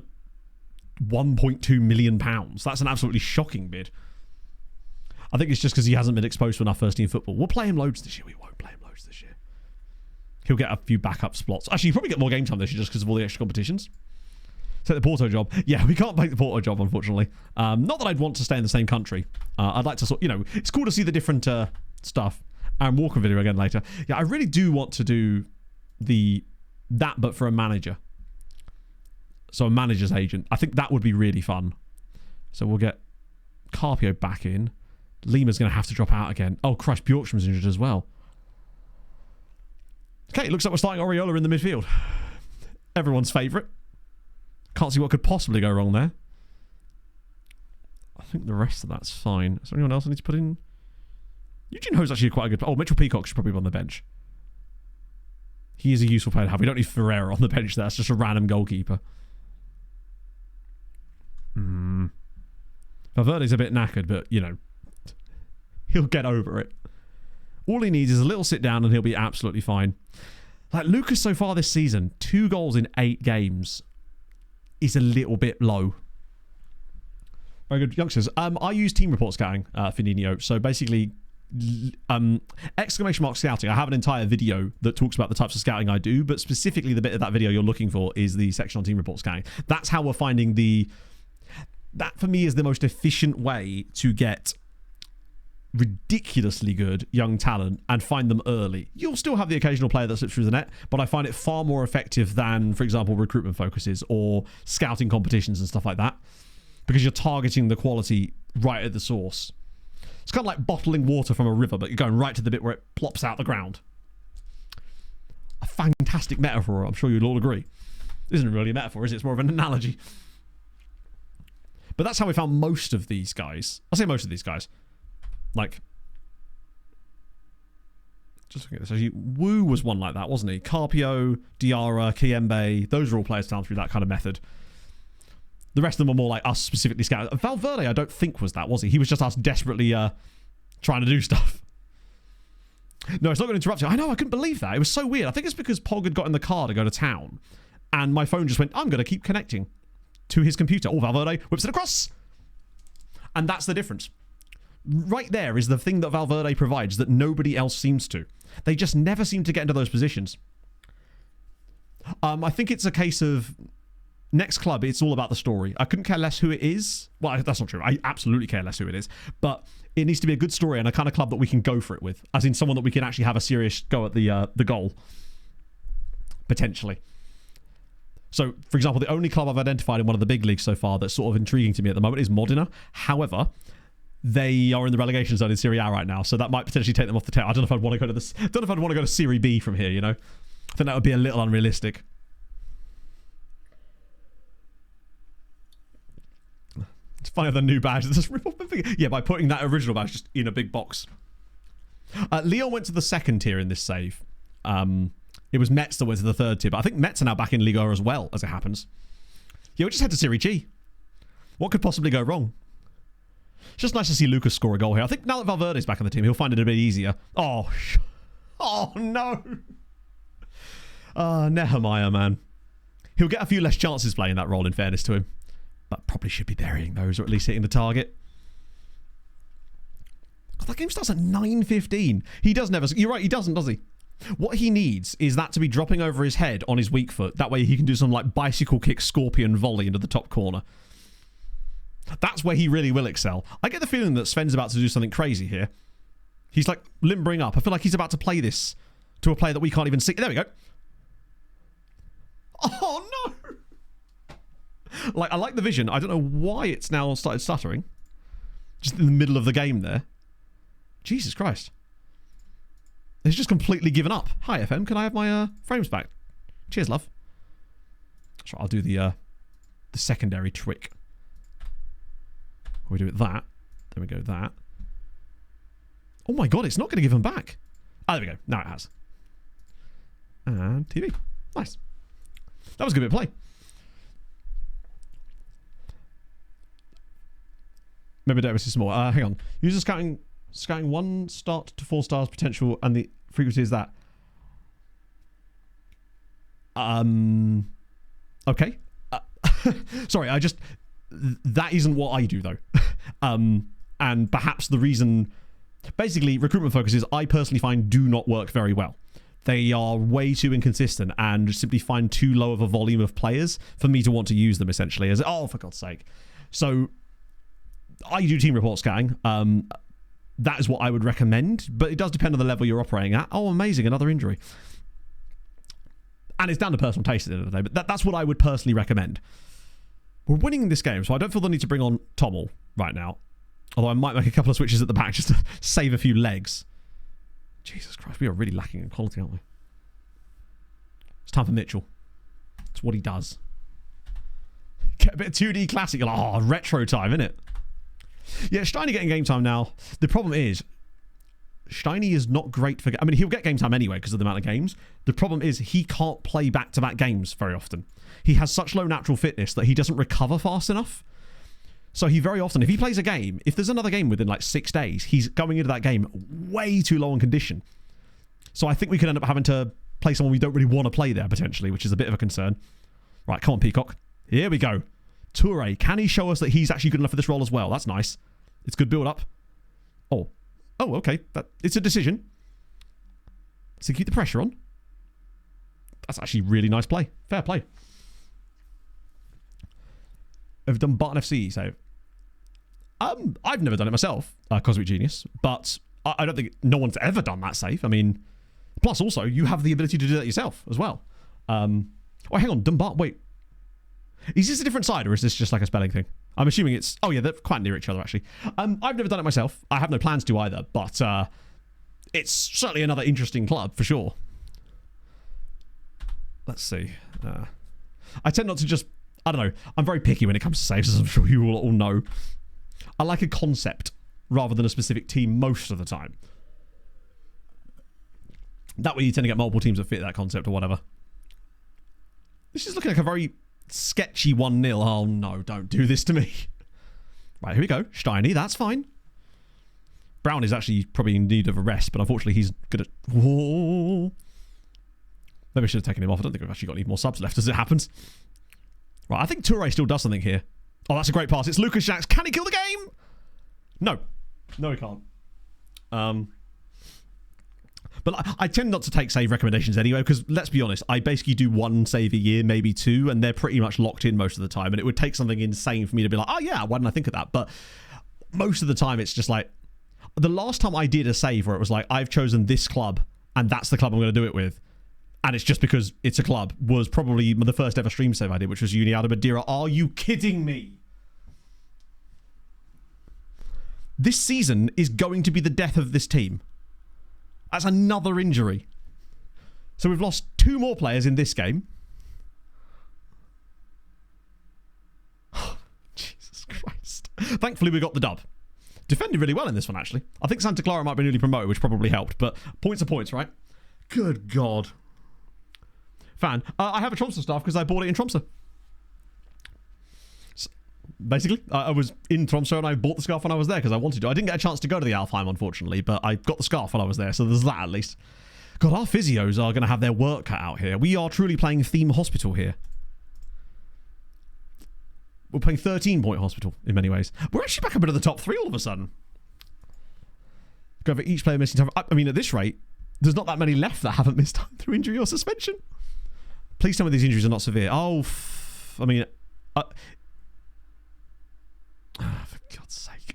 £1.2 million. That's an absolutely shocking bid. I think it's just because he hasn't been exposed to enough first-team football. We'll play him loads this year. We won't play him loads this year. He'll get a few backup slots. Actually, he'll probably get more game time this year just because of all the extra competitions. Take the Porto job. Yeah, we can't take the Porto job, unfortunately. Not that I'd want to stay in the same country. I'd like to it's cool to see the different stuff. Aaron Walker video again later. Yeah, I really do want to do that, but for a manager. So a manager's agent. I think that would be really fun. So we'll get Carpio back in. Lima's going to have to drop out again. Oh, Christ, Bjorkstrom's injured as well. Okay, looks like we're starting Oriola in the midfield. Everyone's favourite. Can't see what could possibly go wrong there. I think the rest of that's fine. Is there anyone else I need to put in? Eugene Ho's actually quite a good... Oh, Mitchell Peacock should probably be on the bench. He is a useful player to have. We don't need Ferreira on the bench there. That's just a random goalkeeper. Valverde's a bit knackered, but, he'll get over it. All he needs is a little sit down and he'll be absolutely fine. Like, Lucas so far this season, 2 goals in 8 games is a little bit low. Very good, youngsters. I use team report scouting, Finino. So basically, exclamation mark scouting. I have an entire video that talks about the types of scouting I do, but specifically the bit of that video you're looking for is the section on team report scouting. That's how we're finding that for me is the most efficient way to get ridiculously good young talent and find them early. You'll still have the occasional player that slips through the net, but I find it far more effective than, for example, recruitment focuses or scouting competitions and stuff like that, because you're targeting the quality right at the source. It's kind of like bottling water from a river, but you're going right to the bit where it plops out the ground. fantastic metaphor, I'm sure you'd all agree. This isn't really a metaphor, is it? It's more of an analogy. But that's how we found most of these guys. I say most of these guys. Like, just looking at this. Actually, Wu was one like that, wasn't he? Carpio, Diarra, Kiembe, those are all players found through that kind of method. The rest of them were more like us specifically scouted. Valverde, I don't think was that, was he? He was just us desperately trying to do stuff. No, it's not going to interrupt you. I know, I couldn't believe that. It was so weird. I think it's because Pog had got in the car to go to town. And my phone just went, I'm going to keep connecting to his computer. Oh, Valverde whips it across. And that's the difference. Right there is the thing that Valverde provides that nobody else seems to. They just never seem to get into those positions. I think it's a case of next club, it's all about the story. I couldn't care less who it is. Well, that's not true. I absolutely care less who it is. But it needs to be a good story and a kind of club that we can go for it with. As in someone that we can actually have a serious go at the goal. Potentially. So, for example, the only club I've identified in one of the big leagues so far that's sort of intriguing to me at the moment is Modena. However, they are in the relegation zone in Serie A right now, so that might potentially take them off the table. I don't know if I'd want to go to this. I don't know if I'd want to go to Serie B from here. You know, I think that would be a little unrealistic. It's funny the new badge. Just rip off the thing. Yeah, by putting that original badge just in a big box. Lyon went to the second tier in this save. It was Metz that went to the third tier, but I think Metz are now back in Liga as well, as it happens. Yeah, we just head to Serie G. What could possibly go wrong? It's just nice to see Lucas score a goal here. I think now that Valverde's back on the team, he'll find it a bit easier. Oh no. Nehemiah, man. He'll get a few less chances playing that role, in fairness to him. But probably should be burying those, or at least hitting the target. God, that game starts at 9:15. He does never... You're right, he doesn't, does he? What he needs is that to be dropping over his head on his weak foot. That way he can do some like bicycle kick scorpion volley into the top corner. That's where he really will excel. I get the feeling that Sven's about to do something crazy here. He's like limbering up. I feel like he's about to play this to a player that we can't even see. There we go. Oh no! Like, I like the vision. I don't know why it's now started stuttering. Just in the middle of the game there. Jesus Christ. It's just completely given up. Hi, FM. Can I have my frames back? Cheers, love. That's right. I'll do the secondary trick. We do it that. There we go, that. Oh my god, it's not going to give them back. Ah, there we go. Now it has. And TV. Nice. That was a good bit of play. Maybe don't miss small. Hang on. User scouting 1 star to 4 stars potential, and the frequency is that. Okay. Sorry, that isn't what I do though. And perhaps the reason, basically, recruitment focuses I personally find do not work very well. They are way too inconsistent and simply find too low of a volume of players for me to want to use them, essentially. As, oh, for God's sake. So I do team report scouting. That is what I would recommend, but it does depend on the level you're operating at. Oh, amazing, another injury. And it's down to personal taste at the end of the day, but that's what I would personally recommend. We're winning in this game, so I don't feel the need to bring on Tommel right now. Although I might make a couple of switches at the back just to save a few legs. Jesus Christ, we are really lacking in quality, aren't we? It's time for Mitchell. It's what he does. Get a bit of 2D classic. You're like, oh, retro time, innit? Yeah, Steiny getting game time now. The problem is, Steiny is not great for... I mean, he'll get game time anyway because of the amount of games. The problem is he can't play back-to-back games very often. He has such low natural fitness that he doesn't recover fast enough. So he very often, if he plays a game, if there's another game within like 6 days, he's going into that game way too low on condition. So I think we could end up having to play someone we don't really want to play there, potentially, which is a bit of a concern. Right, come on, Peacock. Here we go. Toure, can he show us that he's actually good enough for this role as well? That's nice. It's good build-up. Oh, okay. It's a decision. So keep the pressure on. That's actually really nice play. Fair play. I've done Barton FC save. I've never done it myself, Cosmic Genius, but I don't think no one's ever done that save. I mean, plus also you have the ability to do that yourself as well. Oh, hang on, Dumbarton. Wait, is this a different side or is this just like a spelling thing? I'm assuming it's... Oh yeah, they're quite near each other actually. I've never done it myself. I have no plans to either, but it's certainly another interesting club for sure. let's see. I tend not to just... I don't know. I'm very picky when it comes to saves, as I'm sure you all know. I like a concept rather than a specific team most of the time. That way you tend to get multiple teams that fit that concept or whatever. This is looking like a very sketchy 1-0. Oh no, don't do this to me. Right, here we go. Steiny, that's fine. Brown is actually probably in need of a rest, but unfortunately he's good at... Whoa. Maybe I should have taken him off. I don't think we've actually got any more subs left as it happens. Right, I think Toure still does something here. Oh, that's a great pass. It's Lucas Jacks. Can he kill the game? No. No, he can't. But I tend not to take save recommendations anyway, because let's be honest, I basically do 1 save a year, maybe 2, and they're pretty much locked in most of the time. And it would take something insane for me to be like, oh yeah, why didn't I think of that? But most of the time, it's just like, the last time I did a save where it was like, I've chosen this club, and that's the club I'm going to do it with, and it's just because it's a club, was probably the first ever stream save I did, which was Uniada Madeira. Are you kidding me? This season is going to be the death of this team. That's another injury. So we've lost 2 more players in this game. Oh, Jesus Christ. Thankfully, we got the dub. Defended really well in this one, actually. I think Santa Clara might be newly promoted, which probably helped, but points are points, right? Good God. Fan. I have a Tromsø scarf because I bought it in Tromsø. So, basically, I was in Tromsø and I bought the scarf when I was there because I wanted to. I didn't get a chance to go to the Alfheim, unfortunately, but I got the scarf when I was there, so there's that at least. God, our physios are going to have their work cut out here. We are truly playing Theme Hospital here. We're playing 13-point hospital in many ways. We're actually back up into the top 3 all of a sudden. Go over each player missing time. I mean, at this rate, there's not that many left that haven't missed time through injury or suspension. Please tell me these injuries are not severe. Oh, I mean... for God's sake.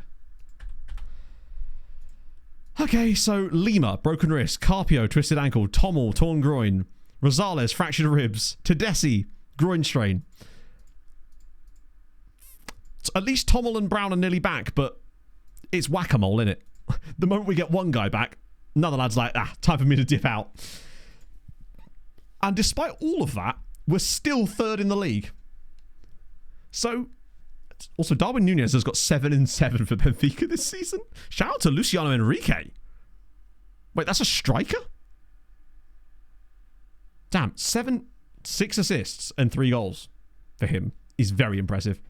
Okay, so Lima, broken wrist. Carpio, twisted ankle. Tommel, torn groin. Rosales, fractured ribs. Tedeschi, groin strain. So at least Tommel and Brown are nearly back, but it's whack-a-mole, innit? The moment we get one guy back, another lad's like, time for me to dip out. And despite all of that, we're still 3rd in the league. So, also Darwin Núñez has got 7-7 for Benfica this season. Shout out to Luciano Enrique. Wait, that's a striker? Damn, 6 assists and 3 goals for him is very impressive.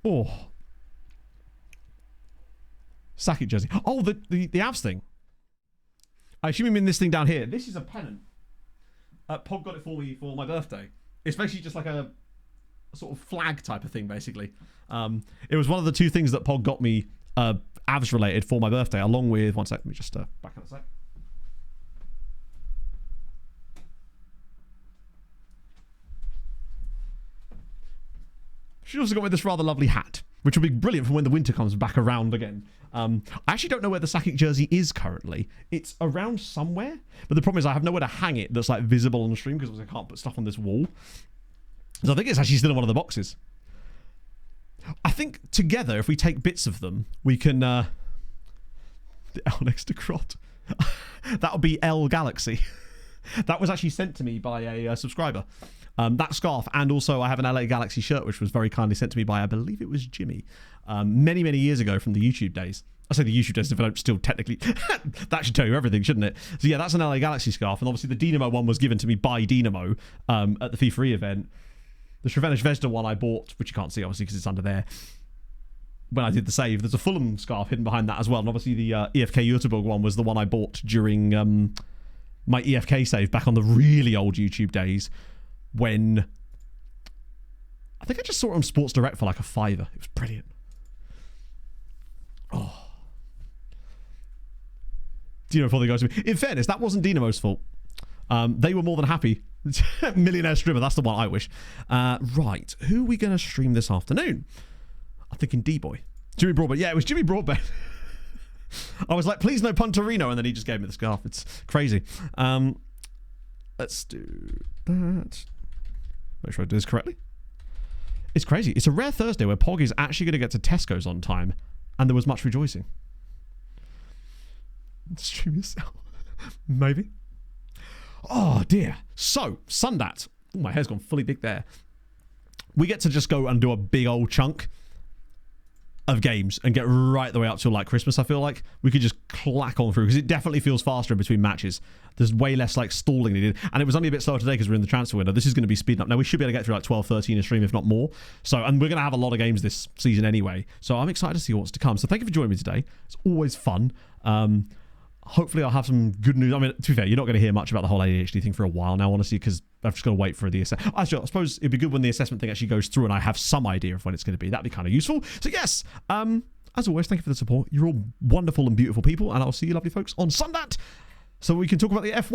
Oh. Sakic jersey. Oh, the Avs thing. I assume you mean this thing down here. This is a pennant. Pog got it for me for my birthday. It's basically just like a sort of flag type of thing, basically. It was one of the 2 things that Pog got me Avs related for my birthday, along with... One sec, let me just back up a sec. She also got me this rather lovely hat, which will be brilliant for when the winter comes back around again. I actually don't know where the Sakic jersey is currently. It's around somewhere, but the problem is I have nowhere to hang it that's like visible on the stream because I can't put stuff on this wall. So I think it's actually still in one of the boxes. I think together, if we take bits of them, we can... the L next to Crot. That'll be L Galaxy. That was actually sent to me by a subscriber. That scarf, and also I have an LA Galaxy shirt, which was very kindly sent to me by, I believe it was Jimmy, many, many years ago from the YouTube days. I say the YouTube days if I don't still technically... that should tell you everything, shouldn't it? So yeah, that's an LA Galaxy scarf, and obviously the Dynamo one was given to me by Dynamo at the FIFA event. The Shrevenish Vesda one I bought, which you can't see obviously because it's under there, when I did the save. There's a Fulham scarf hidden behind that as well, and obviously the EFK Göteborg one was the one I bought during my EFK save back on the really old YouTube days, when I think I just saw it on Sports Direct for like a £5. It was brilliant. Oh. Dynamo before they go to me. In fairness, that wasn't Dynamo's fault. They were more than happy. Millionaire streamer, that's the one I wish. Right, who are we going to stream this afternoon? I'm thinking D-Boy. Jimmy Broadbent. Yeah, it was Jimmy Broadbent. I was like, please no Punterino, and then he just gave me the scarf. It's crazy. Let's do that. Make sure I do this correctly. It's crazy. It's a rare Thursday where Pog is actually going to get to Tesco's on time, and there was much rejoicing. Stream yourself. Maybe. Oh, dear. So, Sundat. Ooh, my hair's gone fully big there. We get to just go and do a big old chunk of games and get right the way up till like Christmas. I feel like we could just clack on through because it definitely feels faster in between matches. There's way less like stalling needed, and it was only a bit slower today because we're in the transfer window. This is going to be speeding up. Now we should be able to get through like 12, 13 a stream, if not more. So, and we're going to have a lot of games this season anyway. So I'm excited to see what's to come. So thank you for joining me today. It's always fun. Hopefully I'll have some good news. I mean, to be fair, you're not going to hear much about the whole ADHD thing for a while now, honestly, because I've just got to wait for the assessment. Actually, I suppose it'd be good when the assessment thing actually goes through and I have some idea of when it's going to be. That'd be kind of useful. So yes, as always, thank you for the support. You're all wonderful and beautiful people, and I'll see you lovely folks on Sundat so we can talk about the F1.